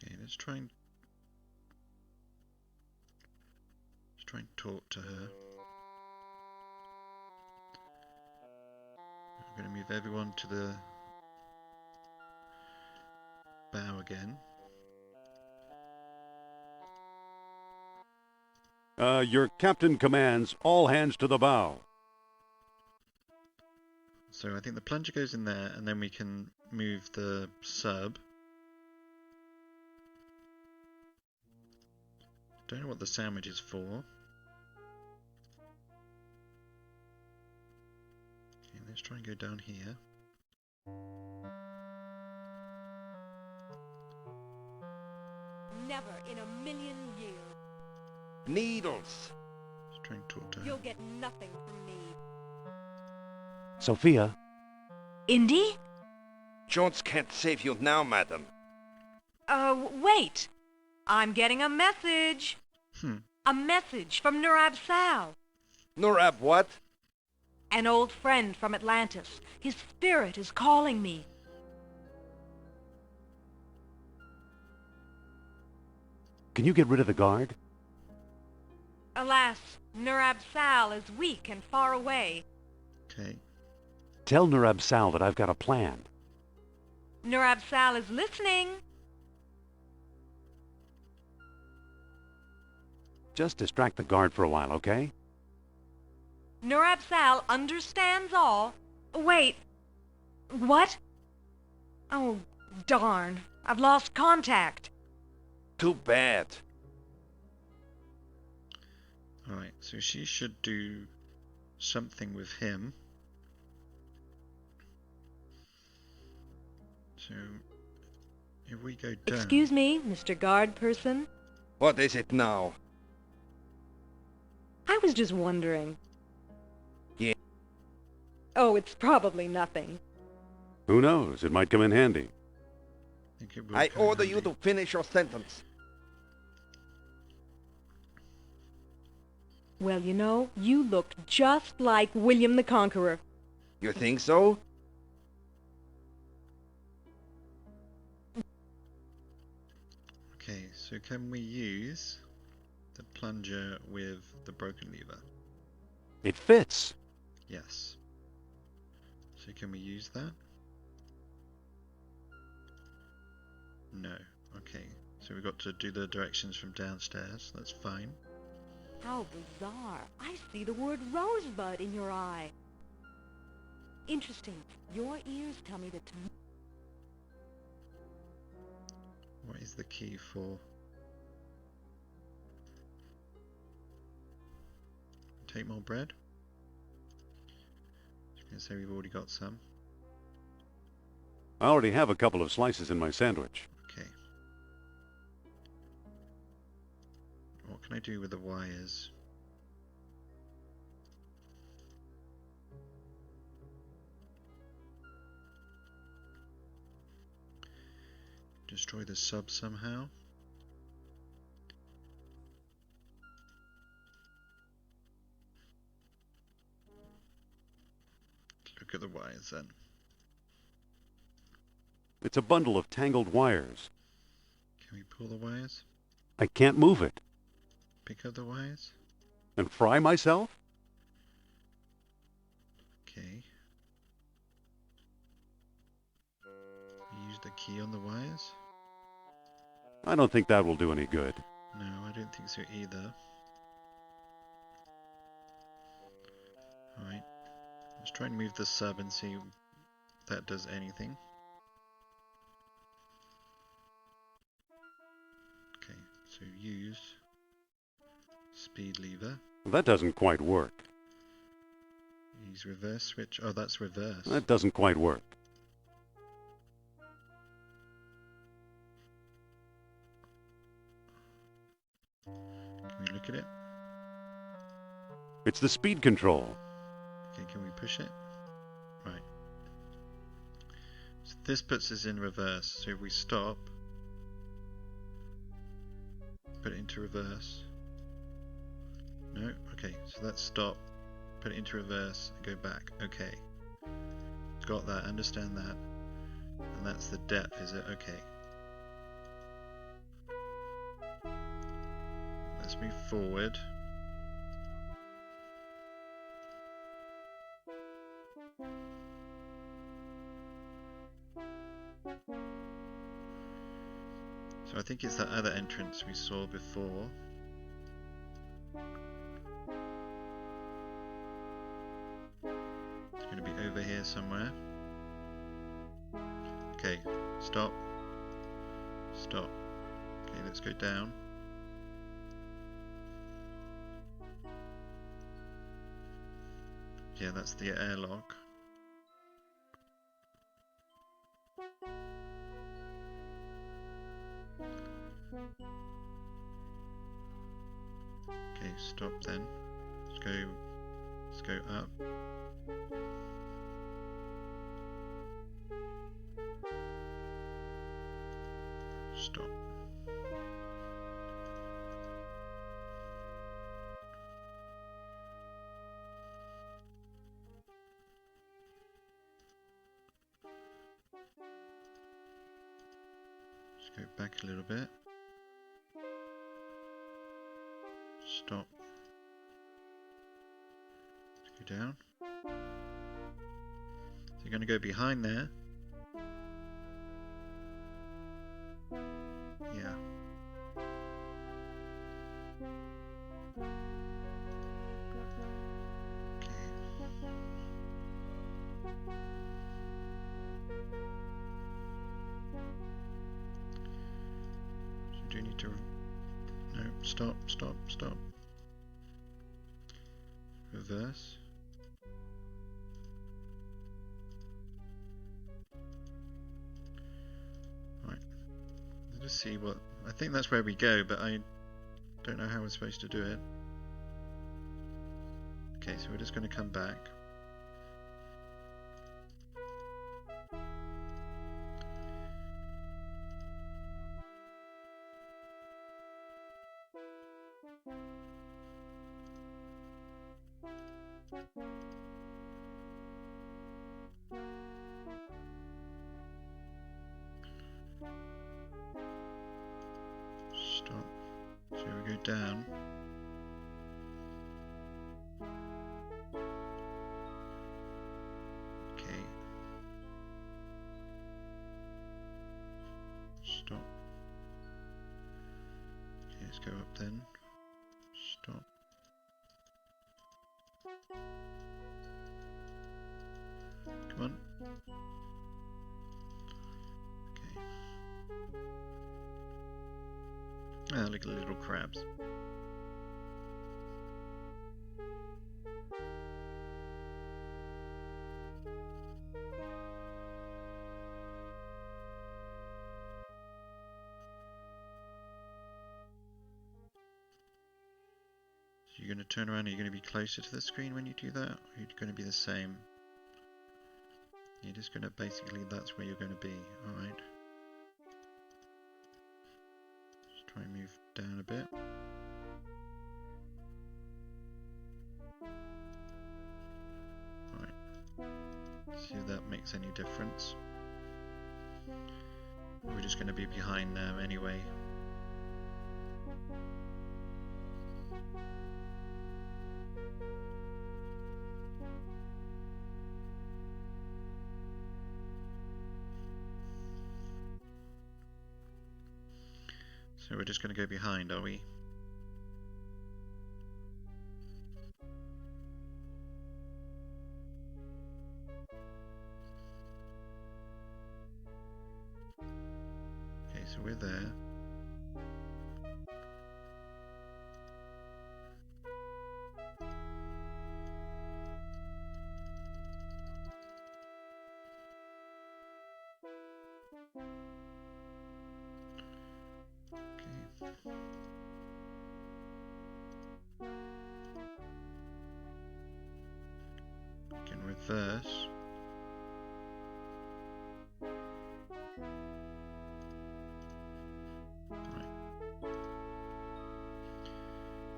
Speaker 2: Okay, let's try and talk to her. I'm going to move everyone to the bow again.
Speaker 1: Your captain commands all hands to the bow.
Speaker 2: So I think the plunger goes in there, and then we can move the sub. Don't know what the sandwich is for. Okay, let's try and go down here.
Speaker 6: Never in a million years.
Speaker 7: Needles.
Speaker 2: Let's try and talk to her.
Speaker 6: You'll get nothing from me.
Speaker 1: Sophia?
Speaker 5: Indy?
Speaker 7: Jones can't save you now, madam.
Speaker 6: Wait. I'm getting a message. A message from Nurab Sal.
Speaker 7: Nurab what?
Speaker 6: An old friend from Atlantis. His spirit is calling me.
Speaker 1: Can you get rid of the guard?
Speaker 6: Alas, Nurab Sal is weak and far away.
Speaker 2: Okay.
Speaker 1: Tell Nurab Sal that I've got a plan.
Speaker 6: Nurab Sal is listening.
Speaker 1: Just distract the guard for a while, okay?
Speaker 6: Nurab Sal understands all. Wait. What? Oh, darn. I've lost contact.
Speaker 7: Too bad.
Speaker 2: Alright, so she should do something with him. So, if we go down...
Speaker 6: Excuse me, Mr. Guard Person?
Speaker 3: What is it now?
Speaker 6: I was just wondering.
Speaker 3: Yeah.
Speaker 6: Oh, it's probably nothing.
Speaker 1: Who knows? It might come in handy.
Speaker 3: I order you to finish your sentence.
Speaker 6: Well, you know, you looked just like William the Conqueror.
Speaker 3: You think so?
Speaker 2: Okay, so can we use the plunger with the broken lever?
Speaker 1: It fits.
Speaker 2: Yes. So can we use that? No. Okay. So we've got to do the directions from downstairs. That's fine.
Speaker 6: How bizarre. I see the word rosebud in your eye. Interesting. Your ears tell me that
Speaker 2: What is the key for? Take more bread? I was going to say we've already got some.
Speaker 1: I already have a couple of slices in my sandwich.
Speaker 2: Okay. What can I do with the wires? Destroy the sub somehow. Look at the wires then.
Speaker 1: It's a bundle of tangled wires.
Speaker 2: Can we pull the wires?
Speaker 1: I can't move it.
Speaker 2: Pick up the wires?
Speaker 1: And fry myself?
Speaker 2: Okay. Use the key on the wires?
Speaker 1: I don't think that will do any good.
Speaker 2: No, I don't think so either. Alright. Let's try and move the sub and see if that does anything. Okay, so use speed lever.
Speaker 1: That doesn't quite work.
Speaker 2: Use reverse switch. Oh, that's reverse.
Speaker 1: That doesn't quite work.
Speaker 2: Can we look at it?
Speaker 1: It's the speed control.
Speaker 2: Okay, can we push it? Right. So this puts us in reverse. So if we stop, put it into reverse. No? Okay, so that's stop, put it into reverse, and go back. Okay. Got that, understand that. And that's the depth, is it? Okay. Let's move forward. So I think it's that other entrance we saw before. It's going to be over here somewhere. Okay, stop. Stop. Okay, let's go down. Yeah, that's the airlock. Okay, stop then. Let's go up. Stop. Just go back a little bit. Stop. Let's go down. So you're going to go behind there. Yeah. Okay. So do you need to... No, stop, stop, stop. Reverse. Let's see what... I think that's where we go, but I don't know how we're supposed to do it. Okay, so we're just going to come back. Stop. So we go down. Okay. Stop. Okay, let's go up then. Stop. Come on. Okay. Ah, look at the little crabs. So you're going to turn around, are you going to be closer to the screen when you do that? Or are you going to be the same? You're just going to basically, that's where you're going to be, alright? Just try and move down a bit. Alright, see if that makes any difference. We're just going to be behind now anyway. So we're just going to go behind, are we? Okay, so we're there. We can reverse. Right.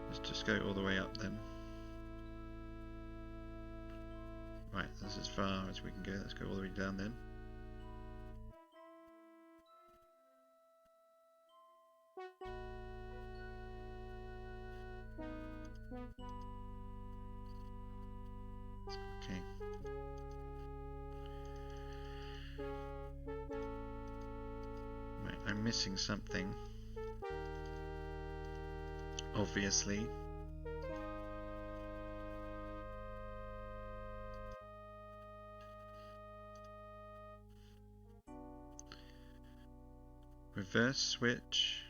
Speaker 2: Let's just go all the way up then. Right, that's as far as we can go. Let's go all the way down then. Okay. Right, I'm missing something. Obviously. Reverse switch.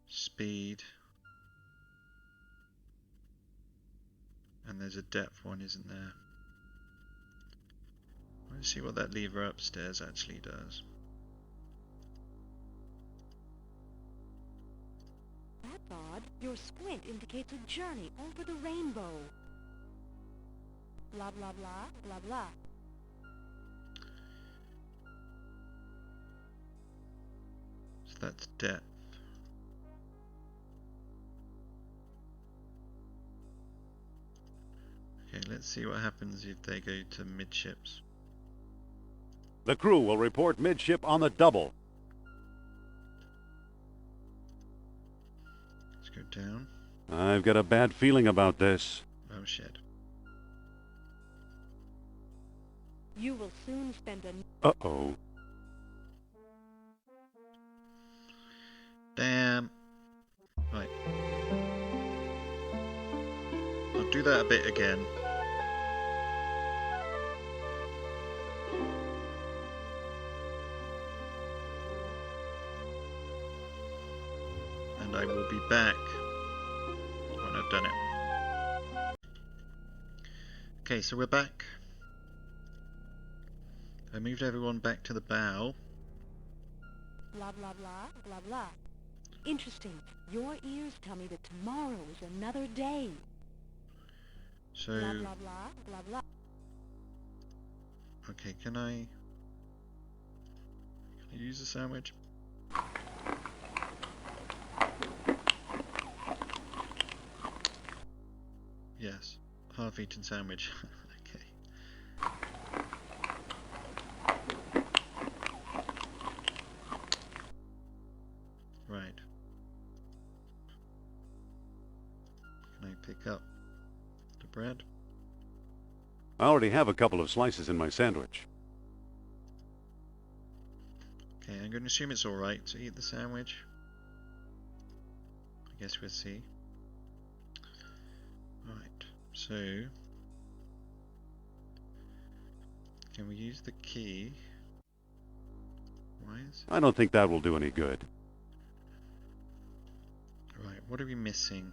Speaker 2: Speed. And there's a depth one, isn't there? Let's see what that lever upstairs actually does.
Speaker 6: That's odd. Your squint indicates a journey over the rainbow. Blah, blah, blah, blah, blah.
Speaker 2: So that's depth. Okay, let's see what happens if they go to midships.
Speaker 1: The crew will report midship on the double.
Speaker 2: Let's go down.
Speaker 1: I've got a bad feeling about this.
Speaker 2: Oh shit.
Speaker 6: You will soon spend a...
Speaker 1: Uh-oh.
Speaker 2: Damn. Right. I'll do that a bit again. And I will be back when I've done it. Okay, so we're back. I moved everyone back to the bow.
Speaker 6: Blah, blah, blah, blah, blah. Interesting. Your ears tell me that tomorrow is another day.
Speaker 2: So...
Speaker 6: Blah, blah, blah, blah, blah.
Speaker 2: Okay, can I use the sandwich? Yes, half-eaten sandwich. Okay. Right. Can I pick up the bread?
Speaker 1: I already have a couple of slices in my sandwich.
Speaker 2: Okay, I'm going to assume it's alright to eat the sandwich. I guess we'll see. Right, so... can we use the key? Wires?
Speaker 1: I don't think that will do any good.
Speaker 2: Right, what are we missing?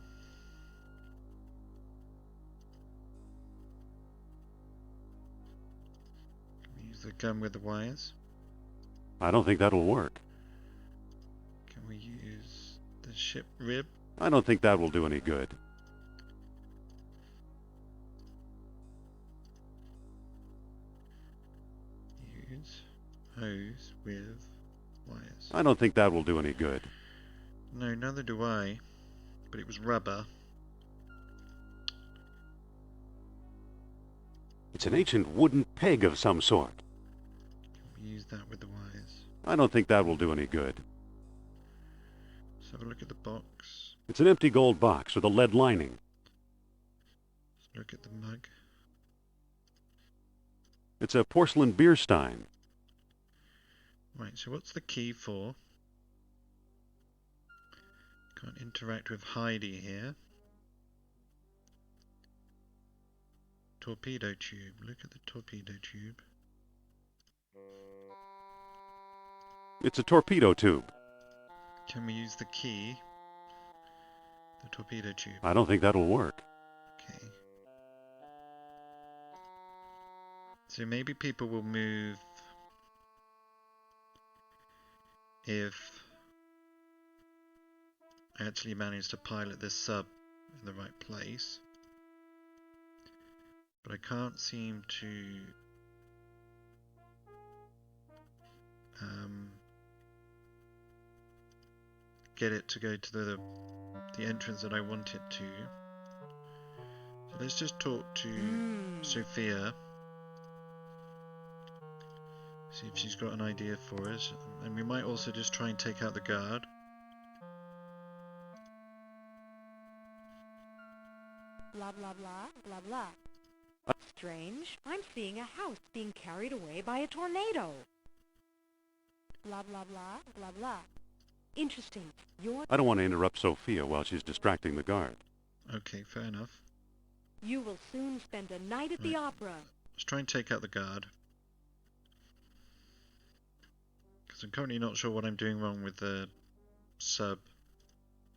Speaker 2: The gun with the wires?
Speaker 1: I don't think that'll work.
Speaker 2: Can we use the ship rib?
Speaker 1: I don't think that will do any good.
Speaker 2: Use hose with wires.
Speaker 1: I don't think that will do any good.
Speaker 2: No, neither do I. But it was rubber.
Speaker 1: It's an ancient wooden peg of some sort.
Speaker 2: Use that with the wires.
Speaker 1: I don't think that will do any good.
Speaker 2: Let's have a look at the box.
Speaker 1: It's an empty gold box with a lead lining.
Speaker 2: Let's look at the mug.
Speaker 1: It's a porcelain beer stein.
Speaker 2: Right, so what's the key for? Can't interact with Heidi here. Torpedo tube. Look at the torpedo tube.
Speaker 1: It's a torpedo tube.
Speaker 2: Can we use the key? The torpedo tube.
Speaker 1: I don't think that'll work.
Speaker 2: Okay. So maybe people will move if I actually manage to pilot this sub in the right place. But I can't seem to get it to go to the entrance that I want it to. So let's just talk to Sophia. See if she's got an idea for us. And we might also just try and take out the guard.
Speaker 6: Blah, blah, blah, blah, blah. Strange. I'm seeing a house being carried away by a tornado. Blah, blah, blah, blah, blah. Interesting.
Speaker 1: I don't want to interrupt Sophia while she's distracting the guard.
Speaker 2: Okay, fair enough.
Speaker 6: You will soon spend a night at the opera.
Speaker 2: Let's try and take out the guard. Because I'm currently not sure what I'm doing wrong with the sub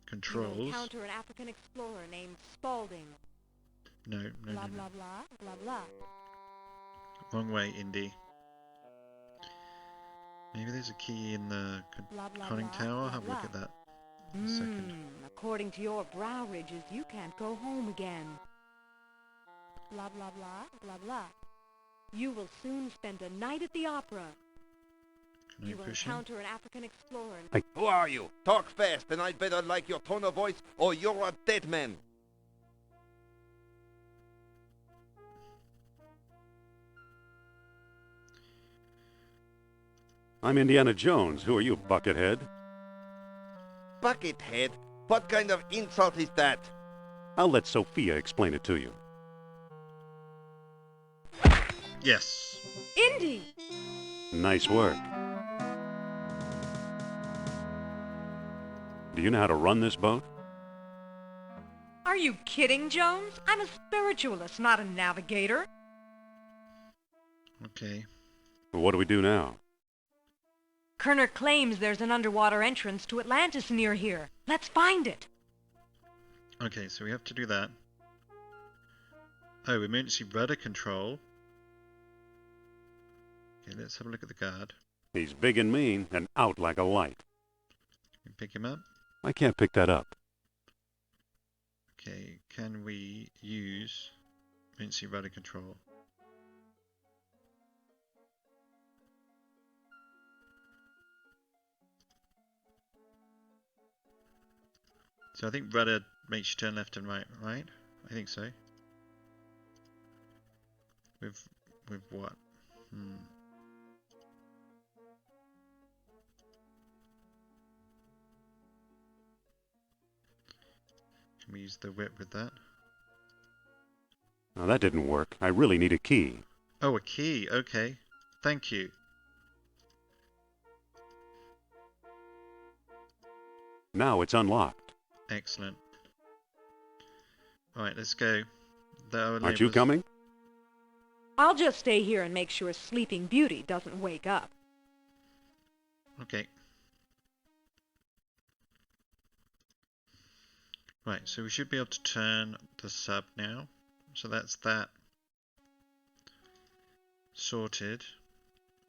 Speaker 2: controls.
Speaker 6: You will encounter an African explorer named Spaulding.
Speaker 2: No.
Speaker 6: Blah, blah, blah, blah, blah.
Speaker 2: Wrong way, Indy. Maybe there's a key in the conning tower. I'll have a look at that in a second.
Speaker 6: According to your brow ridges, you can't go home again. Blah, blah, blah, blah, blah. You will soon spend a night at the opera.
Speaker 2: Can I
Speaker 6: You will
Speaker 2: push him?
Speaker 6: encounter an African explorer.
Speaker 7: Who are you? Talk fast, and I'd better like your tone of voice, or you're a dead man.
Speaker 1: I'm Indiana Jones. Who are you, Buckethead?
Speaker 7: Buckethead? What kind of insult is that?
Speaker 1: I'll let Sophia explain it to you.
Speaker 2: Yes.
Speaker 6: Indy!
Speaker 1: Nice work. Do you know how to run this boat?
Speaker 6: Are you kidding, Jones? I'm a spiritualist, not a navigator.
Speaker 2: Okay.
Speaker 1: Well, what do we do now?
Speaker 6: Kerner claims there's an underwater entrance to Atlantis near here. Let's find it.
Speaker 2: Okay, so we have to do that. Oh, emergency rudder control. Okay, let's have a look at the guard.
Speaker 1: He's big and mean and out like a light.
Speaker 2: Can we pick him up?
Speaker 1: I can't pick that up.
Speaker 2: Okay, can we use emergency rudder control? So I think rudder makes you turn left and right, right? I think so. With what? Can we use the whip with that?
Speaker 1: Now that didn't work. I really need a key.
Speaker 2: Oh, a key. Okay. Thank you.
Speaker 1: Now it's unlocked.
Speaker 2: Excellent. Alright, let's go.
Speaker 1: Aren't you coming?
Speaker 6: I'll just stay here and make sure Sleeping Beauty doesn't wake up.
Speaker 2: Okay. Right, so we should be able to turn the sub now. So that's that sorted.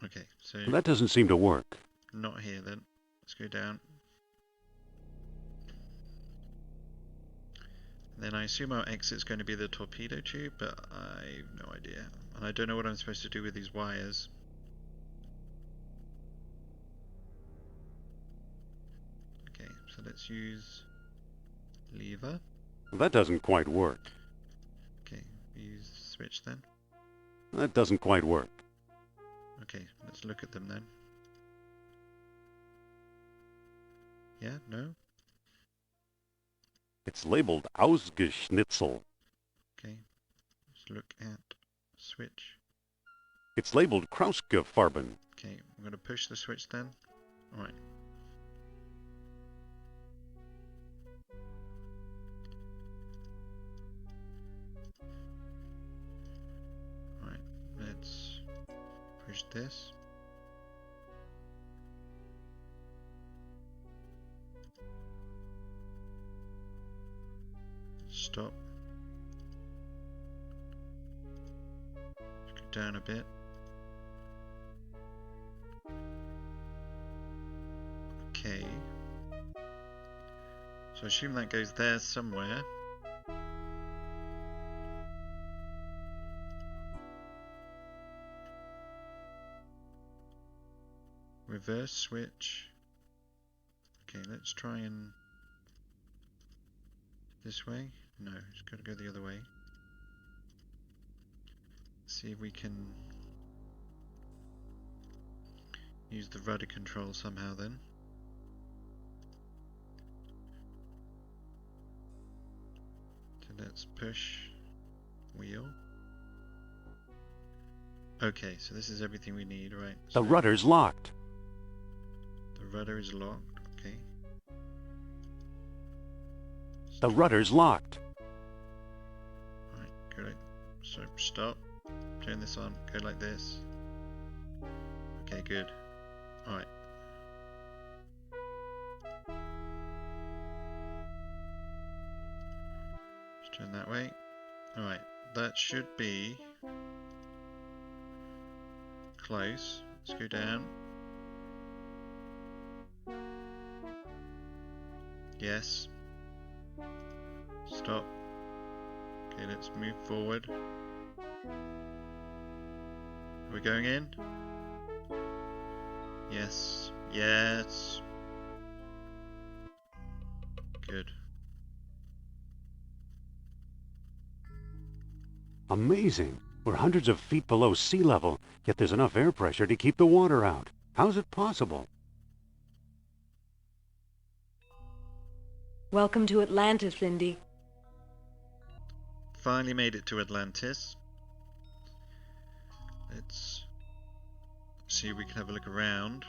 Speaker 2: Okay, so
Speaker 1: That doesn't seem to work.
Speaker 2: not here then. Let's go down. Then I assume our exit's going to be the torpedo tube, but I have no idea. And I don't know what I'm supposed to do with these wires. Okay, so let's use lever.
Speaker 1: That doesn't quite work.
Speaker 2: Okay, use switch then.
Speaker 1: That doesn't quite work.
Speaker 2: Okay, let's look at them then. Yeah, no?
Speaker 1: It's labeled Ausgeschnitzel.
Speaker 2: Okay, let's look at switch.
Speaker 1: It's labeled Krausgefarben.
Speaker 2: Okay, I'm going to push the switch then. Alright. Alright, let's push this. Stop. Let's go down a bit. Okay. So I assume that goes there somewhere. Reverse switch. Okay, let's try and this way? No, it's got to go the other way. See if we can use the rudder control somehow then. So let's push wheel. Okay, so this is everything we need, right? So
Speaker 1: The rudder's locked.
Speaker 2: the rudder is locked, okay.
Speaker 1: The rudder's locked.
Speaker 2: Right, go like, so stop, turn this on, go like this. Okay, good. Alright. Just turn that way. Alright, that should be close. Let's go down. Yes. Stop. Okay, let's move forward. Are we going in? Yes. Yes. Good.
Speaker 1: Amazing. We're hundreds of feet below sea level, yet there's enough air pressure to keep the water out. How's it possible?
Speaker 6: Welcome to Atlantis, Indy.
Speaker 2: Finally made it to Atlantis. Let's see if we can have a look around.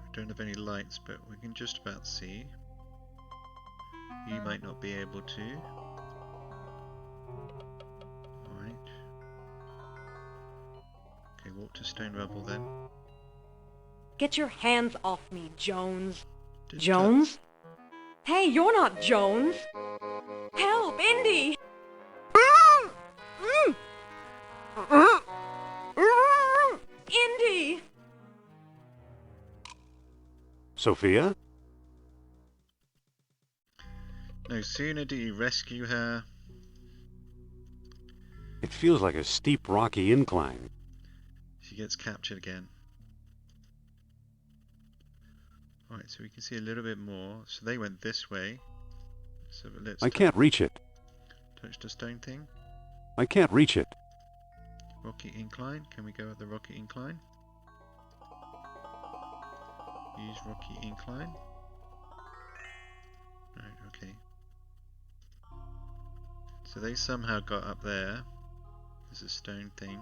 Speaker 2: We don't have any lights, but we can just about see. You might not be able to. Alright. Okay, walk to stone rubble then.
Speaker 6: Get your hands off me, Jones.
Speaker 2: Did
Speaker 6: Jones? Hey, you're not Jones. Help, Indy! Indy!
Speaker 1: Sophia?
Speaker 2: No sooner do you rescue her,
Speaker 1: It feels like a steep, rocky incline.
Speaker 2: she gets captured again. Alright, so we can see a little bit more. So they went this way. So let's
Speaker 1: I can't reach it.
Speaker 2: touch the stone thing.
Speaker 1: I can't reach it.
Speaker 2: Rocky incline. Can we go up the rocky incline? Use rocky incline. Right, okay. So they somehow got up there. There's a stone thing.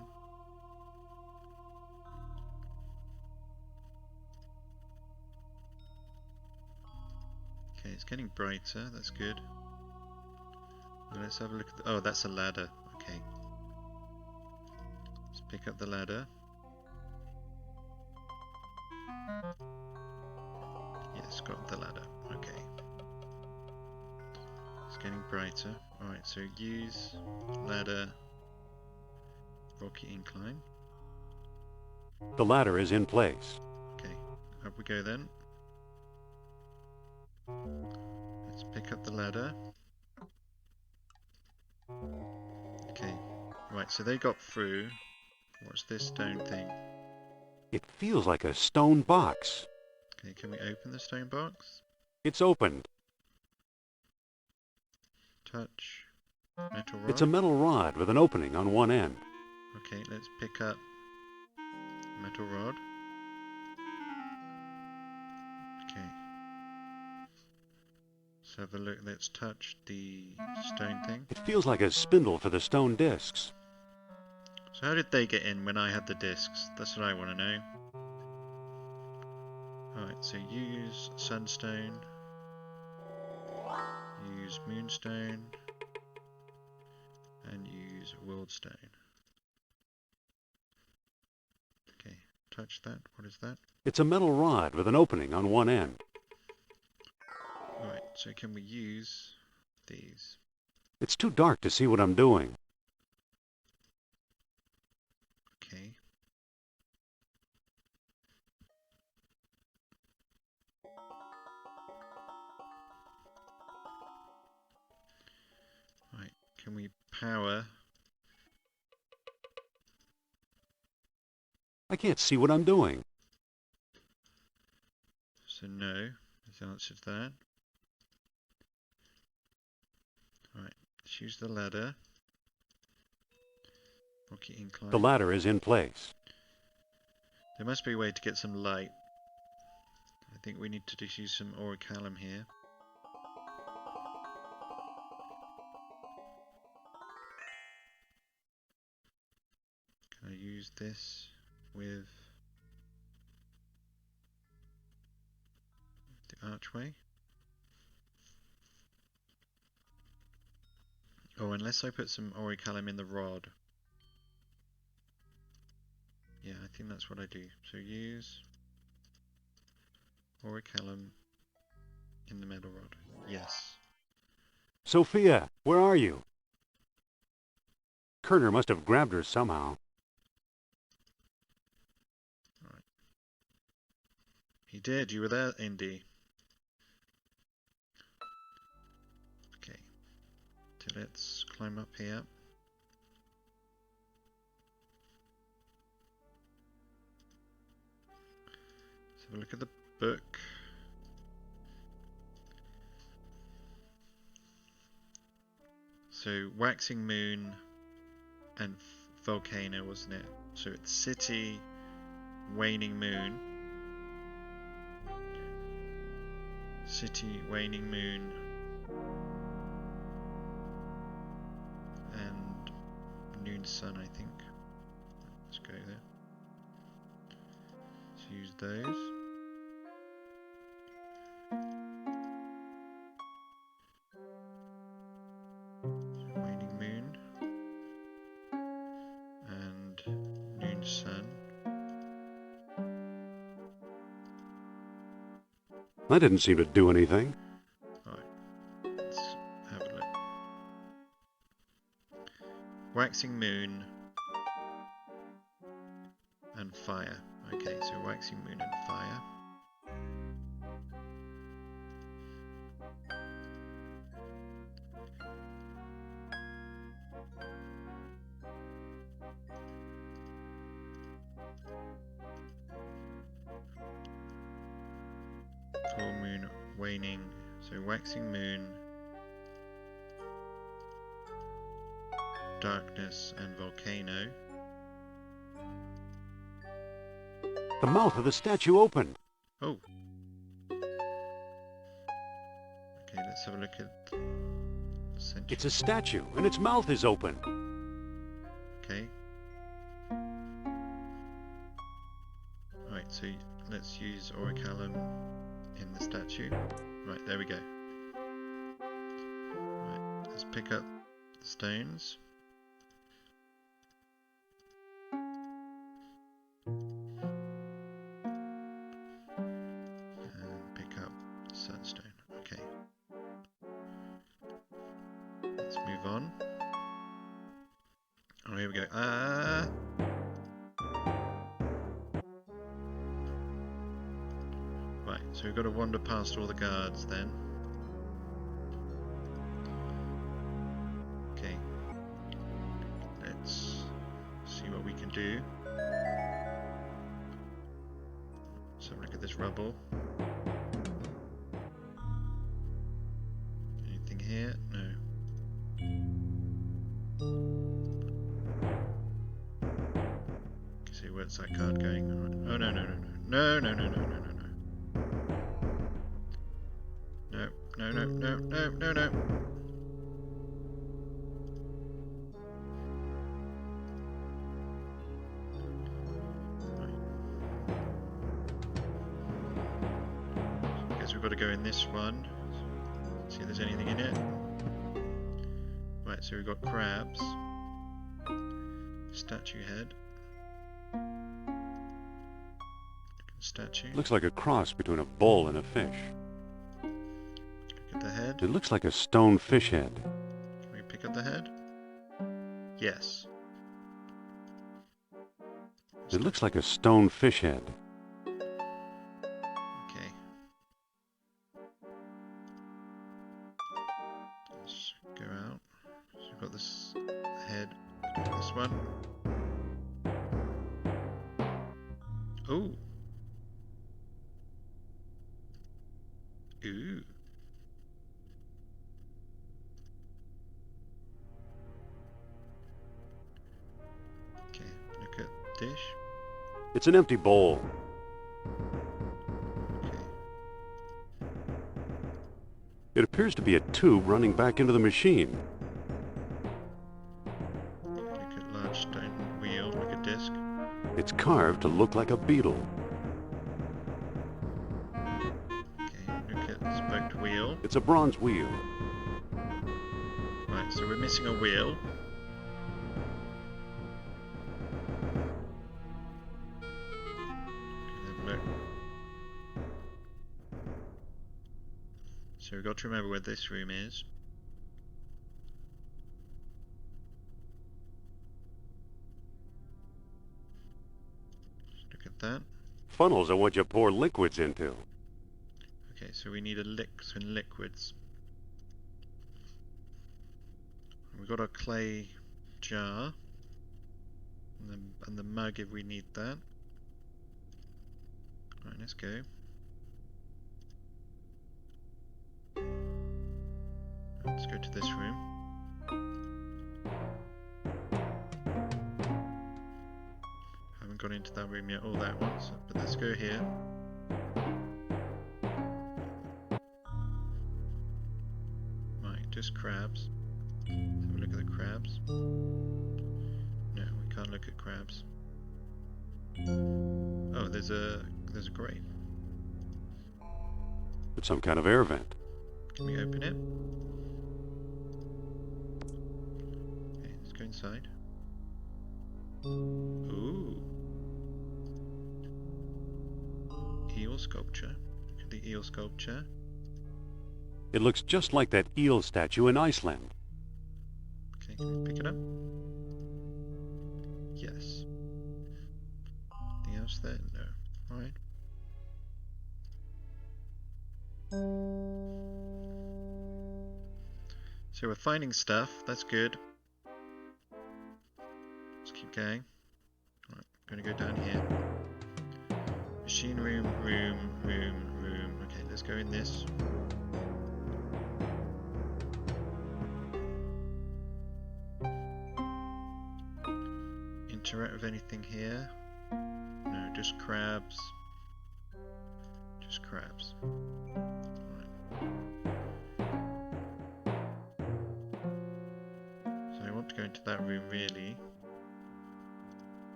Speaker 2: Okay, it's getting brighter. That's good. Now let's have a look at the... Oh, that's a ladder. Okay. Let's pick up the ladder. Yes, got the ladder. Okay. It's getting brighter. Alright, so use ladder, rocky incline.
Speaker 1: The ladder is in place.
Speaker 2: Okay, up we go then. Let's pick up the ladder. Okay, right, so they got through. What's this stone thing?
Speaker 1: It feels like a stone box.
Speaker 2: Okay, can we open the stone box?
Speaker 1: It's opened.
Speaker 2: Touch. Metal rod.
Speaker 1: It's a metal rod with an opening on one end.
Speaker 2: Okay, let's pick up metal rod. Okay. Let's have a look. Let's touch the stone thing.
Speaker 1: It feels like a spindle for the stone discs.
Speaker 2: So how did they get in when I had the discs? That's what I want to know. Alright, so use sunstone. Use moonstone. And use worldstone. Okay, touch that. What is that?
Speaker 1: It's a metal rod with an opening on one end.
Speaker 2: Alright, so can we use these?
Speaker 1: It's too dark to see what I'm doing.
Speaker 2: Okay. Right, can we power?
Speaker 1: I can't see what I'm doing.
Speaker 2: So no, is the answer to that. Right, let's use the ladder. Rocky incline.
Speaker 1: The ladder is in place.
Speaker 2: There must be a way to get some light. I think we need to just use some orichalcum here. Can I use this with the archway? Oh, unless I put some orichalcum in the rod. Yeah, I think that's what I do. So use orichalcum in the metal rod. Yes.
Speaker 1: Sophia, where are you? Kerner must have grabbed her somehow.
Speaker 2: Right. He did. You were there, Indy. Okay. So let's climb up here. Let's have a look at the book. So, waxing moon and volcano, wasn't it? So it's city, waning moon. City, waning moon. And noon sun, I think. Let's go there. Let's use those. Waning moon and noon sun.
Speaker 1: That didn't seem to do anything.
Speaker 2: Alright, let's have a look. Waxing moon and fire. Okay, so waxing moon and fire. Full moon waning, so waxing moon, darkness and volcano.
Speaker 1: The mouth of the statue opened.
Speaker 2: Oh. Okay, let's have a look at the center.
Speaker 1: It's a statue, and its mouth is open.
Speaker 2: Okay. Right, so let's use Orichalcum in the statue. Right, there we go. Right, let's pick up the stones. And pick up sunstone. Okay. Let's move on. Oh, here we go. Right, so we've got to wander past all the guards then. Okay. Let's see what we can do. Let's have a look at this rubble. Anything here? No. See, where's that card going? Oh, no, no, no, no. No, no, no, no, no, no, no. No, no, no, no, no, no, no. I guess we've got to go in this one. See if there's anything in it. Right, so we've got crabs. Statue head. Statue.
Speaker 1: Looks like a cross between a bull and a fish.
Speaker 2: Look at the head.
Speaker 1: It looks like a stone fish head.
Speaker 2: Can we pick up the head? Yes.
Speaker 1: It looks like a stone fish head.
Speaker 2: Okay. Let's go out. So we've got this head. This one. Oh. Ooh. Okay, look at dish.
Speaker 1: It's an empty bowl.
Speaker 2: Okay.
Speaker 1: It appears to be a tube running back into the machine.
Speaker 2: Look at large stone wheel, look at disc.
Speaker 1: It's carved to look like a beetle.
Speaker 2: Look at the spoked wheel.
Speaker 1: It's a bronze wheel.
Speaker 2: Right, so we're missing a wheel. Have a look. So we've got to remember where this room is. Just look at that.
Speaker 1: Funnels are what you pour liquids into.
Speaker 2: Okay, so we need some liquids. We've got our clay jar and the mug if we need that. Alright, let's go. Let's go to this room. Haven't gone into that room yet, or that one, but let's go here. Right, just crabs. Let's have a look at the crabs. No, we can't look at crabs. Oh, there's a grate.
Speaker 1: It's some kind of air vent.
Speaker 2: Can we open it? Okay, let's go inside. Ooh. Eel sculpture. Look at the eel sculpture.
Speaker 1: It looks just like that eel statue in Iceland.
Speaker 2: Okay, can we pick it up? Yes. else there? No. Alright. So we're finding stuff, that's good. Let's keep going. Alright, I'm gonna go down here. Machine room, room. Okay, let's go in this. Interact with anything here? No, just crabs. Just crabs. So I want to go into that room really.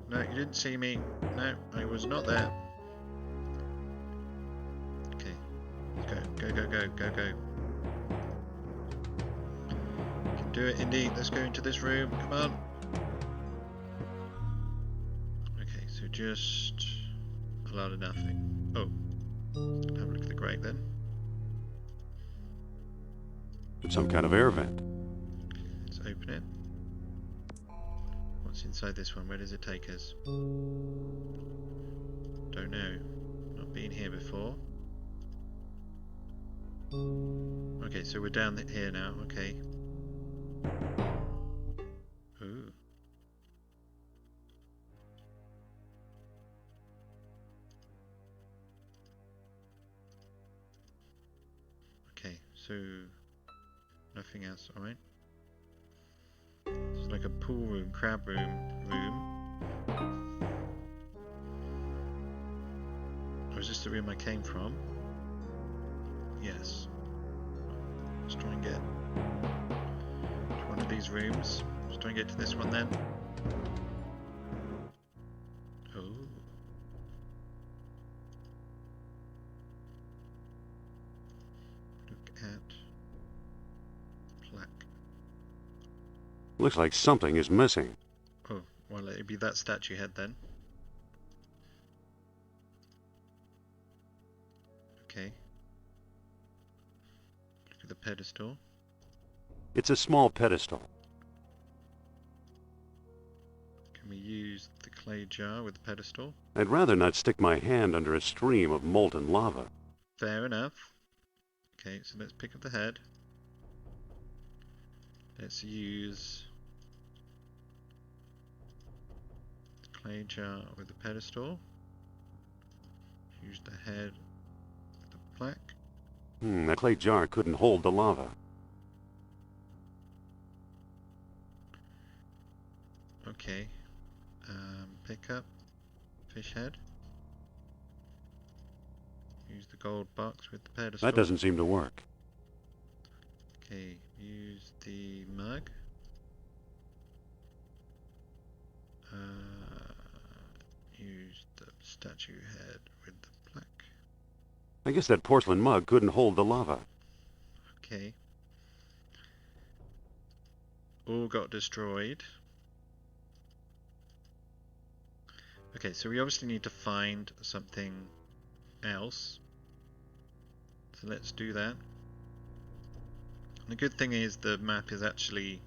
Speaker 2: No, you didn't see me. No, I was not there. Okay, let's go. You can do it indeed. Let's go into this room. Come on. Okay, so just a lot of nothing. Oh, have a look at the grate then.
Speaker 1: It's some kind of air vent.
Speaker 2: Let's open it. What's inside this one? Where does it take us? Don't know. Not been here before. Okay, so we're down here now. Okay. Ooh. Okay, so nothing else. All right. It's like a pool room, crab room. Or is this the room I came from? Yes. Let's try and get to one of these rooms. Let's try and get to this one then. Oh. Look at plaque.
Speaker 1: Looks like something is missing.
Speaker 2: Oh, well, it'd be that statue head then. Okay. Look at the pedestal.
Speaker 1: It's a small pedestal.
Speaker 2: Can we use the clay jar with the pedestal?
Speaker 1: I'd rather not stick my hand under a stream of molten lava.
Speaker 2: Fair enough. Okay, so let's pick up the head. Let's use the clay jar with the pedestal. Use the head with the plaque.
Speaker 1: That clay jar couldn't hold the lava.
Speaker 2: Okay. Pick up fish head. Use the gold box with the pedestal.
Speaker 1: That doesn't seem to work.
Speaker 2: Okay, use the mug. Use the statue head with the plaque.
Speaker 1: I guess that porcelain mug couldn't hold the lava.
Speaker 2: Okay. All got destroyed. Okay, so we obviously need to find something else. So let's do that. And the good thing is the map is actually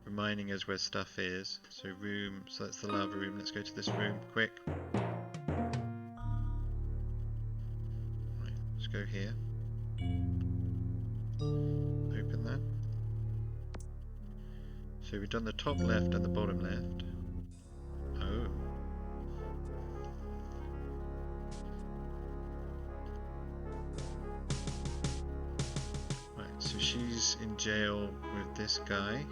Speaker 2: reminding us where stuff is. So room, so that's the lava room. Let's go to this room, quick. Right, let's go here. Open that. So we've done the top left and the bottom left. Oh. Right, so she's in jail with this guy.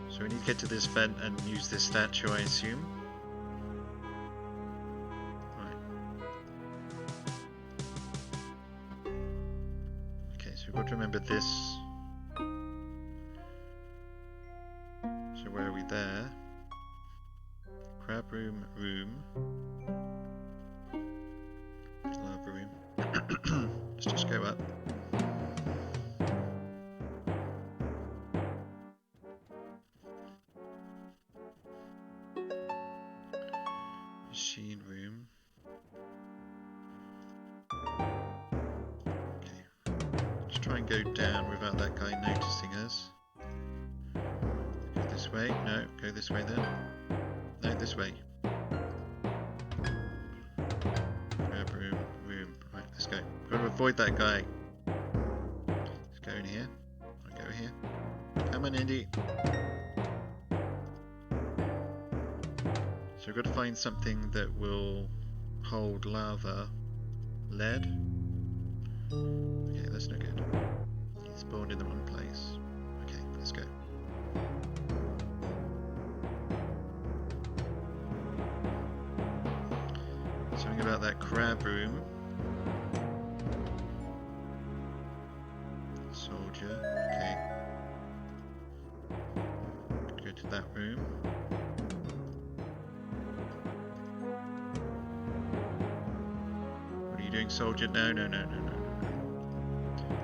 Speaker 2: So we need to get to this vent and use this statue, I assume. Right. Okay, so we've got to remember this. So where are we there? Crab room, lava room. Let's just go up. Machine room. Okay. Let's try and go down without that guy noticing us. Go this way. No, Go this way then. No, this way. Grab room. Right, let's go. Got to avoid that guy. Let's go in here. I'll go here. Come on, Indy. So we've got to find something that will hold lava. Lead. Okay, that's no good. He spawned in the wrong place. Okay, let's go. Something about that crab room. Soldier. Okay. Go to that room. What are you doing, soldier? No.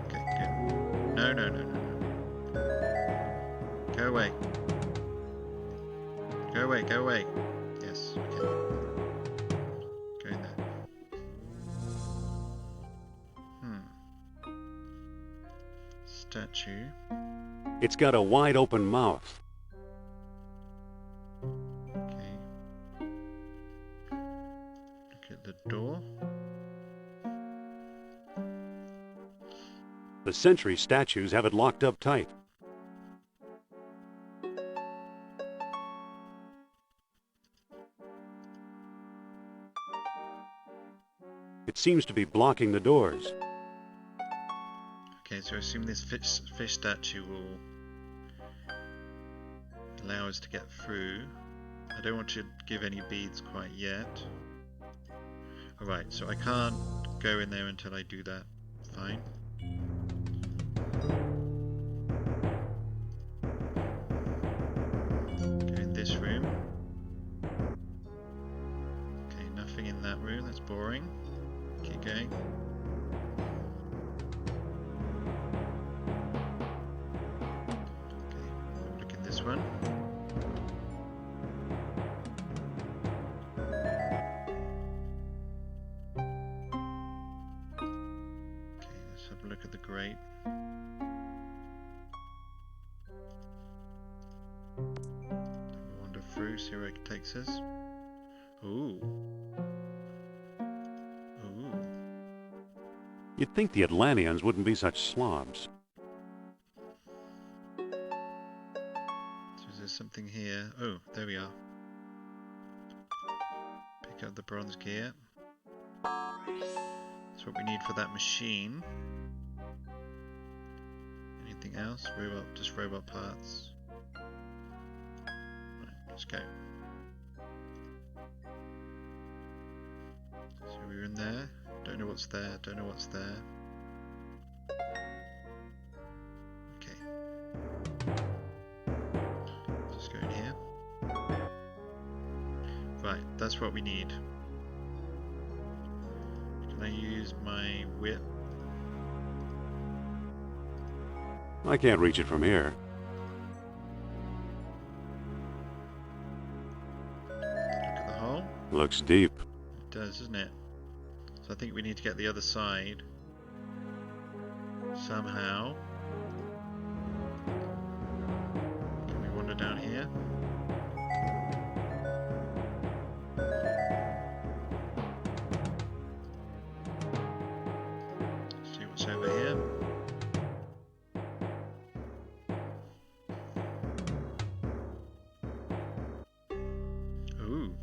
Speaker 2: Okay, good. No. Go away. Go away. Yes, okay. Go in there. Statue.
Speaker 1: It's got a wide open mouth.
Speaker 2: Okay. Look at the door.
Speaker 1: The century statues have it locked up tight. It seems to be blocking the doors.
Speaker 2: Okay, so I assume this fish statue will allow us to get through. I don't want to give any beads quite yet. Alright, so I can't go in there until I do that. Fine. Go in this room. Okay, nothing in that room, that's boring. Keep going. Okay, look in this one. Okay, let's have a look at the grate. Wander through, see where it takes us. Ooh.
Speaker 1: You'd think the Atlanteans wouldn't be such slobs.
Speaker 2: So is there something here? Oh, there we are. Pick up the bronze gear. That's what we need for that machine. Anything else? Just robot parts. Right, let's go. So we're in there. Don't know what's there, don't know what's there. Okay. Just go in here. Right, that's what we need. Can I use my whip?
Speaker 1: I can't reach it from here.
Speaker 2: Look at the hole.
Speaker 1: Looks deep.
Speaker 2: It does, doesn't it? So I think we need to get the other side somehow. Can we wander down here? See what's over here. Ooh.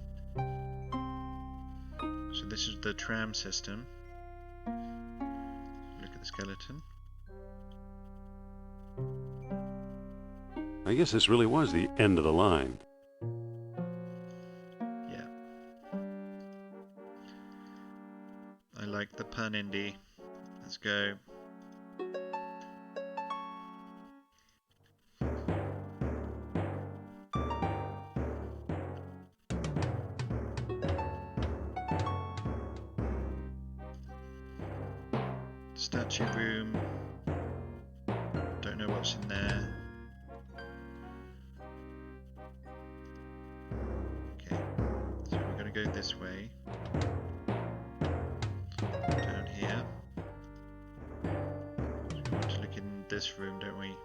Speaker 2: So this is the tram system. Look at the skeleton.
Speaker 1: I guess this really was the end of the line.
Speaker 2: Yeah. I like the pun, Indy. Let's go. Statue room. Don't know what's in there. Okay, so we're going to go this way. Down here. So we want to look in this room, don't we?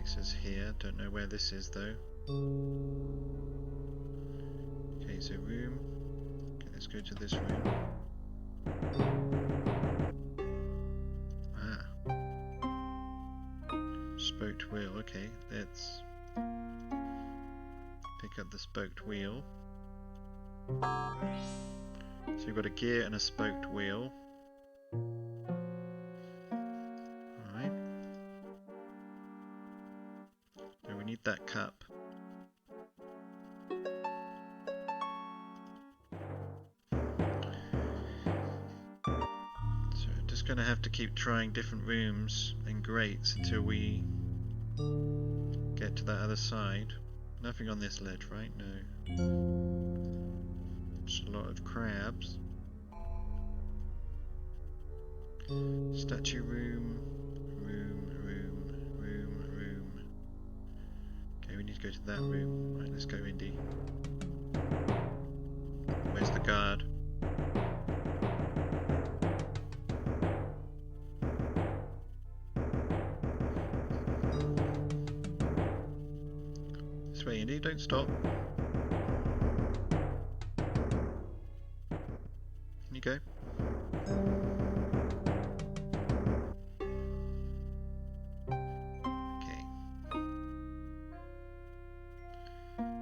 Speaker 2: takes us here. Don't know where this is though. Okay, so room. Okay, let's go to this room. Ah. Spoked wheel. Okay, let's pick up the spoked wheel. So you've got a gear and a spoked wheel. Alright. Now we need that cup. So we're just going to have to keep trying different rooms and grates until we get to that other side. Nothing on this ledge, right? No. Just a lot of crabs. Statue room. Room. Okay, we need to go to that room. Right, let's go, Indy. Where's the guard? This way, Indy, don't stop. You go. Okay.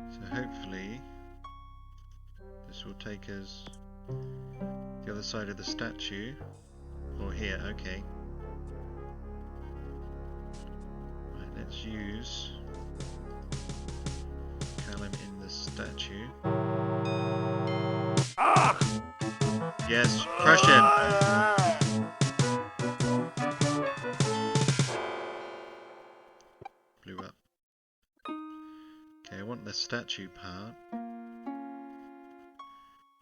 Speaker 2: So hopefully this will take us the other side of the statue. Or here, okay. Right, let's use Callum in the statue.
Speaker 1: Ah!
Speaker 2: Yes, crush him! Blew up. Okay, I want the statue part.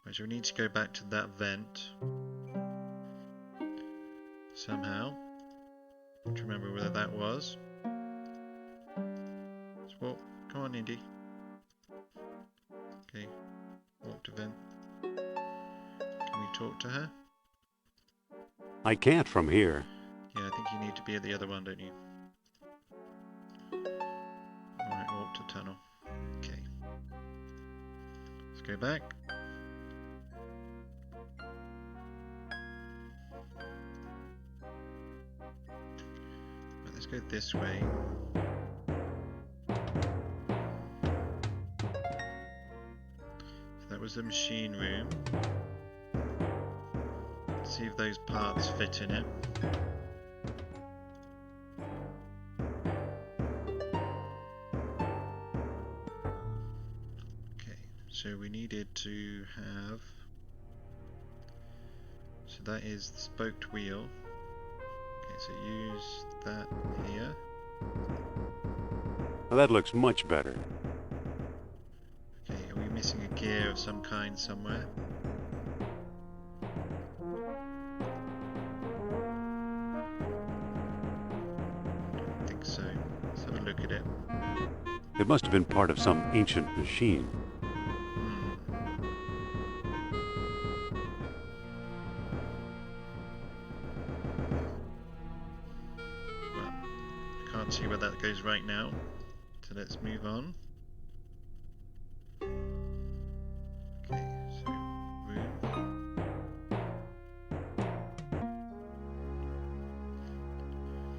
Speaker 2: Which we need to go back to that vent. Somehow. I don't remember whether that was. Let's walk. Come on, Indy. Okay, walk to vent. Can we talk to her?
Speaker 1: I can't from here.
Speaker 2: Yeah, I think you need to be at the other one, don't you? Alright, walk to tunnel. Okay. Let's go back. Right, let's go this way. So that was the machine room. See if those parts fit in it. Okay, so we needed to have... So that is the spoked wheel. Okay, so use that here.
Speaker 1: Well, that looks much better.
Speaker 2: Okay, are we missing a gear of some kind somewhere? So let's have a look at it.
Speaker 1: It must have been part of some ancient machine.
Speaker 2: Well, I can't see where that goes right now, so let's move on. Okay, so room.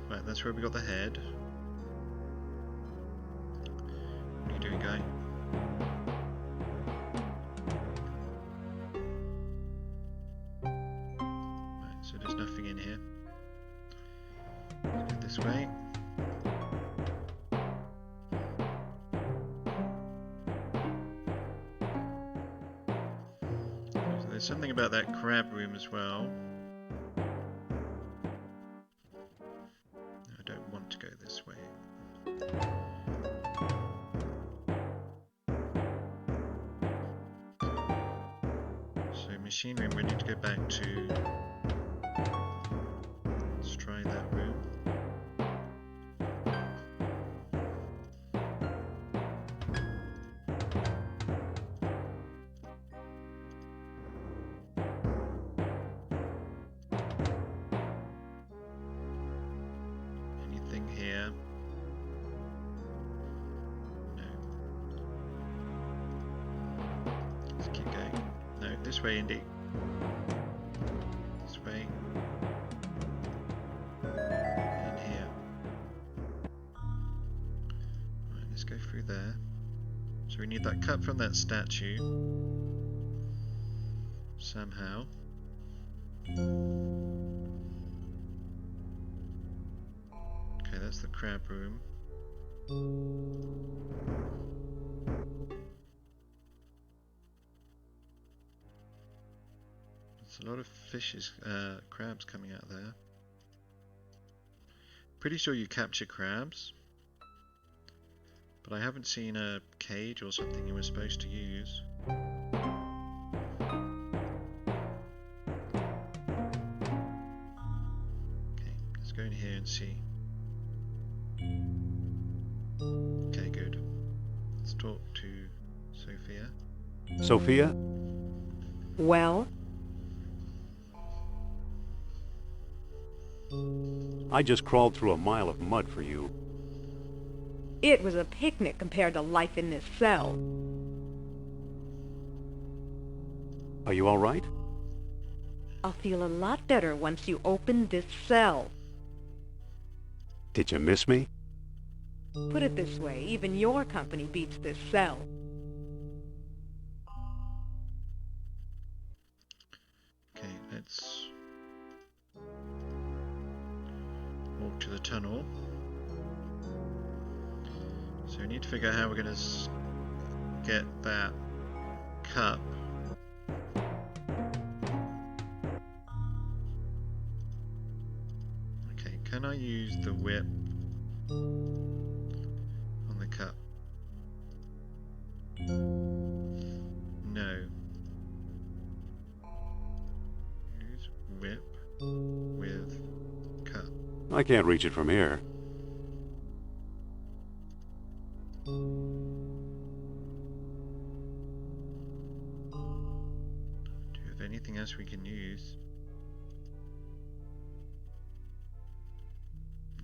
Speaker 2: Right, that's where we got the head. What are you doing, guy? Right, so there's nothing in here. Let's go this way. So there's something about that crab room as well. I don't want to go this way. So machine room, we need to go back to... Let's try that room. Anything here? This way, Indy. This way. In here. Right, let's go through there. So we need that cup from that statue. Somehow. Okay, that's the crab room. There's a lot of fishes, crabs coming out there. Pretty sure you capture crabs, but I haven't seen a cage or something you were supposed to use. Okay, let's go in here and see. Okay, good. Let's talk to Sophia.
Speaker 1: Sophia?
Speaker 6: Well?
Speaker 1: I just crawled through a mile of mud for you.
Speaker 6: It was a picnic compared to life in this cell.
Speaker 1: Are you all right?
Speaker 6: I'll feel a lot better once you open this cell.
Speaker 1: Did you miss me?
Speaker 6: Put it this way, even your company beats this cell.
Speaker 2: Okay, let's walk to the tunnel. So we need to figure out how we're going to get that cup. Okay, can I use the whip on the cup? No. Use whip with cup.
Speaker 1: I can't reach it from here.
Speaker 2: Do you have anything else we can use?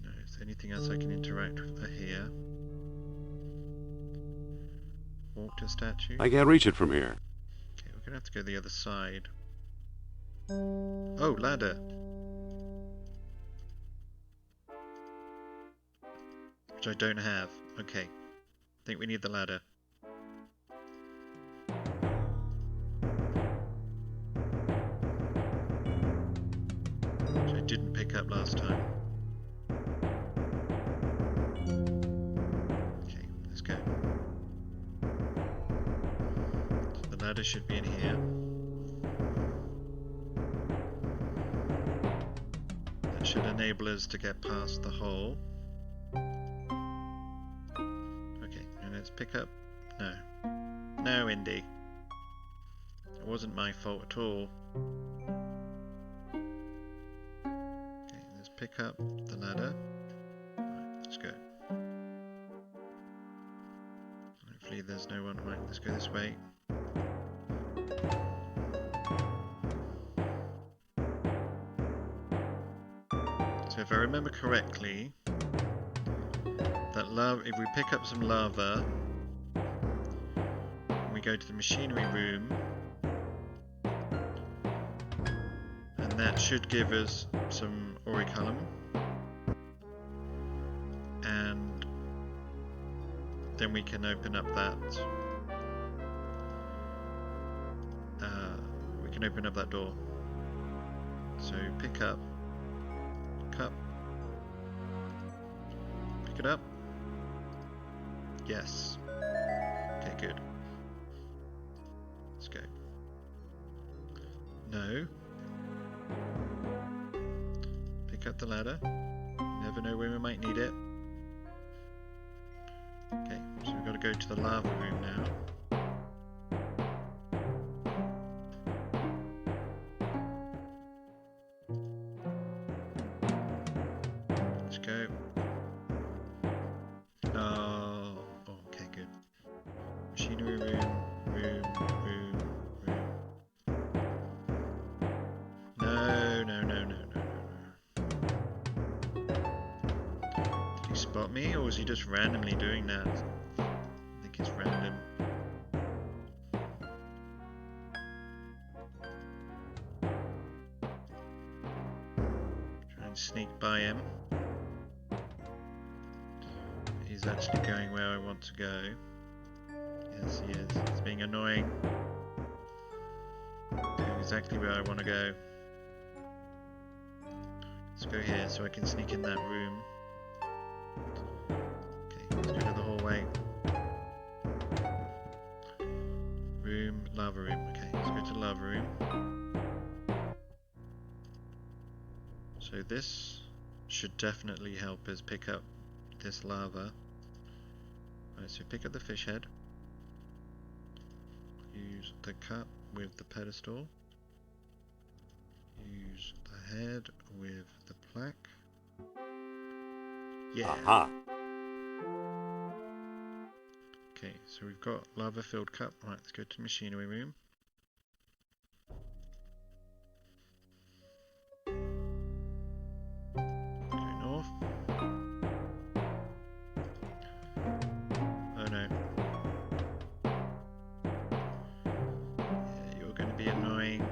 Speaker 2: No, is there anything else I can interact with here? Walk to statue?
Speaker 1: I can't reach it from here.
Speaker 2: Okay, we're gonna have to go the other side. Oh, ladder! Which I don't have. Okay. I think we need the ladder. Which I didn't pick up last time. Okay, let's go. So the ladder should be in here. That should enable us to get past the hole. Let's pick up. No. No, Indy. It wasn't my fault at all. Okay, let's pick up the ladder. Right, let's go. Hopefully there's no one. Right, let's go this way. So if I remember correctly, that lava, if we pick up some lava and we go to the machinery room, and that should give us some auriculum, and then we can open up that door. So pick up cup, pick it up. Yes. Okay, good. Let's go. No. Pick up the ladder. You never know when we might need it. Okay, so we've got to go to the lava room now. Let's go. Machinery room. No. Did he spot me, or was he just randomly doing that? I think it's random. sneak by him. He's actually going where I want to go. Yes, he is. He's being annoying. Going exactly where I want to go. Let's go here so I can sneak in that room. Okay, let's go to the hallway. Room, lava room. Okay, let's go to lava room. So this should definitely help us pick up this lava. Right, so pick up the fish head. Use the cup with the pedestal. Use the head with the plaque. Yeah.
Speaker 1: Aha.
Speaker 2: Okay, so we've got lava filled cup. Right, let's go to machinery room. Go north. Oh no. Yeah, you're going to be annoying.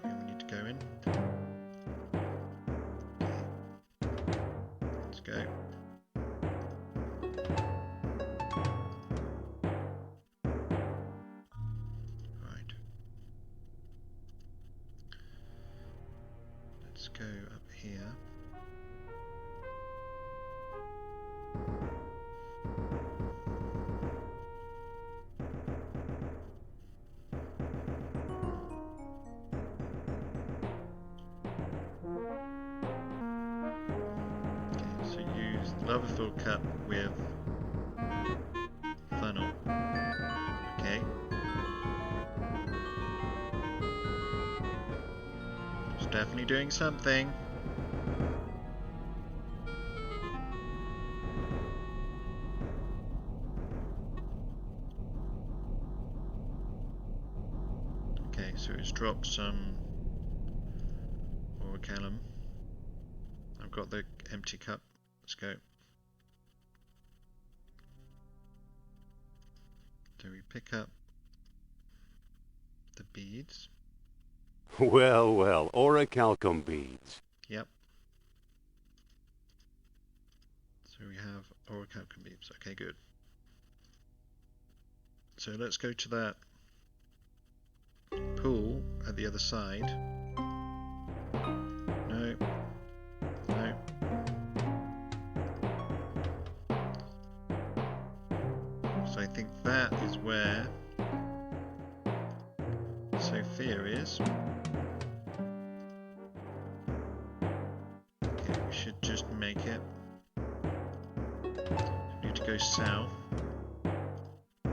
Speaker 2: Okay, we need to go in. Okay. Let's go. Right. Let's go up here. Okay, so use lava filled cup with funnel. Okay. It's definitely doing something. Okay, so it's dropped some orichalcum. I've got the empty cup. Let's go. Do we pick up the beads?
Speaker 1: Well, well, orichalcum beads.
Speaker 2: Yep. So we have orichalcum beads. Okay, good. So let's go to that pool at the other side. No. No. So I think that is where Sophia is. Okay, we should just make it. We need to go south. No,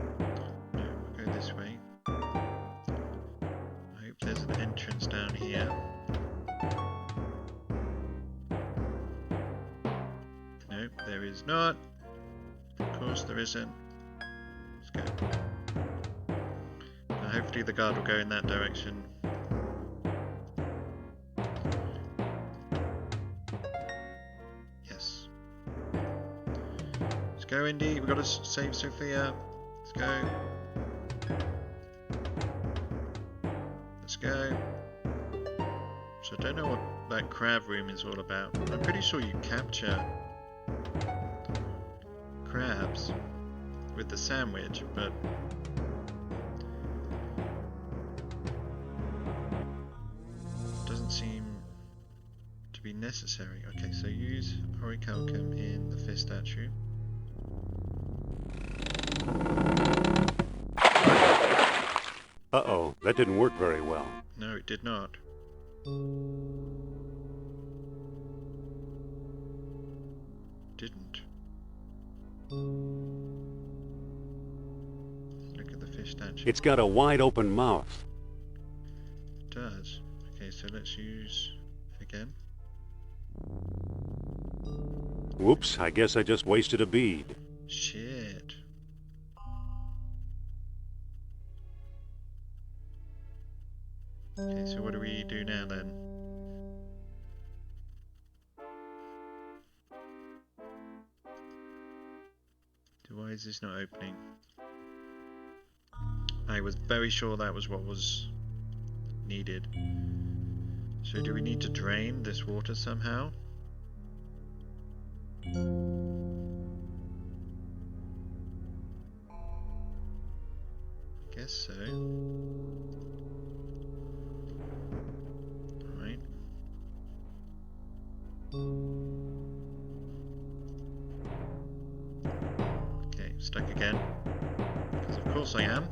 Speaker 2: we'll go this way. I hope there's an entrance down here. No, there is not. Of course there isn't. Let's go. Now hopefully the guard will go in that direction. Yes. Let's go, Indy. We've got to save Sophia. Let's go. Let's go. So I don't know what that crab room is all about. I'm pretty sure you capture crabs with the sandwich, but doesn't seem to be necessary. Okay, so use orichalcum in the fish statue.
Speaker 1: Uh-oh, that didn't work very well.
Speaker 2: No, it did not. Didn't. Look at the fish statue.
Speaker 1: It's got a wide open mouth.
Speaker 2: It does. Okay, so let's use it again.
Speaker 1: Whoops, I guess I just wasted a bead.
Speaker 2: Shit. Okay, so what do we do now then? Why is this not opening? I was very sure that was what was needed. So do we need to drain this water somehow? Guess so. Right. Okay, stuck again. Because of course I am.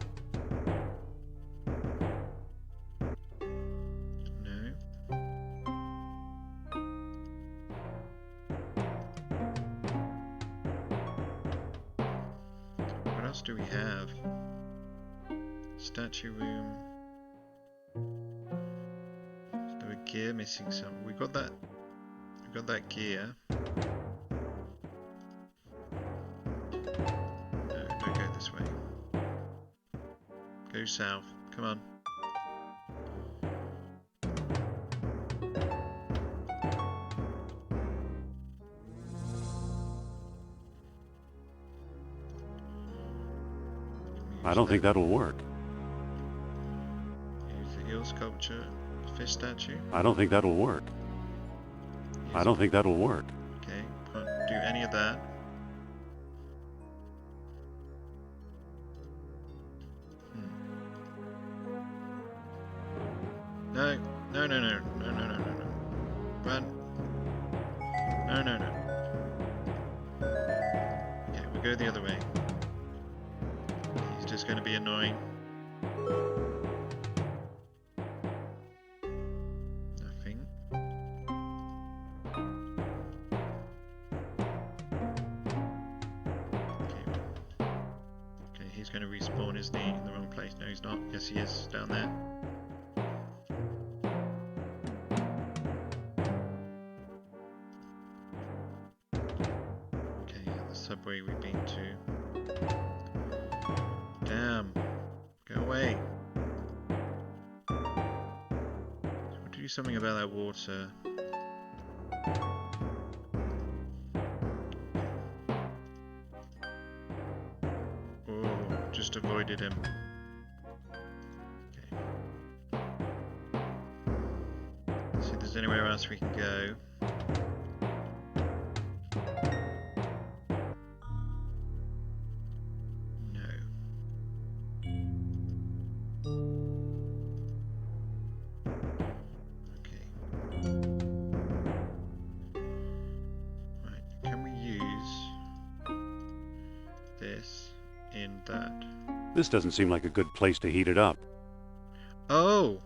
Speaker 2: No. What else do we have? Statue room. Is there a gear missing somewhere? We got that gear. No, don't go this way. Go south. Come on.
Speaker 1: I don't think that'll work.
Speaker 2: Use the eel sculpture, fish statue.
Speaker 1: I don't think that'll work. I don't think that'll work.
Speaker 2: Okay, can't do any of that. No, no, no, no, no, no, no, no, no. Run. No, no, no. Okay, we'll go the other way. He's just going to be annoying. Nothing. Okay, he's going to respawn, isn't he? In the wrong place. No, he's not. Yes, he is. Down there. Subway we've been to. Damn. Go away. So we'll do something about that water. Oh, just avoided him. Okay. See if there's anywhere else we can go.
Speaker 1: This doesn't seem like a good place to heat it up.
Speaker 2: Oh!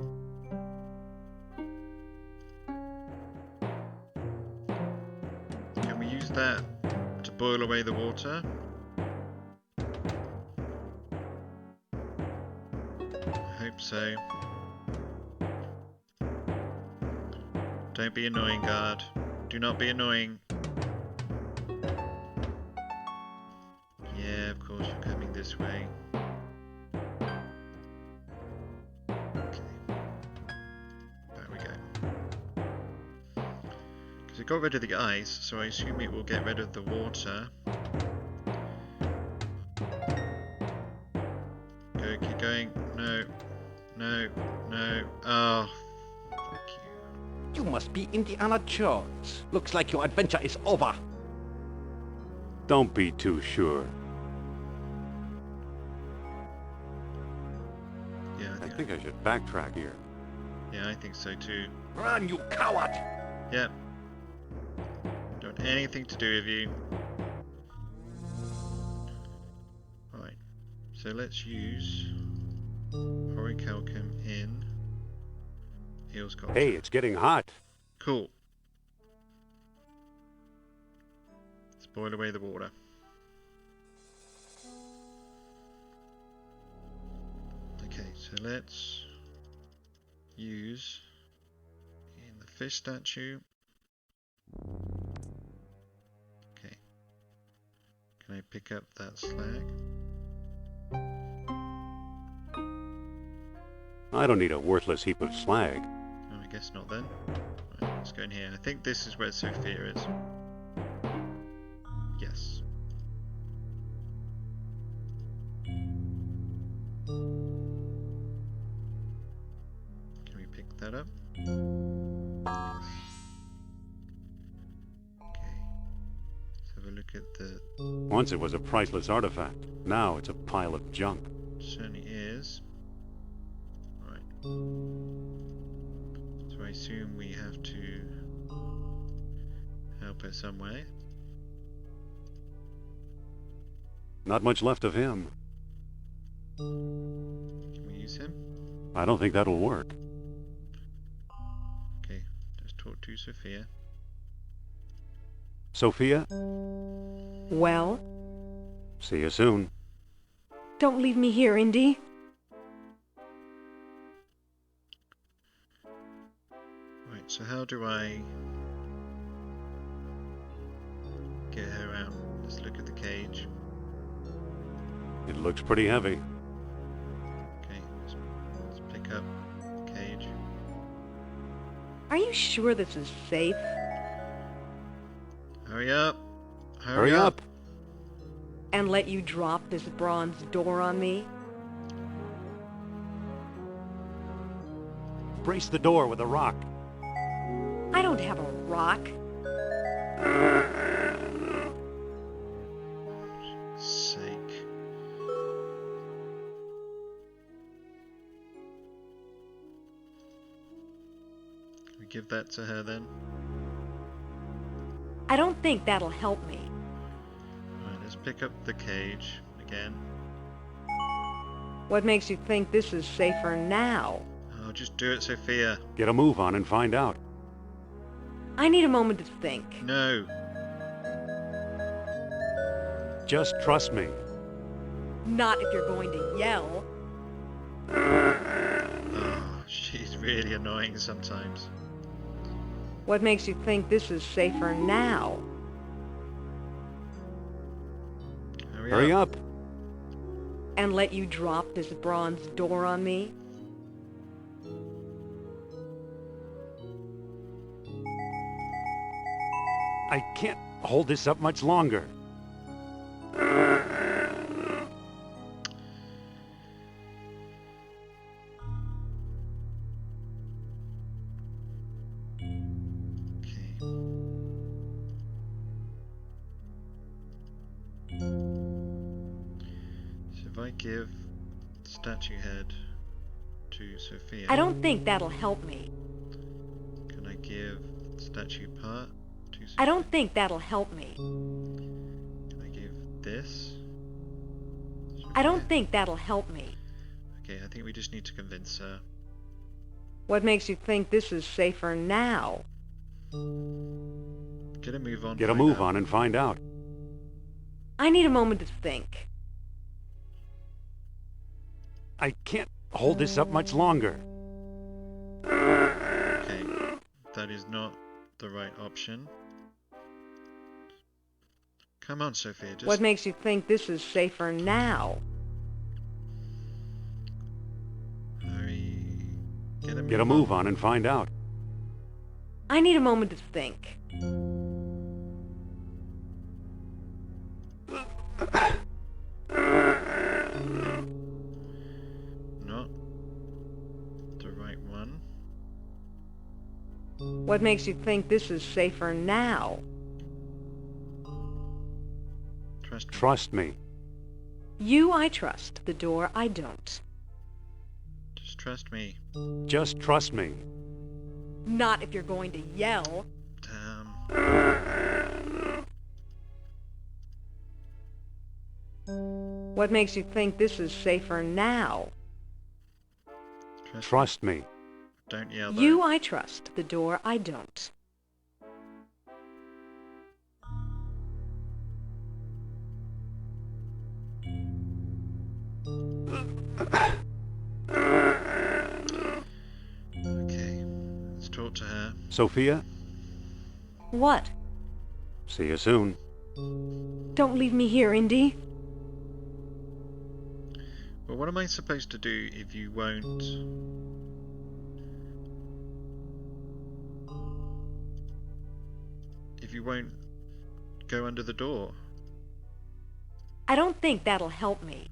Speaker 2: Can we use that to boil away the water? I hope so. Don't be annoying, guard. Do not be annoying. Yeah, of course you're coming this way. It got rid of the ice, so I assume it will get rid of the water. Go, keep going. No, no, no. Oh, fuck you.
Speaker 3: You must be Indiana Jones. Looks like your adventure is over.
Speaker 1: Don't be too sure.
Speaker 2: Yeah,
Speaker 1: I think I should backtrack here.
Speaker 2: Yeah, I think so too.
Speaker 3: Run, you coward!
Speaker 2: Yep. Don't want anything to do with you. Right. So let's use Horicalcum in Eels Culture.
Speaker 1: Hey, it's getting hot.
Speaker 2: Cool. Let's boil away the water. Okay, so let's use in the fish statue. Okay. Can I pick up that slag?
Speaker 1: I don't need a worthless heap of slag.
Speaker 2: Oh, I guess not then. Right, let's go in here. I think this is where Sophia is. Yes. Can we pick that up? look at the...
Speaker 1: Once it was a priceless artifact. Now it's a pile of junk.
Speaker 2: Certainly is. Right. So I assume we have to help her some way.
Speaker 1: Not much left of him.
Speaker 2: Can we use him?
Speaker 1: I don't think that'll work.
Speaker 2: Okay, let's talk to Sophia.
Speaker 1: Sophia?
Speaker 6: Well?
Speaker 1: See you soon.
Speaker 6: Don't leave me here, Indy.
Speaker 2: Right, so how do I get her out? Let's look at the cage.
Speaker 1: It looks pretty heavy.
Speaker 2: Okay, let's pick up the cage.
Speaker 6: Are you sure this is safe?
Speaker 2: Hurry up!
Speaker 1: Hurry up!
Speaker 6: And let you drop this bronze door on me?
Speaker 1: Brace the door with a rock.
Speaker 6: I don't have a rock.
Speaker 2: Sake. Can we give that to her then?
Speaker 6: I don't think that'll help me.
Speaker 2: Right, let's pick up the cage again.
Speaker 6: What makes you think this is safer now?
Speaker 2: Oh, just do it, Sophia.
Speaker 1: Get a move on and find out.
Speaker 6: I need a moment to think.
Speaker 2: No.
Speaker 1: Just trust me.
Speaker 6: Not if you're going to yell.
Speaker 2: Oh, she's really annoying sometimes.
Speaker 6: What makes you think this is safer now?
Speaker 1: Hurry up.
Speaker 6: And let you drop this bronze door on me?
Speaker 1: I can't hold this up much longer.
Speaker 2: If I give statue head to Sophia,
Speaker 6: I don't think that'll help me.
Speaker 2: can I give statue part to Sophia?
Speaker 6: I don't think that'll help me.
Speaker 2: Can I give this?
Speaker 6: I don't think that'll help me.
Speaker 2: Okay, I think we just need to convince her.
Speaker 6: What makes you think this is safer now?
Speaker 2: Get a move on.
Speaker 1: Get a move on and find out.
Speaker 6: I need a moment to think.
Speaker 1: I can't hold this up much longer.
Speaker 2: Okay, that is not the right option. Come on, Sophia, just...
Speaker 6: What makes you think this is safer now?
Speaker 2: Hurry.
Speaker 1: Get a move on and find out.
Speaker 6: I need a moment to think.
Speaker 2: Not the right one.
Speaker 6: What makes you think this is safer now?
Speaker 2: Trust me.
Speaker 6: You I trust, the door I don't.
Speaker 2: Just trust me.
Speaker 1: Just trust me.
Speaker 6: Not if you're going to yell.
Speaker 2: Damn.
Speaker 6: What makes you think this is safer now?
Speaker 1: Trust me.
Speaker 2: Don't yell, though.
Speaker 6: You I trust, the door I don't.
Speaker 2: Okay, let's talk to her.
Speaker 1: Sophia?
Speaker 6: What?
Speaker 1: See you soon.
Speaker 6: Don't leave me here, Indy.
Speaker 2: Well, what am I supposed to do if you won't... If you won't go under the door?
Speaker 6: I don't think that'll help me.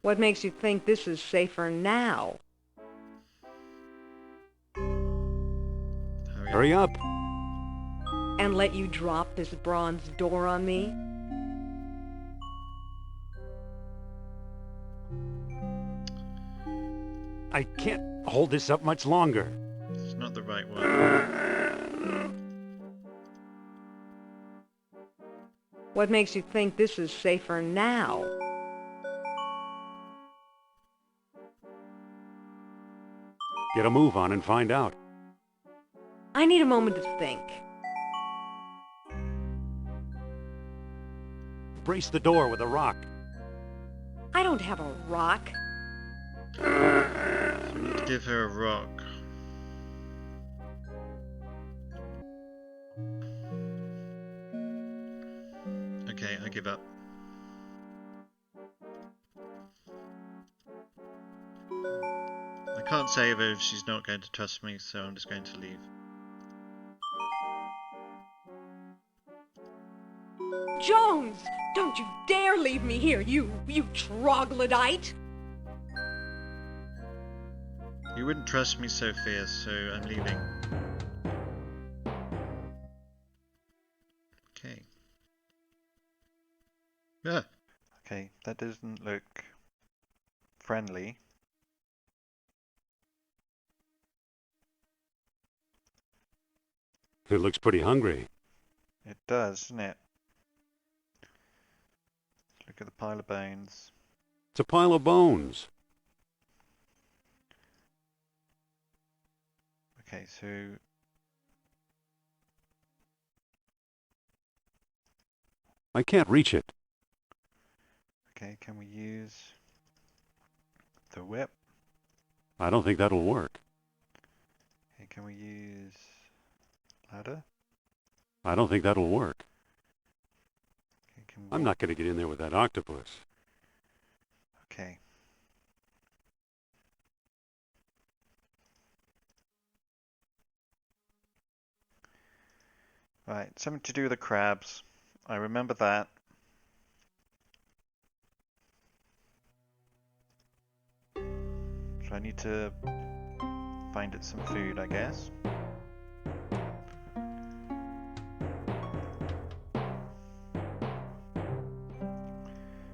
Speaker 6: What makes you think this is safer now?
Speaker 1: Hurry up.
Speaker 6: And let you drop this bronze door on me?
Speaker 1: I can't hold this up much longer.
Speaker 2: It's not the right one.
Speaker 6: What makes you think this is safer now?
Speaker 1: Get a move on and find out.
Speaker 6: I need a moment to think.
Speaker 1: Brace the door with a rock.
Speaker 6: I don't have a rock.
Speaker 2: So we need to give her a rock. Okay, I give up. I can't save her if she's not going to trust me, so I'm just going to leave.
Speaker 6: Jones! Don't you dare leave me here, you troglodyte!
Speaker 2: You wouldn't trust me, Sophia, so I'm leaving. Okay. Yeah. Okay, that doesn't look friendly.
Speaker 1: It looks pretty hungry.
Speaker 2: It does, doesn't it? Look at the pile of bones.
Speaker 1: It's a pile of bones.
Speaker 2: Okay, so
Speaker 1: I can't reach it.
Speaker 2: okay, can we use the whip?
Speaker 1: I don't think that'll work.
Speaker 2: Okay, can we use ladder?
Speaker 1: I don't think that'll work.
Speaker 2: Okay, can we...
Speaker 1: I'm not going to get in there with that octopus.
Speaker 2: Okay. Right, something to do with the crabs. I remember that. So I need to find it some food, I guess.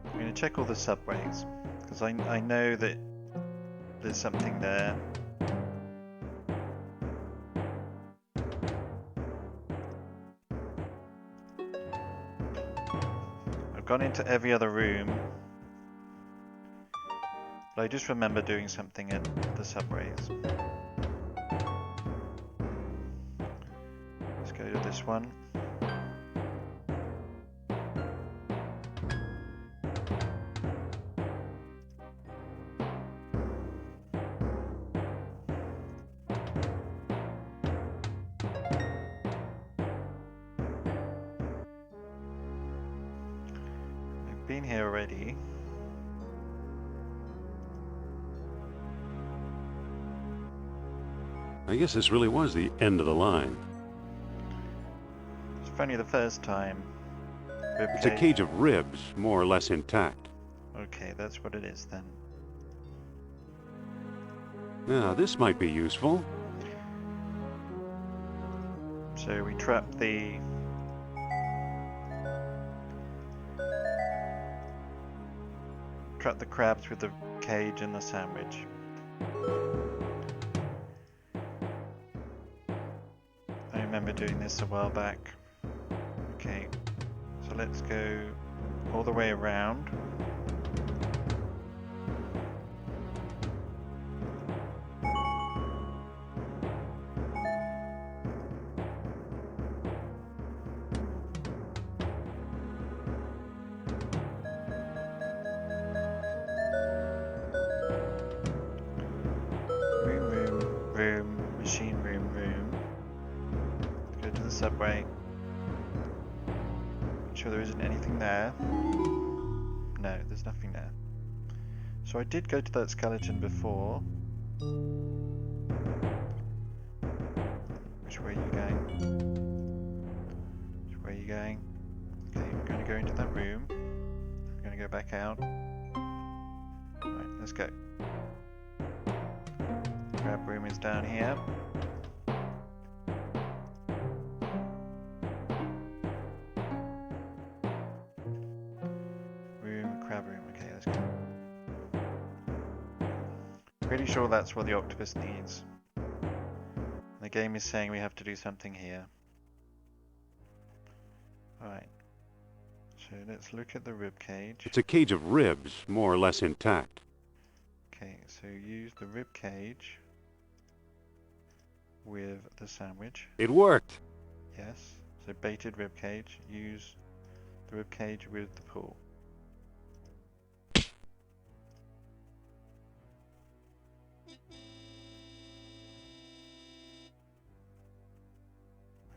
Speaker 2: I'm going to check all the subways, because I know that there's something there. I've gone into every other room, but I just remember doing something at the subways. Let's go to this one. Been here already.
Speaker 1: I guess this really was the end of the line.
Speaker 2: It's funny the first time.
Speaker 1: It's a cage of ribs, more or less intact.
Speaker 2: Okay, that's what it is then.
Speaker 1: Now, this might be useful.
Speaker 2: So we trap the crabs with the cage and the sandwich. I remember doing this a while back. Okay, so let's go all the way around. Subway. I'm sure there isn't anything there. No, there's nothing there. So I did go to that skeleton before. Which way are you going? Which way are you going? Okay, I'm going to go into that room. I'm going to go back out. let's go. Crab room is down here. Crab room, okay, let's go. Pretty sure that's what the octopus needs. The game is saying we have to do something here. Alright. So let's look at the rib cage.
Speaker 1: It's a cage of ribs, more or less intact.
Speaker 2: Okay, so use the rib cage with the sandwich.
Speaker 1: It worked!
Speaker 2: Yes. So baited rib cage. Use the rib cage with the pool.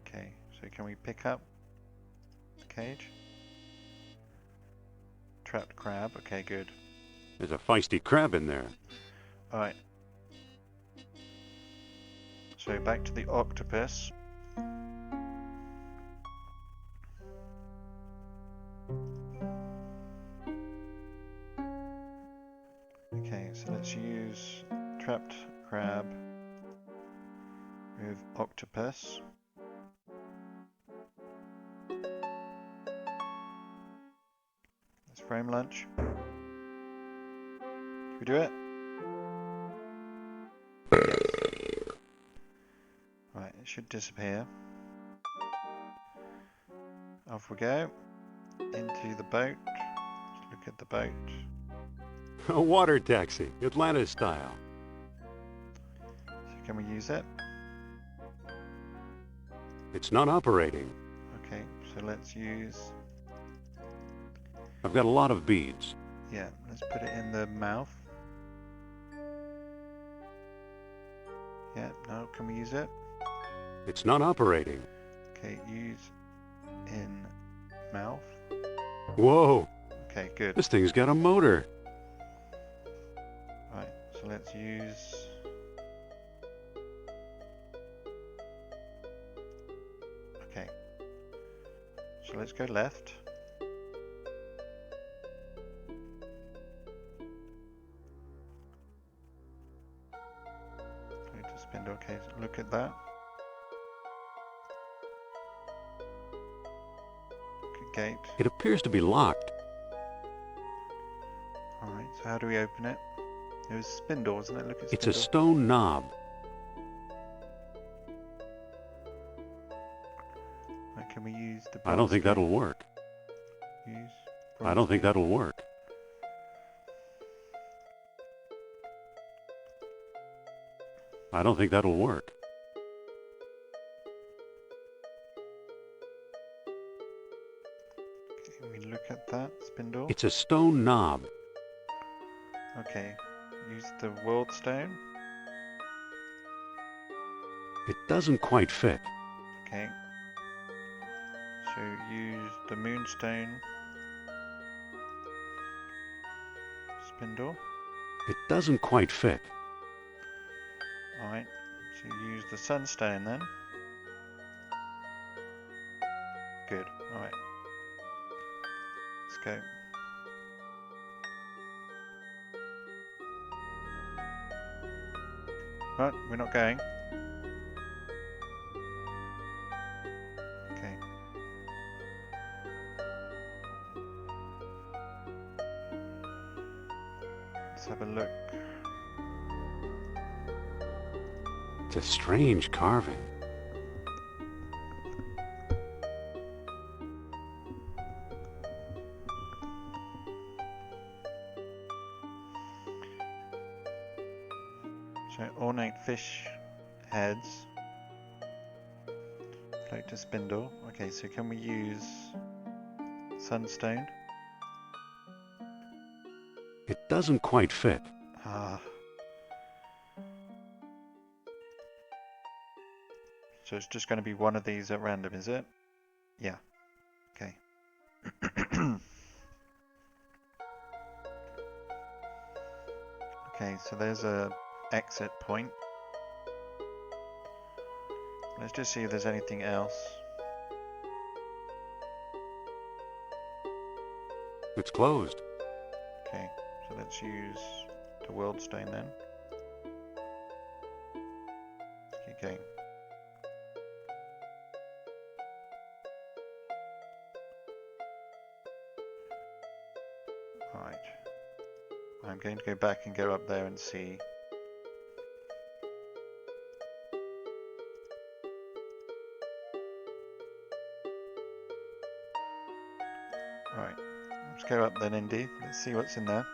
Speaker 2: Okay, so can we pick up the cage? Trapped crab, okay, good.
Speaker 1: There's a feisty crab in there.
Speaker 2: Alright. So back to the octopus. Okay, so let's use trapped crab with octopus. Let's frame lunch. Can we do it? Right, it should disappear. Off we go. Into the boat. Let's look at the boat.
Speaker 1: A water taxi, Atlantis style.
Speaker 2: So can we use it?
Speaker 1: It's not operating.
Speaker 2: Okay, so let's use...
Speaker 1: I've got a lot of beads.
Speaker 2: Yeah, let's put it in the mouth. Yeah, no, can we use it?
Speaker 1: It's not operating.
Speaker 2: Okay, use in mouth.
Speaker 1: Whoa!
Speaker 2: Okay, good.
Speaker 1: This thing's got a motor.
Speaker 2: Right, so let's use... Okay. So let's go left. Go to spindle, okay, so look at that. Gate.
Speaker 1: It appears to be locked.
Speaker 2: Alright, so how do we open it? It was spindle, wasn't it? Look at
Speaker 1: It's
Speaker 2: spindle.
Speaker 1: a stone knob.
Speaker 2: Right, can we use the
Speaker 1: I don't think that'll work.
Speaker 2: Use
Speaker 1: I don't think that'll work. I don't think that'll work.
Speaker 2: Can we look at that spindle?
Speaker 1: It's a stone knob.
Speaker 2: Okay, use the world stone.
Speaker 1: It doesn't quite fit.
Speaker 2: Okay. So use the moonstone spindle.
Speaker 1: It doesn't quite fit.
Speaker 2: Alright, so use the sunstone then. Good, alright. Let's go. Right, we're not going. Okay. Let's have a look.
Speaker 1: It's a strange carving.
Speaker 2: So ornate fish heads. Float to spindle. Okay, so can we use sunstone?
Speaker 1: It doesn't quite fit.
Speaker 2: Ah. So it's just going to be one of these at random, is it? Yeah. Okay. Okay, so there's a exit point. Let's just see if there's anything else.
Speaker 1: It's closed.
Speaker 2: Okay, so let's use to World Stone then. Let's keep going. Right. I'm going to go back and go up there and see. Right. Let's go up then, Indy. Let's see what's in there.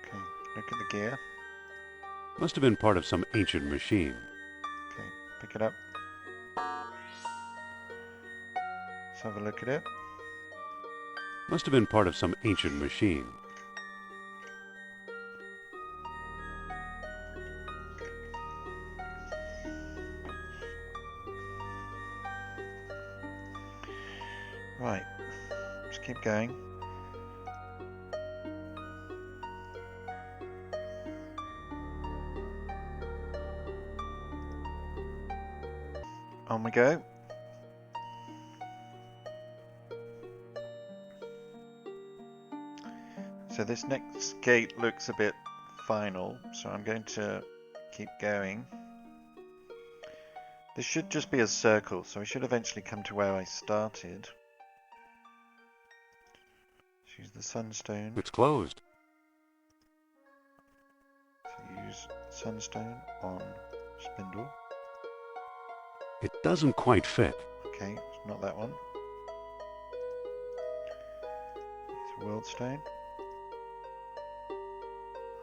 Speaker 2: Okay, look at the gear.
Speaker 1: Must have been part of some ancient machine.
Speaker 2: Okay, pick it up. Let's have a look at it.
Speaker 1: Must have been part of some ancient machine.
Speaker 2: Right, let's keep going. On we go. So this next gate looks a bit final, so I'm going to keep going. This should just be a circle, so I should eventually come to where I started. Use the sunstone.
Speaker 1: It's closed.
Speaker 2: So use sunstone on spindle.
Speaker 1: It doesn't quite fit.
Speaker 2: Okay, it's not that one. It's a world stone.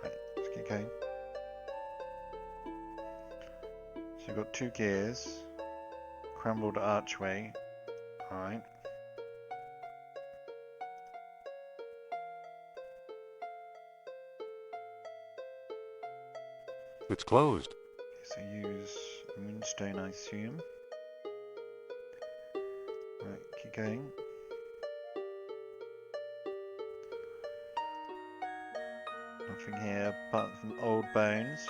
Speaker 2: Right, let's keep going. So you've got 2 gears. Crumbled archway. Alright.
Speaker 1: It's closed.
Speaker 2: So use moonstone, I assume. Right, keep going. Nothing here apart from old bones.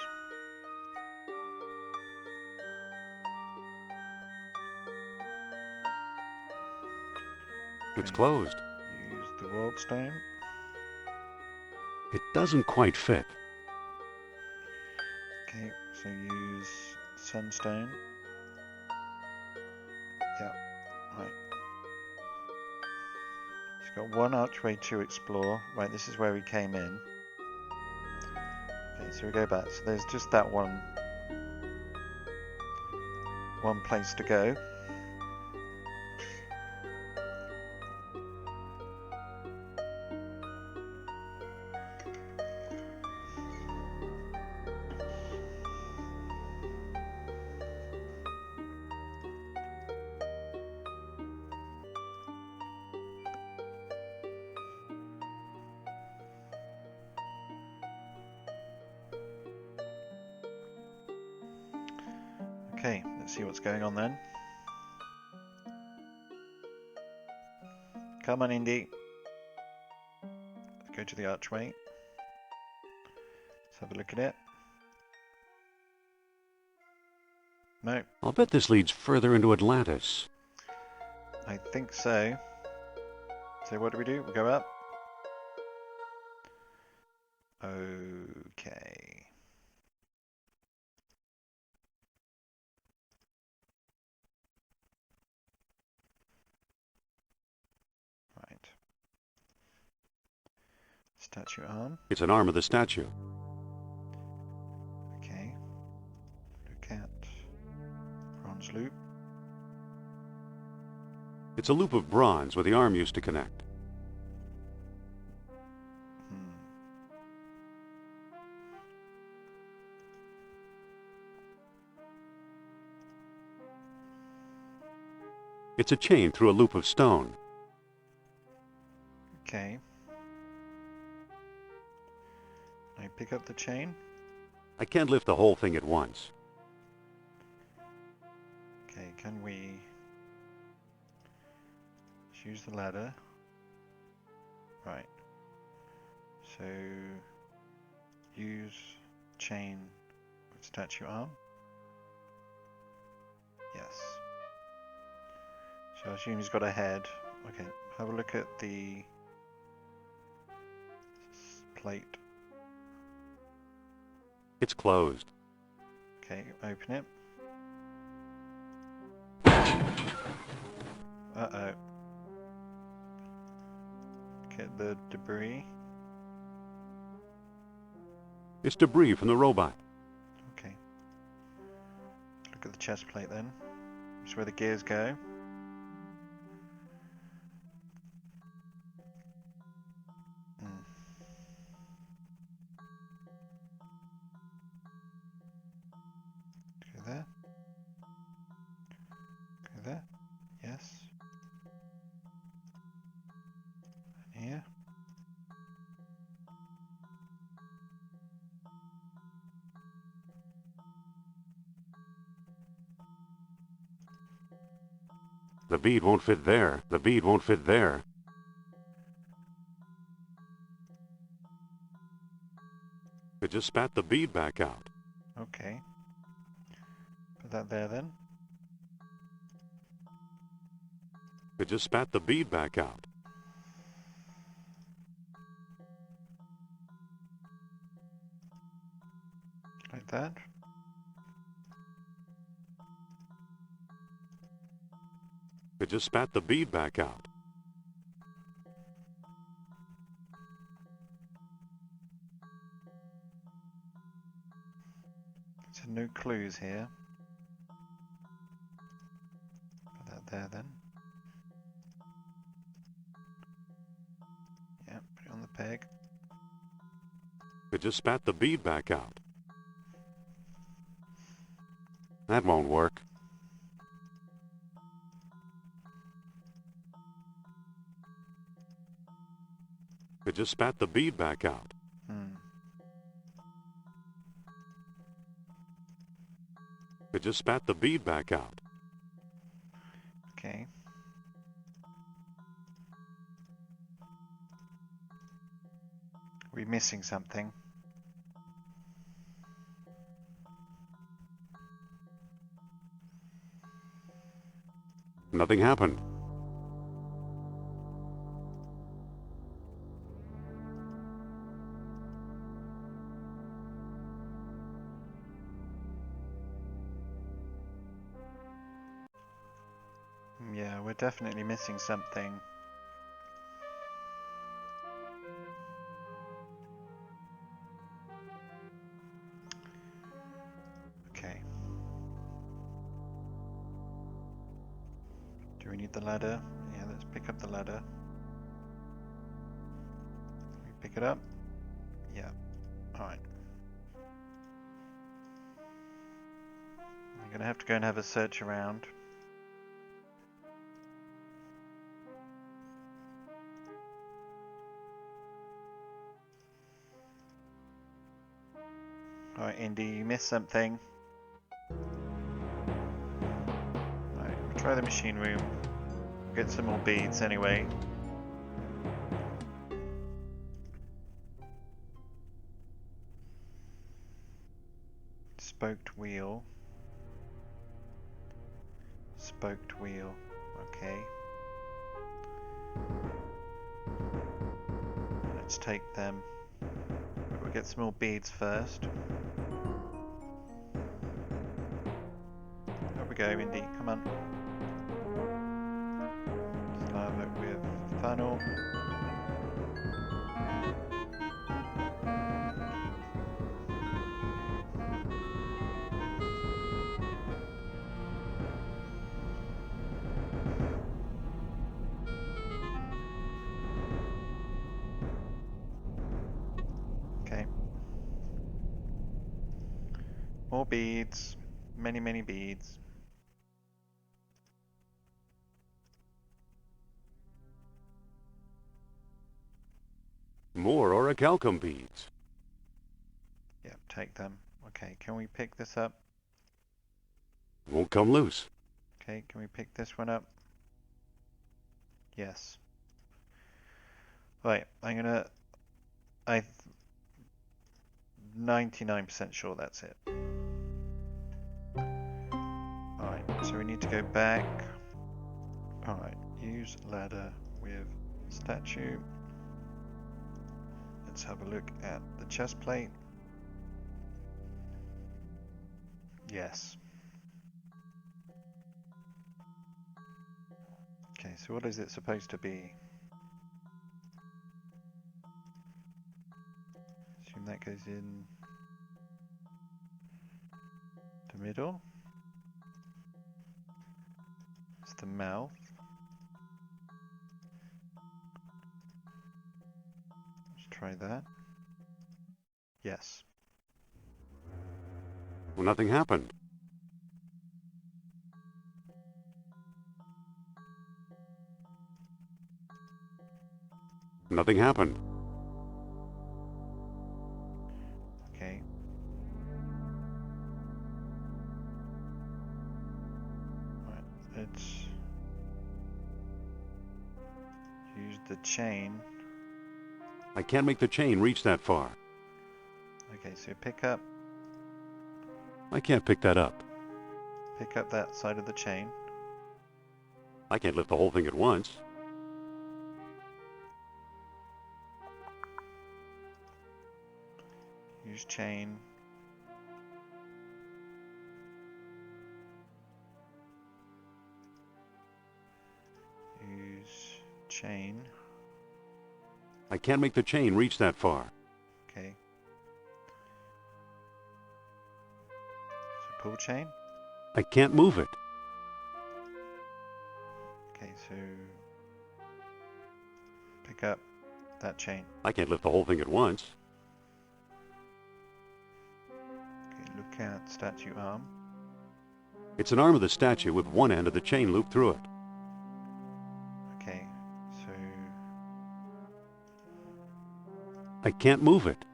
Speaker 1: It's closed.
Speaker 2: Use the world stone.
Speaker 1: It doesn't quite fit.
Speaker 2: Okay, so use sunstone. Yeah, right. It's got 1 archway to explore. Right, this is where we came in. Okay, so we go back. So there's just that one place to go. Okay, let's see what's going on then. Come on, Indy. Let's go to the archway. Let's have a look at it. No.
Speaker 1: I'll bet this leads further into Atlantis.
Speaker 2: I think so. So what do? We go up? Okay. Right. Statue arm.
Speaker 1: It's an arm of the statue.
Speaker 2: Okay. Look at bronze loop.
Speaker 1: It's a loop of bronze where the arm used to connect. It's a chain through a loop of stone.
Speaker 2: Okay. Can I pick up the chain?
Speaker 1: I can't lift the whole thing at once.
Speaker 2: Okay, can we use the ladder? Right. So use chain with statue arm. Yes. So I assume he's got a head. Okay, have a look at the plate.
Speaker 1: It's closed.
Speaker 2: Okay, open it. Uh-oh. Get the debris.
Speaker 1: It's debris from the robot.
Speaker 2: Okay. Look at the chest plate then. That's where the gears go. Go there. Go there. Yes. And here.
Speaker 1: The bead won't fit there. The bead won't fit there. It just spat the bead back out.
Speaker 2: Okay. Put that there then.
Speaker 1: It just spat the bead back out.
Speaker 2: Like that.
Speaker 1: It just spat the bead back out.
Speaker 2: So no clues here. Put that there then. Yeah, put it on the peg.
Speaker 1: It just spat the bead back out. That won't work. It just spat the bead back out. It just spat the bead back out.
Speaker 2: Okay. Are we missing something?
Speaker 1: Nothing happened.
Speaker 2: Yeah, we're definitely missing something. Okay. Do we need the ladder? Yeah, let's pick up the ladder. Can we pick it up? Yeah. Alright. I'm gonna have to go and have a search around. Alright, Indy, you missed something. Alright, we'll try the machine room. We'll get some more beads anyway. Spoked wheel. Spoked wheel. Okay. Let's take them. We'll get some more beads first. There we go, Indy. Come on. Start it with funnel. Okay. More beads. Many, many beads.
Speaker 1: More orichalcum beads.
Speaker 2: Yep, take them. Okay, can we pick this up?
Speaker 1: Won't come loose.
Speaker 2: Okay, can we pick this one up? Yes. Right, I'm gonna... 99% sure that's it. Alright, so we need to go back. Alright, use ladder with statue. Let's have a look at the chest plate. Yes. Okay, so what is it supposed to be? Assume that goes in the middle. It's the mouth. Let's try that. Yes.
Speaker 1: Well, nothing happened. Nothing happened.
Speaker 2: Okay. Right, let's use the chain.
Speaker 1: I can't make the chain reach that far.
Speaker 2: Okay, so pick up
Speaker 1: I can't pick that up.
Speaker 2: that side of the chain.
Speaker 1: I can't lift the whole thing at once.
Speaker 2: Use chain. Use chain.
Speaker 1: I can't make the chain reach that far.
Speaker 2: Okay. So pull chain.
Speaker 1: I can't move it.
Speaker 2: Okay, so pick up that chain.
Speaker 1: I can't lift the whole thing at once.
Speaker 2: Okay, look at statue arm.
Speaker 1: It's an arm of the statue with one end of the chain looped through it.
Speaker 2: Okay, so
Speaker 1: I can't move it.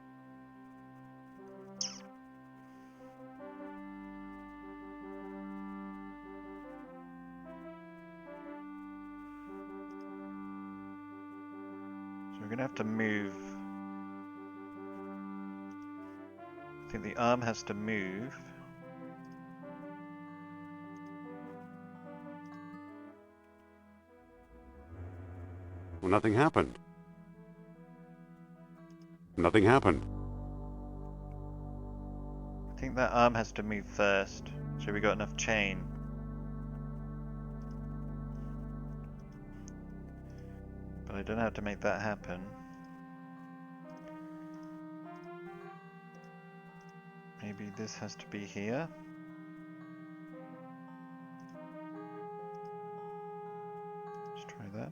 Speaker 2: we're gonna have to move. I think the arm has to move.
Speaker 1: Well, nothing happened. Nothing happened.
Speaker 2: I think that arm has to move first, so we got enough chain. But I don't know how to make that happen. Maybe this has to be here. Let's try that.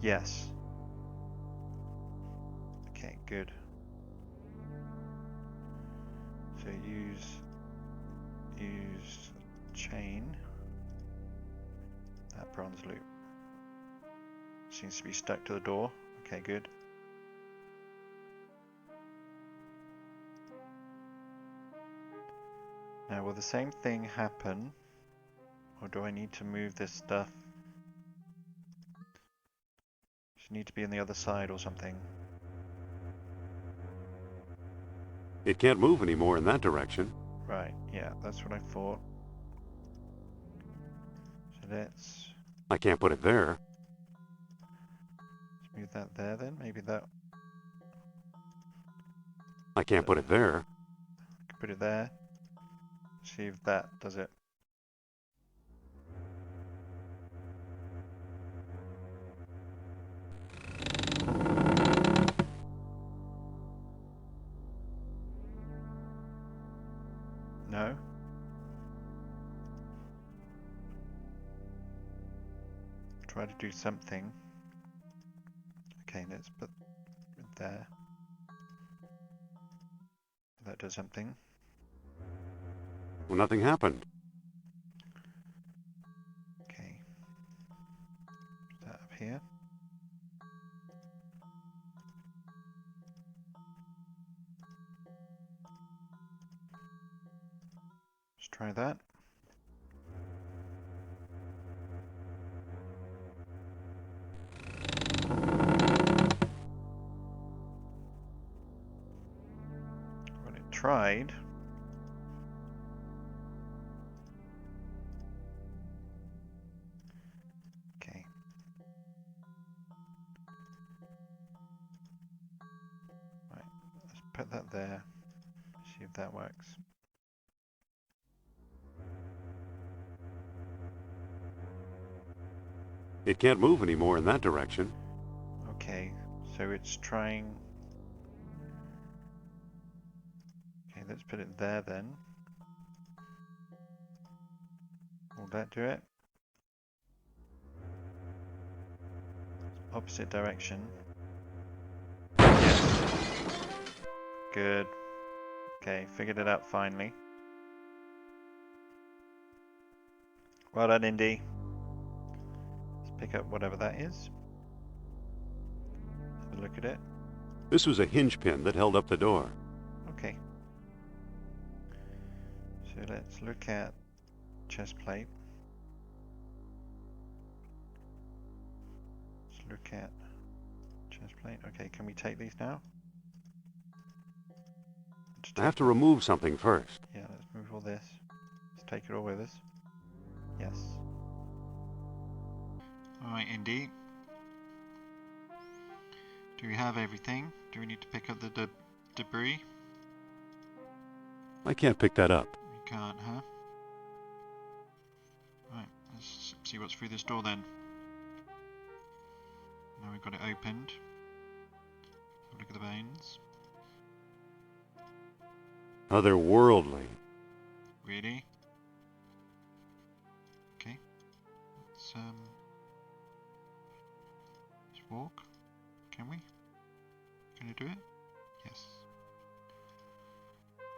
Speaker 2: Yes. Okay, good. So use chain. That bronze loop seems to be stuck to the door. Okay, good. Now, will the same thing happen, or do I need to move this stuff? Just need to be on the other side or something.
Speaker 1: It can't move anymore in that direction.
Speaker 2: Right, yeah, that's what I thought. So let's
Speaker 1: I can't put it there.
Speaker 2: move that there then. Maybe that.
Speaker 1: I can't put it there.
Speaker 2: Put it there. See if that does it. No. Try to do something. Okay, let's put it there. That does something.
Speaker 1: Well, nothing happened.
Speaker 2: Okay. Put that up here. Let's try that. tried. Okay. Right, let's put that there. See if that works.
Speaker 1: It can't move anymore in that direction.
Speaker 2: Okay, so it's trying. Okay, let's put it there then. Will that do it? Opposite direction. Yes. Good. Okay, figured it out finally. Well done, Indy. Let's pick up whatever that is. Have a look at it.
Speaker 1: This was a hinge pin that held up the door.
Speaker 2: Okay. So let's look at chest plate. Let's look at chest plate. Okay, can we take these now?
Speaker 1: I have to remove something first.
Speaker 2: Yeah, let's move all this. Let's take it all with us. Yes. Alright, Indy. Do we have everything? Do we need to pick up the debris?
Speaker 1: I can't pick that up.
Speaker 2: You can't, huh? Right, let's see what's through this door then. Now we've got it opened. Have a look at the bones.
Speaker 1: Otherworldly.
Speaker 2: Really? Okay. Let's walk. Can we? Can you do it? Yes.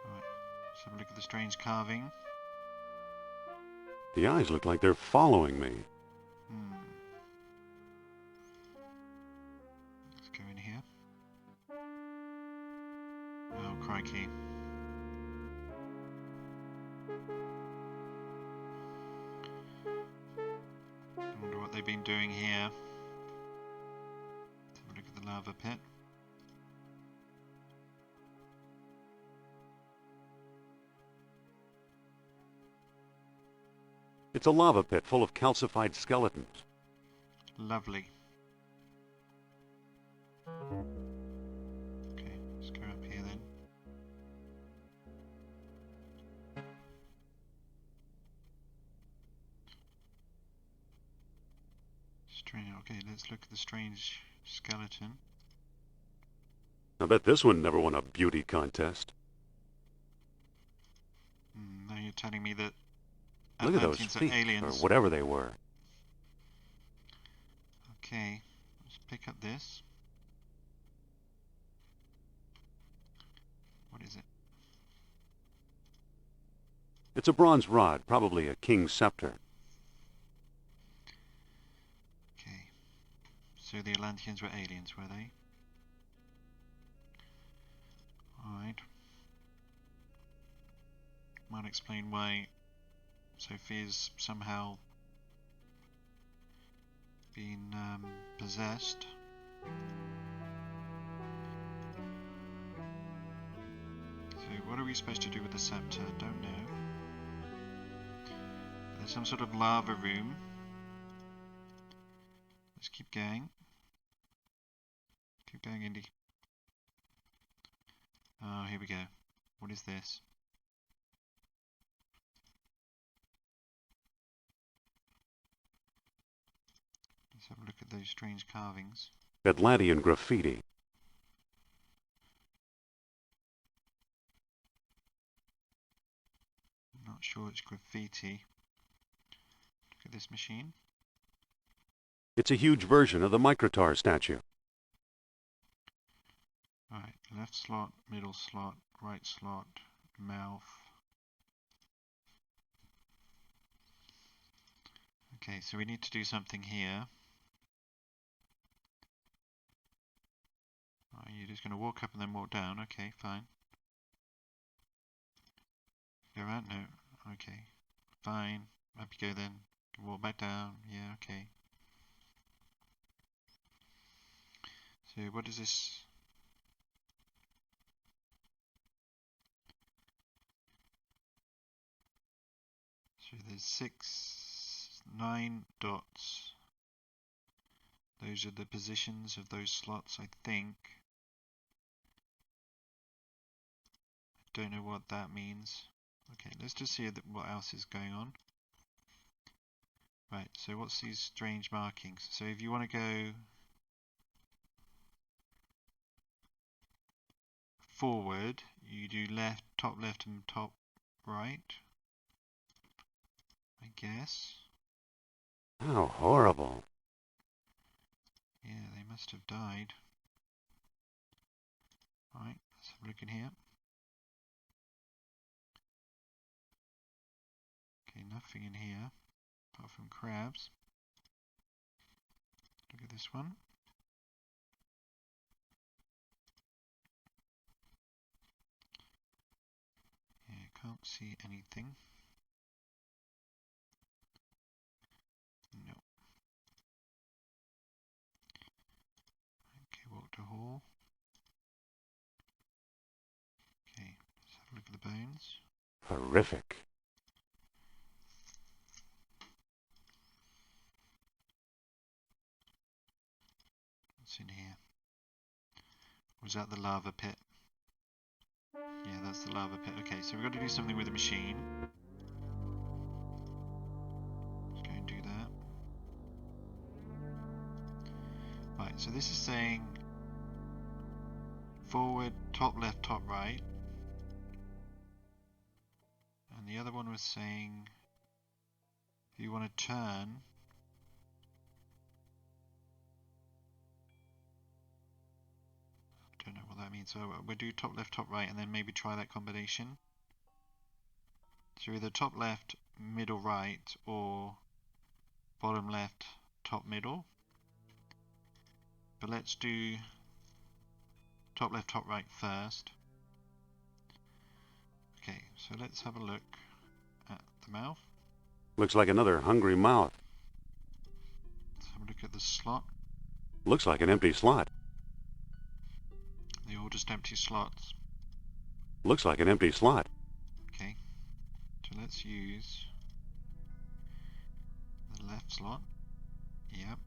Speaker 2: Alright. Let's have a look at the strange carving.
Speaker 1: The eyes look like they're following me.
Speaker 2: Let's go in here. Oh, crikey. I wonder what they've been doing here. Let's have a look at the lava pit.
Speaker 1: It's a lava pit full of calcified skeletons.
Speaker 2: Lovely. Okay, let's go up here then. Strange. Okay, let's look at the strange skeleton.
Speaker 1: I bet this one never won a beauty contest.
Speaker 2: Now you're telling me that
Speaker 1: Look at those
Speaker 2: Atlanteans are
Speaker 1: feet, or
Speaker 2: aliens.
Speaker 1: whatever they were.
Speaker 2: Okay, let's pick up this. What is it?
Speaker 1: It's a bronze rod, probably a king's scepter.
Speaker 2: Okay, so the Atlanteans were aliens, were they? Alright. Might explain why Sophia's somehow been possessed. So what are we supposed to do with the scepter? Don't know. There's some sort of lava room. Let's keep going. Keep going, Indy. Oh, here we go. What is this? Let's have a look at those strange carvings.
Speaker 1: Atlantean graffiti.
Speaker 2: I'm not sure it's graffiti. Look at this machine.
Speaker 1: It's a huge version of the Microtar statue.
Speaker 2: Right, left slot, middle slot, right slot, mouth. Okay, so we need to do something here. Right, you're just going to walk up and then walk down. Okay, fine. Go around? No. Okay. Fine. Up you go then. Walk back down. Yeah, okay. So what is this? there's 9 dots. Those are the positions of those slots, I think. I don't know what that means. Okay, let's just see what else is going on. Right, so what's these strange markings? So if you want to go forward, you do left, and top right, I guess.
Speaker 1: How horrible.
Speaker 2: Yeah, they must have died. Right, let's have a look in here. Okay, nothing in here, apart from crabs. Look at this one. Yeah, can't see anything. No. Okay, walk to hall. Okay, let's have a look at the bones.
Speaker 1: Horrific.
Speaker 2: What's in here? Was that the lava pit? Yeah, that's the lava pit. Okay, so we've got to do something with the machine. Let's go and do that. Right, so this is saying forward, top left, top right. And the other one was saying if you want to turn, I don't know what that means. So we'll do top left, top right, and then maybe try that combination. So either top left, middle right, or bottom left, top middle. But let's do top left, top right first. Okay, so let's have a look at the mouth.
Speaker 1: Looks like another hungry mouth.
Speaker 2: Let's have a look at the slot.
Speaker 1: Looks like an empty slot.
Speaker 2: They're all just empty slots.
Speaker 1: Looks like an empty slot.
Speaker 2: Okay, so let's use the left slot. Yep.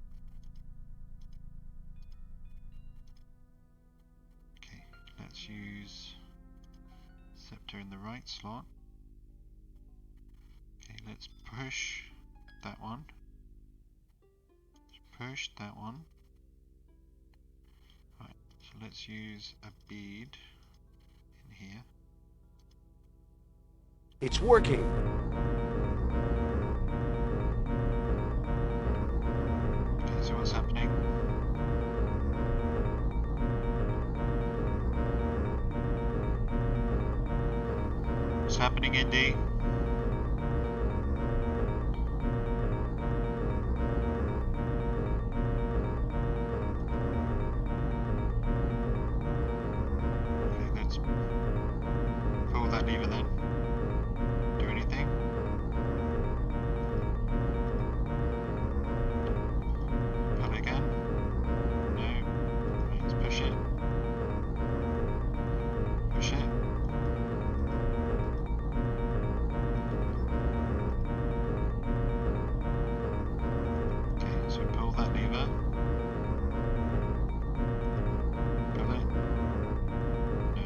Speaker 2: Okay, let's use scepter in the right slot. Okay, let's push that one. Let's push that one. Right, so let's use a bead in here.
Speaker 3: It's working.
Speaker 2: Okay, so what's happening? What's happening, Indy? Okay, let's pull that lever then. Do anything? Pull it again? No. Right, let's push it. Push it. Okay, so pull that lever. Pull it. No.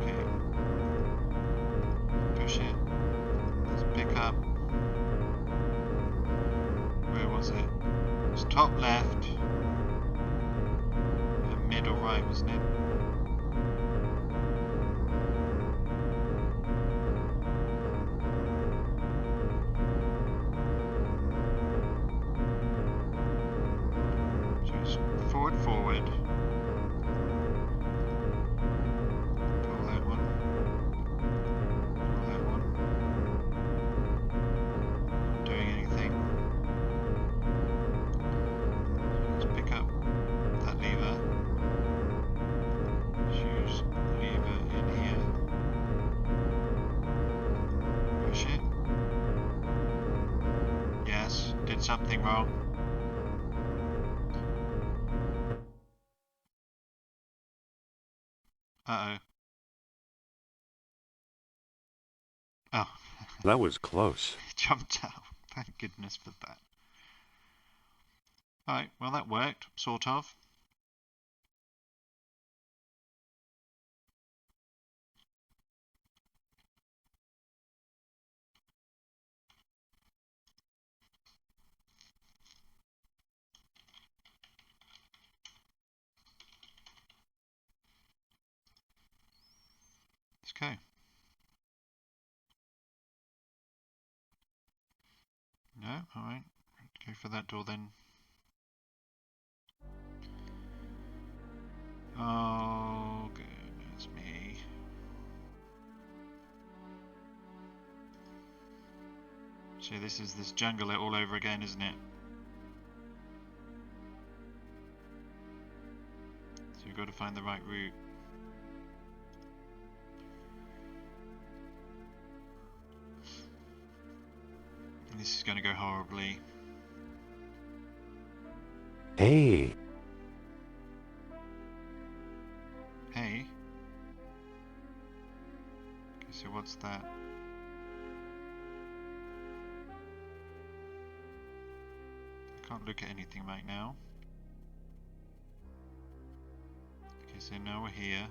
Speaker 2: Okay. Push it. Let's pick up. Where was it? It was top left and middle right, wasn't it? So it's forward, forward. Pull that one. Pull that one. Not doing anything. Let's pick up that lever. Choose lever in here. Push it. Yes, did something wrong. Uh-oh. Oh.
Speaker 1: That was close.
Speaker 2: Jumped out. Thank goodness for that. Alright, well that worked, sort of. Let's go. No? Alright. Go for that door then. Oh, goodness me. So this is this jungle all over again, isn't it? So we've got to find the right route. And this is going to go horribly.
Speaker 1: Hey.
Speaker 2: Hey. Okay, so what's that? I can't look at anything right now. Okay, so now we're here.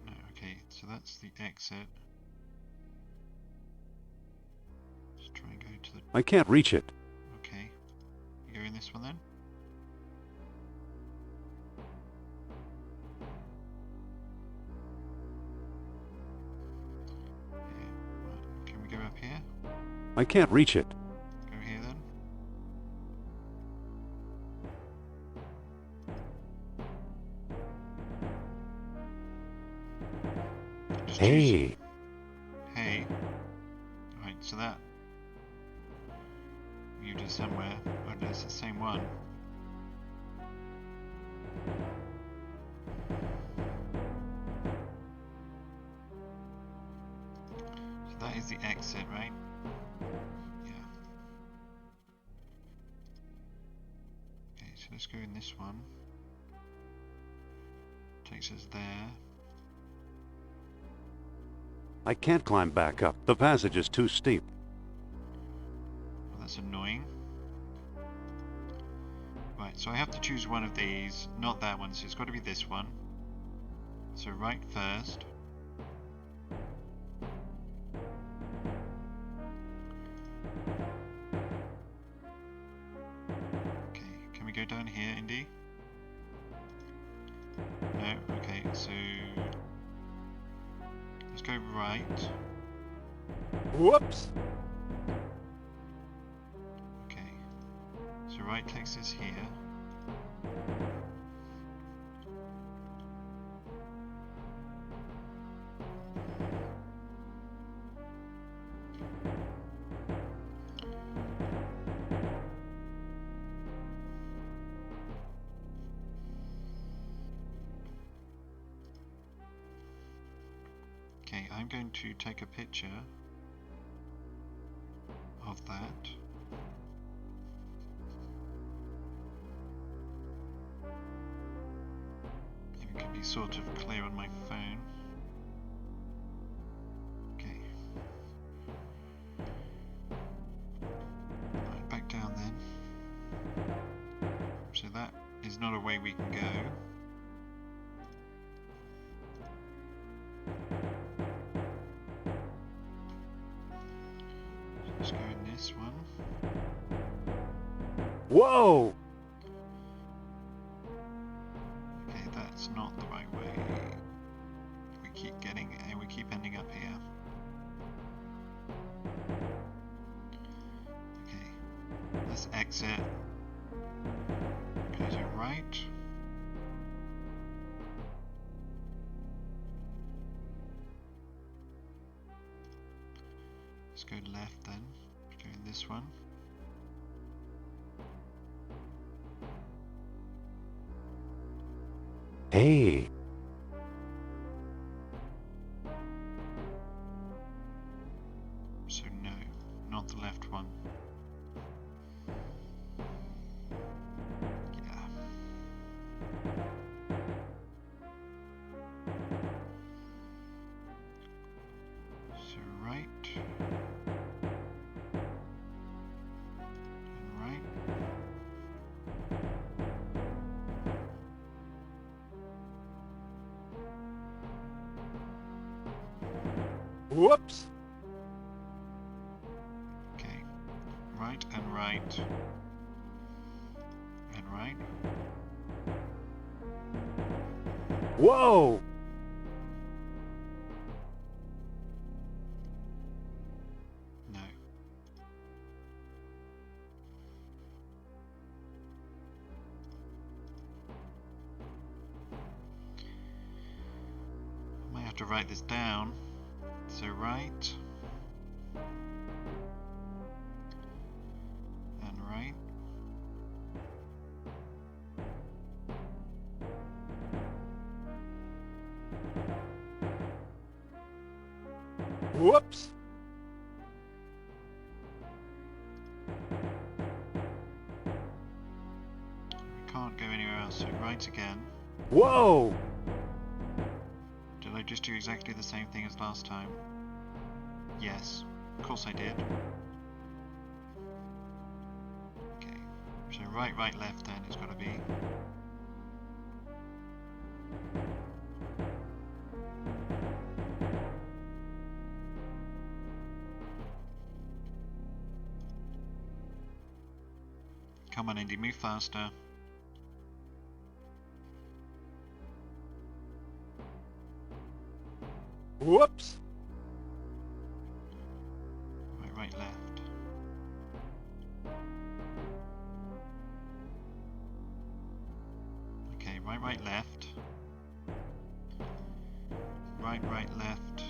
Speaker 2: No, okay, so that's the exit. Let's try and go to the...
Speaker 1: I can't reach it.
Speaker 2: Okay. You go in this one then? Can we go up here?
Speaker 1: I can't reach it.
Speaker 2: Go here then. Just
Speaker 1: Hey.
Speaker 2: choose. Hey. Right, so that you do somewhere. Oh, no, it's the same one. So that is the exit, right? Yeah. Okay, so let's go in this one. Takes us there.
Speaker 1: I can't climb back up. The passage is too steep.
Speaker 2: Well, that's annoying. Right, so I have to choose one of these, not that one, so it's got to be this one. So right first. Okay, can we go down here, Indy? No, okay, so let's go right.
Speaker 13: Whoops!
Speaker 2: Okay, so right takes us here. Okay, I'm going to take a picture of that. It can be sort of clear on my phone. Okay. Right, back down then. So that is not a way we can go. Let's go in this one.
Speaker 1: Whoa!
Speaker 2: Okay, that's not the right way. We keep getting, and we keep ending up here. Okay, let's exit. Go to right. Let's go left then. Go in this one.
Speaker 1: Hey.
Speaker 2: So no, not the left one. Yeah.
Speaker 1: Whoops!
Speaker 2: Okay. Right and right. And right.
Speaker 1: Whoa!
Speaker 2: No. I might have to write this down. So right. And right.
Speaker 1: Whoops!
Speaker 2: We can't go anywhere else, so right again.
Speaker 1: Whoa!
Speaker 2: Did I just do exactly the same thing as last time? Yes, of course I did. Okay, so right, right, left then it's got to be. Come on, Indy, move faster.
Speaker 1: Whoops!
Speaker 2: Right, right, left. Okay, right, right, left. Right, right, left.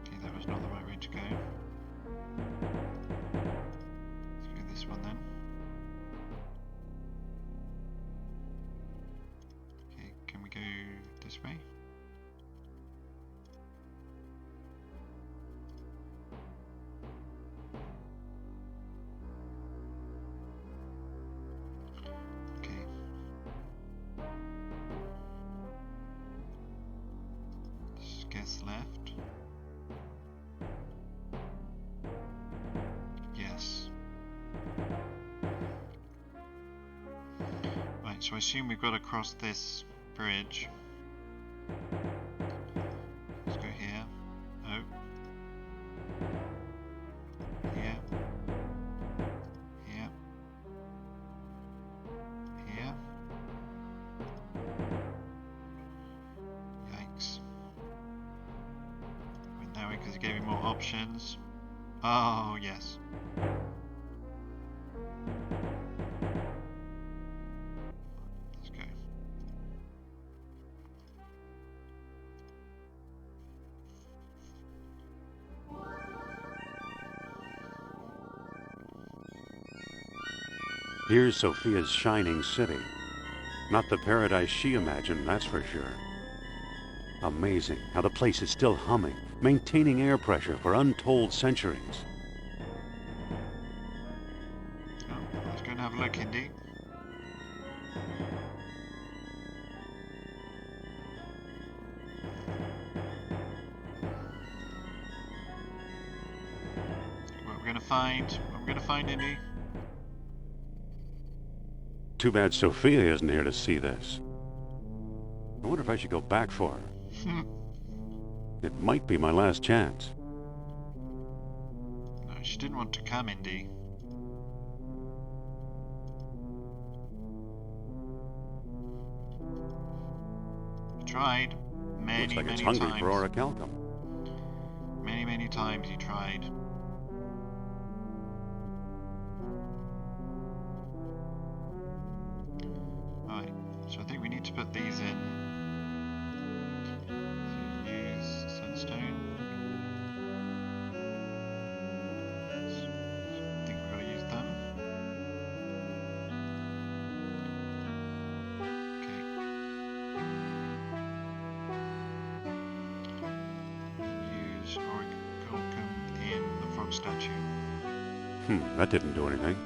Speaker 2: Okay, that was not the right way to go. Let's go this one then. Okay, can we go this way? Okay. Just guess left. Yes. Right, so I assume we've got to cross this bridge. Let's go here. Oh. Here. Here. Here. Yikes. Went that way because it gave me more options. Oh, yes. Let's go.
Speaker 1: Here's Sophia's shining city. Not the paradise she imagined, that's for sure. Amazing how the place is still humming, maintaining air pressure for untold centuries.
Speaker 2: Oh, let's go and have a look, Indy. What we're gonna find? What we're gonna find, Indy?
Speaker 1: Too bad Sophia isn't here to see this. I wonder if I should go back for her. It might be my last chance.
Speaker 2: No, she didn't want to come, Indy. He tried many,
Speaker 1: Looks like
Speaker 2: many
Speaker 1: it's hungry
Speaker 2: times.
Speaker 1: for orichalcum.
Speaker 2: Many, many times he tried. Right, so I think we need to put these in. So use sunstone. Yes. I think we've got to use them. Okay. Use orichalcum in the statue.
Speaker 1: That didn't do anything.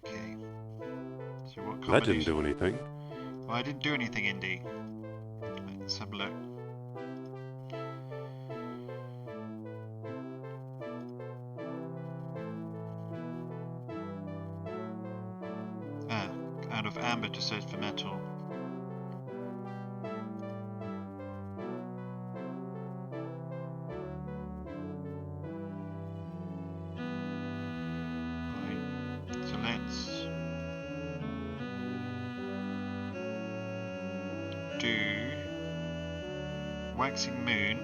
Speaker 2: Okay. So what
Speaker 1: That didn't
Speaker 2: combination?
Speaker 1: do anything.
Speaker 2: Well, I didn't do anything, Indy. Let's have a look. Out of amber to search for metal. Right, so let's do waxing moon,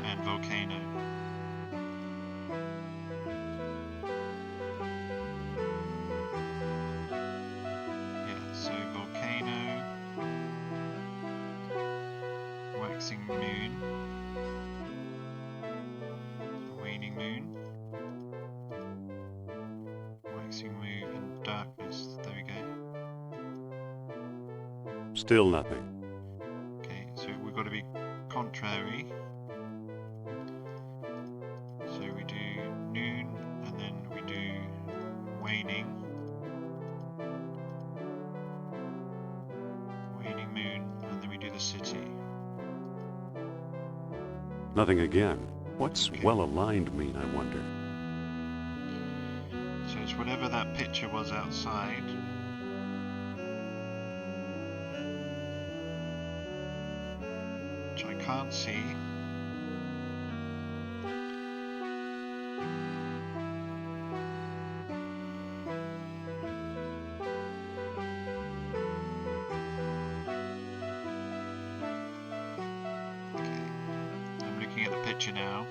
Speaker 2: and volcano. So volcano, waxing moon, waning moon, waxing moon, and darkness. There we go.
Speaker 1: Still nothing.
Speaker 2: Okay, so we've got to be contrary. So we do noon, and then we do waning. Moon, and then we do the city.
Speaker 1: Nothing again. What's well-aligned mean, I wonder?
Speaker 2: So it's whatever that picture was outside. Which I can't see. At the picture now.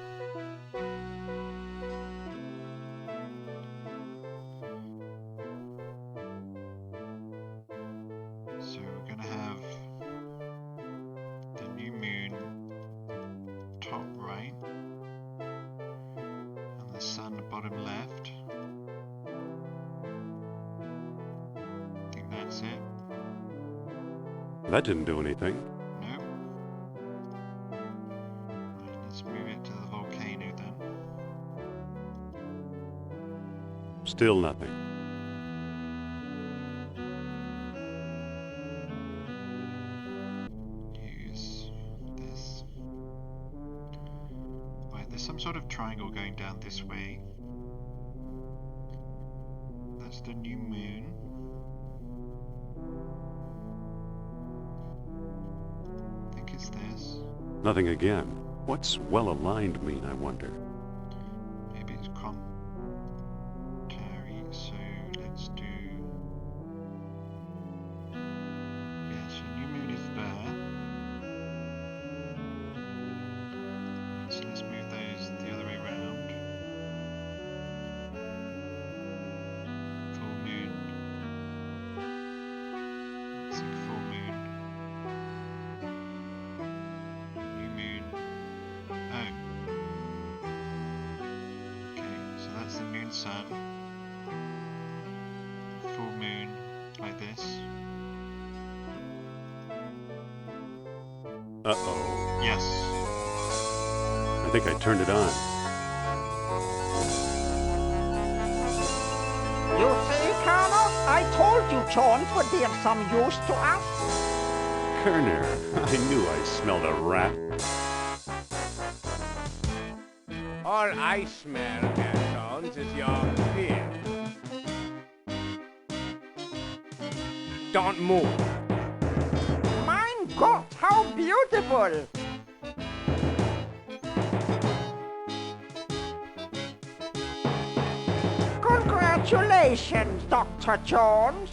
Speaker 2: So we're going to have the new moon top right and the sun bottom left. I think that's it.
Speaker 1: That didn't do anything. Still nothing.
Speaker 2: Use this. Right, there's some sort of triangle going down this way. That's the new moon. I think it's this.
Speaker 1: Nothing again. What's well-aligned mean, I wonder?
Speaker 2: Maybe it's so let's do. Yeah, so new moon is there. So let's move those the other way around. Full moon. Let's see, full moon. New moon. Oh. Okay, so that's the moon sun. Full moon, like this.
Speaker 1: Uh-oh.
Speaker 2: Yes.
Speaker 1: I think I turned it on.
Speaker 14: You see, Colonel? I told you Jones would be of some use to us.
Speaker 1: Kerner, I knew I smelled a rat.
Speaker 13: All I smell, Herr Jones, is your fear. Don't move.
Speaker 14: Mein Gott, how beautiful! Congratulations, Dr. Jones.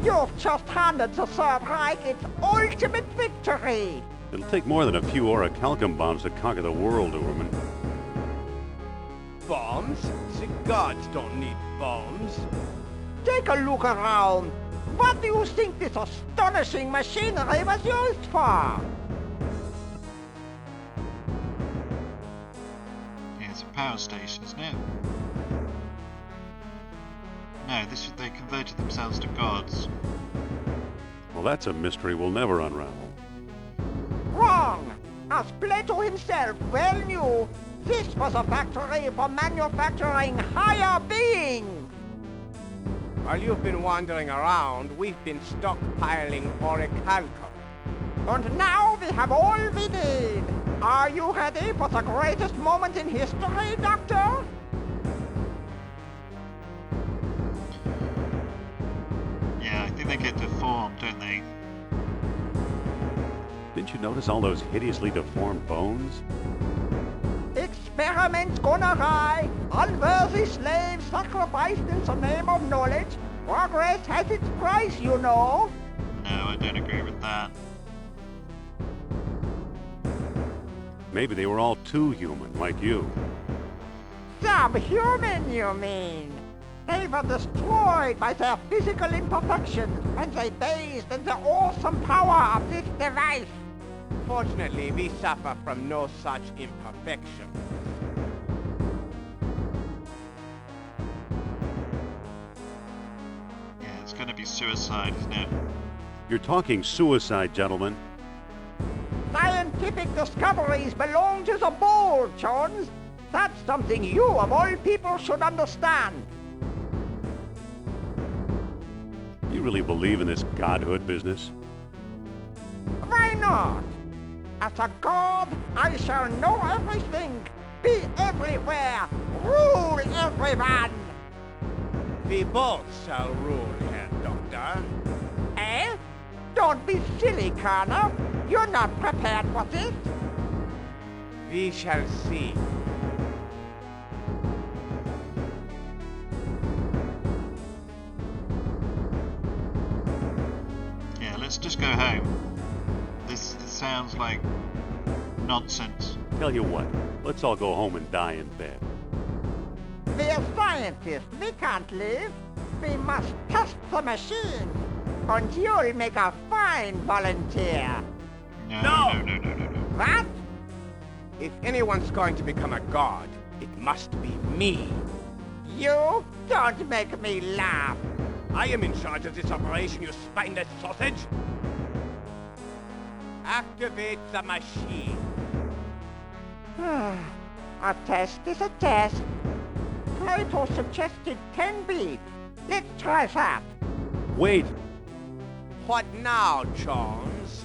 Speaker 14: You've just handed the Third Reich its ultimate victory.
Speaker 1: It'll take more than a few orichalcum bombs to conquer the world, Uberman.
Speaker 13: Bombs? The gods don't need bombs.
Speaker 14: Take a look around. What do you think this astonishing machinery was used for?
Speaker 2: Yeah, it's a power station, isn't it? No, they converted themselves to gods.
Speaker 1: Well, that's a mystery we'll never unravel.
Speaker 14: Wrong! As Plato himself well knew, this was a factory for manufacturing higher beings!
Speaker 13: While you've been wandering around, we've been stockpiling orichalcum.
Speaker 14: And now we have all we need! Are you ready for the greatest moment in history, Doctor?
Speaker 2: Yeah, I think they get deformed, don't they?
Speaker 1: Didn't you notice all those hideously deformed bones?
Speaker 14: Experiments gone awry, unworthy slaves sacrificed in the name of knowledge. Progress has its price, you know.
Speaker 2: No, I don't agree with that.
Speaker 1: Maybe they were all too human, like you.
Speaker 14: Subhuman, you mean? They were destroyed by their physical imperfections, and they bathed in the awesome power of this device.
Speaker 13: Fortunately, we suffer from no such imperfection.
Speaker 2: Yeah, it's going to be suicide, isn't it?
Speaker 1: You're talking suicide, gentlemen.
Speaker 14: Scientific discoveries belong to the bold, Jones. That's something you, of all people, should understand.
Speaker 1: You really believe in this godhood business?
Speaker 14: Why not? As a god, I shall know everything, be everywhere, rule everyone.
Speaker 13: We both shall rule here, Doctor.
Speaker 14: Eh? Don't be silly, Colonel. You're not prepared for this.
Speaker 13: We shall see.
Speaker 2: Yeah, let's just go home. This sounds like nonsense.
Speaker 1: Tell you what, let's all go home and die in bed.
Speaker 14: We're scientists. We can't live. We must test the machine. And you'll make a fine volunteer.
Speaker 2: No.
Speaker 14: What?
Speaker 13: If anyone's going to become a god, it must be me.
Speaker 14: You don't make me laugh.
Speaker 13: I am in charge of this operation, you spineless sausage. Activate the machine.
Speaker 14: A test is a test. Plato suggested 10 beats. Let's try that.
Speaker 1: Wait!
Speaker 13: What now, Jones?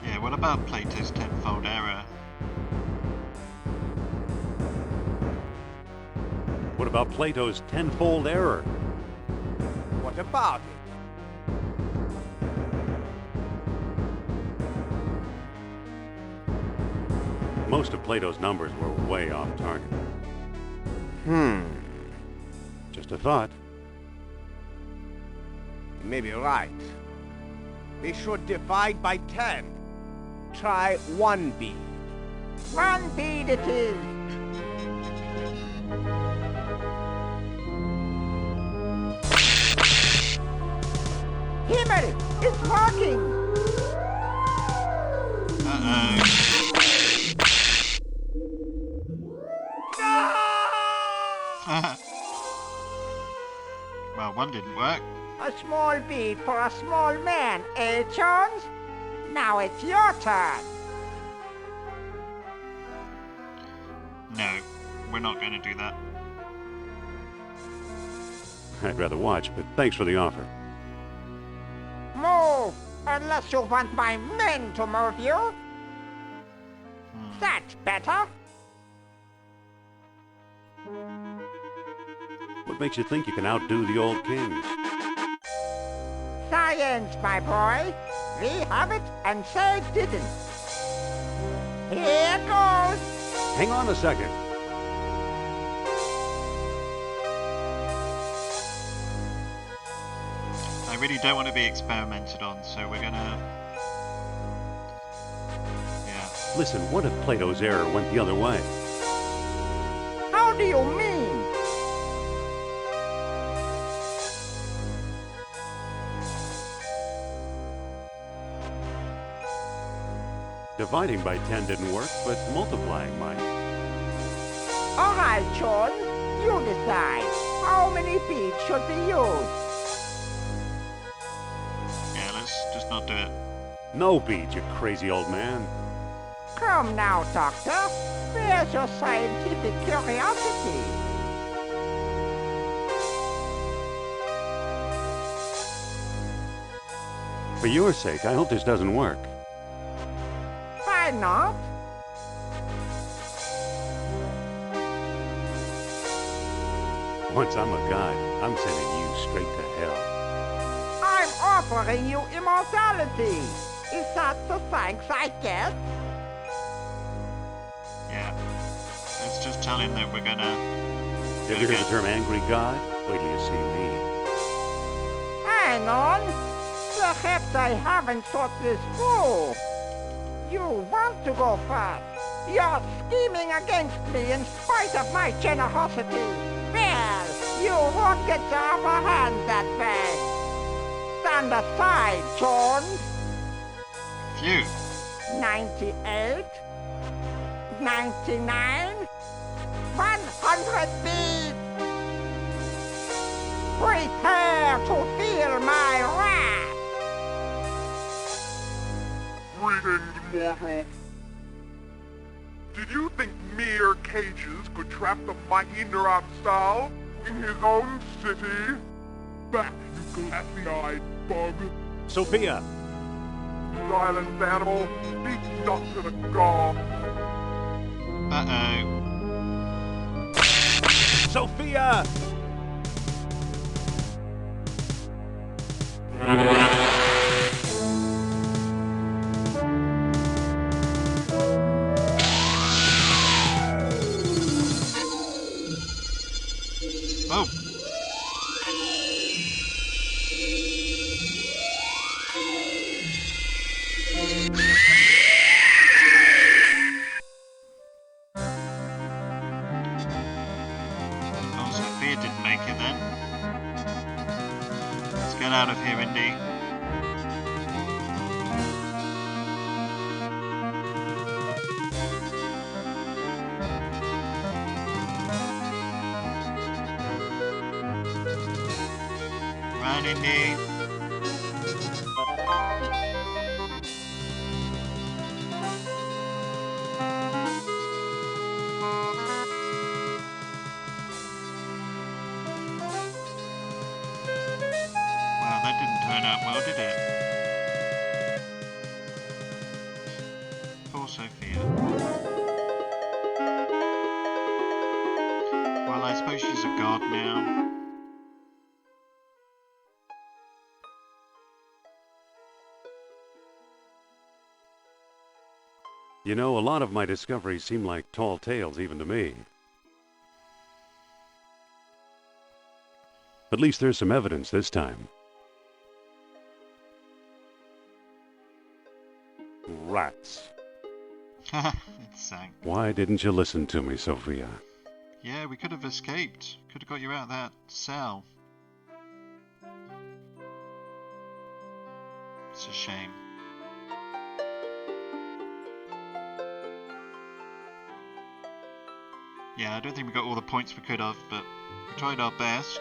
Speaker 2: Yeah, what about Plato's tenfold error?
Speaker 1: What about Plato's tenfold error?
Speaker 13: What about it?
Speaker 1: Most of Plato's numbers were way off target. Just a thought.
Speaker 13: You may be right. We should divide by 10. Try 1 bead.
Speaker 14: 1 bead it is. Himmel! It's working!
Speaker 2: Well, one didn't work.
Speaker 14: A small bead for a small man, eh, Jones? Now it's your turn.
Speaker 2: No, we're not going to do that.
Speaker 1: I'd rather watch, but thanks for the offer.
Speaker 14: Move! Unless you want my men to move you. That's better.
Speaker 1: What makes you think you can outdo the old kings?
Speaker 14: Science, my boy. We have it, and they didn't. Here goes.
Speaker 1: Hang on a second.
Speaker 2: I really don't want to be experimented on, so we're gonna... Yeah.
Speaker 1: Listen, what if Plato's error went the other way?
Speaker 14: How do you mean?
Speaker 1: Dividing by 10 didn't work, but multiplying might.
Speaker 14: All right, John. You decide. How many beads should be used?
Speaker 2: Yeah, let's just not do it.
Speaker 1: No beads, you crazy old man.
Speaker 14: Come now, Doctor. Where's your scientific curiosity?
Speaker 1: For your sake, I hope this doesn't work.
Speaker 14: Why not?
Speaker 1: Once I'm a god, I'm sending you straight to hell.
Speaker 14: I'm offering you immortality. Is that the thanks I get?
Speaker 2: Yeah. Let's just tell him that we're gonna...
Speaker 1: Did you hear the term angry god? Wait till you see me.
Speaker 14: Hang on. Perhaps I haven't thought this through. You want to go first. You're scheming against me in spite of my generosity. Well, you won't get the upper hand that way. Stand aside, Jones.
Speaker 2: Phew.
Speaker 14: 98, 99, 100 beats. Prepare to feel my wrath.
Speaker 10: Greetings, mortal. Did you think mere cages could trap the mighty Neropsal in his own city? Back, you glassy-eyed bug.
Speaker 1: Sophia!
Speaker 10: Silence, animal. Speak not to the gods.
Speaker 2: Uh-oh.
Speaker 1: Sophia!
Speaker 2: Oh! Oh, Sophia didn't make it then. Let's get out of here, Indy. Run, Indy. Wow, that didn't turn out well, did it? Poor Sophia. Well, I suppose she's a god now.
Speaker 1: You know, a lot of my discoveries seem like tall tales even to me. At least there's some evidence this time. Rats.
Speaker 2: It sank.
Speaker 1: Why didn't you listen to me, Sophia?
Speaker 2: Yeah, we could have escaped. Could have got you out of that cell. It's a shame. Yeah, I don't think we got all the points we could have, but we tried our best.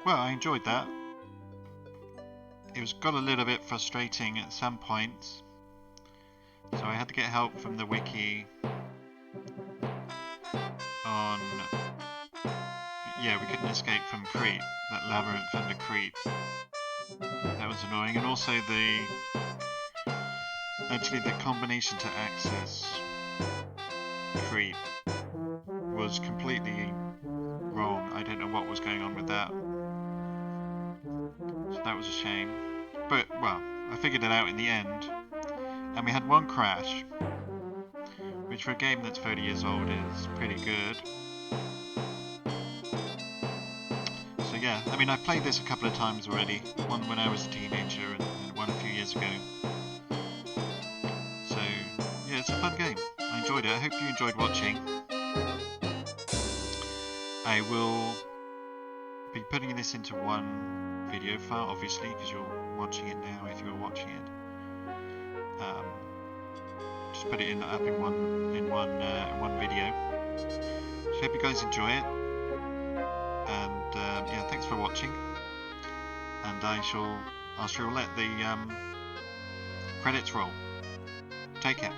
Speaker 2: Well, I enjoyed that. It was got a little bit frustrating at some points, so I had to get help from the wiki on... Yeah, we couldn't escape from Crete, that labyrinth under Crete. That was annoying, and also actually the combination to access Crete was completely wrong. I don't know what was going on with that. So that was a shame. But, well, I figured it out in the end. And we had one crash, which for a game that's 30 years old is pretty good. So yeah, I mean, I've played this a couple of times already. One when I was a teenager and one a few years ago. So, yeah, it's a fun game. I enjoyed it. I hope you enjoyed watching. I will be putting this into one video file, obviously, because you're watching it now. If you're watching it, just put it up in one video. So hope you guys enjoy it, and yeah, thanks for watching. And I shall let the credits roll. Take care.